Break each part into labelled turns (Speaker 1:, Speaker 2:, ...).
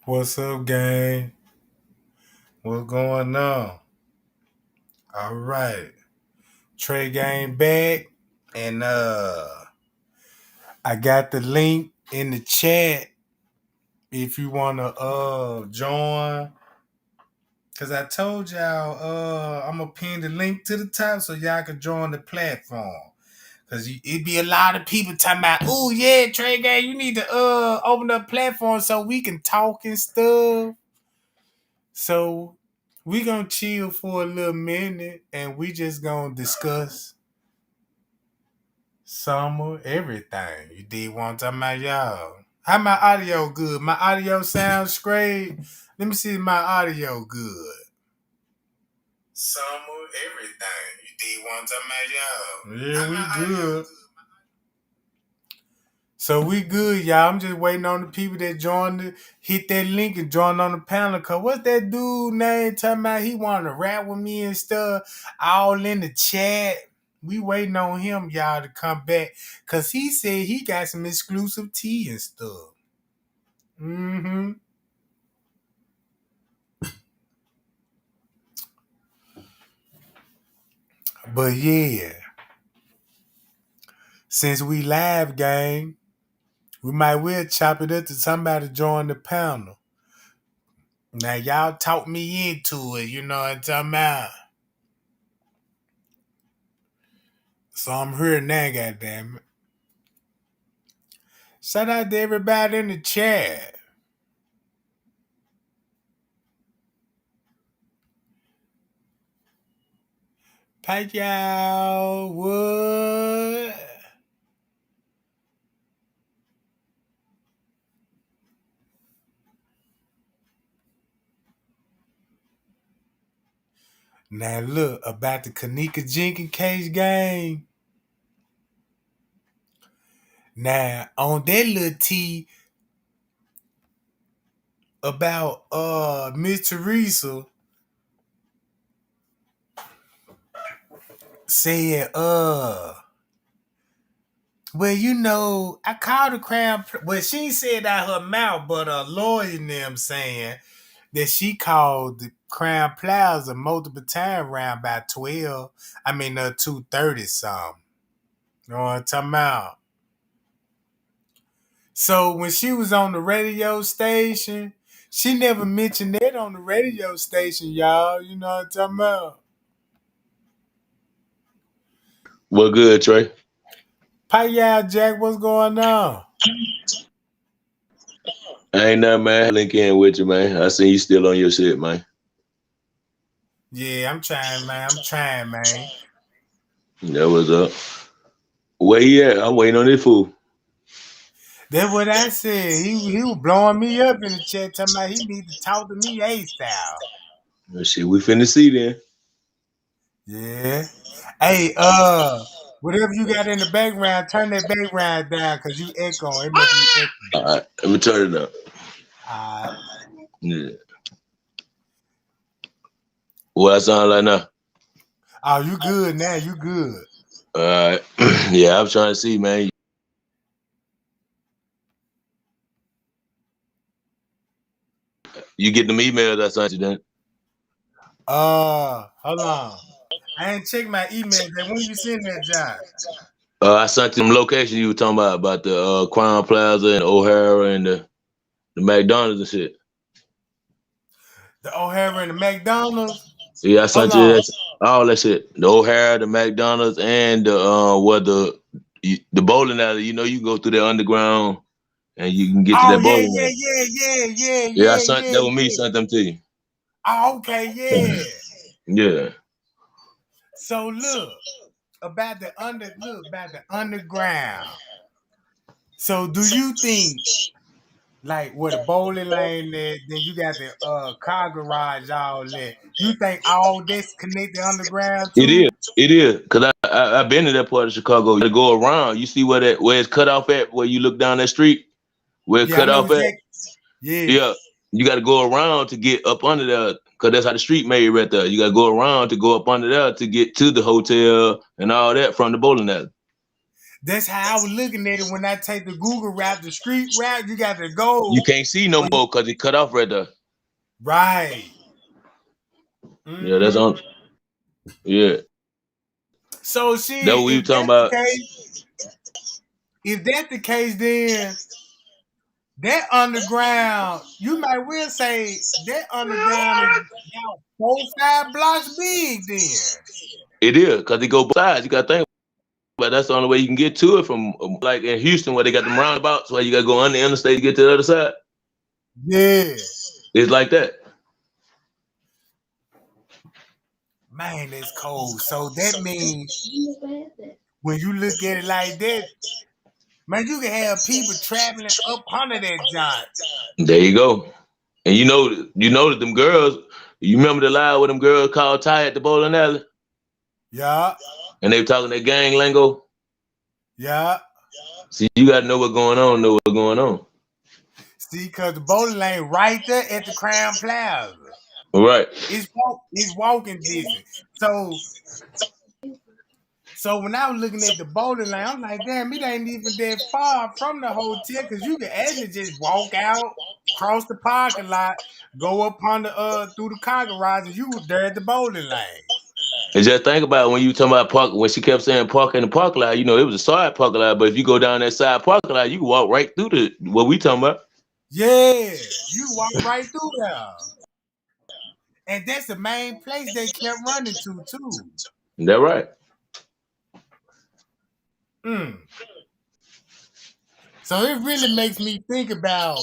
Speaker 1: What's up, gang? What's going on? All right. Tregang back. And I got the link in the chat if you wanna join. Cause I told y'all I'm gonna pin the link to the top so y'all can join the platform. Cause it be a lot of people talking about, oh yeah, Tregang, you need to open up platform so we can talk and stuff. So we gonna chill for a little minute and we just gonna discuss some of everything. You did want to talk about y'all. How my audio good? My audio sounds great. Let me see if my audio good. Some of everything. You did want to talk about y'all. Yeah, we good. So we good, y'all. I'm just waiting on the people that joined hit that link and join on the panel. Cause what's that dude name talking about? He wanted to rap with me and stuff. All in the chat. We waiting on him, y'all, to come back. Cause he said he got some exclusive tea and stuff. Mm-hmm. But yeah, since we live gang, we might well chop it up to somebody join the panel. Now y'all talk me into it, you know what I'm talking about? So I'm here now, goddamn it. Shout out to everybody in the chat. Pacquiao, what? Now look, about the Kanika Jenkins case game. Now, on that little T about Miss Teresa said, well, you know, I called the crown. Well, she ain't said out her mouth, but a lawyer and them saying that she called the Crown Plaza multiple times around by 12. I mean, 2:30 something. You know what I'm talking about? So when she was on the radio station, she never mentioned that on the radio station, y'all. You know what I'm talking about?
Speaker 2: What good, Trey?
Speaker 1: Pay y'all, Jack, what's going on?
Speaker 2: I ain't nothing, man. Link in with you, man. I see you still on your shit, man.
Speaker 1: Yeah, I'm trying, man. I'm trying, man.
Speaker 2: That was up. Where he at? I'm waiting on this fool.
Speaker 1: That's what I said. He was blowing me up in the chat, talking about he need to talk to me A-style.
Speaker 2: Well, shit, we finna see then.
Speaker 1: Yeah. Hey, whatever you got in the background, turn that background down because you echo. It make me echo.
Speaker 2: All right, let me turn it up.
Speaker 1: Alright.
Speaker 2: Yeah. What I sound like now?
Speaker 1: Oh, you good now. You good.
Speaker 2: All right. Yeah, I'm trying to see, man. You get them emails I sent you then?
Speaker 1: Hold on. I ain't checked my email. When you send that job?
Speaker 2: I sent them location you were talking about the Crown Plaza and O'Hara and the McDonald's and shit.
Speaker 1: The O'Hara and the McDonald's?
Speaker 2: Yeah, I
Speaker 1: Hold
Speaker 2: sent you
Speaker 1: on.
Speaker 2: that, all that shit. The O'Hara, the McDonald's, and the where the bowling alley. You know, you go through the underground and you can get to
Speaker 1: Oh,
Speaker 2: that
Speaker 1: yeah,
Speaker 2: bowling
Speaker 1: yeah,
Speaker 2: alley.
Speaker 1: yeah, yeah, yeah,
Speaker 2: Yeah, I
Speaker 1: yeah,
Speaker 2: sent
Speaker 1: yeah,
Speaker 2: that was me.
Speaker 1: yeah.
Speaker 2: Sent them to you.
Speaker 1: Oh, okay, yeah.
Speaker 2: Yeah.
Speaker 1: So look about the underground. So do you think like where the bowling lane is, then you got the car garage, all that. You think all this connected underground
Speaker 2: It is.
Speaker 1: too?
Speaker 2: It is. Cause I've been to that part of Chicago. You gotta go around. You see where it's cut off at, where you look down that street, where it
Speaker 1: Yeah, I
Speaker 2: cut
Speaker 1: know
Speaker 2: off at.
Speaker 1: exactly. Yeah.
Speaker 2: Yeah. You gotta go around to get up under there. Cause that's how the street made right there. You gotta go around to go up under there to get to the hotel and all that from the bowling alley.
Speaker 1: That's how I was looking at it when I take the Google route, the street route. You got to go.
Speaker 2: You can't see no more because it cut off right there.
Speaker 1: Right.
Speaker 2: Yeah, that's
Speaker 1: Mm-hmm.
Speaker 2: on. Yeah,
Speaker 1: So
Speaker 2: that's
Speaker 1: shit,
Speaker 2: what we were talking about.
Speaker 1: if that's the case, then that underground, you might well say that underground is about 4, 5 blocks big. Then,
Speaker 2: It is because it go both sides. You got to think about that's the only way you can get to it from like in Houston where they got them roundabouts where you got to go on the interstate to get to the other side.
Speaker 1: yeah,
Speaker 2: It's like that.
Speaker 1: man, that's cold. So that means when you look at it like that, man, you can have people traveling up under that giant.
Speaker 2: There you go. And you know that them girls. You remember the lie with them girls called Ty at the bowling alley,
Speaker 1: Yeah,
Speaker 2: and they were talking that gang lingo.
Speaker 1: yeah.
Speaker 2: See, you got to know what's going on. Know what's going on.
Speaker 1: See, cause the bowling lane right there at the Crown Plaza.
Speaker 2: All right.
Speaker 1: It's walking distance. So when I was looking at the bowling lane, I'm like, damn, it ain't even that far from the hotel because you can actually just walk out, cross the parking lot, go up on the through the car garage, and you there at the bowling lane.
Speaker 2: And just think about when you talking about park when she kept saying park in the parking lot. You know, it was a side parking lot, but if you go down that side parking lot, you can walk right through the what we talking about.
Speaker 1: Yeah, you walk right through there. And that's the main place they kept running to too.
Speaker 2: That right.
Speaker 1: Mm. So it really makes me think about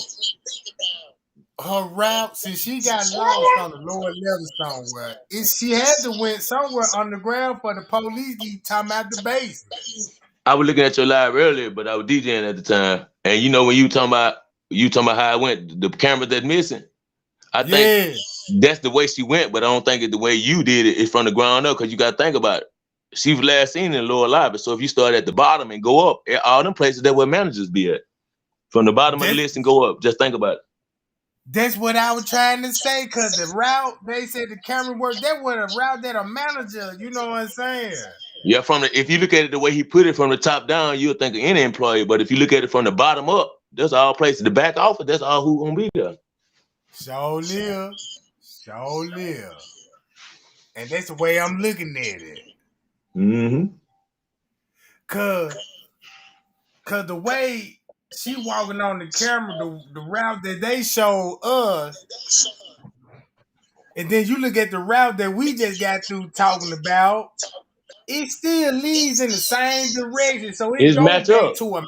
Speaker 1: her route since she got lost on the lower level somewhere. She had to went somewhere underground for the police to keep talking about the basement.
Speaker 2: I was looking at your live earlier, but I was DJing at the time. And you know when you talking about how it went, the camera that's missing. I think
Speaker 1: Yeah,
Speaker 2: that's the way she went, but I don't think it's the way you did it. It's from the ground up because you got to think about it. She was last seen in the lower lobby. So if you start at the bottom and go up, all them places that where managers be at. From the bottom of the
Speaker 1: that's
Speaker 2: list and go up. Just think about it.
Speaker 1: that's what I was trying to say. Cause the route they said the camera work, that was a route that a manager, you know what I'm saying?
Speaker 2: Yeah, if you look at it the way he put it from the top down, you'll think of any employee. But if you look at it from the bottom up, that's all places. The back office, that's all who gonna be there.
Speaker 1: Show live, show live, and that's the way I'm looking at it.
Speaker 2: Mm-hmm.
Speaker 1: Cause Cause the way she walking on the camera, the route that they showed us, and then you look at the route that we just got through talking about, it still leads in the same direction. So it
Speaker 2: It's
Speaker 1: go
Speaker 2: match
Speaker 1: back
Speaker 2: up.
Speaker 1: to a it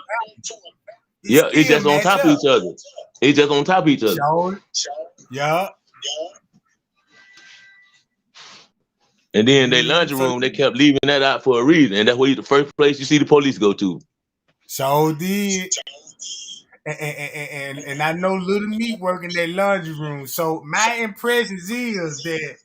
Speaker 2: Yeah, it's
Speaker 1: still
Speaker 2: just on
Speaker 1: match
Speaker 2: top of
Speaker 1: up.
Speaker 2: each other. It's just on top of each other.
Speaker 1: Show yeah.
Speaker 2: And then they
Speaker 1: Mm-hmm.
Speaker 2: laundry room, they kept leaving that out for a reason. And that's where the first place you see the police go to.
Speaker 1: So did. And I know Little Meat work in that laundry room. So my impressions is that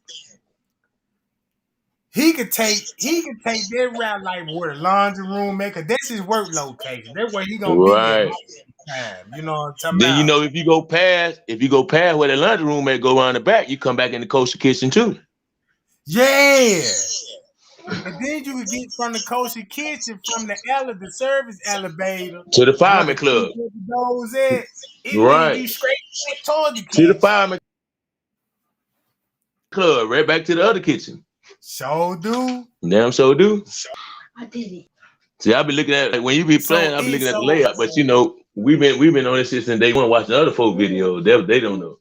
Speaker 1: he could take that route like where the laundry room maker. That's his work location. That's where he gonna be at
Speaker 2: Right.
Speaker 1: most of the time. You know what I'm talking
Speaker 2: Then you
Speaker 1: about?
Speaker 2: know if you go past where the laundry room at, go around the back, you come back in the kosher kitchen too.
Speaker 1: Yeah. And then you could get from the kosher kitchen from the service elevator
Speaker 2: To the
Speaker 1: where the
Speaker 2: fireman club.
Speaker 1: 350 doors at. It leads
Speaker 2: Right.
Speaker 1: you straight back toward the
Speaker 2: To the
Speaker 1: kitchen.
Speaker 2: fireman club, right back to the other kitchen.
Speaker 1: So do.
Speaker 2: Damn sure do.
Speaker 3: I did it.
Speaker 2: See, I be looking at like when you be playing,
Speaker 1: So
Speaker 2: I be
Speaker 1: it's
Speaker 2: looking at the
Speaker 1: so
Speaker 2: layout. But you know, we've been on this since they want to watch the other folk videos. They don't know.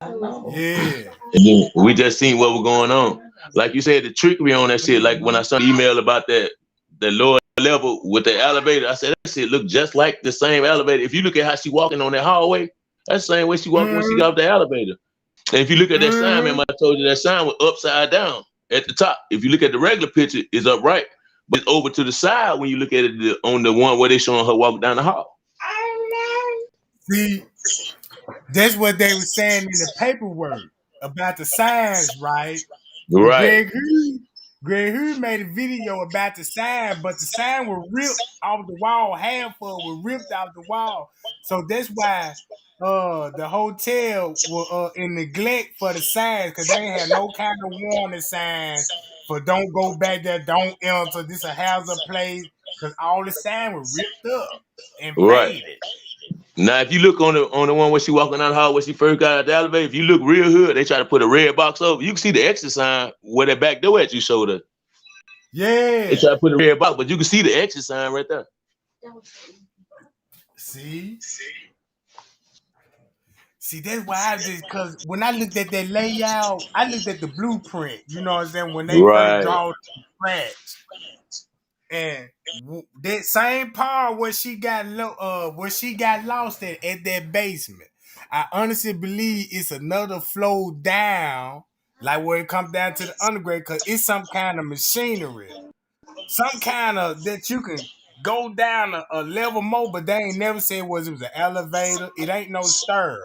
Speaker 1: yeah.
Speaker 2: And then we just seen what was going on. Like you said, the trickery on that shit. Like when I saw the email about the lower level with the elevator, I said that shit look just like the same elevator. If you look at how she walking on that hallway, that's the same way she walked when she
Speaker 1: Mm-hmm.
Speaker 2: got off the elevator. And if you look at that sign,
Speaker 1: Mm-hmm.
Speaker 2: man, I told you that sign was upside down at the top. If you look at the regular picture, it's upright. But it's over to the side when you look at it on the one where they showing her walking down the hall.
Speaker 1: See, that's what they were saying in the paperwork about the signs, right? And
Speaker 2: Right.
Speaker 1: Greg Hughes made a video about the sign, but the sign was ripped off the wall. Half of it was ripped off the wall. So that's why the hotel was in neglect for the signs because they ain't had no kind of warning signs for don't go back there, don't enter, this a hazard place. because all the sign was ripped up and
Speaker 2: Right.
Speaker 1: faded.
Speaker 2: Now, if you look on the one where she walking down the hall where she first got out the elevator, if you look real hood, they try to put a red box over. You can see the exit sign where that back door at you showed us. They
Speaker 1: Yeah.
Speaker 2: try to put a red box, but you can see the exit sign right there.
Speaker 1: See? See, that's why I just, because when I looked at that layout, I looked at the blueprint, you know what I'm saying, when they first
Speaker 2: Right.
Speaker 1: draw the scratch. And that same part where she got lost at that basement, I honestly believe it's another flow down, like where it comes down to the undergrad, because it's some kind of machinery, some kind of that you can go down a level more, but they ain't never said it was an elevator. It ain't no stairs.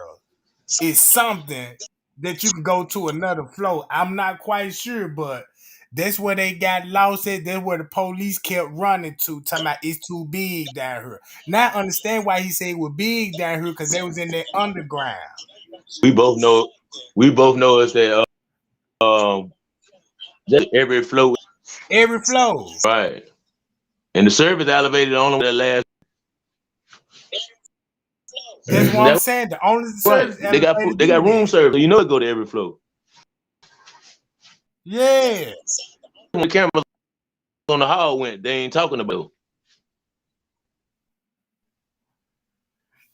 Speaker 1: It's something that you can go to another floor. I'm not quite sure, but that's where they got lost at. That's where the police kept running to, talking about it's too big down here. Now I understand why he said it was big down here, because they was in that underground.
Speaker 2: We both know. We both know it's that that every flow.
Speaker 1: Every floor.
Speaker 2: Right. And the service elevator the only one that last.
Speaker 1: That's what I'm
Speaker 2: That's
Speaker 1: saying. The only
Speaker 2: right.
Speaker 1: service
Speaker 2: They got
Speaker 1: elevator
Speaker 2: they
Speaker 1: do
Speaker 2: got room
Speaker 1: that.
Speaker 2: service. So you know it go to every floor.
Speaker 1: Yeah.
Speaker 2: When the cameras on the hall went, they ain't talking about it.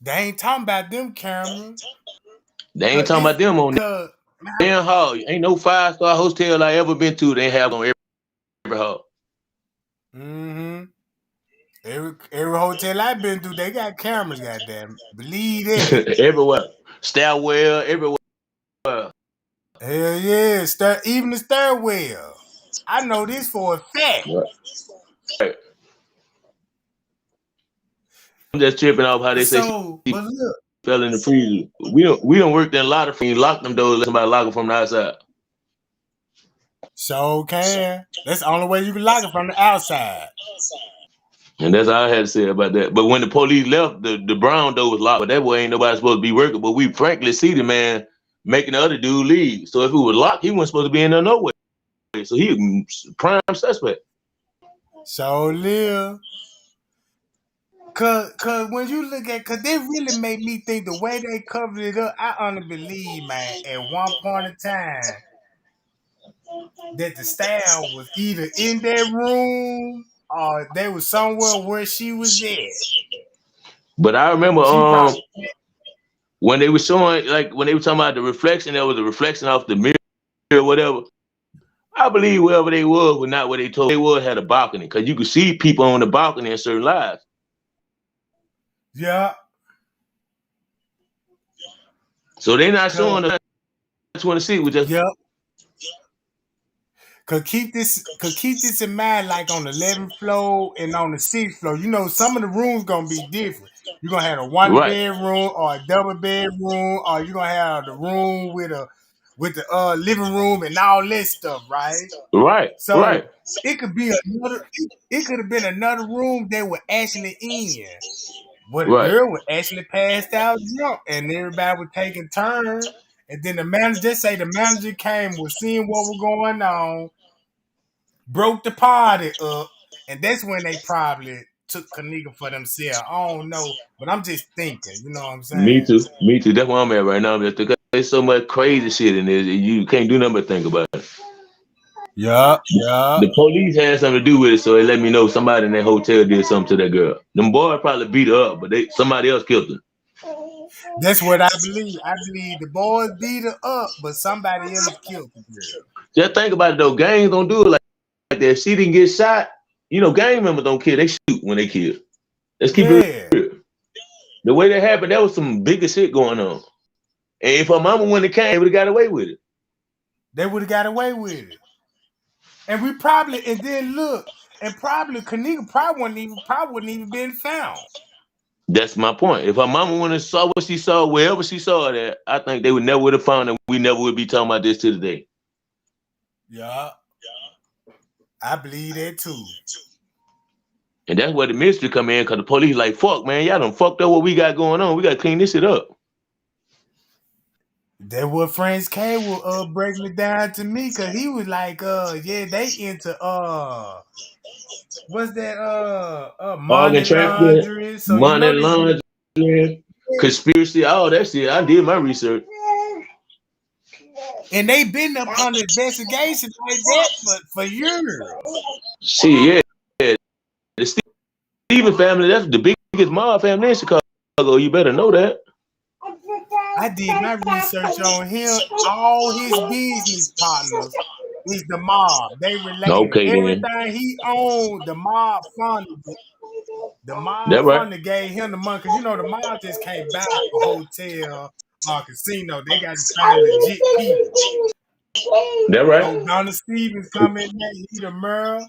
Speaker 1: They ain't talking about them cameras.
Speaker 2: They ain't
Speaker 1: Cause
Speaker 2: talking
Speaker 1: it's
Speaker 2: about them on
Speaker 1: cause
Speaker 2: damn hall. Ain't no 5-star hotel I ever been to. They have on every hall.
Speaker 1: mm-hmm. Every hotel I've been to, they got cameras, goddamn. Believe that.
Speaker 2: Everywhere. Stairwell, everywhere.
Speaker 1: Hell yeah. Even the stairwell. I know this for a fact.
Speaker 2: Right. I'm just tripping off how they say
Speaker 1: So,
Speaker 2: she
Speaker 1: but look.
Speaker 2: fell in the freezer. We don't work in a lot of freezers. Lock them doors, let somebody lock them from the outside.
Speaker 1: So can. That's the only way you can lock it from the outside.
Speaker 2: And that's all I had to say about that. But when the police left, the brown door was locked. But that way ain't nobody supposed to be working. But we frankly see the man making the other dude leave. So if it was locked, he wasn't supposed to be in there no way. So he was prime suspect.
Speaker 1: So live. Cause when you look at, cause they really made me think the way they covered it up, I honestly believe, man, at one point in time that the staff was either in that room or they was somewhere where she was at.
Speaker 2: But I remember
Speaker 1: She probably
Speaker 2: when they were showing, like when they were talking about the reflection, there was a reflection off the mirror or whatever. I believe wherever they was not what they told they was had a balcony. Cause you could see people on the balcony in certain lives.
Speaker 1: yeah.
Speaker 2: So they not
Speaker 1: Cause
Speaker 2: showing us 26 was just
Speaker 1: yeah. Cause keep this in mind, like on the 11th floor and on the 6th floor. You know, some of the rooms gonna be different. You're gonna have a one
Speaker 2: right,
Speaker 1: bedroom or a double bedroom, or you're gonna have the room with the living room and all that stuff, right?
Speaker 2: right, right,
Speaker 1: So it could be another. It could have been another room they were actually in, where the
Speaker 2: right.
Speaker 1: girl was actually passed out drunk, and everybody was taking turns. And then the manager, just say the manager came, was seeing what was going on, broke the party up, and that's when they probably took Kanika for themselves. I don't know, but I'm just thinking. You know what I'm
Speaker 2: Me
Speaker 1: saying?
Speaker 2: too. Me too. That's where I'm at right now. Because there's so much crazy shit in there. You can't do nothing but think about it.
Speaker 1: Yeah, yeah.
Speaker 2: The police had something to do with it, so they let me know somebody in that hotel did something to that girl. Them boys probably beat her up, but somebody else killed her.
Speaker 1: That's what I believe. I believe the boys beat her up, but somebody else killed the girl.
Speaker 2: Just think about it though. Gangs don't do it like that. If she didn't get shot, gang members don't kill. They shoot when they kill. Let's keep it
Speaker 1: Yeah,
Speaker 2: real. The way that happened, that was some bigger shit going on. And if her mama wouldn't have came, they would have got away with it.
Speaker 1: they would have got away with it. And then look, and probably Kanika probably wouldn't even been found.
Speaker 2: That's my point. If her mama wouldn't have saw what she saw, wherever she saw it at, I think they would have found it. We never would be talking about this to today.
Speaker 1: Yeah, I believe that too.
Speaker 2: And that's where the mystery come in, because the police like, fuck, man, y'all done fucked up what we got going on. We got to clean this shit up.
Speaker 1: That what Franz K was breaking it down to me, cause he was like, yeah, they into what's that?
Speaker 2: Organ
Speaker 1: Money
Speaker 2: trafficking,
Speaker 1: laundering. So you
Speaker 2: money
Speaker 1: know this.
Speaker 2: laundering, conspiracy, all that shit. I did my research.
Speaker 1: And they been up under investigation like that for years.
Speaker 2: Shit, yeah. The Steven family, that's the biggest mob family in Chicago. You better know that.
Speaker 1: I did my research on him. All his business partners is the mob. They related.
Speaker 2: Okay, then.
Speaker 1: Everything he owned, the mob funded it. The mob
Speaker 2: That right.
Speaker 1: funded gave him the money. Because you know the mob just can't buy a hotel or a casino. They got to find legit people.
Speaker 2: That right.
Speaker 1: So Donna Stevens come in there, he the mayor,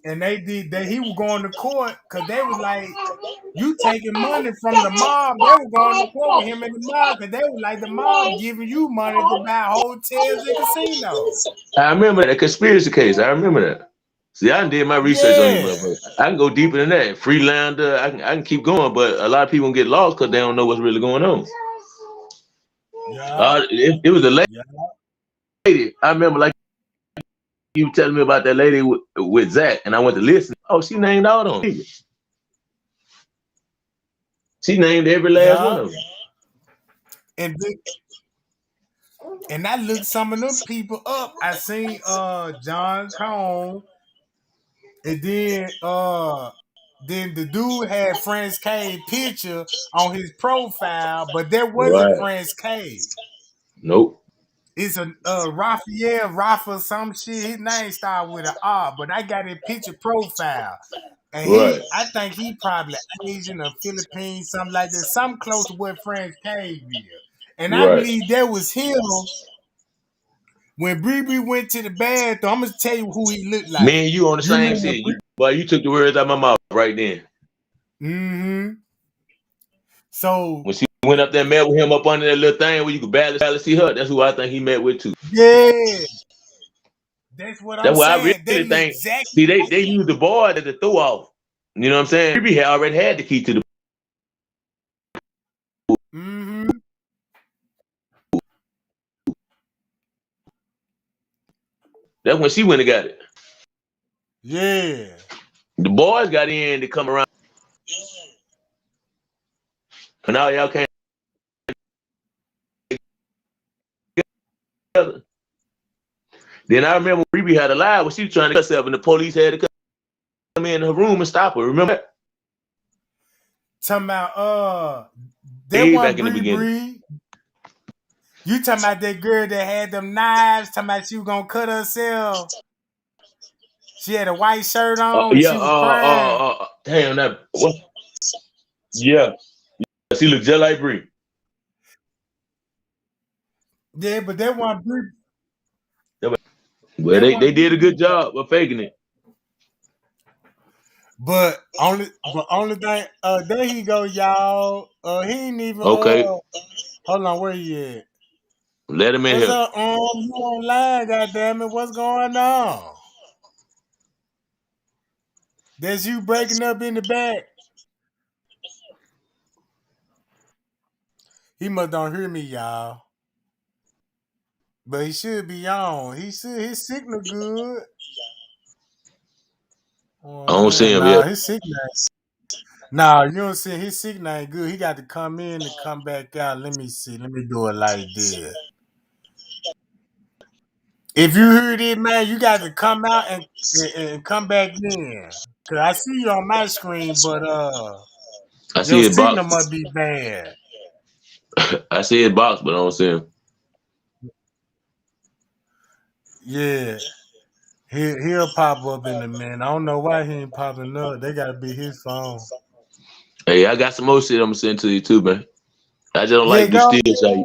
Speaker 1: and they did that. He was going to court because they was like, you taking money from the mob. They were going to court with him in the mob because they were like the mob giving you money to buy hotels and casinos.
Speaker 2: I remember that conspiracy case. I remember that. See, I did my research on these
Speaker 1: Yeah.
Speaker 2: motherfuckers. I can go deeper than that. Freelander, I can keep going, but a lot of people get lost because they don't know what's really going on.
Speaker 1: Yeah.
Speaker 2: It was a
Speaker 1: Yeah.
Speaker 2: lady. I remember like you were telling me about that lady with Zach, and I went to listen. Oh, she named all of them. She named every last one
Speaker 1: Yeah.
Speaker 2: of them.
Speaker 1: And I looked some of them people up. I seen John Cone, and then the dude had Franz Cave picture on his profile, but there wasn't
Speaker 2: Right.
Speaker 1: Franz Cave.
Speaker 2: Nope.
Speaker 1: It's a Raphael Rafa some shit. His name started with an R, but I got his picture profile. And
Speaker 2: Right.
Speaker 1: I think he probably Asian or Philippine, something like that, something close to what Franz Cave is. And I
Speaker 2: Right.
Speaker 1: believe that was him when Bree went to the bathroom. I'm gonna tell you who he looked like.
Speaker 2: Me and you on the
Speaker 1: You
Speaker 2: same
Speaker 1: remember
Speaker 2: shit. You took the words out of my mouth right then.
Speaker 1: Mm-hmm. So
Speaker 2: When she went up there and met with him up under that little thing where you could barely see her, that's who I think he met with too.
Speaker 1: yeah, that's what I'm
Speaker 2: That's why I
Speaker 1: saying. That
Speaker 2: really
Speaker 1: look
Speaker 2: think.
Speaker 1: exactly
Speaker 2: See,
Speaker 1: like
Speaker 2: they
Speaker 1: him.
Speaker 2: used the board as a throw off. You know what I'm saying? He had already had the key to the.
Speaker 1: Mm-hmm.
Speaker 2: That's when she went and got it.
Speaker 1: Yeah.
Speaker 2: The boys got in to come around, and now y'all came together. Then I remember Rebe had a lie when she was trying to cut herself, and the police had to come in her room and stop her. Remember that?
Speaker 1: Talking about that
Speaker 2: Way back
Speaker 1: one
Speaker 2: in the beginning.
Speaker 1: Bree. You talking about that girl that had them knives, talking about she was gonna cut herself. She had a white shirt on and
Speaker 2: Yeah.
Speaker 1: she was crying.
Speaker 2: Damn that. What? Yeah. She looked just like Bree.
Speaker 1: Yeah, but that one Bree.
Speaker 2: Well,
Speaker 1: That
Speaker 2: they
Speaker 1: one
Speaker 2: did a
Speaker 1: Bree.
Speaker 2: good job of faking it.
Speaker 1: But only thing, there he go, y'all. He ain't even
Speaker 2: Okay,
Speaker 1: hold on, where he at?
Speaker 2: let him in
Speaker 1: What's
Speaker 2: here.
Speaker 1: up, you online, goddamn it, what's going on? That's you breaking up in the back. He must don't hear me, y'all. But he should be on. His signal good.
Speaker 2: I
Speaker 1: Oh
Speaker 2: don't see
Speaker 1: man,
Speaker 2: him yet.
Speaker 1: nah, his signal. Nah, you don't see his signal ain't good. He got to come in and come back out. Let me see. Let me do it like this. If you heard it, man, you got to come out and come back in. Cause I see you on my screen, but
Speaker 2: I see
Speaker 1: your
Speaker 2: his
Speaker 1: signal
Speaker 2: box.
Speaker 1: must be bad.
Speaker 2: I see his box, but I don't see him.
Speaker 1: Yeah. He'll pop up in a minute. I don't know why he ain't popping up. They gotta be his phone.
Speaker 2: Hey, I got some more shit I'm gonna send to you too, man. I just don't
Speaker 1: Yeah,
Speaker 2: like to do
Speaker 1: go
Speaker 2: still shot.
Speaker 1: ahead.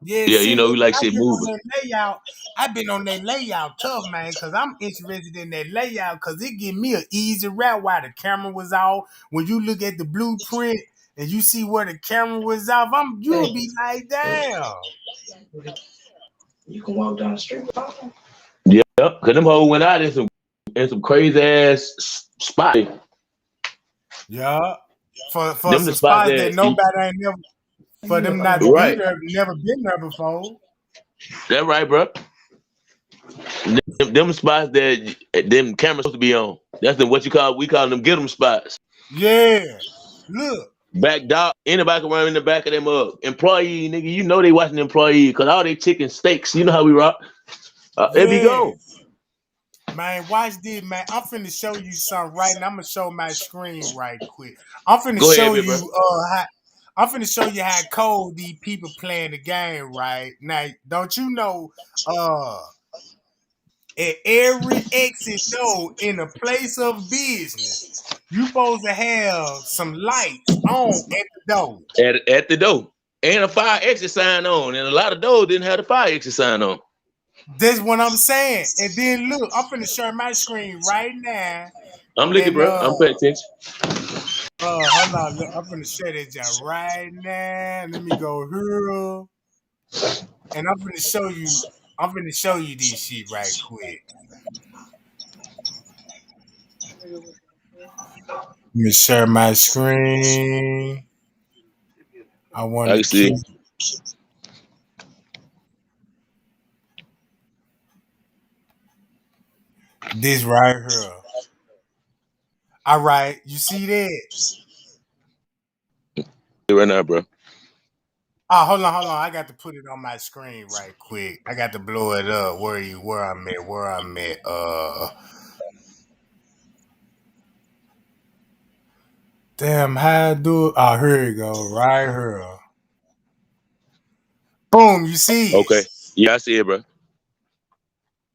Speaker 1: Yeah,
Speaker 2: Yeah, you
Speaker 1: send
Speaker 2: know
Speaker 1: it.
Speaker 2: we like
Speaker 1: I've
Speaker 2: shit
Speaker 1: been on
Speaker 2: moving.
Speaker 1: that layout. I've been on that layout tough, man, because I'm interested in that layout because it give me an easy route while the camera was off. When you look at the blueprint and you see where the camera was off, you'll be like, damn.
Speaker 3: You can walk down the street without them.
Speaker 2: Yeah, cause them hoes went out in some crazy ass spot.
Speaker 1: Yeah. For
Speaker 2: Them the
Speaker 1: some
Speaker 2: spots
Speaker 1: spots that
Speaker 2: that
Speaker 1: nobody ain't never for them not to be
Speaker 2: right.
Speaker 1: there, never been there before.
Speaker 2: That right, bro. Them spots that them cameras supposed to be on. That's what we call them get them spots.
Speaker 1: Yeah. Look.
Speaker 2: Back dog, anybody can run in the back of them employee, nigga. You know they watching the employee because all they chicken steaks. You know how we rock. It be
Speaker 1: Yeah.
Speaker 2: gone.
Speaker 1: Man, watch this, man. I'm finna show you something right now. I'm gonna show my screen right quick. I'm finna
Speaker 2: Go ahead,
Speaker 1: show
Speaker 2: big bro.
Speaker 1: you how I'm finna show you how cold these people playing the game right now. Don't you know at every exit door in a place of business, you supposed to have some lights on at the door.
Speaker 2: At the door. And a fire exit sign on. And a lot of those didn't have the fire exit sign on.
Speaker 1: That's what I'm saying. And then look, I'm finna share my screen right now.
Speaker 2: I'm looking,
Speaker 1: And
Speaker 2: bro. I'm paying attention.
Speaker 1: hold on, look, I'm finna share that job right now. Let me go here. And I'm finna show you this shit right quick. Let me share my screen. I want
Speaker 2: I
Speaker 1: to
Speaker 2: can see it.
Speaker 1: keep this right here. All right, you see that?
Speaker 2: Right now, bro.
Speaker 1: Oh, hold on. I got to put it on my screen right quick. I got to blow it up. Where I'm at? Where I'm at? Damn, how I do it? Oh, here you go. Right here. Boom, you see it.
Speaker 2: Okay. Yeah, I see it, bro.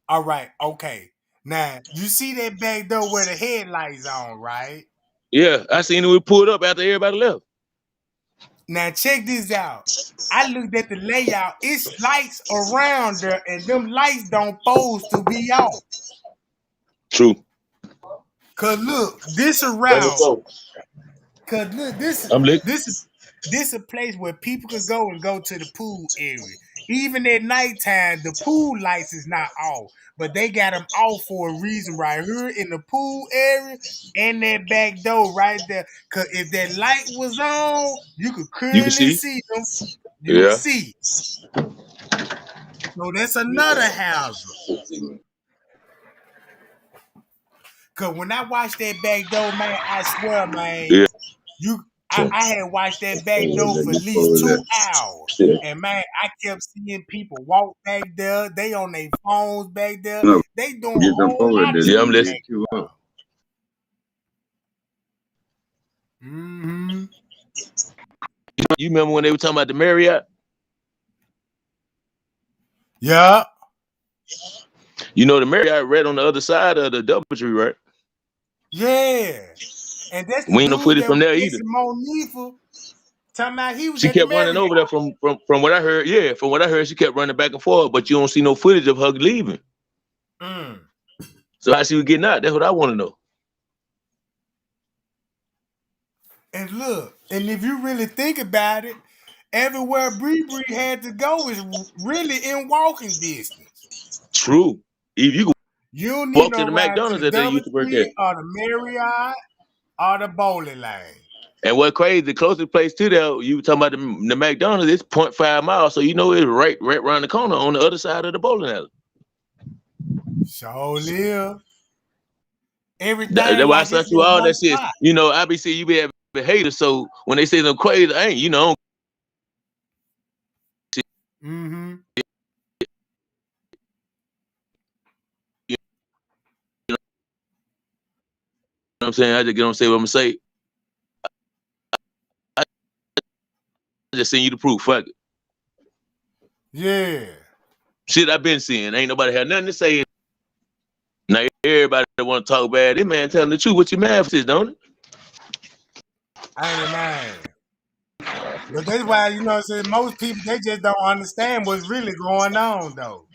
Speaker 1: All right, okay. Now, you see that back door where the headlights on, right?
Speaker 2: Yeah, I seen it. We pulled up after everybody left.
Speaker 1: Now, check this out. I looked at the layout. It's lights around there, and them lights don't supposed to be off.
Speaker 2: True.
Speaker 1: Cause look, this
Speaker 2: Bring it
Speaker 1: around.
Speaker 2: forward.
Speaker 1: Cause look,
Speaker 2: I'm lit.
Speaker 1: this a place where people could go and go to the pool area. Even at nighttime, the pool lights is not off, but they got them off for a reason right here in the pool area and that back door right there. Cause if that light was on, you could
Speaker 2: You can
Speaker 1: clearly
Speaker 2: see.
Speaker 1: see them. You
Speaker 2: Yeah.
Speaker 1: see. So that's another hazard. Cause when I watched that back door, man, I swear, man,
Speaker 2: Yeah.
Speaker 1: I had watched that back door for at least 2 hours. And man, I kept seeing people walk back there. They on their phones back there. They doing a whole lot of
Speaker 2: Yeah, I'm
Speaker 1: shit
Speaker 2: listening.
Speaker 1: back there. Mm-hmm.
Speaker 2: You remember when they were talking about the Marriott?
Speaker 1: Yeah.
Speaker 2: You know the Marriott right on the other side of the Doubletree, right?
Speaker 1: Yeah. And that's the
Speaker 2: We ain't no
Speaker 1: dude
Speaker 2: footage
Speaker 1: that
Speaker 2: from
Speaker 1: was
Speaker 2: there either.
Speaker 1: fixing Monifa. Talking about he was
Speaker 2: She
Speaker 1: at the
Speaker 2: kept running
Speaker 1: Marriott.
Speaker 2: over there from what I heard. Yeah, from what I heard, she kept running back and forth, but you don't see no footage of her leaving.
Speaker 1: Mm.
Speaker 2: So how she was getting out? That's what I want to know.
Speaker 1: And look, and if you really think about it, everywhere Bree had to go is really in walking distance.
Speaker 2: True. If you could
Speaker 1: You don't need
Speaker 2: walk to
Speaker 1: no
Speaker 2: the
Speaker 1: ride to
Speaker 2: McDonald's
Speaker 1: the
Speaker 2: that they used to work at.
Speaker 1: Doubletree or the Marriott or the bowling lane.
Speaker 2: And what crazy, the closest place to there, you were talking about the McDonald's, it's 0.5 miles. So you know it's right around the corner on the other side of the bowling alley.
Speaker 1: So live.
Speaker 2: That's
Speaker 1: Everything
Speaker 2: why I
Speaker 1: like
Speaker 2: sent
Speaker 1: it's
Speaker 2: you
Speaker 1: in
Speaker 2: all
Speaker 1: one
Speaker 2: that shit.
Speaker 1: spot.
Speaker 2: You know, I be seeing you be having haters. So when they say them crazy, I ain't, you know,
Speaker 1: Mm-hmm.
Speaker 2: you know what I'm saying? I just get on say what I'm gonna say. I just send you the proof. Fuck it.
Speaker 1: Yeah.
Speaker 2: Shit I've been seeing. Ain't nobody had nothing to say. Now everybody that want to talk bad, this man telling the truth. What you mad for this, don't it?
Speaker 1: Ain't it, man? But that's why, you know what I'm saying, most people, they just don't understand what's really going on, though.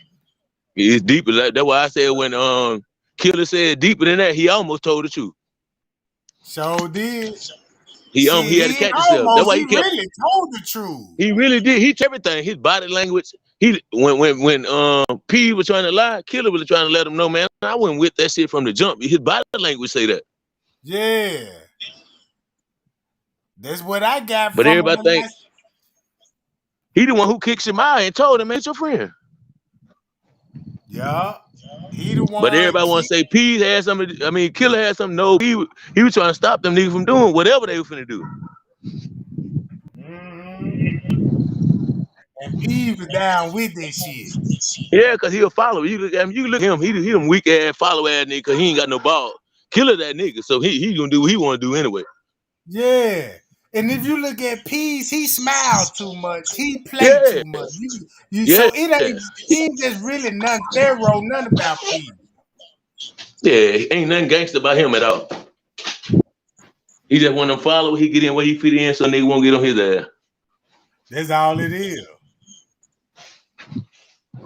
Speaker 2: It's deeper. That's why I said when Killer said deeper than that, he almost told the truth.
Speaker 1: So did.
Speaker 2: He
Speaker 1: Shit,
Speaker 2: had to
Speaker 1: he ain't
Speaker 2: catch himself. That's
Speaker 1: almost,
Speaker 2: why
Speaker 1: he
Speaker 2: he kept.
Speaker 1: really told the truth.
Speaker 2: He really did. He everything. His body language. He when P was trying to lie, Killer was trying to let him know, man. I went with that shit from the jump. His body language say that.
Speaker 1: Yeah. That's what I got
Speaker 2: But
Speaker 1: from him.
Speaker 2: everybody think he the one who kicked him out and told him, man, it's your friend.
Speaker 1: Yeah. He the
Speaker 2: But
Speaker 1: one.
Speaker 2: everybody want to say P had something. I mean, Killer had something. No, he was trying to stop them niggas from doing whatever they were finna do.
Speaker 1: Mm-hmm. And P was down with this shit.
Speaker 2: Yeah, cause he'll follow. You look at him. You look at him. He them weak ass follow ass nigga. Cause he ain't got no ball. Killer that nigga. So he gonna do what he want to do anyway.
Speaker 1: Yeah. And if you look at Peace, he smiled too much. He played
Speaker 2: Yeah,
Speaker 1: too much. You
Speaker 2: yeah,
Speaker 1: so it ain't just really nothing thorough, none about Peace.
Speaker 2: yeah. Ain't nothing gangster about him at all. He just want to follow. He get in where he fit in, so nigga won't get on his ass.
Speaker 1: That's all it is.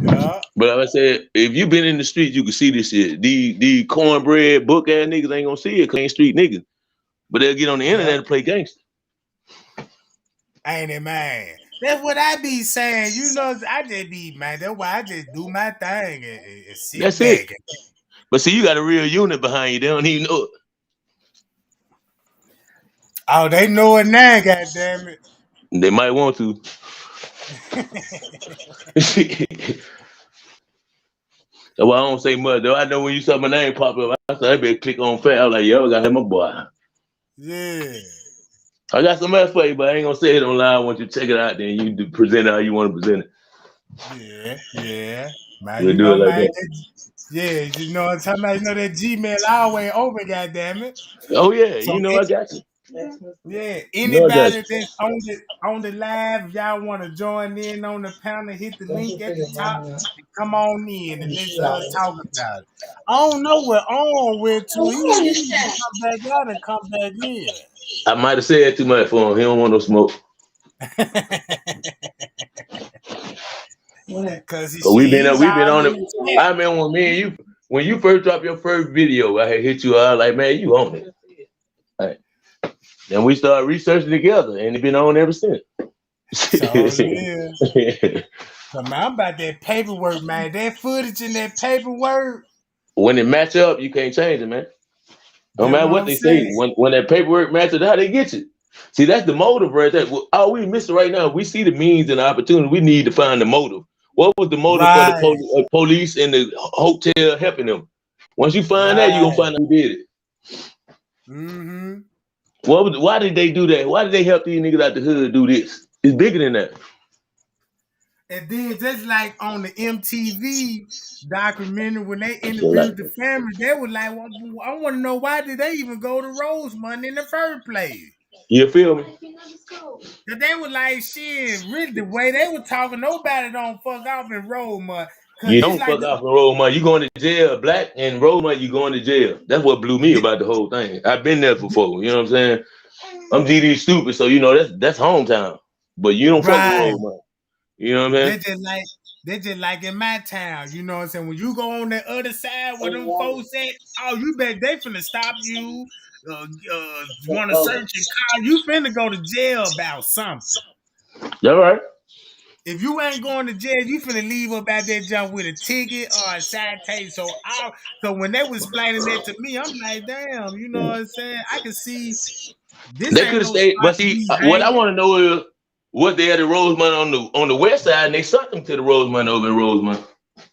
Speaker 1: Yeah.
Speaker 2: But like I said, if you been in the street, you can see this shit. The cornbread book ass niggas ain't gonna see it, cause they ain't street niggas. But they'll get on the internet and play gangster.
Speaker 1: Ain't it, man? That's what I be saying. You know, I just be, man, that's why I just do my thing and sit
Speaker 2: That's it.
Speaker 1: back.
Speaker 2: But see, you got a real unit behind you. They don't even know it.
Speaker 1: Oh, they know it now, goddammit.
Speaker 2: They might want to. That's why I don't say much, though. I know when you saw my name pop up, I said, I better click on fat. I was like, yo, I got him my boy.
Speaker 1: Yeah.
Speaker 2: I got some else for you, but I ain't gonna say it online. I want you to check it out, then you do present it how you want to present it.
Speaker 1: Yeah. Man,
Speaker 2: We'll
Speaker 1: you
Speaker 2: do
Speaker 1: know,
Speaker 2: it like
Speaker 1: man.
Speaker 2: that.
Speaker 1: Yeah, you know what I'm talking about? You know that Gmail always open, goddammit.
Speaker 2: Oh, yeah,
Speaker 1: So
Speaker 2: you know I got you.
Speaker 1: yeah,
Speaker 2: You know I got
Speaker 1: anybody that's on the live, if y'all want to join in on the panel, hit the link at the top and come on in and let's talk about it. I don't know where on went to. He need to come back out and come back in.
Speaker 2: I might have said too much for him. He don't want no smoke.
Speaker 1: Cause
Speaker 2: But
Speaker 1: he was
Speaker 2: we've been
Speaker 1: all
Speaker 2: on
Speaker 1: in
Speaker 2: it.
Speaker 1: the chat.
Speaker 2: I remember when you first dropped your first video, I had hit you. I was like, man, you on it. Right. Then we started researching together, and it's been on ever since.
Speaker 1: So yeah. So man, I'm about that paperwork, man. That footage and that paperwork.
Speaker 2: When it match up, you can't change it, man. No
Speaker 1: That's
Speaker 2: matter
Speaker 1: what
Speaker 2: what
Speaker 1: I'm
Speaker 2: they say,
Speaker 1: saying.
Speaker 2: when that paperwork matches, how they get you. See, that's the motive right there. All we missing right now, we see the means and the opportunity. We need to find the motive. What was the motive for the
Speaker 1: Right,
Speaker 2: police and the hotel helping them? Once you find that, you're gonna
Speaker 1: right.
Speaker 2: find out who did it.
Speaker 1: Mm-hmm.
Speaker 2: Why did they do that? Why did they help these niggas out the hood do this? It's bigger than that.
Speaker 1: And then just like on the MTV documentary, when they
Speaker 2: I feel like
Speaker 1: interviewed the family, they were like, well, I want to know why did they even go to Rosemont in the first place?
Speaker 2: you feel me?
Speaker 1: Cause they were like, shit, really the way they were talking, nobody don't fuck off in Rosemont. Cause
Speaker 2: You
Speaker 1: it's
Speaker 2: don't
Speaker 1: like
Speaker 2: fuck off and roll money. You going to jail, black and roll money, you going to jail. That's what blew me about the whole thing. I've been there before, you know what I'm saying? I'm GD stupid, so you know that's hometown. But you don't fuck with
Speaker 1: right.
Speaker 2: roll money. You know what I'm saying?
Speaker 1: They just like in my town, you know what I'm saying? When you go on the other side where them folks at, oh, you bet they finna stop you, want to search your car, you finna go to jail about something.
Speaker 2: All right.
Speaker 1: If you ain't going to jail, you finna leave up out that jump with a ticket or a citation. So when they was explaining that to me, I'm like, damn, you know what I'm saying? I can see this
Speaker 2: They
Speaker 1: ain't
Speaker 2: could have
Speaker 1: no
Speaker 2: stayed,
Speaker 1: spot
Speaker 2: but
Speaker 1: to
Speaker 2: see,
Speaker 1: be
Speaker 2: what I
Speaker 1: hanging.
Speaker 2: want to know is what they had at Rosemont on the west side, and they sent them to the Rosemont over in Rosemont.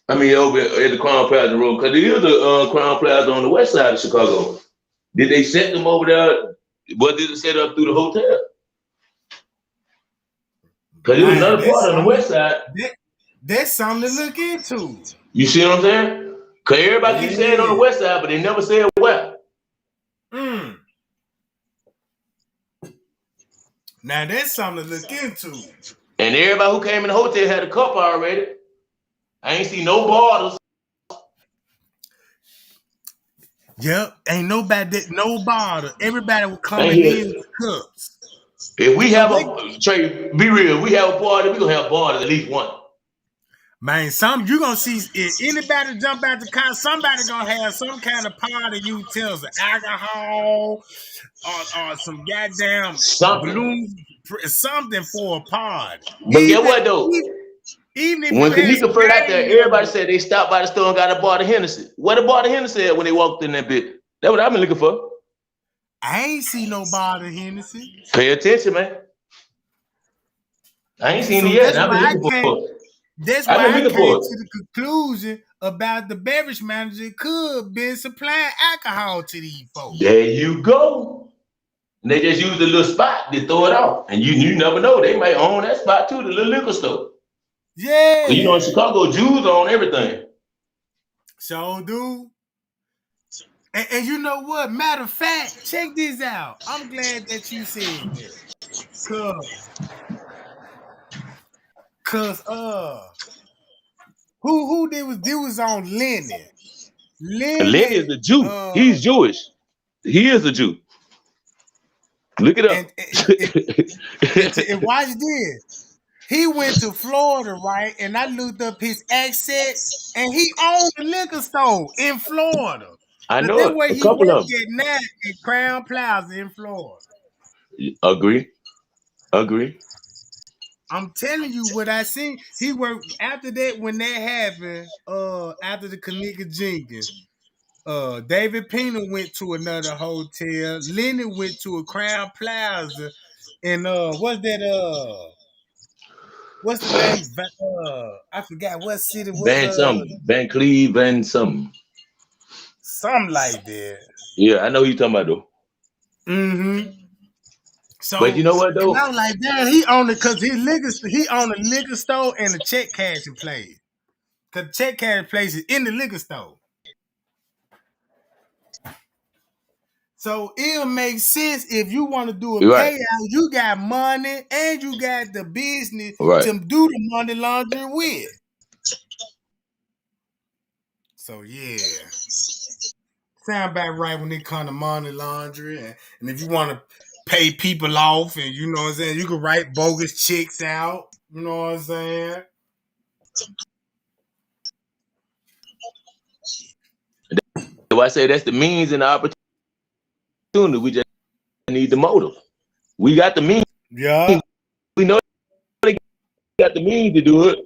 Speaker 2: I mean, over at the Crown Plaza Road, because there is a Crown Plaza on the west side of Chicago. Did they set them over there? What did it set up through the hotel? Because there was
Speaker 1: Man,
Speaker 2: another part on the west side.
Speaker 1: that's something to look into.
Speaker 2: You see what I'm saying? Because everybody keeps saying on the
Speaker 1: Yeah.
Speaker 2: west side, but they never said where.
Speaker 1: Mm. Now that's something to look into.
Speaker 2: And everybody who came in the hotel had a cup already. I ain't see no borders.
Speaker 1: Yep. Ain't nobody no bother. Everybody was
Speaker 2: I ain't
Speaker 1: coming
Speaker 2: hear.
Speaker 1: in with cups.
Speaker 2: If we
Speaker 1: So
Speaker 2: have
Speaker 1: they
Speaker 2: a Trey, be real. We have a party. We gonna have borders at least one.
Speaker 1: man, you gonna see if anybody jump out the car, somebody gonna have some kind of party utensils, alcohol, or some goddamn
Speaker 2: Something.
Speaker 1: balloons, something for a party.
Speaker 2: But get what though?
Speaker 1: Even if
Speaker 2: When
Speaker 1: you had some
Speaker 2: Kanika first out there,
Speaker 1: gang
Speaker 2: everybody
Speaker 1: members.
Speaker 2: said they stopped by the store and got a bar of Hennessy. What a bar of Hennessy at when they walked in that bit? That's what I've been looking for.
Speaker 1: I ain't see no bother Hennessy.
Speaker 2: Pay attention, man. I ain't seen it
Speaker 1: So
Speaker 2: yet, and I've been looking for it.
Speaker 1: that's
Speaker 2: I've
Speaker 1: why
Speaker 2: been
Speaker 1: I
Speaker 2: looking
Speaker 1: came
Speaker 2: for it.
Speaker 1: to the conclusion about the beverage manager could been supplying alcohol to these folks.
Speaker 2: There you go. And they just use the little spot to throw it out. And you never know. They might own that spot too, the little liquor store. Cause you know in
Speaker 1: Yeah.
Speaker 2: Chicago, Jews own everything.
Speaker 1: So, dude. And you know what? Matter of fact, check this out. I'm glad that you said that. Cause who they was on Lenny.
Speaker 2: And Lenny
Speaker 1: Lenny
Speaker 2: is a Jew. He's Jewish. He is a Jew. Look it up.
Speaker 1: and watch this. He went to Florida, right? And I looked up his accent, and he owned a liquor store in Florida.
Speaker 2: I
Speaker 1: But
Speaker 2: know
Speaker 1: that's
Speaker 2: it.
Speaker 1: where
Speaker 2: A
Speaker 1: he
Speaker 2: couple of
Speaker 1: worked at now at Crown Plaza in Florida.
Speaker 2: them. Agree.
Speaker 1: I'm telling you what I seen. He worked after that when that happened, after the Kanika Jenkins. David Pena went to another hotel. Lenny went to a Crown Plaza. And what's the name? I forgot what city
Speaker 2: Van Cleve and something.
Speaker 1: something like that.
Speaker 2: Yeah, I know who you talking about though.
Speaker 1: Mm-hmm.
Speaker 2: But
Speaker 1: So
Speaker 2: you know what
Speaker 1: and
Speaker 2: though?
Speaker 1: I was like, damn, he owned it because he owned a liquor store and a check cashing place. Cause check cashing place is in the liquor store. So it'll make sense if you want to do a
Speaker 2: You're right.
Speaker 1: payout. You got money and you got the business
Speaker 2: Right.
Speaker 1: to do the money laundering with. So yeah, sound about right when it come to money laundering, and if you want to pay people off, and you know what I'm saying, you can write bogus checks out. You know what I'm saying?
Speaker 2: So I say that's the means and the opportunity. We just need the motive. We got the means.
Speaker 1: Yeah.
Speaker 2: We know they got the means to do it.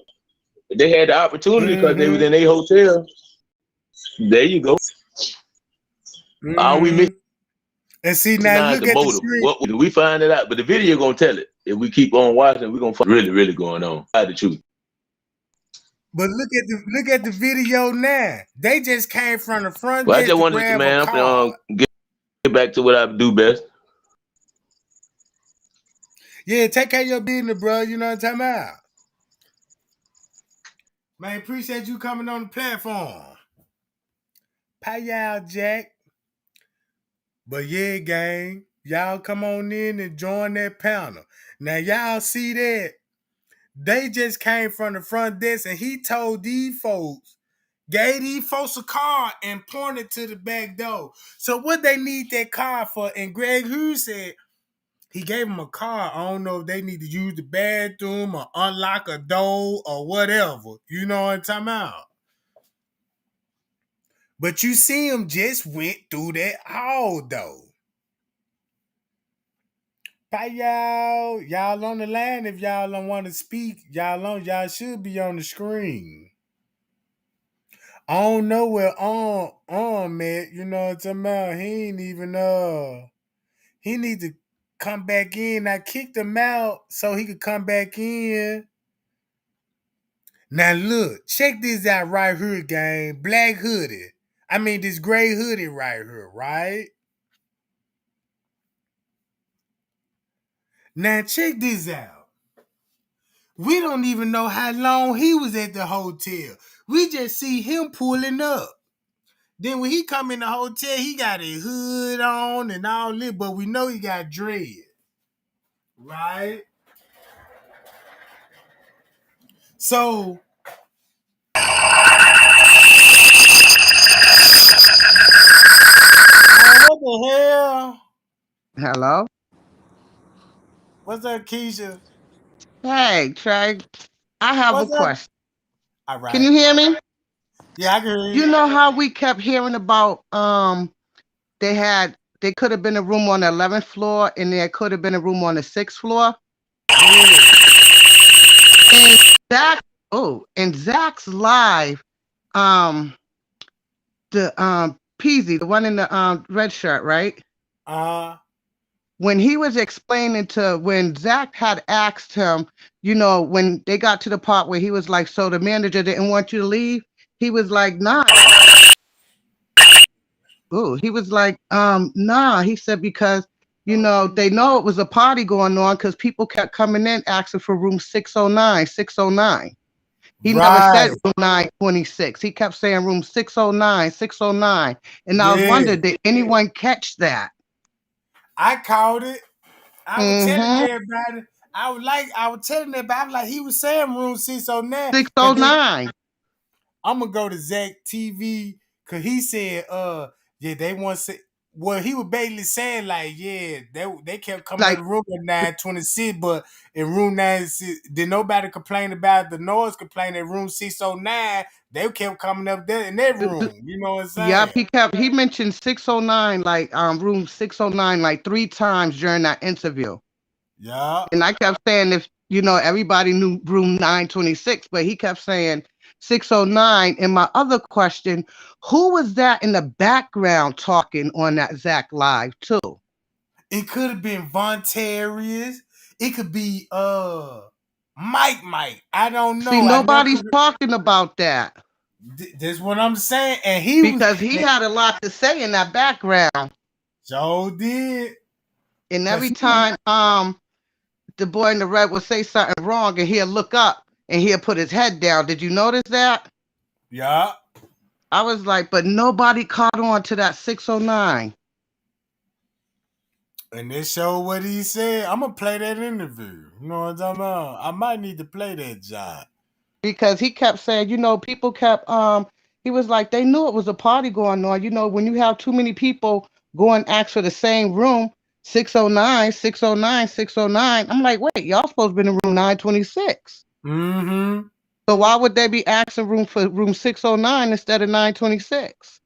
Speaker 2: They had the opportunity because they was in a hotel. There you go. All we missing
Speaker 1: And see now,
Speaker 2: now is
Speaker 1: look
Speaker 2: the
Speaker 1: at the
Speaker 2: motive.
Speaker 1: screen.
Speaker 2: What we find it out, but the video gonna tell it. If we keep on watching, we're gonna find really, really going on. Tell the truth.
Speaker 1: But look at the video now. They just came from the front
Speaker 2: Well, I
Speaker 1: desk
Speaker 2: just
Speaker 1: to
Speaker 2: wanted to,
Speaker 1: grab a
Speaker 2: man,
Speaker 1: card.
Speaker 2: get back to what I do best.
Speaker 1: Yeah, take care of your business, bro. You know what I'm talking about? Man, appreciate you coming on the platform. Pay y'all, Jack. But yeah, gang, y'all come on in and join that panel. Now y'all see that they just came from the front desk and he told these folks, gave these folks a card and pointed to the back door. So what they need that card for? And Greg Hughes said he gave them a card. I don't know if they need to use the bathroom or unlock a door or whatever. You know what I'm talking about? But you see him just went through that hall though. Bye y'all. Y'all on the line if y'all don't want to speak. Y'all should be on the screen. I don't know where on at. You know what I'm talking about? He ain't even he need to come back in. I kicked him out so he could come back in. Now look, check this out right here, gang. Black hoodie. I mean this gray hoodie right here, right? Now check this out. We don't even know how long he was at the hotel. We just see him pulling up. Then when he come in the hotel, he got a hood on and all this, but we know he got dread. Right? So what the hell?
Speaker 4: Hello?
Speaker 1: What's up, Keisha?
Speaker 4: Hey, Trey. I have a
Speaker 1: What's up?
Speaker 4: question.
Speaker 1: All
Speaker 4: Can
Speaker 1: right.
Speaker 4: you hear me?
Speaker 1: Yeah, I can hear
Speaker 4: You
Speaker 1: you.
Speaker 4: know how we kept hearing about they could have been a room on the 11th floor and there could have been a room on the 6th floor? And in Zach's live, the Peasy, the one in the red shirt, right? When he was explaining when Zach had asked him, when they got to the part where he was like, so the manager didn't want you to leave, he was like, nah. Ooh, he was like, nah. He said because they know it was a party going on because people kept coming in asking for room 609, 609. He never said
Speaker 1: Right.
Speaker 4: room 926. He kept saying room 609, 609. And I was
Speaker 1: Yeah.
Speaker 4: wondering, did anyone catch that?
Speaker 1: I caught it. I was telling
Speaker 4: Mm-hmm.
Speaker 1: everybody. I was telling everybody. I was like, he was saying room 609. Cause then
Speaker 4: 609.
Speaker 1: I'm gonna go to Zach TV because he said, yeah, they want to. Well, he was basically saying like, yeah, they kept coming to
Speaker 4: Like,
Speaker 1: the room at 926, but in room 9, did nobody complain about the noise? Complain at room 609, they kept coming up there in that room. You know what I'm
Speaker 4: yep,
Speaker 1: saying?
Speaker 4: he mentioned 609, like room 609, like 3 times during that interview.
Speaker 1: Yeah.
Speaker 4: And I kept saying if everybody knew room 926, but he kept saying 609. And my other question, who was that in the background talking on that Zach Live too?
Speaker 1: It could have been Von Terriers. It could be Mike. I don't
Speaker 4: See,
Speaker 1: know. I never.
Speaker 4: nobody's talking about that
Speaker 1: That's what I'm saying. And he was.
Speaker 4: because he had a lot to say in that background.
Speaker 1: Joe did.
Speaker 4: And
Speaker 1: Cause
Speaker 4: every
Speaker 1: he.
Speaker 4: time the boy in the red would say something wrong and he'll look up and he'll put his head down. Did you notice that?
Speaker 1: Yeah.
Speaker 4: I was like, but nobody caught on to that 609.
Speaker 1: And they showed what he said. I'm gonna play that interview. You know what I'm talking about? I might need to play that job.
Speaker 4: Because he kept saying, people kept he was like they knew it was a party going on. When you have too many people go and ask for the same room, 609, 609, 609. I'm like, wait, y'all supposed to be in room 926.
Speaker 1: Mm-hmm.
Speaker 4: So why would they be asking room for room 609 instead of 926?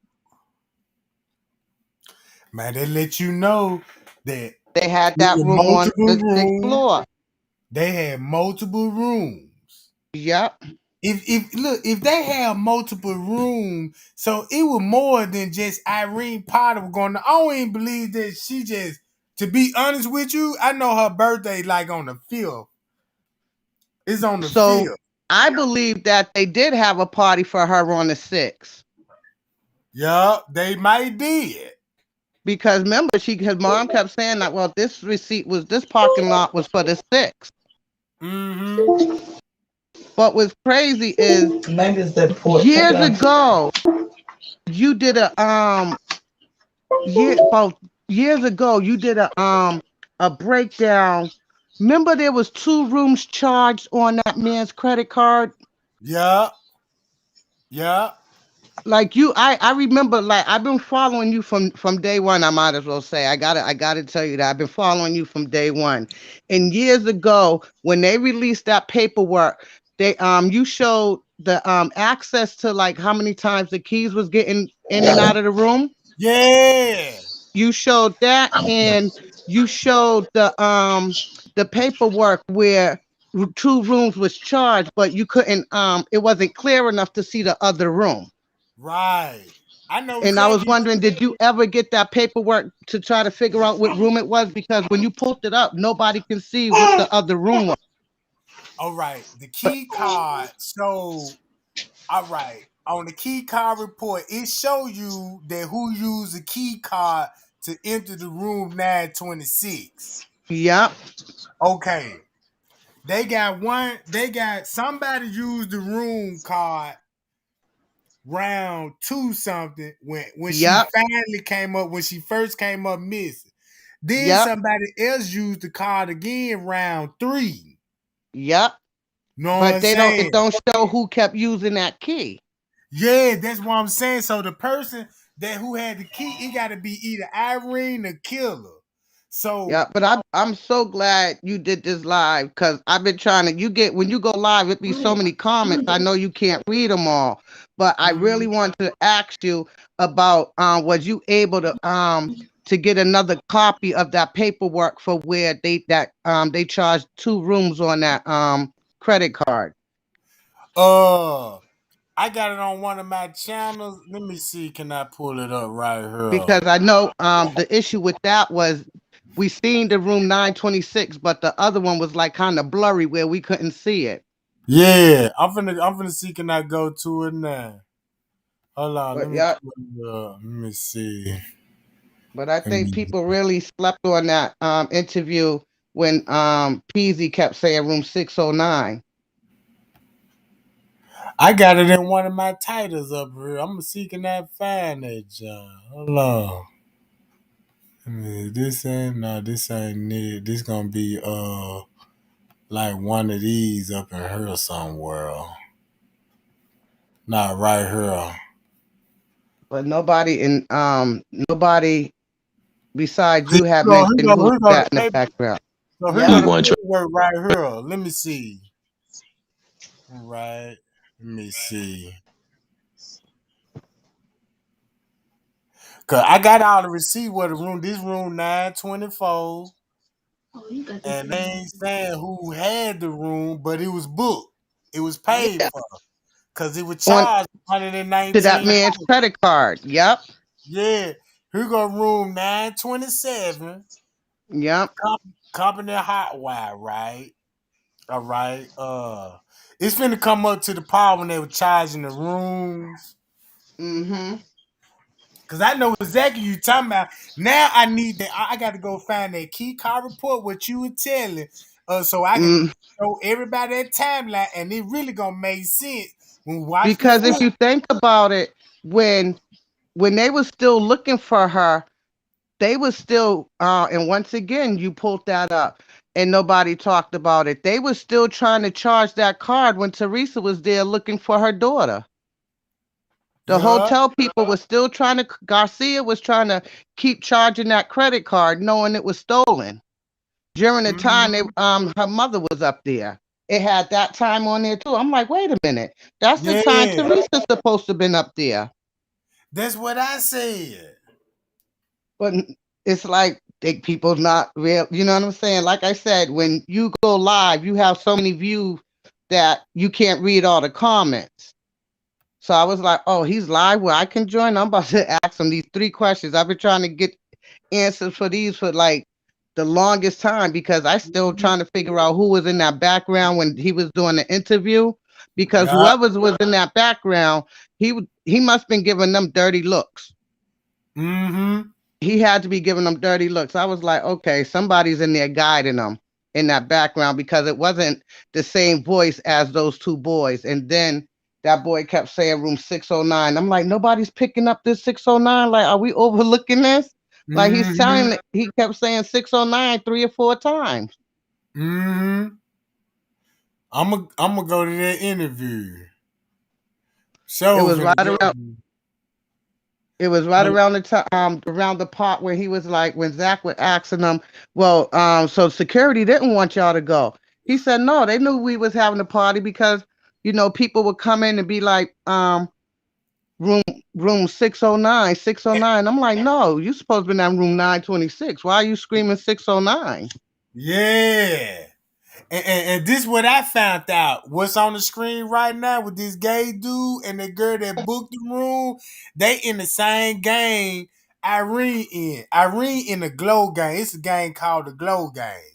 Speaker 1: Man, they let you know that
Speaker 4: They had
Speaker 1: it
Speaker 4: that
Speaker 1: was
Speaker 4: room on
Speaker 1: multiple
Speaker 4: the sixth
Speaker 1: rooms.
Speaker 4: floor.
Speaker 1: They had multiple rooms.
Speaker 4: Yep.
Speaker 1: If they have multiple rooms, so it was more than just Irene Potter going to. I don't even believe that she just. To be honest with you, I know her birthday like on the 5th. It's on the
Speaker 4: So
Speaker 1: 5th.
Speaker 4: I believe that they did have a party for her on the 6th.
Speaker 1: Yeah, they might did.
Speaker 4: Because remember, his mom kept saying that, well, this parking lot was for the 6th.
Speaker 1: Mm-hmm.
Speaker 4: But what's crazy is
Speaker 3: Maybe it's that port.
Speaker 4: years ago, you did about years ago, you did a breakdown. Remember there was 2 rooms charged on that man's credit card?
Speaker 1: Yeah. Yeah.
Speaker 4: Like I remember, like I've been following you from day one. I might as well say I gotta tell you that I've been following you from day one. And years ago, when they released that paperwork, they you showed the access to like how many times the keys was getting in and out of the room.
Speaker 1: Yeah.
Speaker 4: You showed that, and you showed the paperwork where 2 rooms was charged, but you couldn't it wasn't clear enough to see the other room.
Speaker 1: Right. I know
Speaker 4: And I was
Speaker 1: exactly.
Speaker 4: wondering, did you ever get that paperwork to try to figure out what room it was? Because when you pulled it up, nobody can see what the other room was.
Speaker 1: All right. The key card. So, all right. On the key card report, it show you that who used the key card to enter the room 926.
Speaker 4: Yep,
Speaker 1: Okay. They got somebody used the room card round 2 something when she
Speaker 4: yep,
Speaker 1: finally came up, when she first came up missing. Then
Speaker 4: yep,
Speaker 1: somebody else used the card again round 3.
Speaker 4: yep.
Speaker 1: Know what
Speaker 4: But
Speaker 1: I'm
Speaker 4: it
Speaker 1: saying?
Speaker 4: don't show who kept using that key.
Speaker 1: Yeah, that's what I'm saying. So the person that who had the key, it got to be either Irene or Killer. So,
Speaker 4: Yeah, but I'm so glad you did this live because I've been trying to. When you go live, it be so many comments. I know you can't read them all, but I really want to ask you about was you able to get another copy of that paperwork for where they charged 2 rooms on that credit card?
Speaker 1: I got it on one of my channels. Let me see. Can I pull it up right here?
Speaker 4: Because I know the issue with that was we seen the room 926, but the other one was like kind of blurry where we couldn't see it.
Speaker 1: Yeah, I'm finna see. Can I go to it now? Hold on,
Speaker 4: But yeah,
Speaker 1: let me see.
Speaker 4: but I
Speaker 1: Let
Speaker 4: think
Speaker 1: me-
Speaker 4: people really slept on that interview when Peasy kept saying room 609.
Speaker 1: I got it in one of my titles up here. I'm seeking that find that John. Hold on. This ain't it. This gonna be like one of these up in here somewhere. Not right here.
Speaker 4: But nobody besides
Speaker 1: See,
Speaker 4: you have
Speaker 1: here
Speaker 4: mentioned
Speaker 1: go,
Speaker 4: who's
Speaker 1: here go
Speaker 4: that
Speaker 1: the
Speaker 4: in the
Speaker 1: paper.
Speaker 4: background.
Speaker 1: So here
Speaker 2: I'm
Speaker 1: go
Speaker 4: Yep.
Speaker 1: the
Speaker 2: going to
Speaker 1: paperwork right here. Let me see. Right. Let me see. Cause I got all the receipt where the room. This room 924,
Speaker 3: Oh, you got this
Speaker 1: and they
Speaker 3: thing.
Speaker 1: ain't saying who had the room, but it was booked. It was paid
Speaker 4: Yeah.
Speaker 1: for. Cause it was
Speaker 4: On
Speaker 1: charged
Speaker 4: to that
Speaker 1: 119.
Speaker 4: man's credit card. Yep.
Speaker 1: Yeah. Here go room 927.
Speaker 4: Yep.
Speaker 1: Company hot wire, right? All right. It's finna come up to the part when they were charging the rooms.
Speaker 4: Mm-hmm.
Speaker 1: Cause I know exactly you talking about. Now I need that. I got to go find that key card report. What you were telling, so I can
Speaker 4: Mm.
Speaker 1: show everybody that timeline, and it really gonna make sense when we watch the
Speaker 4: Because if
Speaker 1: film.
Speaker 4: you think about it, when they were still looking for her, they were still and once again you pulled that up and nobody talked about it. They were still trying to charge that card when Teresa was there looking for her daughter. The
Speaker 1: Yeah.
Speaker 4: hotel people were still trying to Garcia was trying to keep charging that credit card knowing it was stolen. During the time they
Speaker 1: Mhm.
Speaker 4: her mother was up there. It had that time on there too. I'm like, wait a minute. That's the time
Speaker 1: Yeah.
Speaker 4: Teresa's supposed to have been up there.
Speaker 1: That's what I said.
Speaker 4: But it's like people not real. You know what I'm saying? Like I said, when you go live, you have so many views that you can't read all the comments. So I was like, oh, he's live where I can join. I'm about to ask him these 3 questions. I've been trying to get answers for these for like the longest time because I still
Speaker 1: Mhm.
Speaker 4: trying to figure out who was in that background when he was doing the interview. Because
Speaker 1: Yeah.
Speaker 4: whoever was in that background, he must been giving them dirty looks.
Speaker 1: Mm-hmm.
Speaker 4: He had to be giving them dirty looks. I was like, okay, somebody's in there guiding them in that background because it wasn't the same voice as those 2 boys. And then that boy kept saying room 609. I'm like, nobody's picking up this 609. Like, are we overlooking this? Like he's
Speaker 1: Mm-hmm.
Speaker 4: telling he kept saying 609 3 or 4 times.
Speaker 1: Mm-hmm. I'm gonna go to that interview.
Speaker 4: It
Speaker 1: So
Speaker 4: was right
Speaker 1: finna go.
Speaker 4: around It was right around the time, around the part where he was like, when Zach was asking him, well, so security didn't want y'all to go. He said, no, they knew we was having a party because, people would come in and be like, room, room 609, 609. I'm like, no, you supposed to be in room 926. Why are you screaming 609?
Speaker 1: Yeah. And this what I found out. What's on the screen right now with this gay dude and the girl that booked the room, they in the same game Irene in. Irene in the Glow game. It's a game called the Glow game.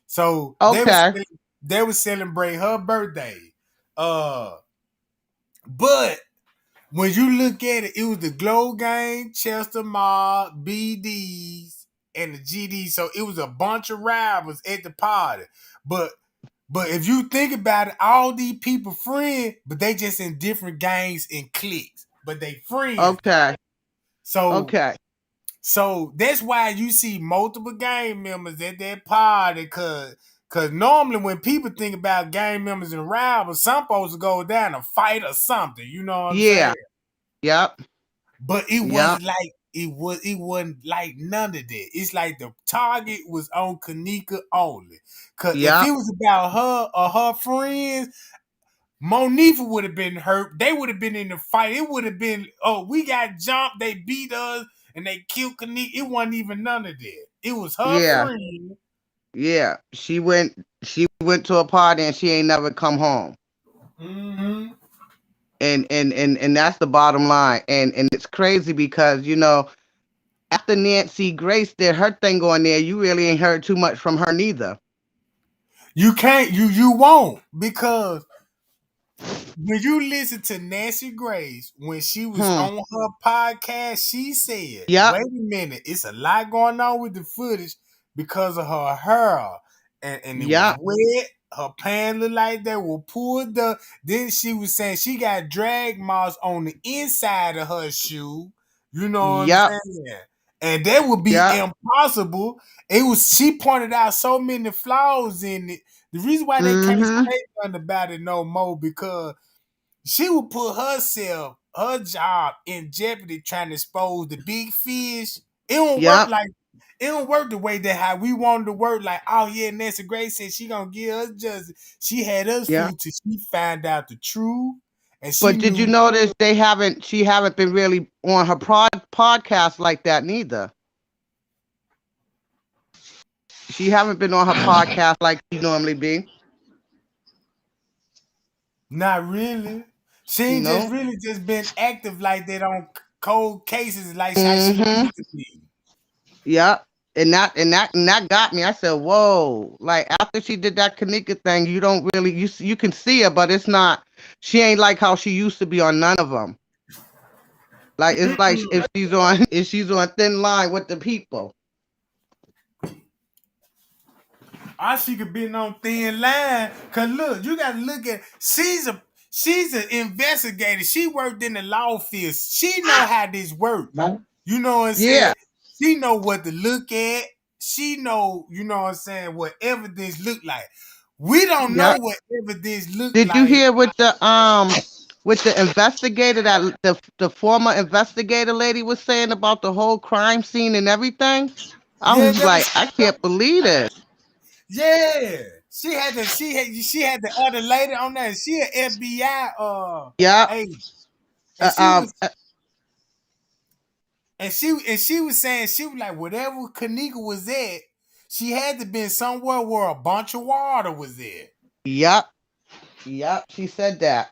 Speaker 1: So
Speaker 4: Okay.
Speaker 1: they was celebrating her birthday. Uh but when you look at it, it was the Glow game, Chester Mob, BDs, and the GD. So it was a bunch of rivals at the party. But if you think about it, all these people friends, but they just in different gangs and cliques. But they friends though.
Speaker 4: Okay.
Speaker 1: So
Speaker 4: Okay.
Speaker 1: that's why you see multiple gang members at that party, cause normally when people think about gang members and rivals, some supposed to go down and fight or something. You know what I'm saying?
Speaker 4: Yeah. Yep.
Speaker 1: But it
Speaker 4: Yep.
Speaker 1: wasn't like it wasn't like none of that. It's like the target was on Kanika only. Cause if it
Speaker 4: Yep.
Speaker 1: was about her or her friends, Monifa would have been hurt. They would have been in the fight. It would have been, oh, we got jumped, they beat us, and they killed Kanika. It wasn't even none of that. It was her
Speaker 4: Yeah.
Speaker 1: friend.
Speaker 4: Yeah. She went to a party and she ain't never come home.
Speaker 1: Mm-hmm.
Speaker 4: And that's the bottom line. And it's crazy because after Nancy Grace did her thing on there, you really ain't heard too much from her neither.
Speaker 1: You can't, you won't, because when you listen to Nancy Grace when she was
Speaker 4: Hmm.
Speaker 1: on her podcast, she said,
Speaker 4: Yep.
Speaker 1: "Wait a minute, it's a lot going on with the footage because of her hair, and it was
Speaker 4: Yep.
Speaker 1: wet. Her pants looked like they were pulled up. Then she was saying she got drag marks on the inside of her shoe. You know what I'm
Speaker 4: Yep.
Speaker 1: saying? And that would be
Speaker 4: Yep.
Speaker 1: impossible. It was she pointed out so many flaws in it. The reason why they can't
Speaker 4: Mm-hmm.
Speaker 1: say nothing about it no more because she would put herself, her job in jeopardy trying to expose the big fish. It don't work
Speaker 4: Yep.
Speaker 1: like it don't work the way that how we wanted to work. Like, oh yeah, Nancy Grace said she gonna give us justice. She had us
Speaker 4: Yeah.
Speaker 1: fooled till she found out the truth, and she
Speaker 4: But did you
Speaker 1: knew.
Speaker 4: notice she haven't been really on her podcast like that neither. She haven't been on her podcast like she normally be.
Speaker 1: Not really. She ain't just
Speaker 4: No.
Speaker 1: really just been active like that on cold cases like how she
Speaker 4: Mm-hmm.
Speaker 1: used to be.
Speaker 4: Yep. And that got me. I said, "Whoa!" Like after she did that Kanika thing, you don't really you can see her, but it's not. She ain't like how she used to be on none of them. Like it's like if she's on if she's on thin line with the people.
Speaker 1: All she could be on thin line. Cause look, you gotta look at she's an investigator. She worked in the law field. She know how this works. You know what I'm saying?
Speaker 4: Yeah.
Speaker 1: She know what to look at. She know, you know what I'm saying, what evidence look like. We don't
Speaker 4: Yeah.
Speaker 1: know what evidence look
Speaker 4: Did you
Speaker 1: like.
Speaker 4: hear with the investigator that the former investigator lady was saying about the whole crime scene and everything? I
Speaker 1: Yeah,
Speaker 4: was
Speaker 1: that
Speaker 4: like,
Speaker 1: was
Speaker 4: I can't believe it.
Speaker 1: yeah. She had the other lady on there. She an FBI
Speaker 4: Yeah.
Speaker 1: agent. And
Speaker 4: Uh,
Speaker 1: she
Speaker 4: um.
Speaker 1: was
Speaker 4: uh,
Speaker 1: and she was saying she was like whatever Kanika was at, she had to been somewhere where a bunch of water was there.
Speaker 4: yep. Yep. She said that.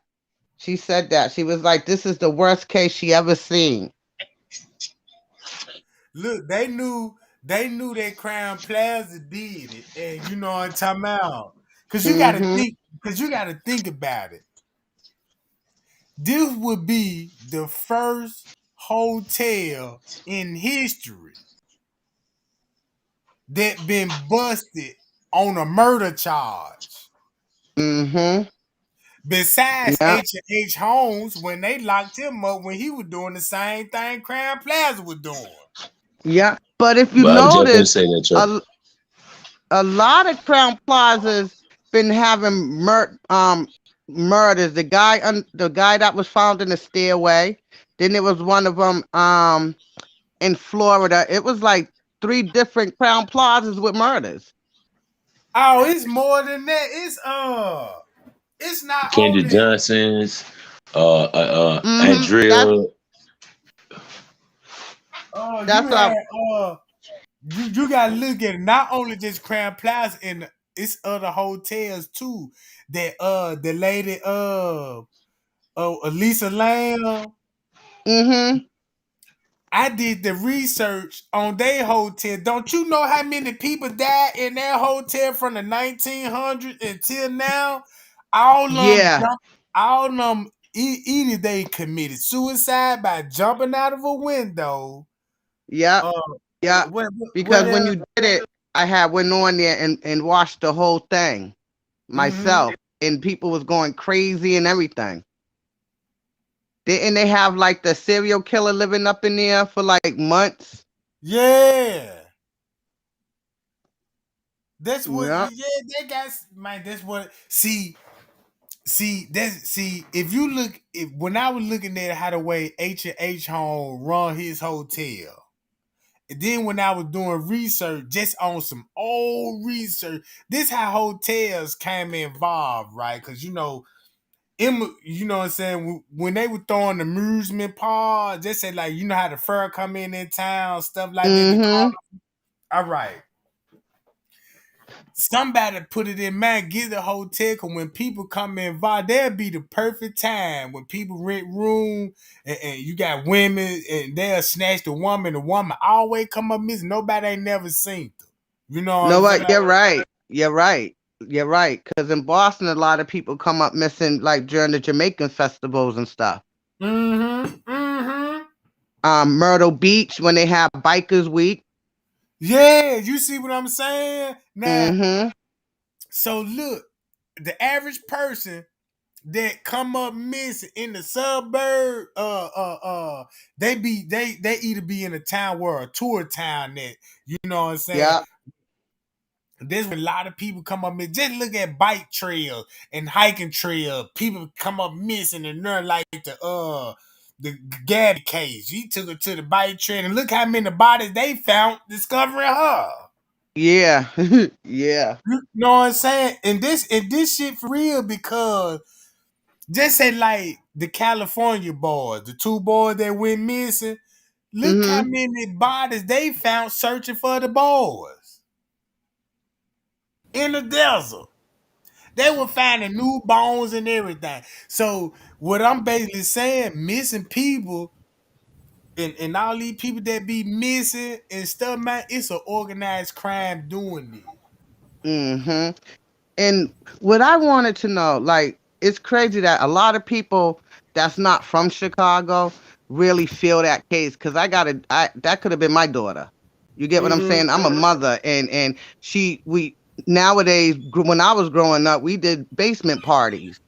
Speaker 4: She said that. She was like, this is the worst case she ever seen.
Speaker 1: Look, they knew that Crown Plaza did it, and you know what I'm talking about.
Speaker 4: Mm-hmm.
Speaker 1: Cause you gotta think about it. This would be the first hotel in history that been busted on a murder charge.
Speaker 4: Mm-hmm.
Speaker 1: Besides
Speaker 4: Yep.
Speaker 1: H Holmes, when they locked him up when he was doing the same thing Crown Plaza was doing.
Speaker 4: Yeah. But if you
Speaker 2: But I was just
Speaker 4: notice,
Speaker 2: gonna say that, Joe.
Speaker 4: a, a lot of Crown Plazas been having murders. The guy that was found in the stairway. Then there was one of them in Florida. It was like 3 different Crown Plazas with murders.
Speaker 1: Oh, it's more than that. It's not
Speaker 2: Kendra
Speaker 1: only
Speaker 2: Johnson's,
Speaker 4: Mm-hmm.
Speaker 2: Andrea.
Speaker 1: you
Speaker 4: That's
Speaker 1: had you gotta look at it. Not only just Crown Plaza and it's other hotels too. That the lady Elisa Lamb.
Speaker 4: Mm-hmm.
Speaker 1: I did the research on their hotel. Don't you know how many people died in that hotel from the 1900s until now? All of them
Speaker 4: Yeah.
Speaker 1: jump. All of them either they committed suicide by jumping out of a window.
Speaker 4: Yep.
Speaker 1: Uh,
Speaker 4: Yep.
Speaker 1: what
Speaker 4: Because when
Speaker 1: else?
Speaker 4: you did it, I had went on there and watched the whole thing
Speaker 1: Mm-hmm.
Speaker 4: myself, and people was going crazy and everything. Didn't they have like the serial killer living up in there for like months?
Speaker 1: Yeah, that's what.
Speaker 4: Yeah.
Speaker 1: Yeah, they got man. That's what. See, if you look, when I was looking at how the way H Home run his hotel, and then when I was doing research just on some old research, this how hotels came involved, right? Because you know what I'm saying, when they were throwing the amusement park, just say like how the fur come in town, stuff like that. The car,
Speaker 4: Mm-hmm.
Speaker 1: all right. Somebody put it in mind, get the hotel, because when people come involved, that'll be the perfect time when people rent room and you got women and they'll snatch the woman always come up missing. Nobody ain't never seen her. You know what
Speaker 4: No,
Speaker 1: I'm saying?
Speaker 4: what? You're right. You're right. You're right, because in Boston, a lot of people come up missing, like during the Jamaican festivals and stuff.
Speaker 1: Mm-hmm. Mm-hmm.
Speaker 4: Myrtle Beach when they have Bikers Week.
Speaker 1: Yeah, you see what I'm saying? Now,
Speaker 4: Mm-hmm.
Speaker 1: so look, the average person that come up missing in the suburb, they either be in a town where a tour town that, you know what I'm saying?
Speaker 4: Yeah.
Speaker 1: There's a lot of people come up missing. Just look at bike trails and hiking trails. People come up missing and they're like the Gabby case. He took her to the bike trail and look how many bodies they found discovering her.
Speaker 4: Yeah. Yeah.
Speaker 1: You know what I'm saying? And this shit for real because just say like the California boys, the two boys that went missing. Look how
Speaker 4: Mm-hmm.
Speaker 1: many bodies they found searching for the boys in the desert. They were finding new bones and everything. So what I'm basically saying, missing people and all these people that be missing and stuff, man, it's an organized crime doing this.
Speaker 4: Mm-hmm. And what I wanted to know, like, it's crazy that a lot of people that's not from Chicago really feel that case. Cause that could have been my daughter. You get what I'm
Speaker 1: Mm-hmm.
Speaker 4: saying? I'm a mother, and we nowadays, when I was growing up, we did basement parties.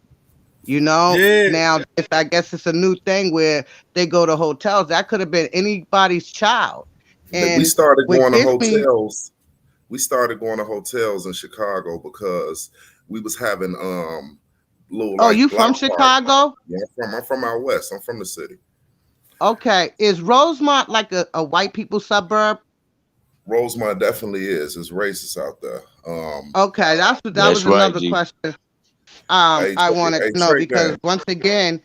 Speaker 1: Yeah.
Speaker 4: Now if I guess it's a new thing where they go to hotels. That could have been anybody's child.
Speaker 5: We
Speaker 4: And
Speaker 5: started
Speaker 4: what
Speaker 5: going to
Speaker 4: gets me,
Speaker 5: hotels. We started going to hotels in Chicago because we was having little
Speaker 4: oh,
Speaker 5: like
Speaker 4: you
Speaker 5: block
Speaker 4: from
Speaker 5: parties.
Speaker 4: Chicago?
Speaker 5: Yeah, I'm from out west. I'm from the city.
Speaker 4: Okay. Is Rosemont like a white people suburb?
Speaker 5: Rosemont definitely is. It's racist out there.
Speaker 4: Okay, that
Speaker 2: That's
Speaker 4: was
Speaker 2: right,
Speaker 4: another
Speaker 2: G.
Speaker 4: question
Speaker 5: Hey,
Speaker 4: I wanted
Speaker 5: hey,
Speaker 4: to know
Speaker 5: Trey
Speaker 4: because
Speaker 5: Gang.
Speaker 4: once again,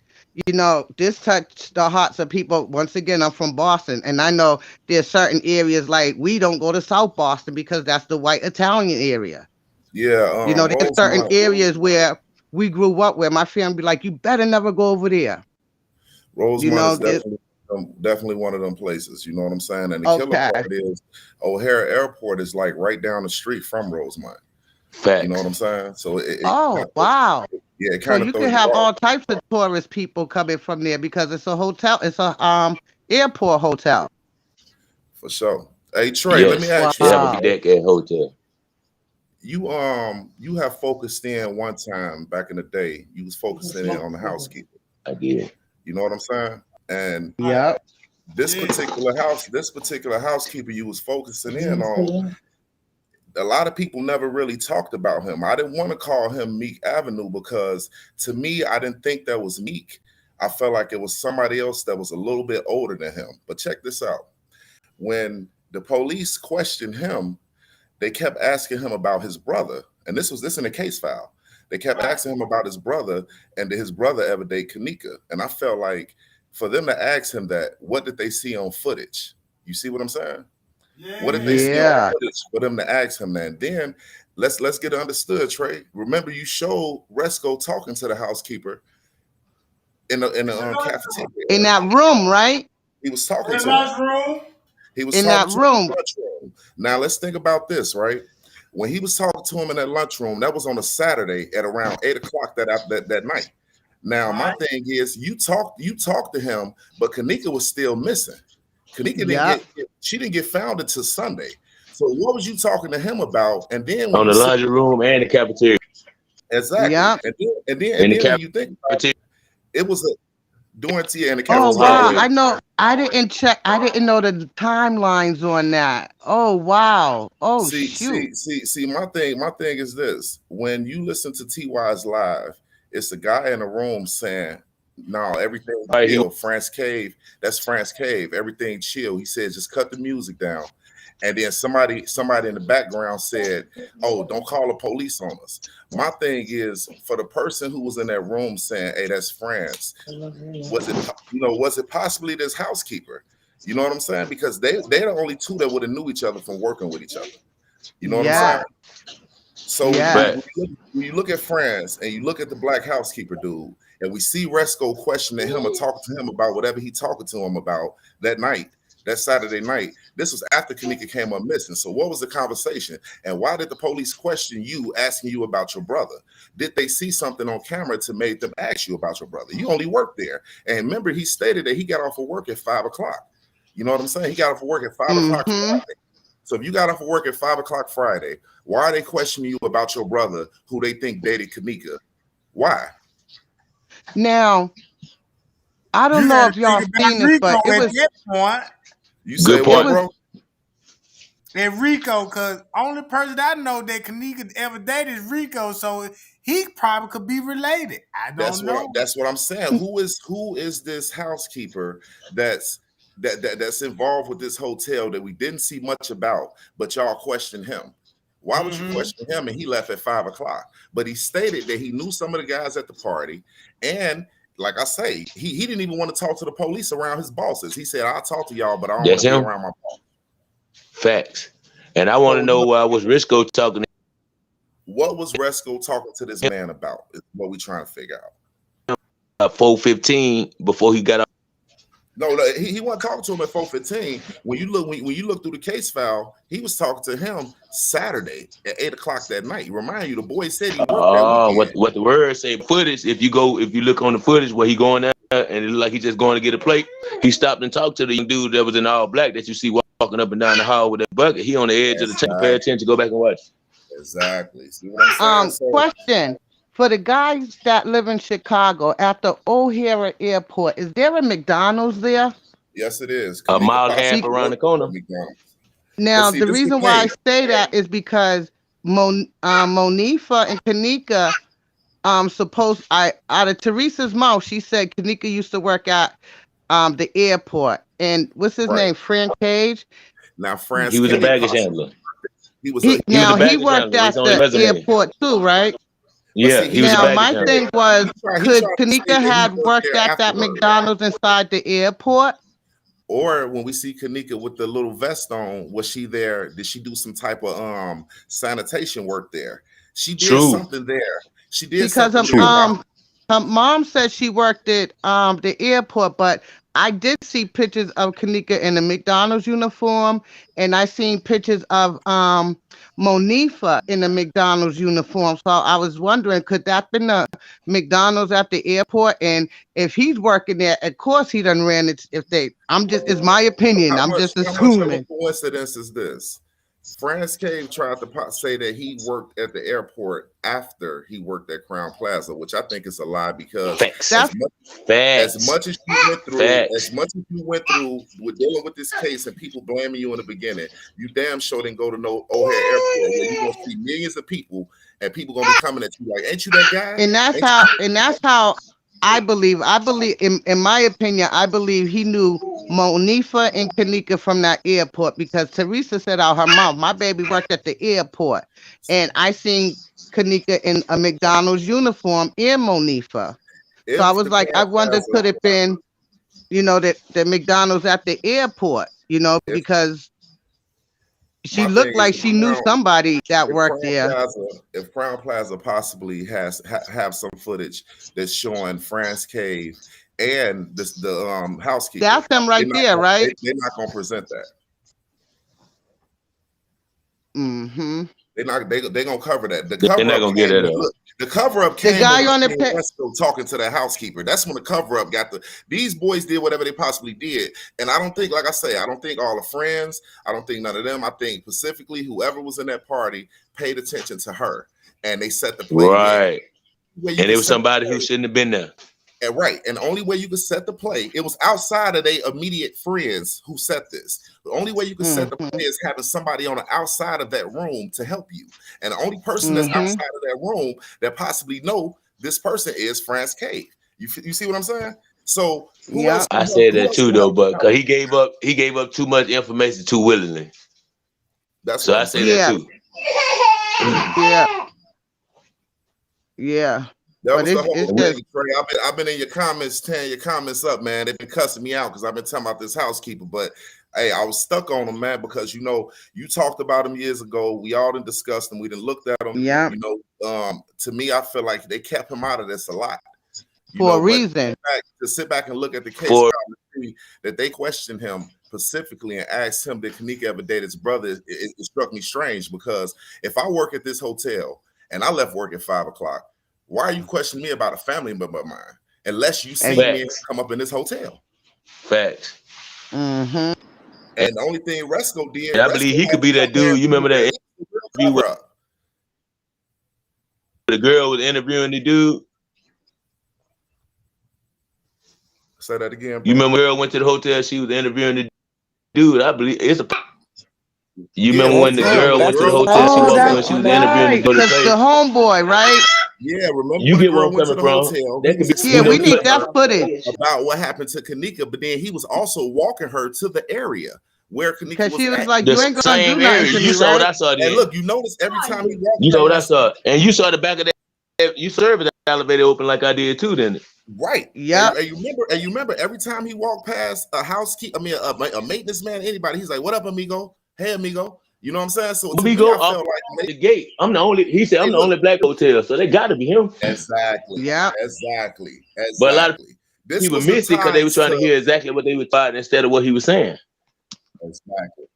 Speaker 4: this touched the hearts of people. Once again, I'm from Boston, and I know there's certain areas like we don't go to South Boston because that's the white Italian area.
Speaker 5: Yeah,
Speaker 4: There's certain
Speaker 5: Rosemont.
Speaker 4: areas where we grew up where my family be like, you better never go over there. You
Speaker 5: Rosemont
Speaker 4: know,
Speaker 5: is
Speaker 4: this
Speaker 5: definitely one of them places. You know what I'm saying? And the killer
Speaker 4: okay.
Speaker 5: part is O'Hare Airport is like right down the street from Rosemont. You know what
Speaker 2: Facts.
Speaker 5: I'm saying? So
Speaker 4: Oh, wow.
Speaker 5: yeah, it
Speaker 4: So
Speaker 5: kind of
Speaker 4: you can
Speaker 5: throws you
Speaker 4: have
Speaker 5: off
Speaker 4: all types of tourist people coming from there because it's a hotel. It's a airport hotel.
Speaker 5: for sure. Hey Trey, let me
Speaker 2: Yes.
Speaker 5: ask you
Speaker 2: They have a
Speaker 5: something,
Speaker 2: big
Speaker 4: Wow.
Speaker 5: bro.
Speaker 2: deck at hotel.
Speaker 5: You have focused in one time back in the day. You was focusing in on the housekeeper.
Speaker 2: I did.
Speaker 5: You know what I'm saying? And
Speaker 4: Yep.
Speaker 1: Yeah.
Speaker 5: this particular housekeeper you was focusing in on, a lot of people never really talked about him. I didn't want to call him Meek Avenue because to me, I didn't think that was Meek. I felt like it was somebody else that was a little bit older than him. But check this out. When the police questioned him, they kept asking him about his brother. And this in the case file. They kept asking him about his brother and did his brother ever date Kanika? And I felt like for them to ask him that, what did they see on footage? You see what I'm saying? What did they
Speaker 1: Yeah.
Speaker 5: see on
Speaker 4: Yeah.
Speaker 5: footage for them to ask him that? And then let's get it understood, Trey. Remember, you showed Resco talking to the housekeeper in the cafeteria
Speaker 4: In
Speaker 5: area.
Speaker 4: that room, right?
Speaker 5: He was talking
Speaker 1: In the
Speaker 5: to him.
Speaker 1: lunchroom.
Speaker 5: He was
Speaker 4: In
Speaker 5: talking
Speaker 4: that
Speaker 5: to him in
Speaker 4: room.
Speaker 5: the lunchroom. Now let's think about this, right? When he was talking to him in that lunchroom, that was on a Saturday at around 8 o'clock that night. Now my
Speaker 1: Right.
Speaker 5: thing is, you talked to him, but Kanika was still missing. Kanika didn't
Speaker 4: Yep.
Speaker 5: she didn't get found until Sunday. So what was you talking to him about? And then when
Speaker 2: On
Speaker 5: you
Speaker 2: the
Speaker 5: said
Speaker 2: laundry room and the cafeteria.
Speaker 5: exactly,
Speaker 4: Yep.
Speaker 2: In the
Speaker 5: and then when you think about
Speaker 2: cafeteria.
Speaker 5: it, it was a during tea in the
Speaker 4: Oh
Speaker 2: Whole
Speaker 5: cafeteria
Speaker 4: wow.
Speaker 2: hallway.
Speaker 5: area.
Speaker 4: I know. I didn't check. I didn't know the timelines on that. Oh wow. Oh shoot.
Speaker 5: My thing is this: when you listen to TY's live, it's a guy in a room saying, "No, everything
Speaker 2: Right here.
Speaker 5: chill." France Cave, that's France Cave. Everything chill. He said, "Just cut the music down." And then somebody in the background said, "Oh, don't call the police on us." My thing is for the person who was in that room saying, "Hey, that's France." Was it possibly this housekeeper? You know what I'm saying? Because they're the only two that would have knew each other from working with each other. You know what I'm saying?
Speaker 4: Yeah.
Speaker 5: So when you
Speaker 4: Yeah.
Speaker 2: But
Speaker 5: when you look, when you look at France and you look at the black housekeeper dude, and we see Resco questioning him or talking to him about whatever he talking to him about that night, that Saturday night, This was after Kanika came up missing. So what was the conversation? And why did the police question you, asking you about your brother? Did they see something on camera to make them ask you about your brother? You only worked there. And remember, he stated that he got off of work at 5 o'clock. You know what I'm saying? He got off of work at 5 o'clock Friday. So if you got off of work at 5 o'clock Friday, why are they questioning you about your brother who they think dated Kanika? Why?
Speaker 4: Now, I don't know if y'all seen this, but it was
Speaker 1: that point.
Speaker 5: You say
Speaker 2: Good
Speaker 5: what,
Speaker 2: point.
Speaker 5: bro?
Speaker 1: And Rico, because only person I know that Kanika ever dated is Rico, so he probably could be related. I don't know.
Speaker 5: That's what I'm saying. Who is this housekeeper that's involved with this hotel that we didn't see much about, but y'all question him? Why would you question him? And he left at 5 o'clock. But he stated that he knew some of the guys at the party, and like I say, he didn't even want to talk to the police around his bosses. He said, "I'll talk to y'all, but I don't want to be around my boss."
Speaker 2: Facts. And I want to know why was Risco talking.
Speaker 5: What was Resco talking to this man about? Is what we trying to figure out.
Speaker 2: 4:15 before he got out.
Speaker 5: No, he wasn't talking to him at 4:15. When you look through the case file, he was talking to him Saturday at 8 o'clock that night. Remind you, the boy said he worked that weekend.
Speaker 2: What the words say footage. If you look on the footage where he going there and it look like he just going to get a plate, he stopped and talked to the dude that was in all black that you see walking up and down the hall with that bucket. He on the edge of the table. Pay attention, go back and watch.
Speaker 5: Exactly. See what I'm saying?
Speaker 4: Question for the guys that live in Chicago at the O'Hare Airport. Is there a McDonald's there?
Speaker 5: Yes, it is.
Speaker 2: A mile and a half around the corner.
Speaker 4: Now, the reason why I say that is because Monifa and Kanika, out of Teresa's mouth, she said Kanika used to work at the airport. And what's his name? Frank Cage.
Speaker 5: Now, Frank.
Speaker 2: He was a baggage handler.
Speaker 4: He worked at the airport too, right?
Speaker 2: Yeah.
Speaker 4: Now, my thing was, could Kanika have worked at that McDonald's inside the airport?
Speaker 5: Or when we see Kanika with the little vest on, was she there? Did she do some type of sanitation work there? She did something there. She did
Speaker 4: because her mom said she worked at the airport, but I did see pictures of Kanika in a McDonald's uniform, and I seen pictures of Monifa in a McDonald's uniform. So I was wondering, could that been the McDonald's at the airport? And if he's working there, of course he done ran it. It's my opinion. I'm just assuming.
Speaker 5: How much of a coincidence is this? Franz Cave tried to say that he worked at the airport after he worked at Crown Plaza, which I think is a lie because as much as you went through with dealing with this case and people blaming you in the beginning, you damn sure didn't go to no O'Hare Airport where you're gonna see millions of people and people gonna be coming at you like, "Ain't you that guy?"
Speaker 4: And that's how I believe in my opinion, I believe he knew Monifa and Kanika from that airport because Teresa said out her mouth, "My baby worked at the airport." And I seen Kanika in a McDonald's uniform and Monifa. So I was like, I wonder, could it been, that the McDonald's at the airport, because she looked like she knew somebody that worked there.
Speaker 5: If Crown Plaza possibly have some footage that's showing Franz Cave and the housekeeper,
Speaker 4: that's them right there, right?
Speaker 5: They're not gonna present that.
Speaker 4: Mm-hmm.
Speaker 5: They're gonna cover that.
Speaker 2: They're not gonna get it up.
Speaker 5: The cover up came
Speaker 4: the guy on the
Speaker 5: talking to the housekeeper. That's when the cover up got these boys did whatever they possibly did. And I don't think, like I say, I don't think all the friends, I don't think none of them. I think specifically whoever was in that party paid attention to her and they set the play.
Speaker 2: Right. And it was somebody who shouldn't have been there.
Speaker 5: And right. And the only way you could set the play, it was outside of their immediate friends who set this. The only way you could set the play is having somebody on the outside of that room to help you. And the only person that's outside of that room that possibly know this person is Franz Cave. You see what I'm saying? So who else?
Speaker 2: I said that too, though, but because he gave up too much information too willingly.
Speaker 5: That's
Speaker 2: so I say that too.
Speaker 5: Yeah. That was the whole thing, Trey. I've been in your comments, tearing your comments up, man. They've been cussing me out because I've been talking about this housekeeper. But hey, I was stuck on them, man, because you talked about him years ago. We all done discussed him. We done looked at him.
Speaker 4: Yeah.
Speaker 5: To me, I feel like they kept him out of this a lot.
Speaker 4: For a reason.
Speaker 5: To sit back and look at the case and see that they questioned him specifically and asked him, did Kanika ever date his brother? It struck me strange because if I work at this hotel and I left work at 5 o'clock, why are you questioning me about a family member of mine? Unless you see me come up in this hotel.
Speaker 2: Facts.
Speaker 4: Mm-hmm.
Speaker 5: And the only thing Resco did,
Speaker 2: I believe he could be that dude. You remember that interview with the girl was interviewing the dude?
Speaker 5: Say that again, bro.
Speaker 2: You remember the girl went to the hotel, she was interviewing the dude. I believe it's a. You remember when the girl went to the hotel, she walked in when she was interviewing
Speaker 4: the homeboy, right?
Speaker 5: Yeah, remember
Speaker 2: you
Speaker 5: when
Speaker 2: get
Speaker 5: the girl
Speaker 2: where I'm
Speaker 5: went to
Speaker 2: coming
Speaker 5: the
Speaker 2: from.
Speaker 5: hotel?
Speaker 2: That could be,
Speaker 4: yeah, we need that footage
Speaker 5: about what happened to Kanika, but then he was also walking her to the area where Kanika
Speaker 4: because she was
Speaker 5: at.
Speaker 4: like, "You ain't gonna do nothing to me,
Speaker 2: you saw what I
Speaker 4: right?"
Speaker 2: saw there.
Speaker 5: And look, you notice every time he walked,
Speaker 2: you saw what I saw, and you saw the back of that. You served the elevator open like I did too, didn't it?
Speaker 5: Right.
Speaker 4: Yeah.
Speaker 5: And you remember every time he walked past a housekeeper, a maintenance man, anybody, he's like, "What up, amigo? Hey, amigo." You know what I'm saying? So to
Speaker 2: amigo,
Speaker 5: me, I felt like
Speaker 2: the gate. I'm the only. He said I'm the only black hotel, so they got to be him.
Speaker 5: Exactly.
Speaker 4: Yeah.
Speaker 5: Exactly.
Speaker 2: But a lot of
Speaker 5: this
Speaker 2: people
Speaker 5: was
Speaker 2: missed it because they were trying to hear exactly what they were taught instead of what he was saying.
Speaker 5: Exactly.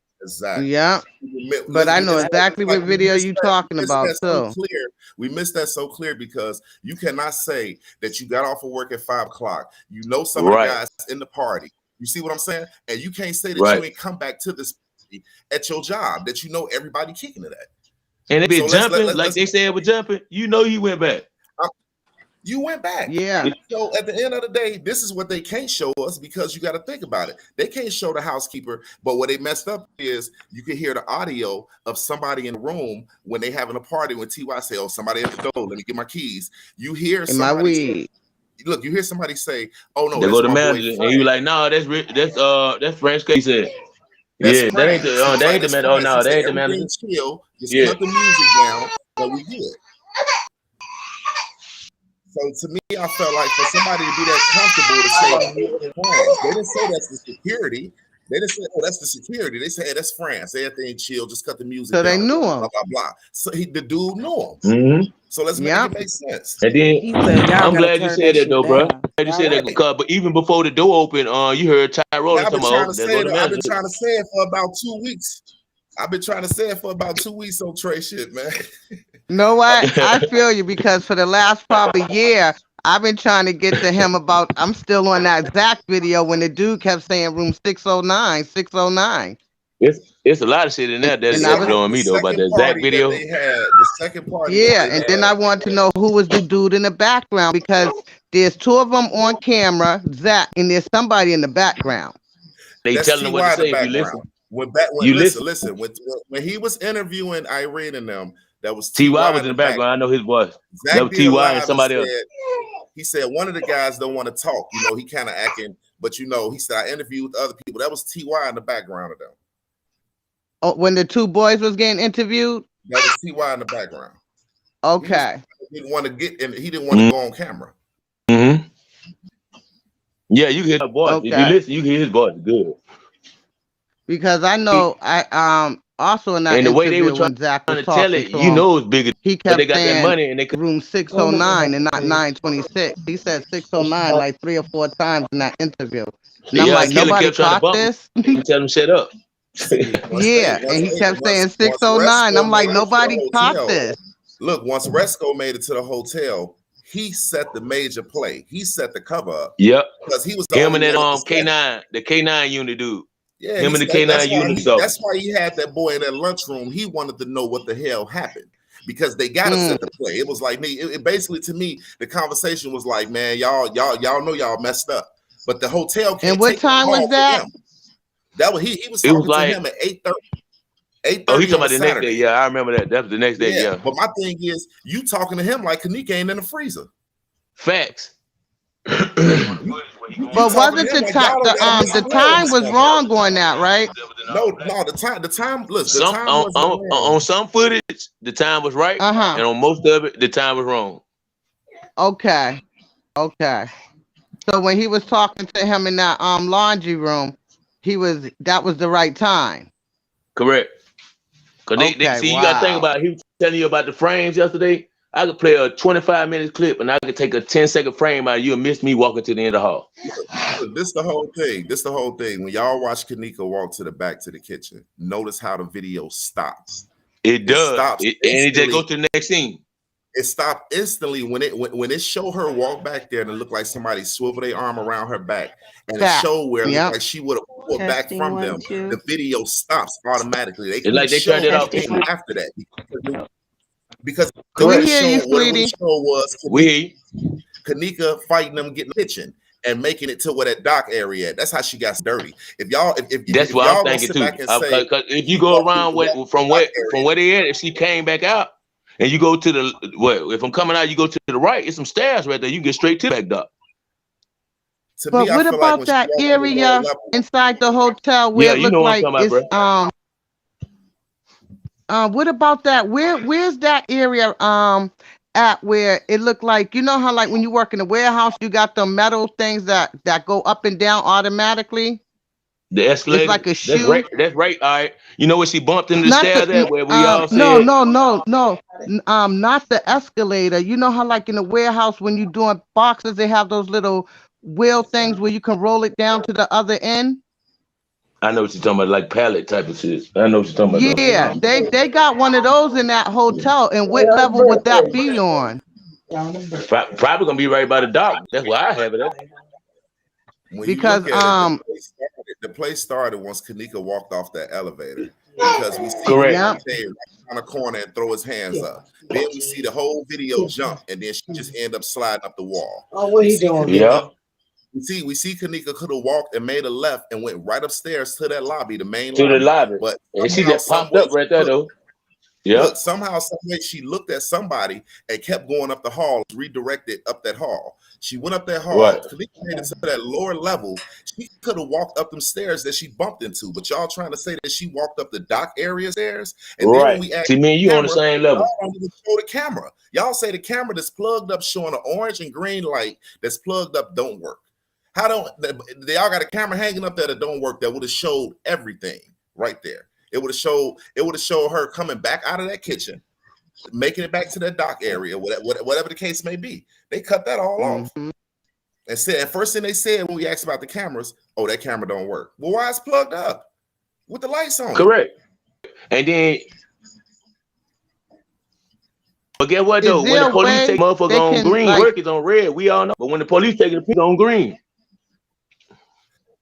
Speaker 4: Yeah. But I know exactly what video you talking about too.
Speaker 5: So clear. We missed that so clear because you cannot say that you got off of work at 5 o'clock. You know some of the guys in the party. You see what I'm saying? And you can't say that you ain't come back to this party at your job that you know everybody kicking it at.
Speaker 2: And they be jumping like they said was jumping. You know you went back.
Speaker 5: You went back.
Speaker 4: Yeah.
Speaker 5: So at the end of the day, this is what they can't show us because you got to think about it. They can't show the housekeeper, but what they messed up is you can hear the audio of somebody in the room when they having a party when TY say, "Oh, somebody at the door, let me get my keys." You hear somebody say, look, you hear somebody say, "Oh no,
Speaker 2: they go to manager," and you like, "No, that's French." He said, "Yeah, that ain't the manager. Oh no, that ain't the manager."
Speaker 5: Chill, just cut the music down, but we good. So to me, I felt like for somebody to be that comfortable to say, they didn't say that's the security. They didn't say, "Oh, that's the security." They said, "Hey, that's France. Everything chill. Just cut the music."
Speaker 4: So
Speaker 5: down,
Speaker 4: they knew him.
Speaker 5: blah blah blah. So the dude knew him.
Speaker 2: Mm-hmm.
Speaker 5: So let's make it make sense.
Speaker 2: And then I'm glad you said that though, bro. Glad you said that because, but even before the door opened, you heard Tyrone
Speaker 5: I've been trying to say it.
Speaker 2: I've been
Speaker 5: trying to say it for about 2 weeks. On Trey shit, man.
Speaker 4: No, I feel you because for the last probably year, I've been trying to get to him about. I'm still on that Zach video when the dude kept saying room 609, 609.
Speaker 2: It's a lot of shit in there that's blowing me though about that Zach video.
Speaker 5: They had the second party.
Speaker 4: Yeah, and then I want to know who was the dude in the background because there's two of them on camera, Zach, and there's somebody in the background.
Speaker 2: They telling them what to say if you listen.
Speaker 5: Listen. When he was interviewing Irene and them, that was
Speaker 2: TY was in the background. I know his voice. That was TY and somebody else.
Speaker 5: He said one of the guys don't want to talk. You know, he kind of acting, but he said I interviewed other people. That was TY in the background of them.
Speaker 4: Oh, when the two boys was getting interviewed?
Speaker 5: That was TY in the background.
Speaker 4: Okay.
Speaker 5: He didn't want to get and he didn't want to go on camera.
Speaker 2: Mm-hmm. Yeah, you can hear his voice.
Speaker 4: Okay.
Speaker 2: If you listen, you can hear his voice. Good.
Speaker 4: Because I know I also in that
Speaker 2: and the way they were
Speaker 4: when Zach was
Speaker 2: to tell it,
Speaker 4: you
Speaker 2: know it's bigger.
Speaker 4: He kept
Speaker 2: they got
Speaker 4: saying
Speaker 2: that money and they could
Speaker 4: room 609 and not 926. He said 609 like 3 or 4 times in that interview. And I'm like, nobody caught this.
Speaker 2: Tell him shut up.
Speaker 4: Yeah, and he kept saying 609. I'm like, nobody caught this.
Speaker 5: Look, once Resco made it to the hotel, he set the major play. He set the cover up.
Speaker 2: Yep.
Speaker 5: Because he was
Speaker 2: him and that K9, the K9 unit dude.
Speaker 5: Yeah,
Speaker 2: him and the K9 unit.
Speaker 5: That's why he had that boy in that lunchroom. He wanted to know what the hell happened because they got to set the play. It was like it basically to me, the conversation was like, man, y'all know y'all messed up. But the hotel can't.
Speaker 4: And what time was that?
Speaker 5: That was he was talking to him at 8:30. 8:30.
Speaker 2: Oh, he talking about the next day. Yeah, I remember that. That was the next day. Yeah.
Speaker 5: But my thing is, you talking to him like Kanika ain't in the freezer.
Speaker 2: Facts.
Speaker 4: But wasn't the time the time was wrong going that, right?
Speaker 5: No, the time. Look,
Speaker 2: on some footage, the time was right, and on most of it, the time was wrong.
Speaker 4: Okay. So when he was talking to him in that laundry room, that was the right time.
Speaker 2: Correct. Cause they see, you gotta think about. He was telling you about the frames yesterday. I could play a 25-minute clip and I could take a 10-second frame out. You'll miss me walking to the end of the hall.
Speaker 5: Look, this the whole thing. This the whole thing. When y'all watch Kanika walk to the back to the kitchen, notice how the video stops.
Speaker 2: It does.
Speaker 5: Stops
Speaker 2: And it just goes to the next scene.
Speaker 5: It stopped instantly when it showed her walk back there and it looked like somebody swiveled their arm around her back, and it showed where it looked like she would have pulled back from them. The video stops automatically.
Speaker 2: It's like they turned it off
Speaker 5: after that because
Speaker 4: we
Speaker 5: what
Speaker 4: hear you,
Speaker 5: what
Speaker 4: sweetie.
Speaker 5: the show was Kanika fighting them, getting the kitchen and making it to where that dock area. That's how she got dirty. If
Speaker 2: that's what I'm thinking too. Because if you go around from where they at, if she came back out. And you go to the if I'm coming out, you go to the right. It's some stairs right there. You can get straight to the back dock.
Speaker 4: But what about that area inside the hotel where it looked like it's what about that? Where's that area at where it looked like, you know how like when you work in a warehouse, you got the metal things that go up and down automatically?
Speaker 2: The escalator.
Speaker 4: It's like a shoe.
Speaker 2: That's right. All right. You know what she bumped into the stairs there where we all said?
Speaker 4: No. Not the escalator. You know how like in a warehouse when you're doing boxes, they have those little wheel things where you can roll it down to the other end?
Speaker 2: I know what you're talking about, like pallet type of shit. I know what you're talking about.
Speaker 4: Yeah, they got one of those in that hotel. And what level would that be on?
Speaker 2: Probably gonna be right by the dock. That's where I have it at.
Speaker 4: Because
Speaker 5: the play started once Kanika walked off that elevator, because we see him stay right on the corner and throw his hands up. Then we see the whole video jump, and then she just end up sliding up the wall.
Speaker 6: Oh, what he doing?
Speaker 2: Yeah.
Speaker 5: We see Kanika could have walked and made a left and went right upstairs to that lobby, the main
Speaker 2: to
Speaker 5: lobby.
Speaker 2: the lobby.
Speaker 5: But
Speaker 2: and she just popped up right there though. Yeah.
Speaker 5: Look, somehow, some way, she looked at somebody and kept going up the hall, redirected up that hall. She went up that hall.
Speaker 2: Right.
Speaker 5: Kanika made it to that lower level. She could have walked up them stairs that she bumped into, but y'all trying to say that she walked up the dock area stairs. And then when we
Speaker 2: See, me and you on the same level.
Speaker 5: Y'all don't even show the camera. Y'all say the camera that's plugged up showing an orange and green light that's plugged up don't work. How don't they all got a camera hanging up there that don't work that would have showed everything right there? It would have showed her coming back out of that kitchen, making it back to that dock area, whatever the case may be. They cut that all off. And first thing they said when we asked about the cameras, oh, that camera don't work. Well, why it's plugged up with the lights on?
Speaker 2: Correct. And then, but get what though? When the police take motherfucker on green, work is on red. We all know. But when the police take it on green,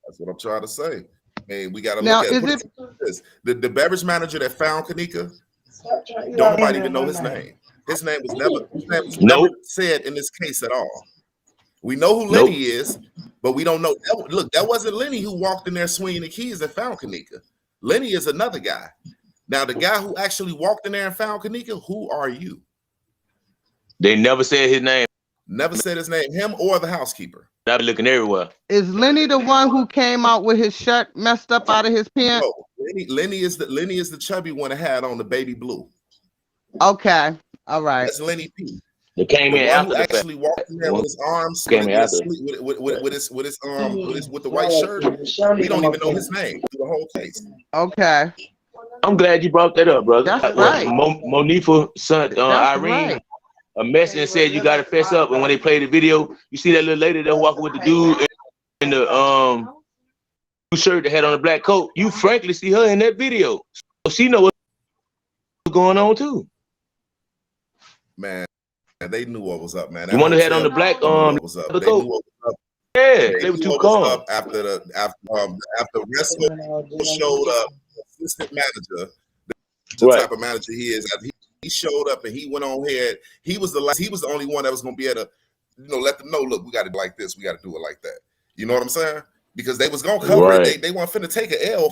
Speaker 5: that's what I'm trying to say. And we got to look at this. The beverage manager that found Kanika, don't nobody even know his name. His name was never said in this case at all. We know who Lenny is, but we don't know. Look, that wasn't Lenny who walked in there swinging the keys and found Kanika. Lenny is another guy. Now, the guy who actually walked in there and found Kanika, who are you?
Speaker 2: They never said his name.
Speaker 5: Never said his name, him or the housekeeper.
Speaker 2: I've been looking everywhere.
Speaker 4: Is Lenny the one who came out with his shirt messed up out of his pants?
Speaker 5: No, Lenny is the chubby one that had on the baby blue.
Speaker 4: Okay, all right.
Speaker 5: That's Lenny P.
Speaker 2: They came in after the
Speaker 5: actually walked in there with his arms with the white shirt. We don't even know his name through the whole case.
Speaker 4: Okay.
Speaker 2: I'm glad you brought that up, brother.
Speaker 4: That's right.
Speaker 2: Monifa son, Irene.
Speaker 4: Right.
Speaker 2: A message and said you gotta fess up, and when they play the video, you see that little lady that walking with the dude in the blue shirt that had on a black coat. You frankly see her in that video, so she know what's going on too.
Speaker 5: Man, they knew what was up, man.
Speaker 2: The one that had on the black
Speaker 5: was up. They knew what was up.
Speaker 2: Yeah, they were too calm.
Speaker 5: After Wrestler showed up, assistant manager, the type of manager he is. He showed up and he went on here. He was the only one that was going to be able to, let them know, look, we got to do like this. We got to do it like that. You know what I'm saying? Because they was going to cover it. They weren't finna take an L.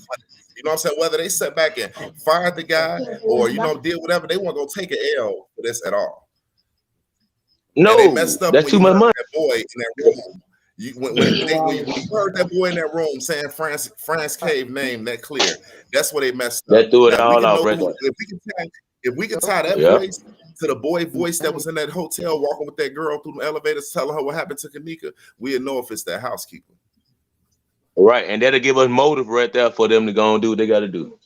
Speaker 5: You know what I'm saying? Whether they sat back and fired the guy or, did whatever, they weren't going to take an L for this at all.
Speaker 2: No,
Speaker 5: they messed up
Speaker 2: that's too much money.
Speaker 5: That boy in that room. When you heard that boy in that room saying France Cave name that clear, that's where they messed up.
Speaker 2: That threw it all out right there.
Speaker 5: If we can tie that voice to the boy voice that was in that hotel walking with that girl through the elevators telling her what happened to Kanika, we'll know if it's that housekeeper.
Speaker 2: Right, and that'll give us motive right there for them to go and do what they got to do.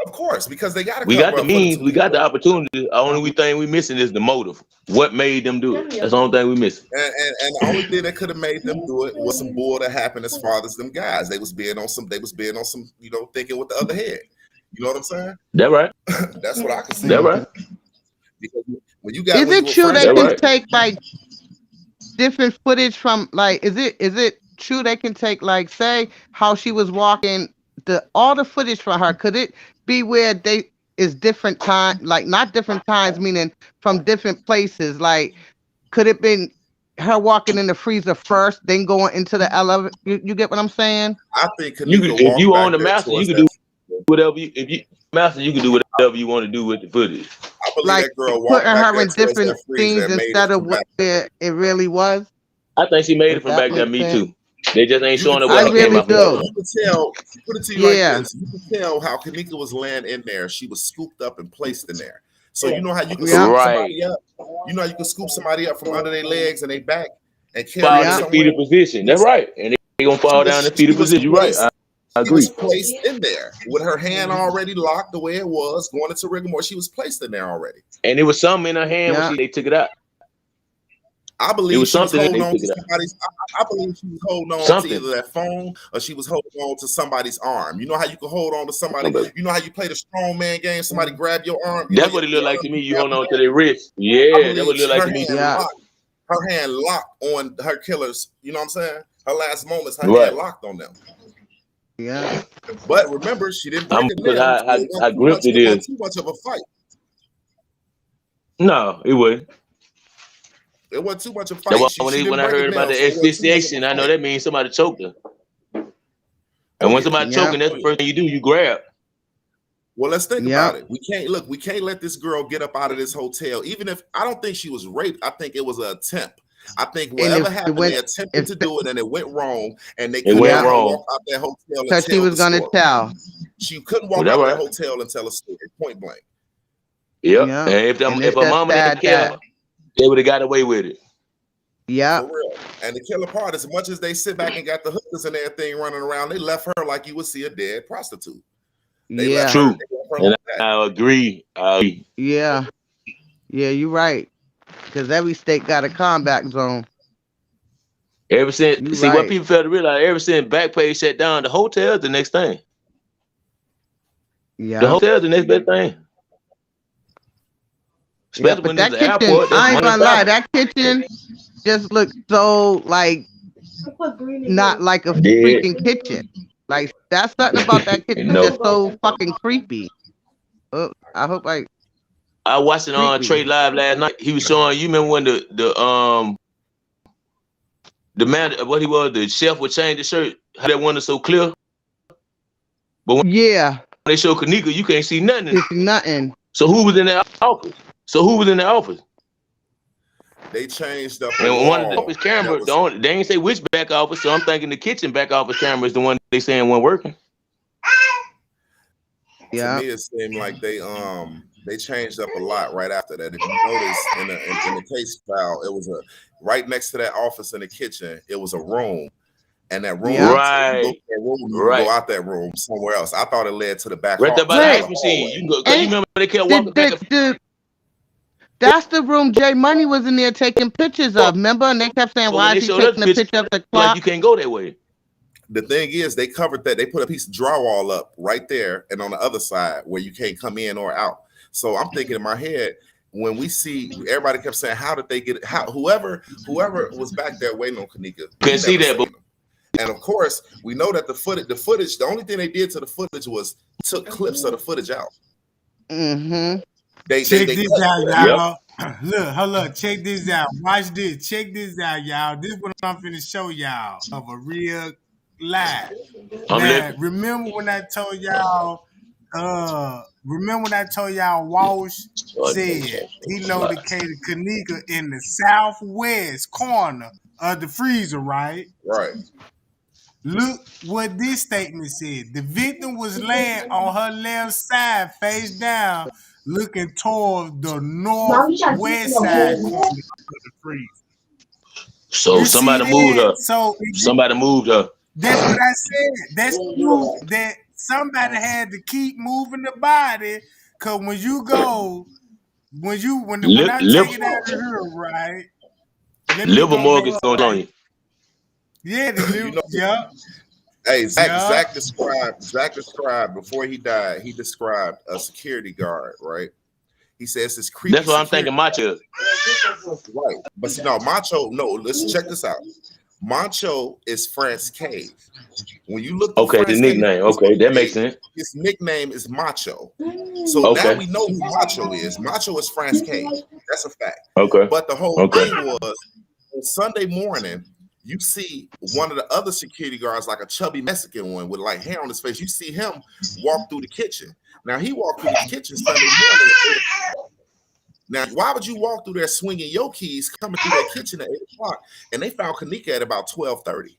Speaker 5: Of course, because they got to
Speaker 2: We
Speaker 5: cover
Speaker 2: got the
Speaker 5: up for the
Speaker 2: means,
Speaker 5: two
Speaker 2: we got
Speaker 5: people.
Speaker 2: the opportunity. The only thing we missing is the motive. What made them do it? That's the only thing we missing.
Speaker 5: And the only thing that could have made them do it was some bull that happened as far as them guys. They was being on some, thinking with the other head. You know what I'm saying?
Speaker 2: That right?
Speaker 5: That's what I can see.
Speaker 2: That right?
Speaker 5: Because when you got,
Speaker 4: Is it true they can take like different footage from like? Is it true they can take like, say how she was walking, all the footage from her? Could it be where they is different time, like not different times, meaning from different places? Like, could it been her walking in the freezer first, then going into the elevator? You get what I'm saying?
Speaker 5: I think
Speaker 2: If you own the master, you can do whatever. If you master, you can do whatever you want to do with the footage.
Speaker 5: I believe
Speaker 4: Like
Speaker 5: that girl
Speaker 4: putting her in
Speaker 5: towards
Speaker 4: different
Speaker 5: that freezer
Speaker 4: scenes
Speaker 5: and made
Speaker 4: instead of what it really was.
Speaker 2: I think she made
Speaker 4: Does
Speaker 2: it from
Speaker 4: that
Speaker 2: back there.
Speaker 4: make
Speaker 2: Me
Speaker 4: sense?
Speaker 2: too. They just ain't
Speaker 5: You
Speaker 2: showing
Speaker 5: can
Speaker 2: her what
Speaker 4: I
Speaker 2: she
Speaker 5: tell,
Speaker 2: came
Speaker 4: really
Speaker 2: out from
Speaker 4: do.
Speaker 2: that.
Speaker 5: you can tell, put it to you
Speaker 4: Yeah.
Speaker 5: like this. You can tell how Kanika was laying in there. She was scooped up and placed in there. So you know how you can
Speaker 4: Yeah.
Speaker 5: scoop
Speaker 2: Right.
Speaker 5: somebody up? You know how you can scoop somebody up from under their legs and their back and carry
Speaker 2: Fall
Speaker 5: them
Speaker 2: in the
Speaker 5: somewhere?
Speaker 2: fetal position. That's right. And they gonna fall down in the fetal position. You're right. I
Speaker 5: She
Speaker 2: agree.
Speaker 5: was placed in there with her hand already locked the way it was, going into rigor. She was placed in there already.
Speaker 2: And there was something in her hand when they took it out.
Speaker 5: I believe
Speaker 2: It was
Speaker 5: she was
Speaker 2: something
Speaker 5: holding
Speaker 2: that
Speaker 5: on
Speaker 2: they
Speaker 5: to
Speaker 2: took it out.
Speaker 5: somebody's. I believe she was holding on
Speaker 2: Something.
Speaker 5: to either that phone or she was holding on to somebody's arm. You know how you can hold on to somebody. You know how you play the strong man game. Somebody grab your arm.
Speaker 2: That's what it looked like to me. You hold on to their wrist. Yeah, that's what it looked like to me.
Speaker 5: Her hand locked on her killers. You know what I'm saying? Her last moments, her
Speaker 2: Right.
Speaker 5: hand locked on them.
Speaker 4: Yeah.
Speaker 5: But remember, she didn't break it down.
Speaker 2: How gripped it is.
Speaker 5: Wasn't too much of a fight.
Speaker 2: No, it wasn't.
Speaker 5: It wasn't too much of a fight.
Speaker 2: When I heard about the asphyxiation, I know that means somebody choked her. And when somebody choking, that's the first thing you do. You grab.
Speaker 5: Well, let's think about it. We can't let this girl get up out of this hotel. Even if I don't think she was raped, I think it was an attempt. I think whatever happened, they attempted to do it and it went wrong, and they couldn't walk out that hotel
Speaker 4: because she was going to tell.
Speaker 5: She couldn't walk out that hotel and tell a story, point blank.
Speaker 2: Yeah. And if her mama didn't care, they would have got away with it.
Speaker 4: Yeah.
Speaker 5: For real. And the killer part, as much as they sit back and got the hookers and everything running around, they left her like you would see a dead prostitute.
Speaker 2: True. And I agree.
Speaker 4: Yeah. Yeah, you're right. Because every state got a combat zone.
Speaker 2: Ever since, what people fail to realize, ever since Backpage shut down, the hotel's the next thing.
Speaker 4: Yeah.
Speaker 2: The hotel's the next best thing. Especially when there's the airport.
Speaker 4: I ain't gonna lie, that kitchen just looks so like not like a freaking kitchen. Like that's something about that kitchen that's so fucking creepy. Oh, I hope
Speaker 2: I watched it on Trey Live last night. He was showing, you remember when the man, what he was, the chef would change the shirt, how that one is so clear. But when they show Kanika, you can't see nothing.
Speaker 4: Nothing.
Speaker 2: So who was in that office?
Speaker 5: They changed up.
Speaker 2: And one of the office cameras, they ain't say which back office, so I'm thinking the kitchen back office camera is the one they saying wasn't working.
Speaker 5: To me, it seemed like they changed up a lot right after that. If you notice in the case file, it was right next to that office in the kitchen. It was a room, and that room, go out that room somewhere else. I thought it led to the back.
Speaker 2: Right there by the ice machine. You can go. You remember they kept walking back.
Speaker 4: That's the room Jay Money was in there taking pictures of. Remember, and they kept saying, "Why is he taking a picture of the clock?"
Speaker 2: Like you can't go that way.
Speaker 5: The thing is, they covered that. They put a piece of drywall up right there, and on the other side where you can't come in or out. So I'm thinking in my head, when we see, everybody kept saying, "How did they get it?" How whoever was back there waiting on Kanika
Speaker 2: couldn't see that. But
Speaker 5: and of course, we know that the footage. The only thing they did to the footage was took clips of the footage out.
Speaker 4: Mm-hmm.
Speaker 1: Check this out, y'all. Look, hold up. Check this out. Watch this. Check this out, y'all. This is what I'm finna show y'all of a real live. Now, remember when I told y'all? Remember when I told y'all Walsh said he located Kanika in the southwest corner of the freezer, right?
Speaker 5: Right.
Speaker 1: Look what this statement said. The victim was laying on her left side, face down, looking toward the northwest side corner of the freezer.
Speaker 2: So somebody moved her. Somebody moved her.
Speaker 1: That's what I said. That's proof that somebody had to keep moving the body, cause when you go, when I take it out of here, right? Let me go
Speaker 2: Livermore
Speaker 1: back.
Speaker 2: is going on you.
Speaker 1: Yeah, the
Speaker 5: You
Speaker 1: little,
Speaker 5: know,
Speaker 1: yeah,
Speaker 5: hey, Zach,
Speaker 1: yeah.
Speaker 5: Zach described before he died, he described a security guard, right? He says this creepy
Speaker 2: That's what I'm
Speaker 5: security
Speaker 2: thinking, Macho.
Speaker 5: right. But see, no, Macho, no, let's check this out. Macho is France Cave. When you look through
Speaker 2: Okay, the
Speaker 5: France Cave,
Speaker 2: nickname. Okay, that makes sense.
Speaker 5: his nickname is Macho. So now
Speaker 2: Okay.
Speaker 5: we know who Macho is. Macho is France Cave. That's a fact.
Speaker 2: Okay.
Speaker 5: But the whole
Speaker 2: Okay.
Speaker 5: thing was on Sunday morning, you see one of the other security guards, like a chubby Mexican one with like hair on his face. You see him walk through the kitchen. Now he walked through the kitchen Sunday morning. Now, why would you walk through there swinging your keys, coming through that kitchen at 8:00, and they found Kanika at about 12:30?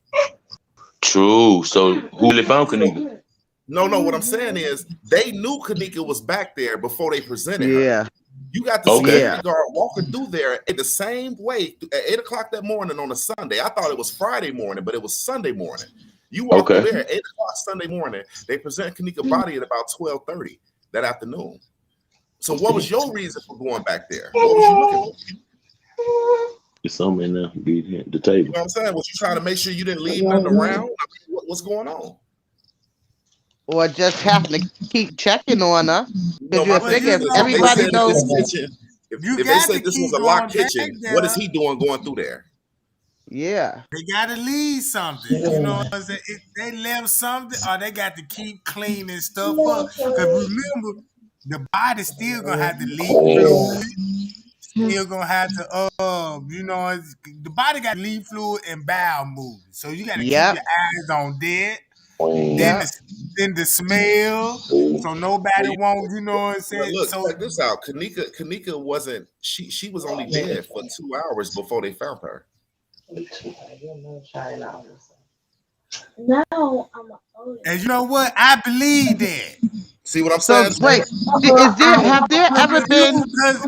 Speaker 2: True. So who really found Kanika?
Speaker 5: No. What I'm saying is they knew Kanika was back there before they presented her.
Speaker 4: Yeah.
Speaker 5: You got the
Speaker 2: Okay.
Speaker 5: security guard walking through there in the same way at 8:00 that morning on a Sunday. I thought it was Friday morning, but it was Sunday morning. You walk through there at 8:00 Sunday morning. They present Kanika's body at about 12:30 that afternoon. So what was your reason for going back there? What was you looking for?
Speaker 2: There's something in there. The table.
Speaker 5: You know what I'm saying? Was you trying to make sure you didn't leave nothing around? I mean, what's going on?
Speaker 4: Or just having to keep checking on her.
Speaker 5: No,
Speaker 4: Because you figure if everybody knows.
Speaker 5: If they said this was a locked kitchen, what is he doing going through there?
Speaker 4: Yeah.
Speaker 1: They gotta leave something. You know what I'm saying? If they left something, or they got to keep cleaning stuff up. Because remember, the body's still gonna have to leak fluid. Still gonna have to you know, the body got leak fluid and bowel movement. So you gotta keep your eyes on that. Then the smell. So nobody won't, you know what I'm saying?
Speaker 5: Look,
Speaker 1: so
Speaker 5: check this out. Kanika wasn't she was only dead for 2 hours before they found her.
Speaker 3: No,
Speaker 1: and you know what? I believe that.
Speaker 5: See what I'm saying?
Speaker 4: So wait, have there ever been?
Speaker 1: Because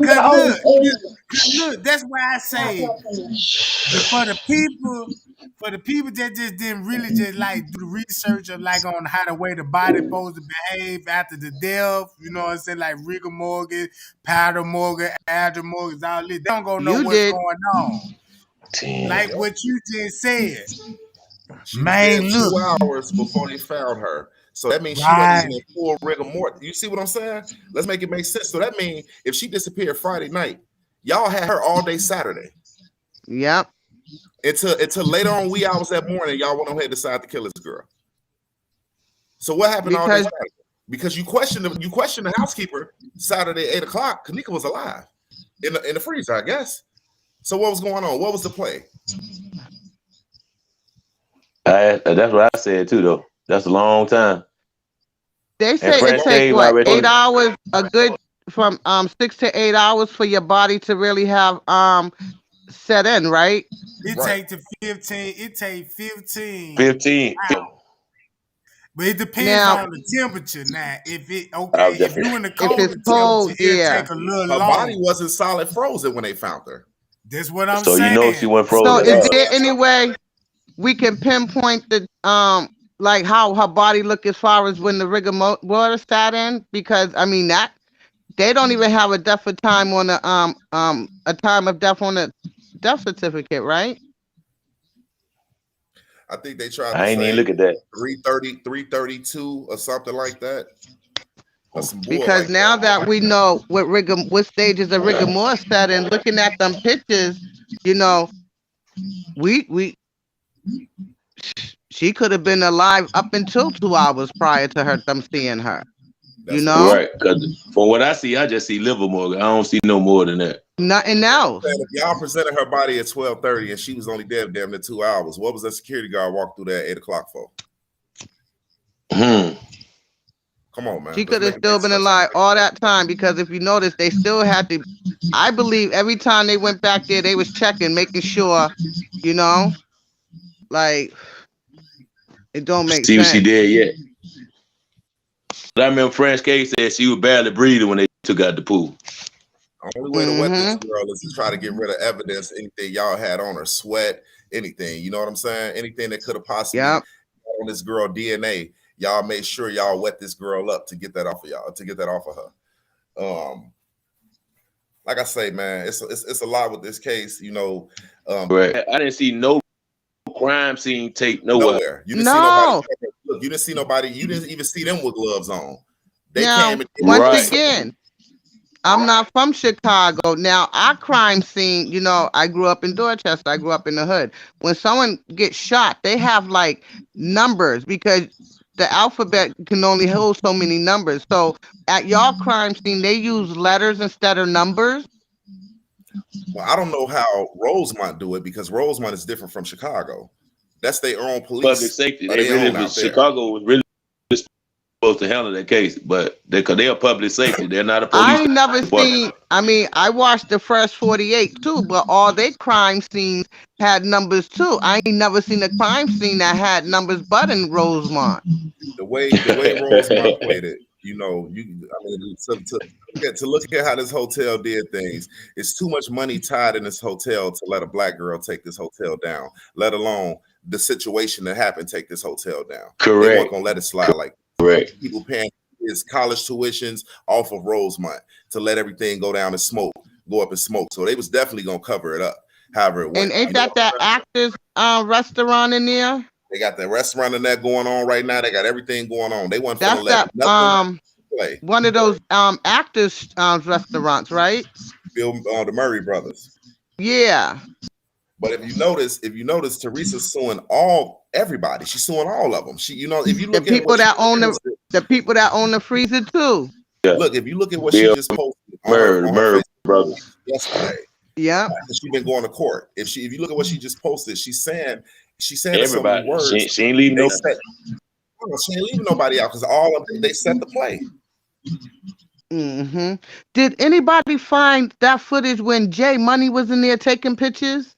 Speaker 1: look, that's why I say for the people that just didn't really just like do the research of like on how the way the body supposed to behave after the death, you know what I'm saying? Like rigor mortis, powder mortis, adder mortis, all this. They don't go know what's going on. Like what you just said.
Speaker 5: She was dead 2 hours before they found her. So that means she wasn't even in full rigor mortis. You see what I'm saying? Let's make it make sense. So that means if she disappeared Friday night, y'all had her all day Saturday.
Speaker 4: Yep.
Speaker 5: Until later on, wee hours that morning, y'all went on ahead and decided to kill this girl. So what happened all day Saturday? Because you questioned the housekeeper Saturday at 8:00. Kanika was alive in the freezer, I guess. So what was going on? What was the play?
Speaker 2: That's what I said too, though. That's a long time.
Speaker 4: They say it takes what 8 hours, a good from 6 to 8 hours for your body to really have set in, right?
Speaker 1: It takes 15. It takes 15.
Speaker 2: 15.
Speaker 1: But it depends on the temperature. Now, if you in the cold
Speaker 4: temperature, it'll
Speaker 1: take a little
Speaker 5: Her
Speaker 1: longer.
Speaker 5: body wasn't solid frozen when they found her.
Speaker 1: That's what I'm
Speaker 2: saying. So you know she went frozen.
Speaker 4: So is there any way we can pinpoint the like how her body looked as far as when the rigor mortis sat in? Because I mean that they don't even have a death time on the a time of death on the death certificate, right?
Speaker 5: I think they tried to
Speaker 2: I ain't even look at that.
Speaker 5: 330, 332 or something like that.
Speaker 4: Because now that we know what stages of rigor mortis sat in, looking at them pictures, you know, she could have been alive up until 2 hours prior to them seeing her. You know,
Speaker 2: right? Because from what I see, I just see Livermore. I don't see no more than that.
Speaker 4: Nothing else.
Speaker 5: If y'all presented her body at 12:30 and she was only dead damn near 2 hours, what was that security guard walk through there at 8:00 for? Come on, man.
Speaker 4: She could have still been alive all that time because if you notice, they still had to. I believe every time they went back there, they was checking, making sure, you know, like it don't make sense.
Speaker 2: See what she did yet? I remember French K said she was barely breathing when they took out the pool.
Speaker 5: The only way to wet this girl is to try to get rid of evidence, anything y'all had on her, sweat, anything. You know what I'm saying? Anything that could have possibly on this girl DNA. y'all made sure y'all wet this girl up to get that off of y'all, to get that off of her. Like I say, man, it's a lot with this case, you know.
Speaker 2: Right. I didn't see no crime scene tape nowhere.
Speaker 5: You didn't see nobody. Look, you didn't see nobody. You didn't even see them with gloves on. They came.
Speaker 4: Once again, I'm not from Chicago. Now, our crime scene, you know, I grew up in Dorchester. I grew up in the hood. When someone gets shot, they have like numbers because the alphabet can only hold so many numbers. So at y'all crime scene, they use letters instead of numbers.
Speaker 5: Well, I don't know how Rosemont do it because Rosemont is different from Chicago. That's their own police.
Speaker 2: Public safety. They really was, Chicago was really supposed to handle that case, but because they are public safety, they're not a police.
Speaker 4: I ain't never seen. I mean, I watched the first 48 too, but all their crime scenes had numbers too. I ain't never seen a crime scene that had numbers but in Rosemont.
Speaker 5: The way Rosemont played it, you know, to look at how this hotel did things, it's too much money tied in this hotel to let a black girl take this hotel down, let alone the situation that happened take this hotel down.
Speaker 2: Correct.
Speaker 5: They weren't gonna let it slide like
Speaker 2: correct.
Speaker 5: People paying his college tuitions off of Rosemont to let everything go down and go up and smoke. So they was definitely gonna cover it up. However it went.
Speaker 4: And ain't that Actors restaurant in there?
Speaker 5: They got the restaurant in there going on right now. They got everything going on. They want
Speaker 4: to let nothing play. One of those Actors restaurants, right?
Speaker 5: The Murray brothers.
Speaker 4: Yeah.
Speaker 5: But if you notice, Teresa's suing everybody. She's suing all of them. If you look
Speaker 4: the
Speaker 5: at
Speaker 4: people that own the people that own the freezer too.
Speaker 5: Yeah. Look, if you look at what she just posted on her Facebook
Speaker 2: brothers
Speaker 5: yesterday.
Speaker 4: Yeah.
Speaker 5: She's been going to court. If you look at what she just posted, she's saying
Speaker 2: everybody.
Speaker 5: So many words.
Speaker 2: She ain't leaving
Speaker 5: she ain't leaving nobody out because all of them, they set the play.
Speaker 4: Mm-hmm. Did anybody find that footage when Jay Money was in there taking pictures?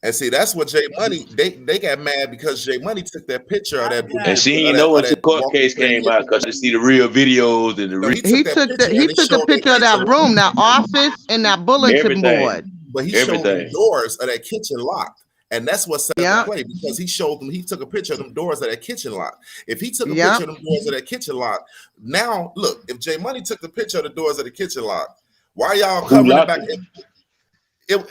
Speaker 5: And see, that's what Jay Money, they got mad because Jay Money took that picture of that.
Speaker 2: And she didn't know until the court case came out because they see the real videos and the
Speaker 4: he took a picture of that room, that office, and that bulletin board.
Speaker 5: But he showed the doors of that kitchen locked. And that's what set the play because he showed them, he took a picture of them doors of that kitchen lock. If he took a picture of them doors of that kitchen lock, now look, if Jay Money took the picture of the doors of the kitchen lock, why y'all covering it back?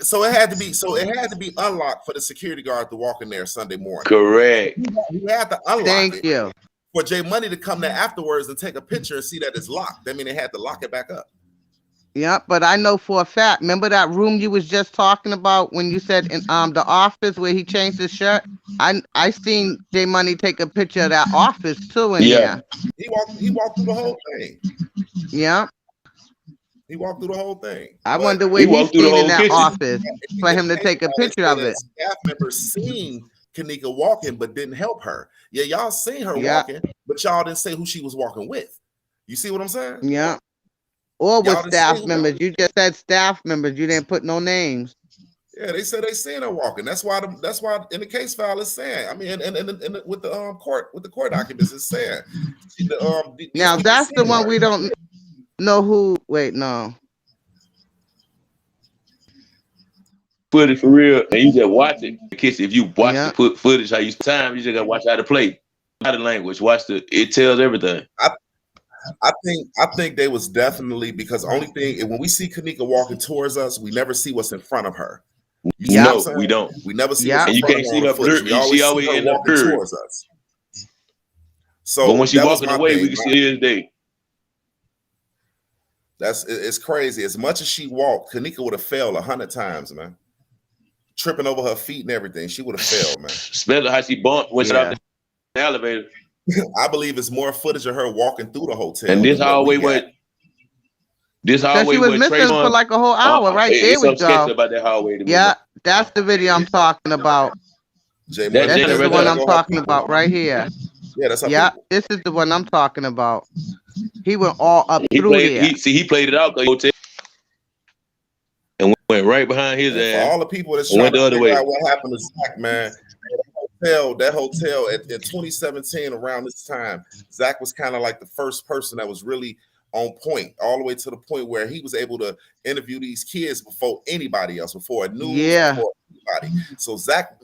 Speaker 5: So it had to be unlocked for the security guard to walk in there Sunday morning.
Speaker 2: Correct.
Speaker 5: He had to unlock
Speaker 4: Thank you.
Speaker 5: For Jay Money to come there afterwards and take a picture and see that it's locked. I mean, they had to lock it back up.
Speaker 4: Yeah, but I know for a fact. Remember that room you was just talking about when you said in the office where he changed his shirt? I seen Jay Money take a picture of that office too in there.
Speaker 5: He walked through the whole thing.
Speaker 4: Yeah.
Speaker 5: He walked through the whole thing.
Speaker 4: I wonder where he's seen in that office for him to take a picture of it.
Speaker 5: Staff members seen Kanika walking, but didn't help her. Yeah, y'all seen her walking, but y'all didn't say who she was walking with. You see what I'm saying?
Speaker 4: Yeah. Or with staff members. You just said staff members. You didn't put no names.
Speaker 5: Yeah, they said they seen her walking. That's why in the case file it's saying. I mean, and with the court documents it's saying.
Speaker 4: Now that's the one we don't know who. Wait, no.
Speaker 2: Footage for real, and you just watch it. If you watch the footage, how you time, you just gotta watch how to play, body language. It tells everything.
Speaker 5: I think they was definitely because only thing when we see Kanika walking towards us, we never see what's in front of her.
Speaker 2: No, we don't.
Speaker 5: We never see.
Speaker 2: And you can't see her blur. She always end up towards
Speaker 5: us. So,
Speaker 2: but when she walking away, we can see her day.
Speaker 5: It's crazy. As much as she walked, Kanika would have failed 100 times, man. Tripping over her feet and everything, she would have failed, man.
Speaker 2: Especially how she bumped when she out the elevator.
Speaker 5: I believe it's more footage of her walking through the hotel.
Speaker 2: And this hallway what? This hallway
Speaker 4: she was missing for like a whole hour, right? There we go.
Speaker 2: About that hallway
Speaker 4: that's the video I'm talking about. That's the one I'm talking about right here.
Speaker 5: Yeah, that's
Speaker 4: this is the one I'm talking about. He went all up through here.
Speaker 2: He played it out and went right behind his ass.
Speaker 5: For all the people that's trying to figure out what happened to Zach, man. That hotel in 2017 around this time, Zach was kind of like the first person that was really on point, all the way to the point where he was able to interview these kids before anybody else, before a news, before anybody. So Zach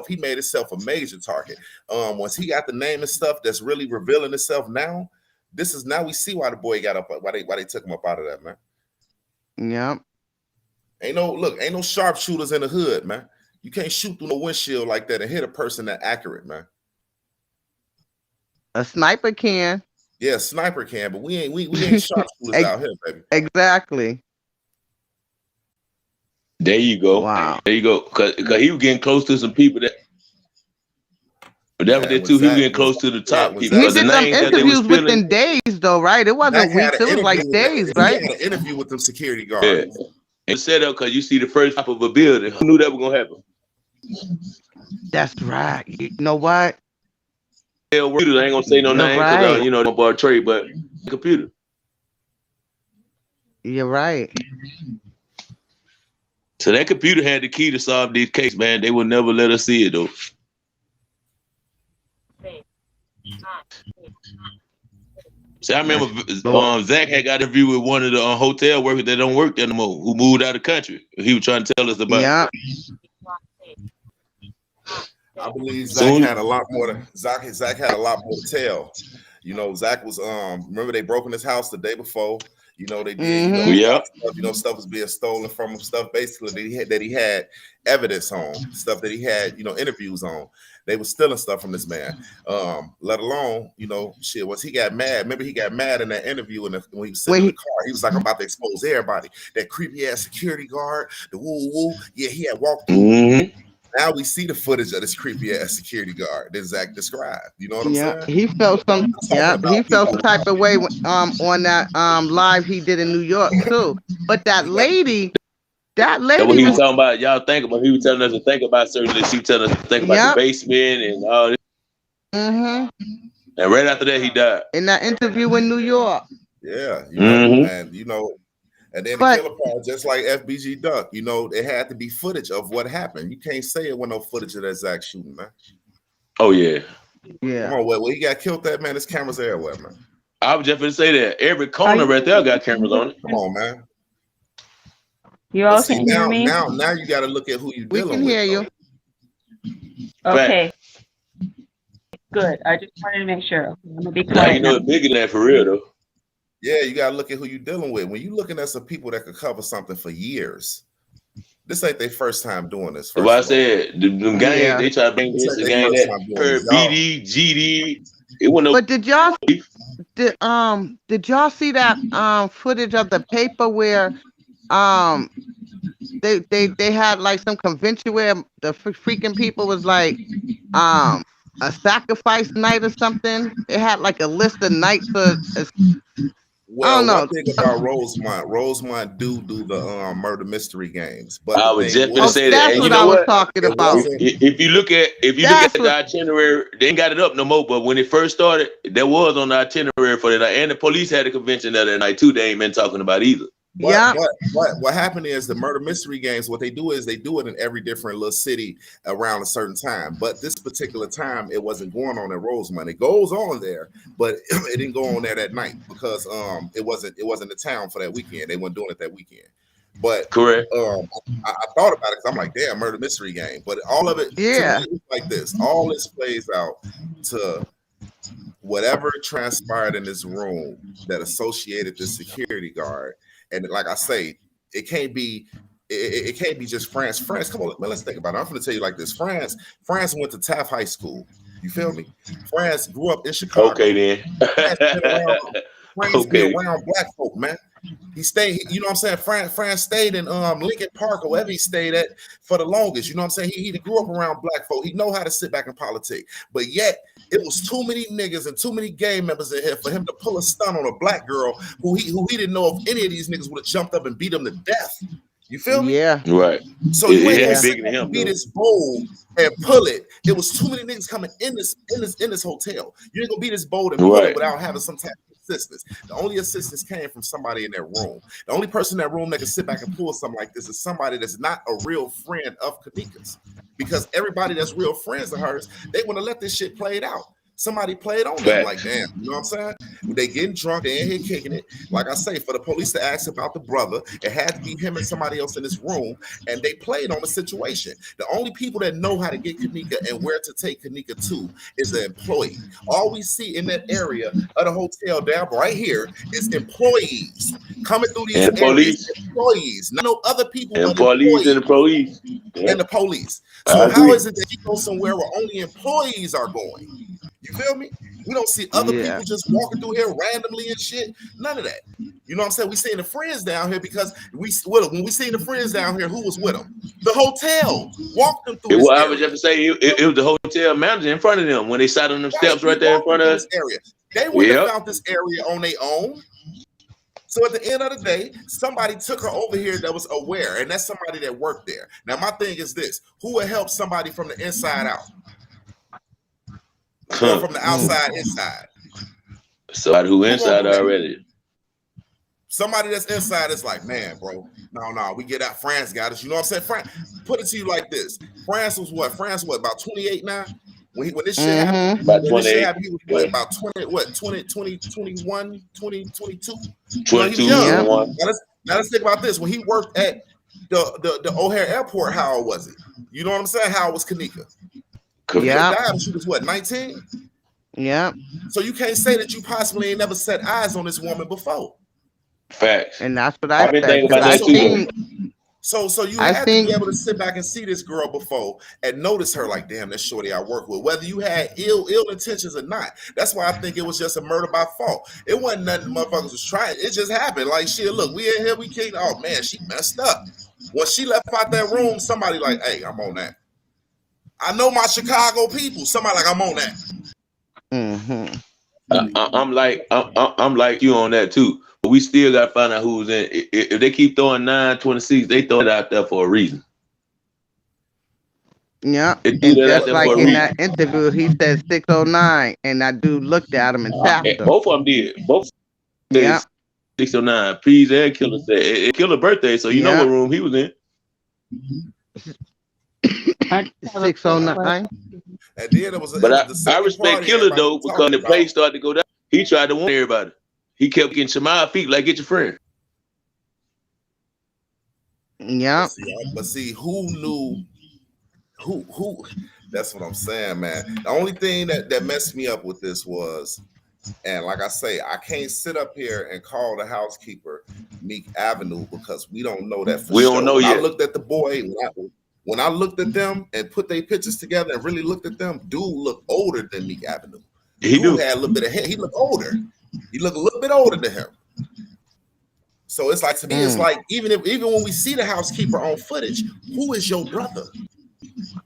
Speaker 5: he made himself a major target. Once he got the name and stuff that's really revealing itself now, now we see why the boy got up, why they took him up out of that, man.
Speaker 4: Yeah.
Speaker 5: Ain't no sharpshooters in the hood, man. You can't shoot through no windshield like that and hit a person that accurate, man.
Speaker 4: A sniper can.
Speaker 5: Yeah, a sniper can, but we ain't sharpshooters out here, baby.
Speaker 4: Exactly.
Speaker 2: There you go.
Speaker 4: Wow.
Speaker 2: There you go. Cause he was getting close to some people that. But that was it too. He was getting close to the top people.
Speaker 4: He did some interviews within days, though, right? It wasn't weeks. It was like days, right?
Speaker 5: He had an interview with them security guards.
Speaker 2: Yeah. And set up because you see the first top of a building. Who knew that was gonna happen?
Speaker 4: That's right. You know what?
Speaker 2: I ain't gonna say no name because don't bar trade, but computer.
Speaker 4: You're right.
Speaker 2: So that computer had the key to solve these cases, man. They would never let us see it though. See, I remember Zach had got an interview with one of the hotel workers that don't work there anymore, who moved out of the country. He was trying to tell us about it.
Speaker 5: I believe Zach had a lot more to tell. You know, Zach was remember they broke in his house the day before. You know, they did stuff was being stolen from him, stuff basically that he had evidence on, stuff that he had, interviews on. They were stealing stuff from this man. Let alone, once he got mad. Remember, he got mad in that interview when he was sitting in the car. He was like, I'm about to expose everybody. That creepy ass security guard, the woo. Yeah, he had walked through.
Speaker 2: Mm-hmm.
Speaker 5: Now we see the footage of this creepy ass security guard that Zach described. You know what I'm saying?
Speaker 4: He felt some type of way on that live he did in New York too. But that lady
Speaker 2: That's what he was talking about. Y'all think about. He was telling us to think about certain things. He was telling us to think about the basement and all this.
Speaker 4: Mm-hmm.
Speaker 2: And right after that, he died.
Speaker 4: In that interview in New York.
Speaker 5: Yeah, and then the killer part, just like FBG Duck, it had to be footage of what happened. You can't say it with no footage of that Zach shooting, man.
Speaker 2: Oh yeah.
Speaker 4: Yeah.
Speaker 5: Come on, well, he got killed. That man, his cameras everywhere, man.
Speaker 2: I was just going to say that every corner right there got cameras on it.
Speaker 5: Come on, man.
Speaker 6: You also can hear me?
Speaker 5: Now you got to look at who you're dealing with.
Speaker 4: We can hear
Speaker 5: you.
Speaker 6: Okay. Good. I just wanted to make sure. I'm gonna be
Speaker 2: quiet. Now, it's bigger than that for real, though.
Speaker 5: Yeah, you got to look at who you're dealing with. When you're looking at some people that could cover something for years, this ain't their first time doing this.
Speaker 2: What I said, the gang, they try to bring this gang that heard BD, GD. It wasn't no.
Speaker 4: But did y'all see that footage of the paper where they had like some convention where the freaking people was like a sacrifice night or something? They had like a list of nights for
Speaker 5: well, I don't know. One thing about Rosemont do the murder mystery games. But
Speaker 2: I was just gonna say
Speaker 4: that. That's what I was talking about.
Speaker 2: If you look at the itinerary, they ain't got it up no more. But when it first started, there was on the itinerary for the night, and the police had a convention that night too. They ain't been talking about either.
Speaker 5: But what happened is the murder mystery games, what they do is they do it in every different little city around a certain time. But this particular time, it wasn't going on at Rosemont. It goes on there, but it didn't go on there that night because it wasn't the town for that weekend. They weren't doing it that weekend. But
Speaker 2: correct.
Speaker 5: I thought about it because I'm like, damn, murder mystery game. But all of it, to me, like this, all this plays out to whatever transpired in this room that associated this security guard. And like I say, it can't be just France. France, come on, man, let's think about it. I'm going to tell you like this. France went to Taft High School. You feel me? France grew up in Chicago.
Speaker 2: Okay, then.
Speaker 5: France been around black folk, man. He stayed, you know what I'm saying? France stayed in Lincoln Park or wherever he stayed at for the longest. You know what I'm saying? He grew up around black folk. He know how to sit back and politic. But yet, it was too many niggas and too many gang members in here for him to pull a stunt on a black girl who he didn't know if any of these niggas would have jumped up and beat him to death. You feel me?
Speaker 4: Yeah.
Speaker 2: Right.
Speaker 5: So you ain't gonna be this bold and pull it. There was too many niggas coming in this hotel. You ain't gonna be this bold and pull it without having some type of assistance. The only assistance came from somebody in that room. The only person in that room that can sit back and pull something like this is somebody that's not a real friend of Kanika's. Because everybody that's real friends of hers, they want to let this shit play out. Somebody played on them, like, damn, you know what I'm saying? They getting drunk, they in here kicking it. Like I say, for the police to ask about the brother, it had to be him and somebody else in this room, and they played on the situation. The only people that know how to get Kanika and where to take Kanika to is the employee. All we see in that area of the hotel down right here is employees coming through these
Speaker 2: and
Speaker 5: areas.
Speaker 2: police.
Speaker 5: Employees, no other people
Speaker 2: And
Speaker 5: but
Speaker 2: police
Speaker 5: employees.
Speaker 2: and the police.
Speaker 5: And the police.
Speaker 2: I
Speaker 5: So how
Speaker 2: agree.
Speaker 5: is it that you go somewhere where only employees are going? You feel me? We don't see other people just walking through here randomly and shit. None of that. You know what I'm saying? We seeing the friends down here because when we seen the friends down here, who was with them? The hotel walked them through this
Speaker 2: I
Speaker 5: area.
Speaker 2: was just to say it was the hotel manager in front of them when they sat on them steps right there in front of us.
Speaker 5: Area. They wouldn't have found this area on their own. So at the end of the day, somebody took her over here that was aware, and that's somebody that worked there. Now, my thing is this: who would help somebody from the inside out? Or from the outside inside?
Speaker 2: Somebody who inside already.
Speaker 5: Somebody that's inside is like, man, bro, no, we get out. France got us. You know what I'm saying? Put it to you like this: France was what? About 28 now. When this shit happened,
Speaker 2: about 28.
Speaker 5: This shit happened, he was what, about 20, 21, 22.
Speaker 2: 22.
Speaker 5: Now let's think about this. When he worked at the O'Hare Airport, how old was it? You know what I'm saying? How old was Kanika?
Speaker 4: Yeah.
Speaker 5: She was what, 19?
Speaker 4: Yeah.
Speaker 5: So you can't say that you possibly ain't never set eyes on this woman before.
Speaker 2: Facts.
Speaker 4: And that's what I
Speaker 2: been
Speaker 4: said.
Speaker 2: thinking about that too.
Speaker 5: So you had to be able to sit back and see this girl before and notice her like, damn, that's shorty I work with, whether you had ill intentions or not. That's why I think it was just a murder by fault. It wasn't nothing the motherfuckers was trying. It just happened. Like, shit, look, we in here, we can't. Oh man, she messed up. When she left out that room, somebody like, hey, I'm on that. I know my Chicago people. Somebody like, I'm on that.
Speaker 2: I'm like you on that too. But we still got to find out who's in. If they keep throwing 926, they throw it out there for a reason.
Speaker 4: Yeah, and just like in that interview, he said 609, and that dude looked at him and tapped him.
Speaker 2: Both of them did. Both. Yeah. 609. Peas and Killer said it Killer birthday, so you know what room he was in.
Speaker 4: 609.
Speaker 5: And then
Speaker 2: I respect Killer though, because the play started to go down. He tried to warn everybody. He kept getting Shemaiah feet like, get your friend.
Speaker 4: Yeah.
Speaker 5: But see, who knew? Who? That's what I'm saying, man. The only thing that messed me up with this was, and like I say, I can't sit up here and call the housekeeper Meek Avenue because we don't know that for sure.
Speaker 2: We don't know yet.
Speaker 5: I looked at the boy. When I looked at them and put their pictures together and really looked at them, dude looked older than Meek Avenue. Dude had a little bit of hair. He looked older. He looked a little bit older than him. So it's like, to me, it's like, even when we see the housekeeper on footage, who is your brother?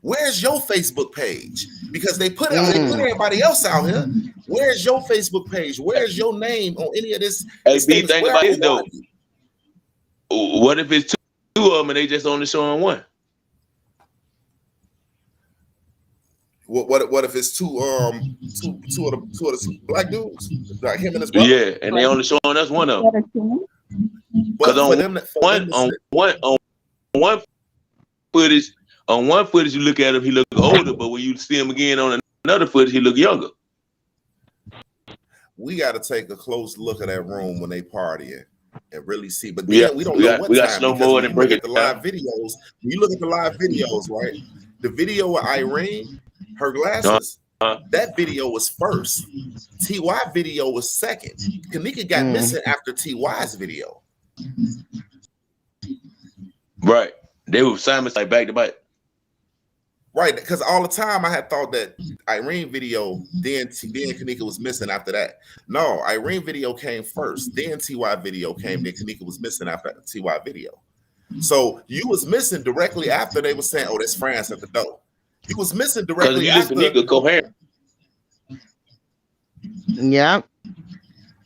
Speaker 5: Where's your Facebook page? Because they put everybody else out here. Where's your Facebook page? Where's your name on any of this?
Speaker 2: Hey, B, think about this though. What if it's two of them and they just only showing one?
Speaker 5: What if it's two of the black dudes, like him and his brother?
Speaker 2: Yeah, and they only showing us one of them. Because on one footage you look at him, he look older, but when you see him again on another footage, he look younger.
Speaker 5: We got to take a close look at that room when they partying and really see. But then we don't know what
Speaker 2: we got
Speaker 5: time.
Speaker 2: slow mo and break it
Speaker 5: the live videos. When you look at the live videos, right? The video with Irene, her glasses, that video was first. TY video was second. Kanika got missing after TY's video.
Speaker 2: Right. They were Simon like back to back.
Speaker 5: Right, because all the time I had thought that Irene video, then Kanika was missing after that. No, Irene video came first, then TY video came, then Kanika was missing after TY video. So you was missing directly after they were saying, "Oh, that's France at the door." You was missing directly after.
Speaker 2: Kanika coherent.
Speaker 4: Yeah.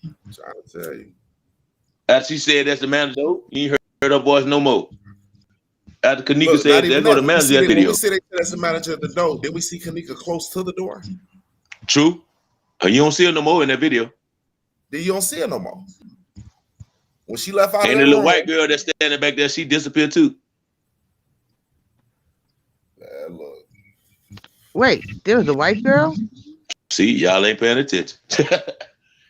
Speaker 5: I'm trying to tell you.
Speaker 2: As she said, that's the manager. You ain't heard her voice no more. After Kanika said, there go the manager that video.
Speaker 5: We see that's the manager at the door. Did we see Kanika close to the door?
Speaker 2: True. You don't see her no more in that video.
Speaker 5: Then you don't see her no more. When she left out,
Speaker 2: and the little white girl that's standing back there, she disappeared too.
Speaker 5: Look.
Speaker 4: Wait, there was a white girl?
Speaker 2: See, y'all ain't paying attention.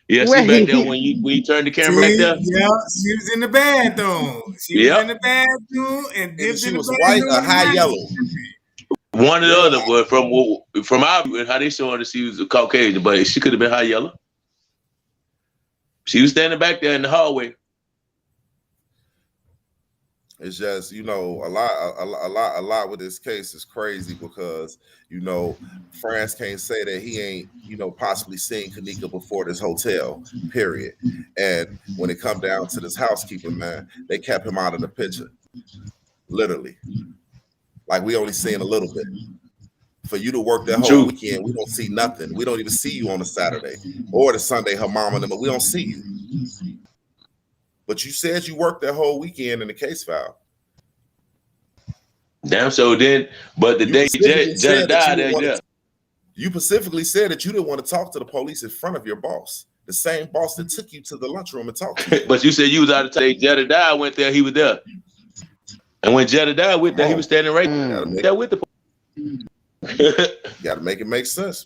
Speaker 2: Yeah, see back there
Speaker 4: Wait.
Speaker 2: when you turn the camera back
Speaker 1: See,
Speaker 2: there.
Speaker 1: yeah, she was in the bathroom. She was in
Speaker 2: Yep,
Speaker 1: the bathroom and
Speaker 5: Either
Speaker 1: dipped
Speaker 5: she
Speaker 1: in the
Speaker 5: was white or
Speaker 1: bathroom
Speaker 5: high yellow.
Speaker 2: one or the
Speaker 5: Yeah,
Speaker 2: other. But from our view, how they showing that she was a Caucasian, but she could have been high yellow. She was standing back there in the hallway.
Speaker 5: it's just, you know, a lot with this case is crazy because, you know, France can't say that he ain't, you know, possibly seen Kanika before this hotel, period. And when it come down to this housekeeper, man, they kept him out of the picture, literally. Like we only seen a little bit. For you to work that whole
Speaker 2: True.
Speaker 5: weekend, we don't see nothing. We don't even see you on a Saturday or the Sunday. Her mom and them, we don't see you. But you said you worked that whole weekend in the case file.
Speaker 2: Damn. So then, but the
Speaker 5: You
Speaker 2: day
Speaker 5: specifically
Speaker 2: Jetta
Speaker 5: said that you
Speaker 2: died,
Speaker 5: didn't want
Speaker 2: yeah.
Speaker 5: to. You specifically said that you didn't want to talk to the police in front of your boss, the same boss that took you to the lunchroom and talked to you.
Speaker 2: But you said you was out of town. Jetta died. Went there. He was there. And when Jetta died, with that, he was standing right there with the.
Speaker 5: Got to make it make sense.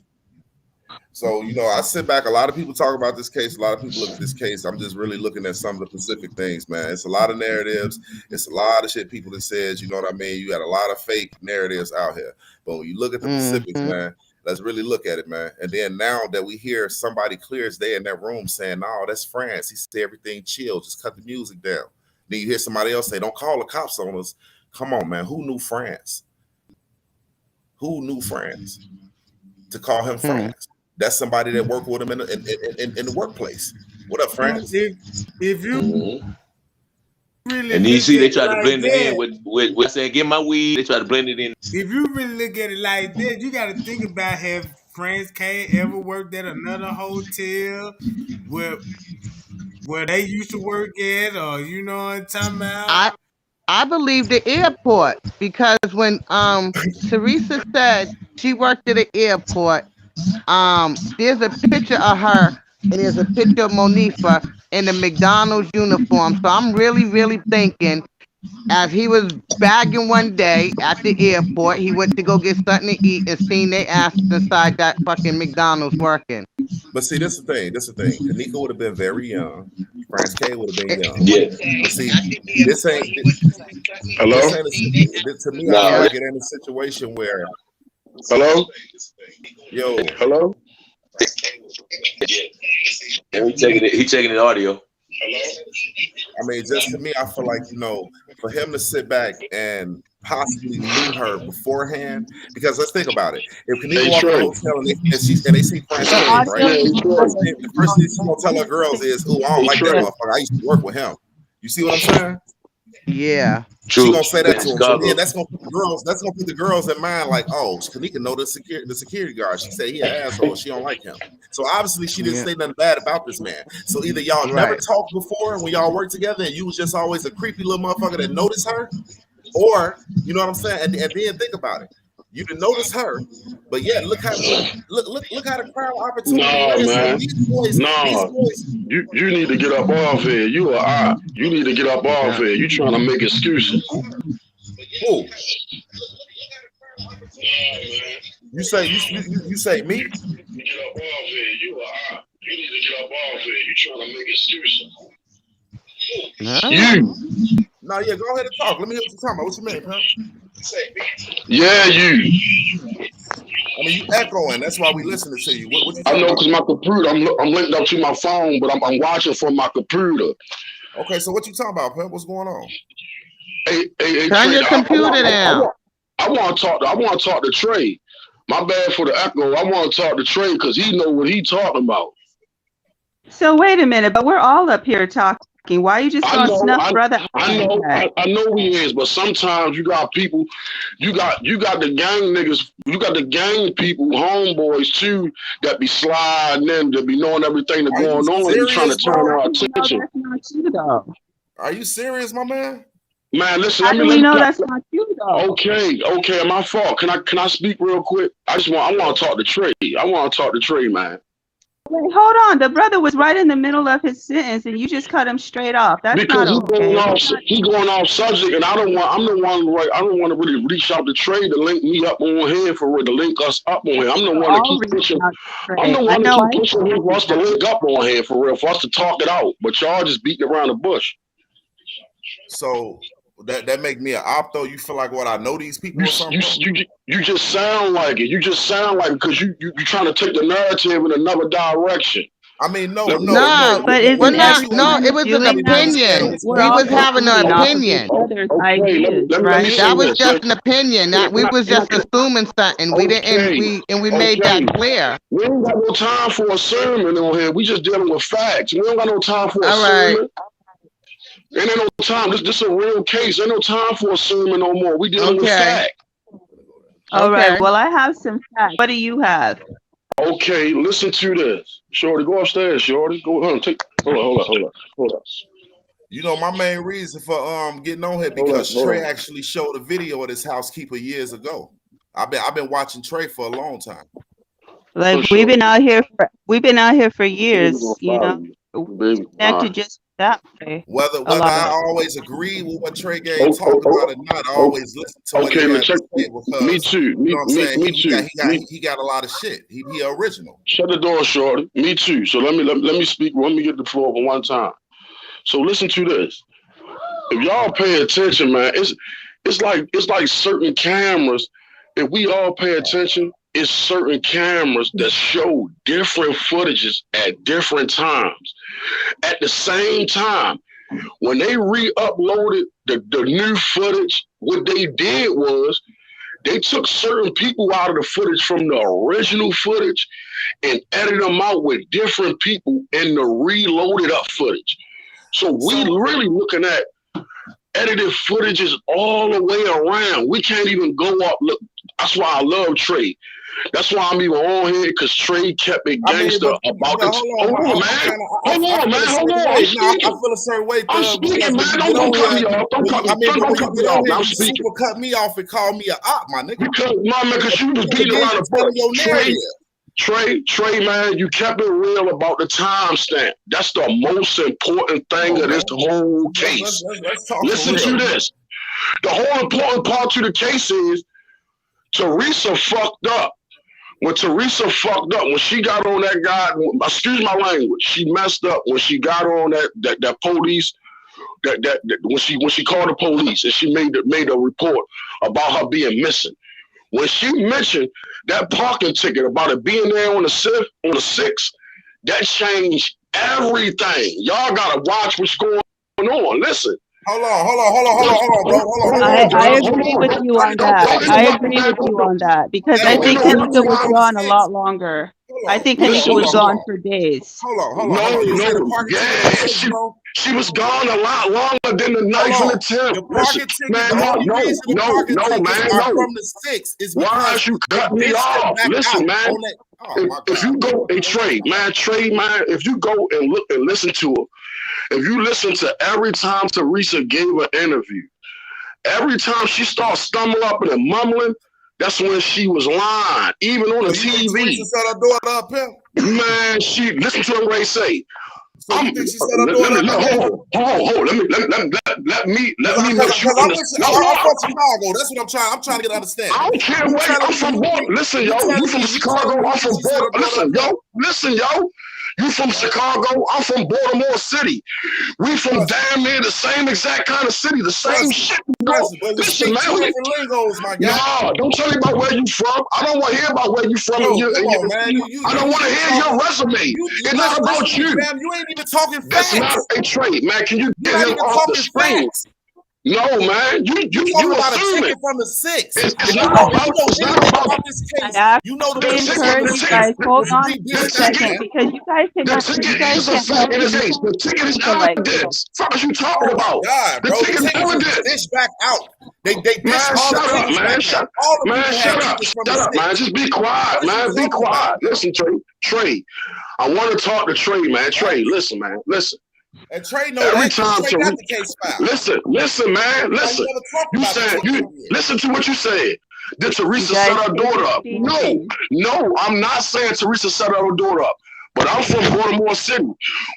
Speaker 5: So, you know, I sit back. A lot of people talk about this case. A lot of people look at this case. I'm just really looking at some of the specific things, man. It's a lot of narratives. It's a lot of shit people that says, you know what I mean? You got a lot of fake narratives out here. But when you look at the specifics, man, let's really look at it, man. And then now that we hear somebody clear as day in that room saying, no, that's France. He said everything chill. Just cut the music down. Then you hear somebody else say, don't call the cops on us. Come on, man. Who knew France? Who knew France to call him France? That's somebody that worked with him in the workplace. What up, France?
Speaker 1: If you really
Speaker 2: and you see, they try to
Speaker 1: like
Speaker 2: blend
Speaker 1: that,
Speaker 2: it in with saying, "Get my weed." They try to blend it in.
Speaker 1: if you really look at it like that, you got to think about have France K ever worked at another hotel where they used to work at, or you know what I'm talking about?
Speaker 4: I believe the airport because when Teresa said she worked at the airport, there's a picture of her and there's a picture of Monifa in the McDonald's uniform. So I'm really thinking as he was bagging one day at the airport, he went to go get something to eat and seen they ass inside that fucking McDonald's working.
Speaker 5: But see, this is the thing. Kanika would have been very young. France K would have been young.
Speaker 2: Yeah.
Speaker 5: But see, this ain't.
Speaker 7: Hello?
Speaker 5: To me, I feel like it ain't a situation where.
Speaker 7: Hello?
Speaker 5: Yo.
Speaker 7: Hello?
Speaker 2: He taking the audio.
Speaker 5: I mean, just to me, I feel like, you know, for him to sit back and possibly knew her beforehand, because let's think about it. If Kanika walk in the hotel and they see France K, right? The first thing she's gonna tell her girls is, "Oh, I don't like that motherfucker. I used to work with him." You see what I'm saying?
Speaker 4: Yeah.
Speaker 5: She gonna say that to him. So then that's gonna put the girls in mind, like, oh, Kanika know the security guard. She said he an asshole. She don't like him. So obviously she didn't say nothing bad about this man. So either y'all never talked before when y'all worked together, and you was just always a creepy little motherfucker that noticed her, or you know what I'm saying. And then think about it. You didn't notice her, but yeah, look how the crowd opportunity.
Speaker 7: No, man.
Speaker 5: These boys,
Speaker 7: You need to get up off here. You are out. You need to get up off here. You trying to make excuses.
Speaker 5: Who? You say you say me?
Speaker 7: Get up off here. You are out. You need to get up off here. You trying to make excuses. You.
Speaker 5: No, yeah, go ahead and talk. Let me hear what you're talking about. What you mean, pal?
Speaker 7: Yeah, you.
Speaker 5: I mean, you echoing. That's why we listening to you. What you
Speaker 7: I know,
Speaker 5: about?
Speaker 7: because my computer, I'm linked up to my phone, but I'm watching from my computer.
Speaker 5: Okay, so what you talking about, pal? What's going on?
Speaker 7: Hey,
Speaker 4: turn your computer down.
Speaker 7: I want to talk to Trey. My bad for the echo. I want to talk to Trey because he know what he talking about.
Speaker 6: So wait a minute, but we're all up here talking. Why you just gonna snuff brother?
Speaker 7: I know he is, but sometimes you got people, you got the gang niggas, you got the gang people, homeboys too, that be sliding in, that be knowing everything that's going on, and trying to turn our attention.
Speaker 5: Are you serious, my man?
Speaker 7: Man, listen.
Speaker 6: How do we know that's not you though?
Speaker 7: Okay, my fault. Can I speak real quick? I want to talk to Trey. I want to talk to Trey, man.
Speaker 6: Wait, hold on. The brother was right in the middle of his sentence, and you just cut him straight off. That's
Speaker 7: Because
Speaker 6: not okay.
Speaker 7: he going off subject, and I'm the one, right? I don't want to really reach out to Trey to link me up on here for real, to link us up on here. I'm the one that keep pushing. I'm the one that keep pushing for us to link up on here for real, for us to talk it out. But y'all just beating around the bush.
Speaker 5: So that make me an op though. You feel like what I know these people or something?
Speaker 7: You just sound like it. You just sound like it because you trying to take the narrative in another direction.
Speaker 5: I mean, no,
Speaker 4: but
Speaker 5: we're
Speaker 4: not. No, it was an opinion. We was having an opinion. That was just an opinion. That we was just assuming something. We didn't. We made that clear.
Speaker 7: We ain't got no time for a sermon on here. We just dealing with facts. We don't got no time for a sermon. Ain't no time. This a real case. Ain't no time for a sermon no more. We dealing with facts.
Speaker 6: All right. Well, I have some facts. What do you have?
Speaker 7: Okay, listen to this. Shorty, go upstairs, Shorty. Go on, hold on.
Speaker 5: You know, my main reason for getting on here because Trey actually showed a video of this housekeeper years ago. I've been watching Trey for a long time.
Speaker 6: Like we've been out here for years, you know. Connected just that way.
Speaker 5: Whether I always agree with what Tregang talked about or not, I always listen to what he had to say because
Speaker 7: me too.
Speaker 5: You know what I'm saying?
Speaker 7: Me too.
Speaker 5: He got a lot of shit. He original.
Speaker 7: Shut the door, Shorty. Me too. So let me speak. Let me get the floor for one time. So listen to this. If y'all pay attention, man, it's like certain cameras. If we all pay attention, it's certain cameras that show different footages at different times. At the same time, when they re-uploaded the new footage, what they did was they took certain people out of the footage from the original footage and edited them out with different people in the reloaded up footage. So we really looking at edited footages all the way around. We can't even go up. Look, that's why I love Trey. That's why I'm even on here, because Trey kept it gangster about this. Hold on, man. I'm speaking.
Speaker 5: I feel a certain way.
Speaker 7: I'm speaking, man. Don't cut me off. Don't cut me off. I'm speaking.
Speaker 5: Super cut me off and call me a op, my nigga.
Speaker 7: Because you was beating around the bush. Trey, man, you kept it real about the timestamp. That's the most important thing of this whole case. Listen to this. The whole important part to the case is Teresa fucked up. When Teresa fucked up, when she got on that guy, excuse my language, she messed up when she got on that police, when she called the police and she made a report about her being missing. When she mentioned that parking ticket about it being there on the 6th, that changed everything. Y'all gotta watch what's going on. Listen.
Speaker 5: Hold on, bro.
Speaker 6: I agree with you on that. Because I think Kanika was gone a lot longer. I think Kanika was gone for days.
Speaker 5: Hold on.
Speaker 7: Yeah, she was gone a lot longer than the 9th and the 10th.
Speaker 5: The parking ticket, no. From the 6th is
Speaker 7: why is you cutting me off? Listen, man. If you go, Trey, man, if you go and look and listen to her, if you listen to every time Teresa gave an interview, every time she starts stumbling up and mumbling, that's when she was lying. Even on the TV.
Speaker 5: Teresa said her daughter up here?
Speaker 7: Man, listen to her Ray say.
Speaker 5: So you think she said her daughter up here?
Speaker 7: Hold. Let me make sure.
Speaker 5: I'm from Chicago. That's what I'm trying. I'm trying to get an understanding.
Speaker 7: I can't wait. I'm from Baltimore. Listen, yo. You from Chicago? I'm from Baltimore. Listen, yo. You from Chicago? I'm from Baltimore City. We from damn near the same exact kind of city, the same shit. Listen, man. No, don't tell me about where you from. I don't want to hear about where you from. I don't want to hear your resume. It's not about you.
Speaker 5: You ain't even talking facts.
Speaker 7: That's not a trait, man. Can you get him off the screen? No, man. You
Speaker 5: about a ticket from the 6th.
Speaker 7: It's not about
Speaker 5: this case. You know the
Speaker 6: encourage you guys. Hold on a second, because you guys can.
Speaker 7: The ticket is evidence. What are you talking about?
Speaker 5: The ticket is evidence. Dish back out. They shut up,
Speaker 7: man. Just be quiet, man. Be quiet. Listen, Trey. I want to talk to Trey, man. Trey, listen, man. Listen.
Speaker 5: And Trey knows
Speaker 7: every time
Speaker 5: Trey got the case filed.
Speaker 7: Listen, man. Listen. You said listen to what you said. Did Teresa set her daughter up? No, I'm not saying Teresa set her daughter up. But I'm from Baltimore City,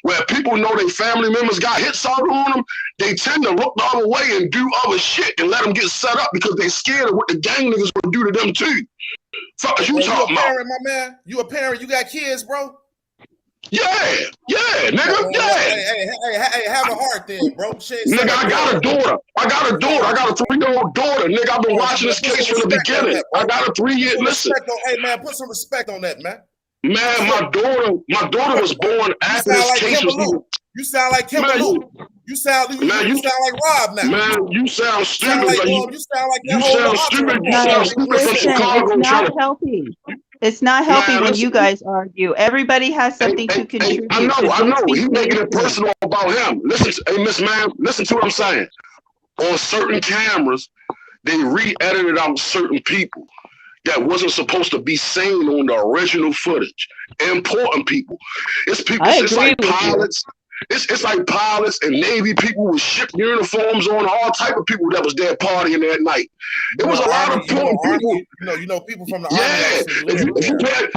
Speaker 7: where people know their family members got hits out on them. They tend to look the other way and do other shit and let them get set up because they scared of what the gang niggas will do to them too. Fuck is you talking about?
Speaker 5: You a parent, my man? You a parent? You got kids, bro?
Speaker 7: Yeah, nigga, yeah.
Speaker 5: Hey, have a heart then, bro.
Speaker 7: Nigga, I got a daughter. I got a 3-year-old daughter. Nigga, I've been watching this case from the beginning. I got a 3-year. Listen,
Speaker 5: hey man, put some respect on that, man.
Speaker 7: Man, my daughter was born after this case was.
Speaker 5: You sound like Kimberly. You sound like Rob now.
Speaker 7: Man, you sound stupid.
Speaker 5: You sound like
Speaker 7: you sound stupid. You sound stupid from Chicago.
Speaker 6: It's not healthy. It's not healthy when you guys argue. Everybody has something to contribute.
Speaker 7: I know. He making it personal about him. Listen, hey, Miss Man, listen to what I'm saying. On certain cameras, they re-edited out certain people that wasn't supposed to be seen on the original footage. Important people. It's people. It's like pilots. It's like pilots and Navy people with ship uniforms on, all type of people that was there partying that night. It was a lot of important people.
Speaker 5: You know, people from the
Speaker 7: Army.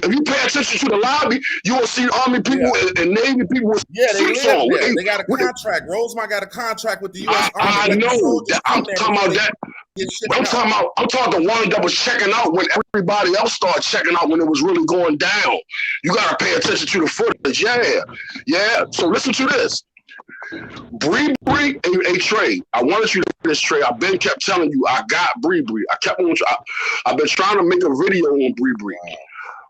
Speaker 7: If you pay attention to the lobby, you will see Army people and Navy people with suits on.
Speaker 5: They got a contract. Rosemont got a contract with the U.S. Army.
Speaker 7: I know. I'm talking about that. I'm talking the one that was checking out when everybody else started checking out when it was really going down. You gotta pay attention to the footage. Yeah. So listen to this. Bree, hey Trey, I wanted you to hear this, Trey. I've been kept telling you I got Bree. I've been trying to make a video on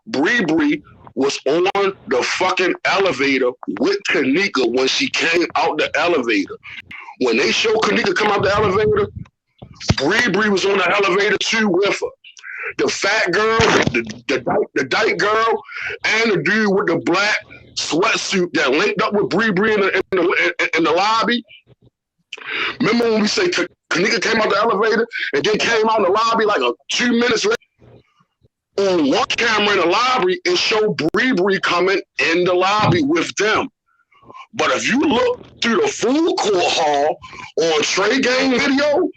Speaker 7: Bree. Bree was on the fucking elevator with Kanika when she came out the elevator. When they show Kanika come out the elevator, Bree was on the elevator too with her. The fat girl, the dyke girl, and the dude with the black sweatsuit that linked up with Bree in the lobby. Remember when we say Kanika came out the elevator and then came out in the lobby like 2 minutes later? On one camera in the lobby, it showed Bree coming in the lobby with them. But if you look through the full court hall on Tregang video,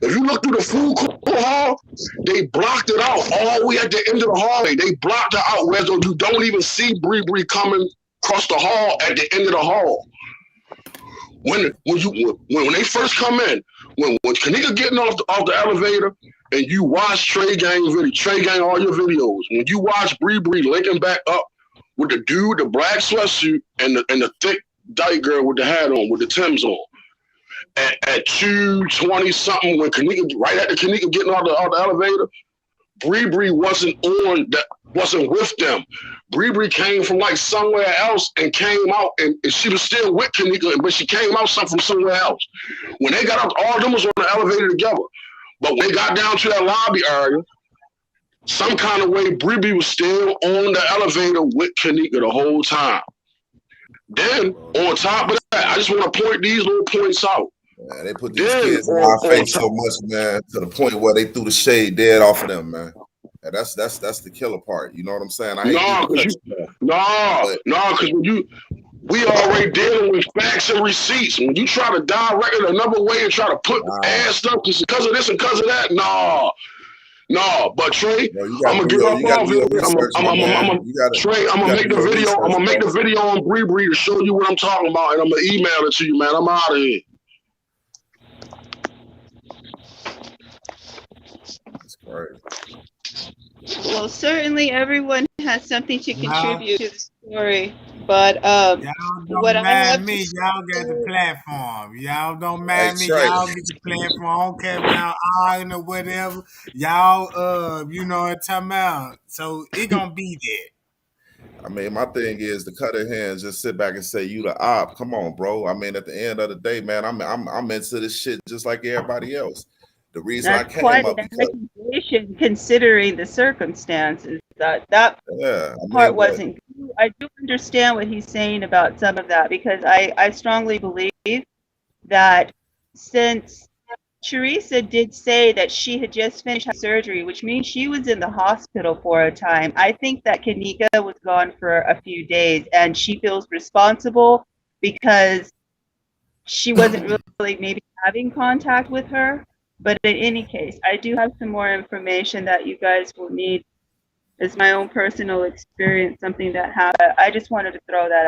Speaker 7: if you look through the full court hall, they blocked it out all the way at the end of the hallway. They blocked it out where you don't even see Bree coming across the hall at the end of the hall. When they first come in, when Kanika getting off the elevator and you watch Tregang all your videos, when you watch Bree linking back up with the dude, the black sweatsuit, and the thick dyke girl with the hat on, with the Timbs on. At 2:20 something, when Kanika, right after Kanika getting off the elevator, Bree wasn't with them. Bree came from like somewhere else and came out, and she was still with Kanika, but she came out from somewhere else. When they got up, all of them was on the elevator together. But when they got down to that lobby area, some kind of way, Bree was still on the elevator with Kanika the whole time. Then, on top of that, I just want to point these little points out.
Speaker 5: Man, they put these kids in our face so much, man, to the point where they threw the shade dead off of them, man. And that's the killer part. You know what I'm saying?
Speaker 7: Because we already dealing with facts and receipts. When you try to direct it another way and try to put ass stuff because of this and because of that, no, but Trey, I'm gonna get up off it. Trey, I'm gonna make the video. I'm gonna make the video on Bree to show you what I'm talking about, and I'm gonna email it to you, man. I'm out of here.
Speaker 5: That's crazy.
Speaker 6: Well, certainly everyone has something to contribute to the story, but
Speaker 1: y'all don't mind me. Y'all got the platform. Y'all don't mind me. Y'all get the platform. I don't care if y'all arguing or whatever. Y'all, you know what I'm talking about. So it gonna be there.
Speaker 5: I mean, my thing is to cut their hands, just sit back and say you the op. Come on, bro. I mean, at the end of the day, man, I'm into this shit just like everybody else. The reason
Speaker 6: That's
Speaker 5: I came
Speaker 6: quite
Speaker 5: up
Speaker 6: an accusation considering the circumstances. That part wasn't. I do understand what he's saying about some of that, because I strongly believe that since Teresa did say that she had just finished surgery, which means she was in the hospital for a time, I think that Kanika was gone for a few days, and she feels responsible because she wasn't really maybe having contact with her. But in any case, I do have some more information that you guys will need It's my own personal experience, something that happened. I just wanted to throw that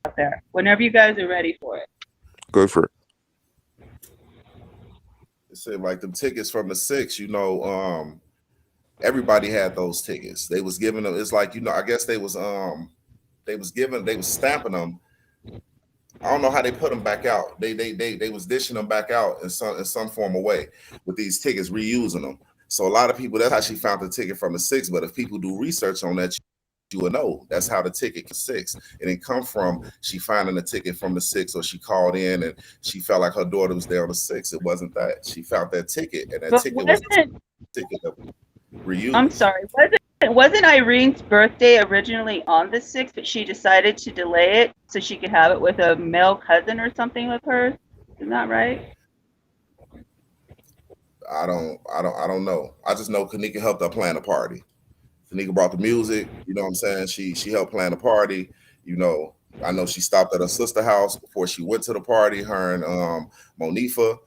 Speaker 6: out there. Whenever you guys are ready for it.
Speaker 8: Go for it.
Speaker 5: It said like them tickets from the 6, everybody had those tickets. They was giving them, it's like, I guess they was stamping them. I don't know how they put them back out. They was dishing them back out in some form of way with these tickets, reusing them. So a lot of people, that's how she found the ticket from the 6. But if people do research on that, you will know that's how the ticket was 6. It didn't come from she finding the ticket from the 6, or she called in and she felt like her daughter was there on the 6. It wasn't that. She found that ticket, and that
Speaker 6: But
Speaker 5: ticket was the ticket of reused.
Speaker 6: I'm sorry. Wasn't Irene's birthday originally on the 6th, but she decided to delay it so she could have it with a male cousin or something of hers? Isn't that right?
Speaker 5: I don't know. I just know Kanika helped her plan the party. Kanika brought the music, you know what I'm saying? She helped plan the party. I know she stopped at her sister's house before she went to the party, her and Monifa.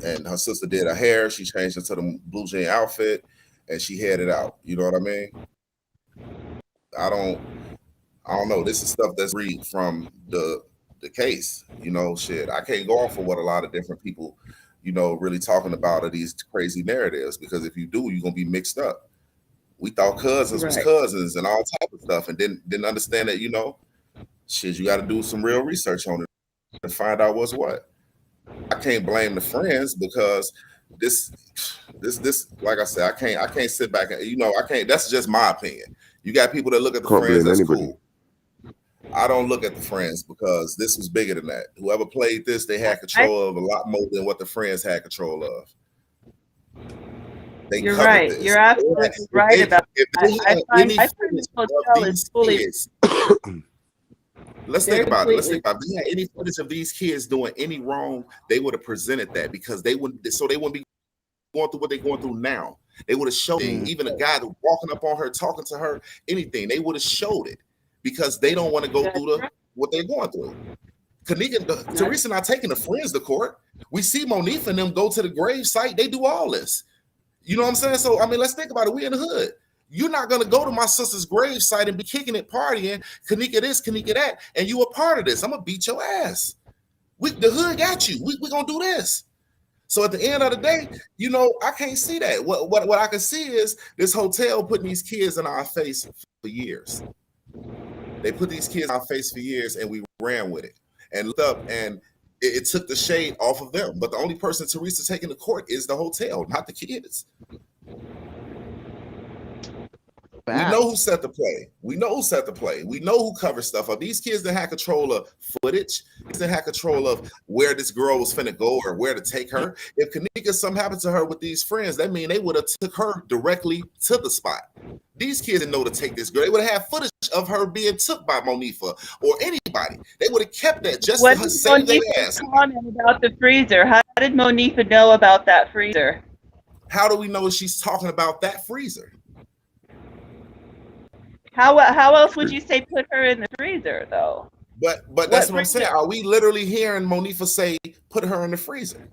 Speaker 5: And her sister did her hair. She changed into the blue jean outfit and she headed out. You know what I mean? I don't know. This is stuff that's read from the case. Shit. I can't go off of what a lot of different people, really talking about are these crazy narratives, because if you do, you're gonna be mixed up. We thought cousins was cousins and all type of stuff, and didn't understand that, shit, you got to do some real research on it to find out what's what. I can't blame the friends, because this, like I said, I can't sit back and, I can't. That's just my opinion. You got people that look at the friends. That's cool. I don't look at the friends, because this was bigger than that. Whoever played this, they had control of a lot more than what the friends had control of.
Speaker 6: You're right. This. You're absolutely right about that. I find this hotel is fully.
Speaker 5: Let's think about it. If they had any footage of these kids doing any wrong, they would have presented that, because they wouldn't be going through what they're going through now. They would have showed it. Even a guy that walking up on her, talking to her, anything, they would have showed it, because they don't want to go through what they're going through. Kanika, Teresa not taking the friends to court. We see Monifa and them go to the grave site. They do all this. You know what I'm saying? So, let's think about it. We in the hood. You're not going to go to my sister's grave site and be kicking it, partying, Kanika this, Kanika that, and you a part of this. I'm going to beat your ass. The hood got you. We going to do this. So at the end of the day, I can't see that. What I can see is this hotel putting these kids in our face for years. They put these kids in our face for years, and we ran with it and looked up, and it took the shade off of them. But the only person Teresa taking to court is the hotel, not the kids. We know who set the play. We know who covers stuff up. These kids that had control of footage, that had control of where this girl was finna go or where to take her. If Kanika, something happened to her with these friends, that means they would have took her directly to the spot. These kids didn't know to take this girl. They would have had footage of her being took by Monifa or anybody. They would have kept that just to save their ass.
Speaker 6: Comment about the freezer. How did Monifa know about that freezer?
Speaker 5: How do we know she's talking about that freezer?
Speaker 6: How else would you say put her in the freezer, though?
Speaker 5: But that's what I'm saying. Are we literally hearing Monifa say put her in the freezer?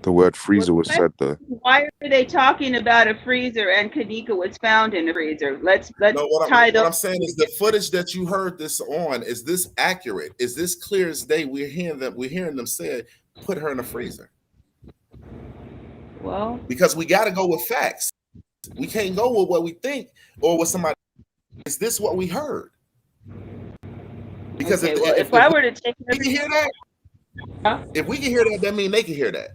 Speaker 8: The word freezer was said there.
Speaker 6: Why are they talking about a freezer and Kanika was found in a freezer? Let's
Speaker 5: what I'm saying is the footage that you heard this on, is this accurate? Is this clear as day? We're hearing them say put her in the freezer.
Speaker 6: Well,
Speaker 5: because we got to go with facts. We can't go with what we think or what somebody. Is this what we heard? Because
Speaker 6: if I were to take,
Speaker 5: we can hear that. Huh? If we can hear that, that means they can hear that.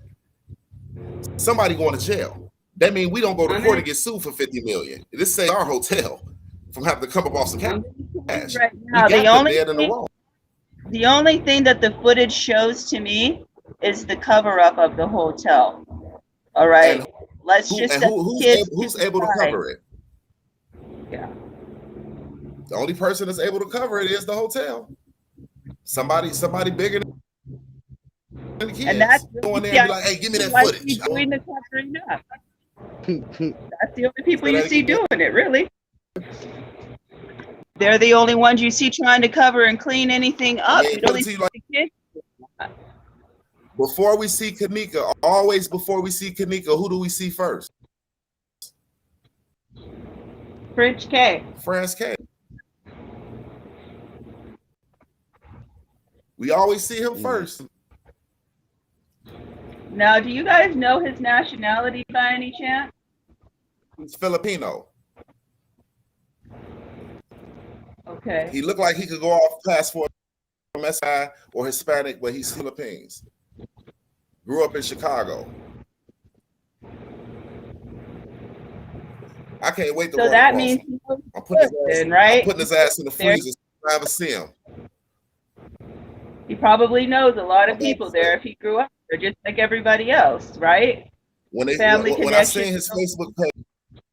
Speaker 5: Somebody going to jail. That means we don't go to court and get sued for $50 million. This saves our hotel from having to come up off some cash.
Speaker 6: Right now, the only thing that the footage shows to me is the cover up of the hotel. All right. Who's able to cover it?
Speaker 5: Yeah. The only person that's able to cover it is the hotel. Somebody bigger than the kids. And that's going there and be like, hey, give me that footage.
Speaker 6: Doing the covering up. That's the only people you see doing it, really. They're the only ones you see trying to cover and clean anything up. You don't see like,
Speaker 5: before we see Kanika, always before we see Kanika, who do we see first?
Speaker 6: French K.
Speaker 5: France K. We always see him first.
Speaker 6: Now, do you guys know his nationality by any chance?
Speaker 5: He's Filipino.
Speaker 6: Okay.
Speaker 5: He looked like he could go off passport from SI or Hispanic, but he's Philippines. Grew up in Chicago. I can't wait to
Speaker 6: so
Speaker 5: run
Speaker 6: that
Speaker 5: across
Speaker 6: mean
Speaker 5: him. I'm putting his ass in the
Speaker 6: There-
Speaker 5: freezer so I never see him.
Speaker 6: He probably knows a lot of people there if he grew up there, just like everybody else, right?
Speaker 5: When
Speaker 6: Family
Speaker 5: I seen
Speaker 6: connection.
Speaker 5: his Facebook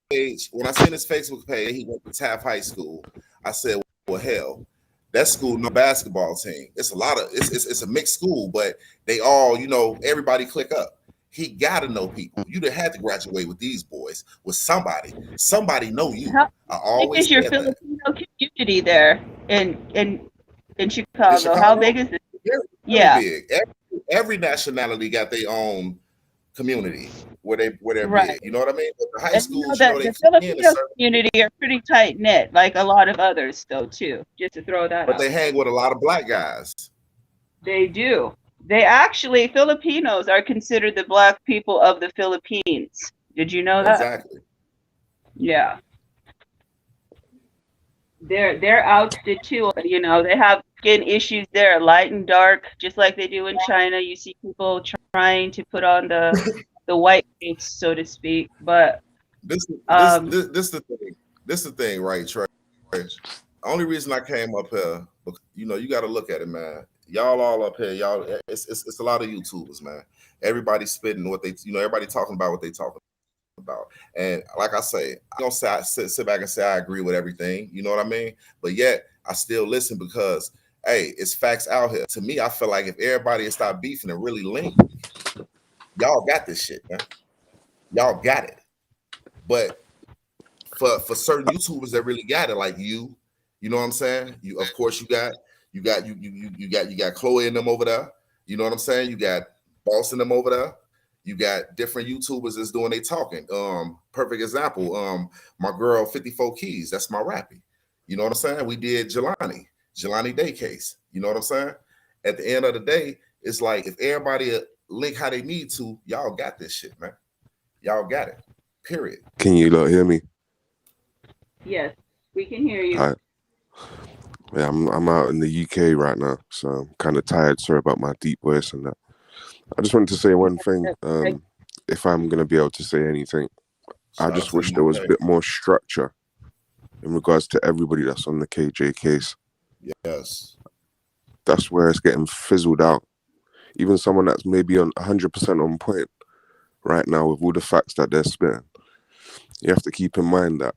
Speaker 5: page, when I seen his Facebook page, he went to Taft High School. I said, well, hell, that school no basketball team. It's a lot of it's a mixed school, but they all, you know, everybody click up. He got to know people. You'd have had to graduate with these boys, with somebody. Somebody know you.
Speaker 6: How big is your Filipino community there in Chicago? How big is it?
Speaker 5: Yeah, big. Every nationality got their own community where they're big. You know what I mean? But the high schools,
Speaker 6: the Filipino community are pretty tight knit, like a lot of others, though, too. Just to throw that out.
Speaker 5: But they hang with a lot of black guys.
Speaker 6: They do. They actually, Filipinos are considered the black people of the Philippines. Did you know that?
Speaker 5: Exactly.
Speaker 6: Yeah. They're ousted too. You know, they have skin issues there, light and dark, just like they do in China. You see people trying to put on the white face, so to speak. But
Speaker 5: this the thing. This the thing, right, Trey? The only reason I came up here, you know, you got to look at it, man. Y'all all up here, y'all. It's a lot of YouTubers, man. Everybody spitting what they, you know, everybody talking about what they talking about. And like I say, I don't sit back and say I agree with everything. You know what I mean? But yet I still listen because, hey, it's facts out here. To me, I feel like if everybody had stopped beefing and really link, y'all got this shit, man. Y'all got it. But for certain YouTubers that really got it, like you know what I'm saying? You, of course, you got Chloe and them over there. You know what I'm saying? You got Boss and them over there. You got different YouTubers that's doing they talking. Perfect example. My girl 54 Keys. That's my rappy. You know what I'm saying? We did Jelani Day case. You know what I'm saying? At the end of the day, it's like if everybody link how they need to, y'all got this shit, man. Y'all got it. Period.
Speaker 8: Can you hear me?
Speaker 6: Yes, we can hear you.
Speaker 8: Yeah, I'm out in the UK right now, so I'm kind of tired. Sorry about my deep voice and that. I just wanted to say one thing. If I'm going to be able to say anything, I just wish there was a bit more structure in regards to everybody that's on the KJ case.
Speaker 5: Yes.
Speaker 8: That's where it's getting fizzled out. Even someone that's maybe on 100% on point right now with all the facts that they're spitting, you have to keep in mind that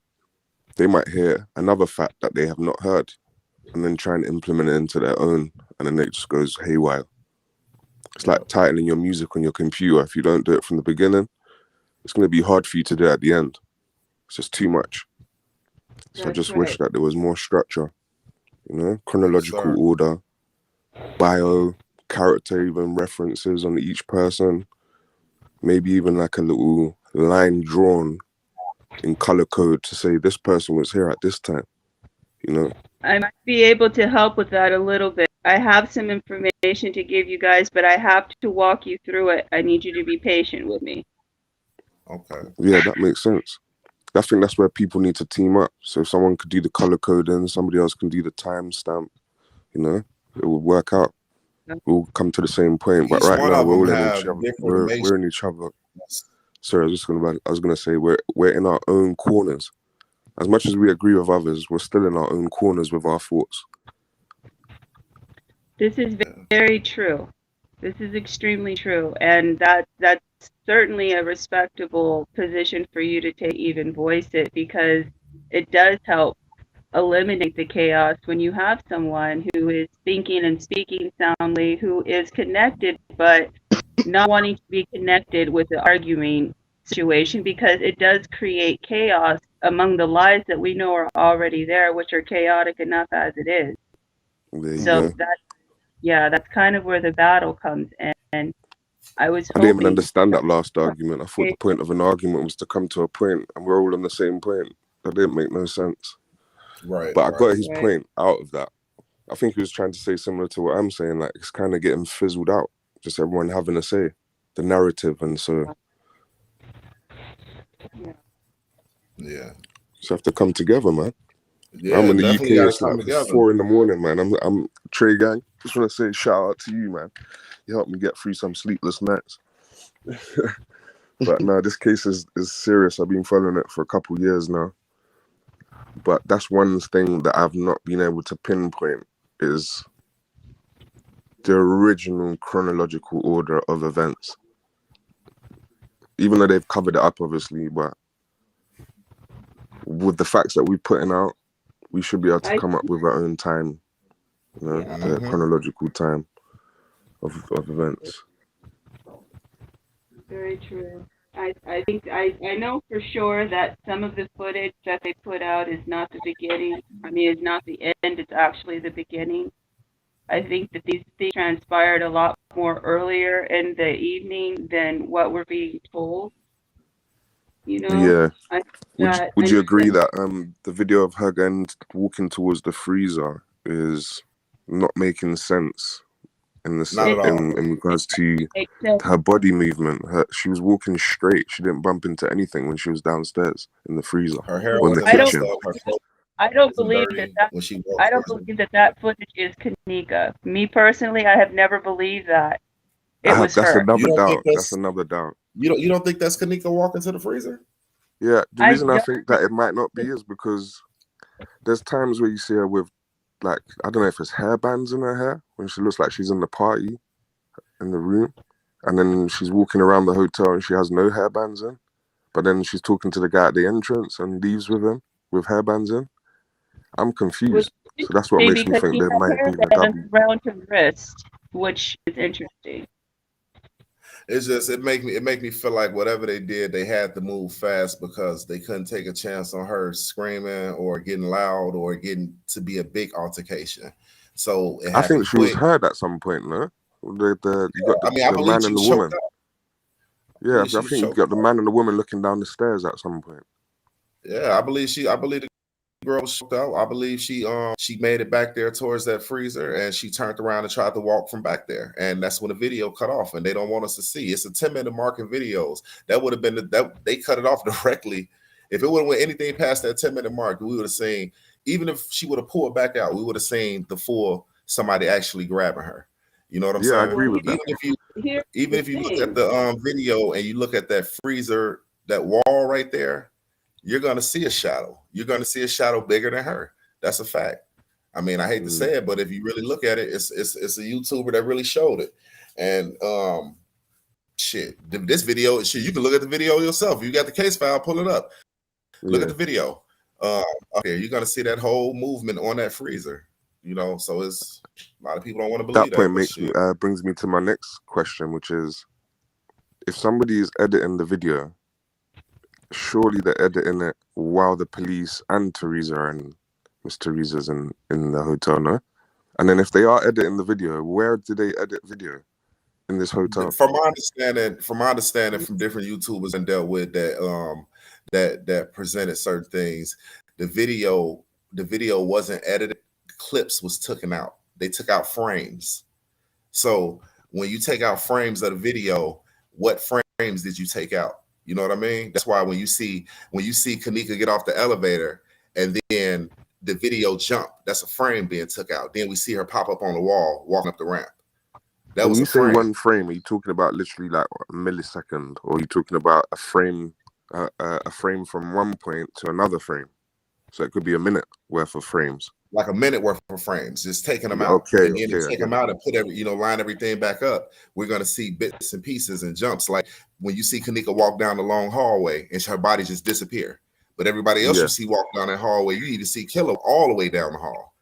Speaker 8: they might hear another fact that they have not heard and then try and implement it into their own, and then it just goes haywire. It's like tightening your music on your computer. If you don't do it from the beginning, it's going to be hard for you to do it at the end. It's just too much. So I just wish that there was more structure, you know, chronological order, bio, character, even references on each person, maybe even like a little line drawn in color code to say this person was here at this time, you know.
Speaker 6: I might be able to help with that a little bit. I have some information to give you guys, but I have to walk you through it. I need you to be patient with me.
Speaker 5: Okay.
Speaker 8: Yeah, that makes sense. I think that's where people need to team up. So if someone could do the color coding, somebody else can do the timestamp, you know, it would work out. We'll come to the same point. But right now we're all in each other. We're in each other. Sorry, I was gonna say we're in our own corners. As much as we agree with others, we're still in our own corners with our thoughts.
Speaker 6: This is very true. This is extremely true. And that's certainly a respectable position for you to take, even voice it, because it does help eliminate the chaos when you have someone who is thinking and speaking soundly, who is connected, but not wanting to be connected with the arguing situation, because it does create chaos among the lies that we know are already there, which are chaotic enough as it is. So that's kind of where the battle comes in. And I didn't
Speaker 8: even understand that last argument. I thought the point of an argument was to come to a point, and we're all on the same point. That didn't make no sense.
Speaker 5: Right.
Speaker 8: But I got his
Speaker 6: Right.
Speaker 8: point out of that. I think he was trying to say similar to what I'm saying, like it's kind of getting fizzled out. Just everyone having a say, the narrative, and so
Speaker 5: Yeah.
Speaker 8: just have to come together, man.
Speaker 5: Yeah,
Speaker 8: I'm in the
Speaker 5: definitely
Speaker 8: UK.
Speaker 5: gotta
Speaker 8: It's
Speaker 5: come
Speaker 8: like
Speaker 5: together.
Speaker 8: 4 a.m, man. I'm Tregang. Just want to say shout out to you, man. You helped me get through some sleepless nights. But no, this case is serious. I've been following it for a couple years now. But that's one thing that I've not been able to pinpoint is the original chronological order of events. Even though they've covered it up, obviously, but with the facts that we're putting out, we should be able to come up with our own time, you know, the chronological time of events.
Speaker 6: Very true. I think I know for sure that some of the footage that they put out is not the beginning. I mean, it's not the end. It's actually the beginning. I think that these things transpired a lot more earlier in the evening than what we're being told. You know.
Speaker 8: Yeah. Would you agree that the video of her walking towards the freezer is not making sense in regards to her body movement? She was walking straight. She didn't bump into anything when she was downstairs in the freezer
Speaker 5: Her hair
Speaker 8: or in the kitchen.
Speaker 6: I don't believe that footage is Kanika. Me personally, I have never believed that it was
Speaker 8: that's
Speaker 6: her.
Speaker 8: another doubt. That's another doubt.
Speaker 5: You don't think that's Kanika walking to the freezer?
Speaker 8: Yeah, the reason I think that it might not be is because there's times where you see her with, like, I don't know if it's hairbands in her hair when she looks like she's in the party in the room, and then she's walking around the hotel and she has no hairbands in, but then she's talking to the guy at the entrance and leaves with him with hairbands in. I'm confused. So that's what makes me think there might be a double.
Speaker 6: Around her wrist, which is interesting.
Speaker 5: It's just it make me feel like whatever they did, they had to move fast because they couldn't take a chance on her screaming or getting loud or getting to be a big altercation. So
Speaker 8: I think she was heard at some point, no? You got the man and the woman. Yeah, I think you got the man and the woman looking down the stairs at some point.
Speaker 5: Yeah, I believe the girl was choked out. I believe she made it back there towards that freezer and she turned around and tried to walk from back there. And that's when the video cut off and they don't want us to see. It's a 10-minute mark in videos. That would have been that they cut it off directly. If it would have went anything past that 10-minute mark, we would have seen, even if she would have pulled back out, we would have seen the full somebody actually grabbing her. You know what I'm saying?
Speaker 8: Yeah, I agree with that.
Speaker 5: Even if you look at the video and you look at that freezer, that wall right there, you're going to see a shadow. You're going to see a shadow bigger than her. That's a fact. I mean, I hate to say it, but if you really look at it, it's a YouTuber that really showed it. And this video, you can look at the video yourself. You got the case file, pull it up. Look at the video. Okay, you're going to see that whole movement on that freezer. You know, so it's a lot of people don't want to believe that.
Speaker 8: Point brings me to my next question, which is, if somebody is editing the video, surely they're editing it while the police and Teresa and Miss Teresa's in the hotel, no? And then if they are editing the video, where do they edit video in this hotel?
Speaker 5: From my understanding from different YouTubers and dealt with that presented certain things, the video wasn't edited. Clips was taken out. They took out frames. So when you take out frames of the video, what frames did you take out? You know what I mean? That's why when you see Kanika get off the elevator and then the video jump, that's a frame being took out. Then we see her pop up on the wall, walking up the ramp.
Speaker 8: When you say one frame, are you talking about literally like a millisecond, or are you talking about a frame from one point to another frame? So it could be a minute worth of frames.
Speaker 5: Like a minute worth of frames, just taking them out. And then take them out and put line everything back up. We're gonna see bits and pieces and jumps. Like when you see Kanika walk down the long hallway and her body just disappear. But everybody else you see walk down that hallway, you even see Killer all the way down the hall.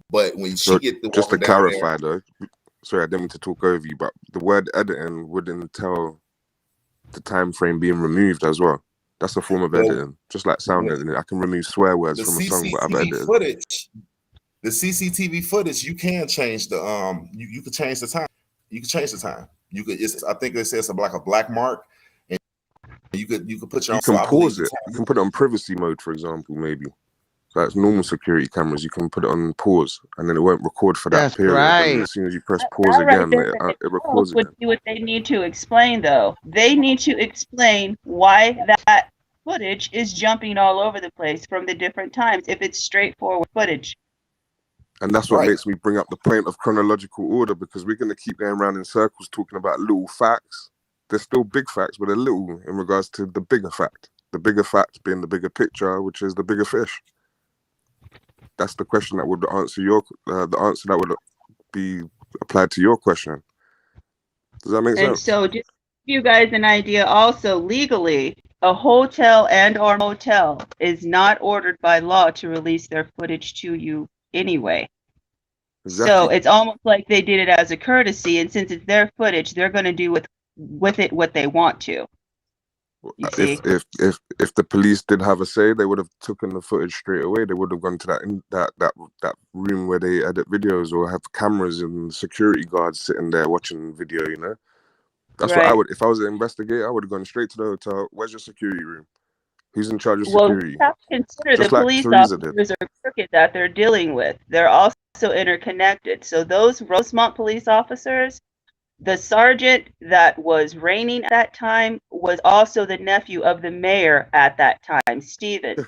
Speaker 5: But when she get the
Speaker 8: just to clarify though, sorry, I didn't mean to talk over you, but the word editing wouldn't tell the time frame being removed as well. That's a form of editing, just like sound editing. I can remove swear words from a song, but I've edited.
Speaker 5: The CCTV footage, you can change the you can change the time. You can change the time. You could. I think they say it's like a black mark, and You could put your
Speaker 8: You
Speaker 5: own. So
Speaker 8: can
Speaker 5: I believe
Speaker 8: pause
Speaker 5: the
Speaker 8: it.
Speaker 5: time.
Speaker 8: You can put it on privacy mode, for example, maybe. That's normal security cameras. You can put it on pause, and then it won't record for that
Speaker 4: That's
Speaker 8: period. And
Speaker 4: right.
Speaker 8: as soon as you press pause
Speaker 6: That right
Speaker 8: again,
Speaker 6: there in
Speaker 8: it
Speaker 6: itself
Speaker 8: records
Speaker 6: would
Speaker 8: again.
Speaker 6: be what they need to explain, though. They need to explain why that footage is jumping all over the place from the different times if it's straightforward footage.
Speaker 8: And that's what makes me bring up the point of chronological order, because we're going to keep going around in circles talking about little facts. They're still big facts, but they're little in regards to the bigger fact. The bigger fact being the bigger picture, which is the bigger fish. That's the question that would answer the answer that would be applied to your question. Does that make sense?
Speaker 6: And so just to give you guys an idea also, legally, a hotel and or motel is not ordered by law to release their footage to you anyway.
Speaker 8: Exactly.
Speaker 6: So it's almost like they did it as a courtesy, and since it's their footage, they're going to do with it what they want to. You see?
Speaker 8: If the police did have a say, they would have taken the footage straight away. They would have gone to that room where they edit videos, or have cameras and security guards sitting there watching video. You know, that's what I would. If I was an investigator, I would have gone straight to the hotel. Where's your security room? Who's in charge of security?
Speaker 6: Well, you have to consider
Speaker 8: Just
Speaker 6: the
Speaker 8: like
Speaker 6: police
Speaker 8: Teresa
Speaker 6: officers are crooked that they're dealing with. They're also interconnected. So those Rosemont police officers, the sergeant that was reigning at that time was also the nephew of the mayor at that time, Stevens.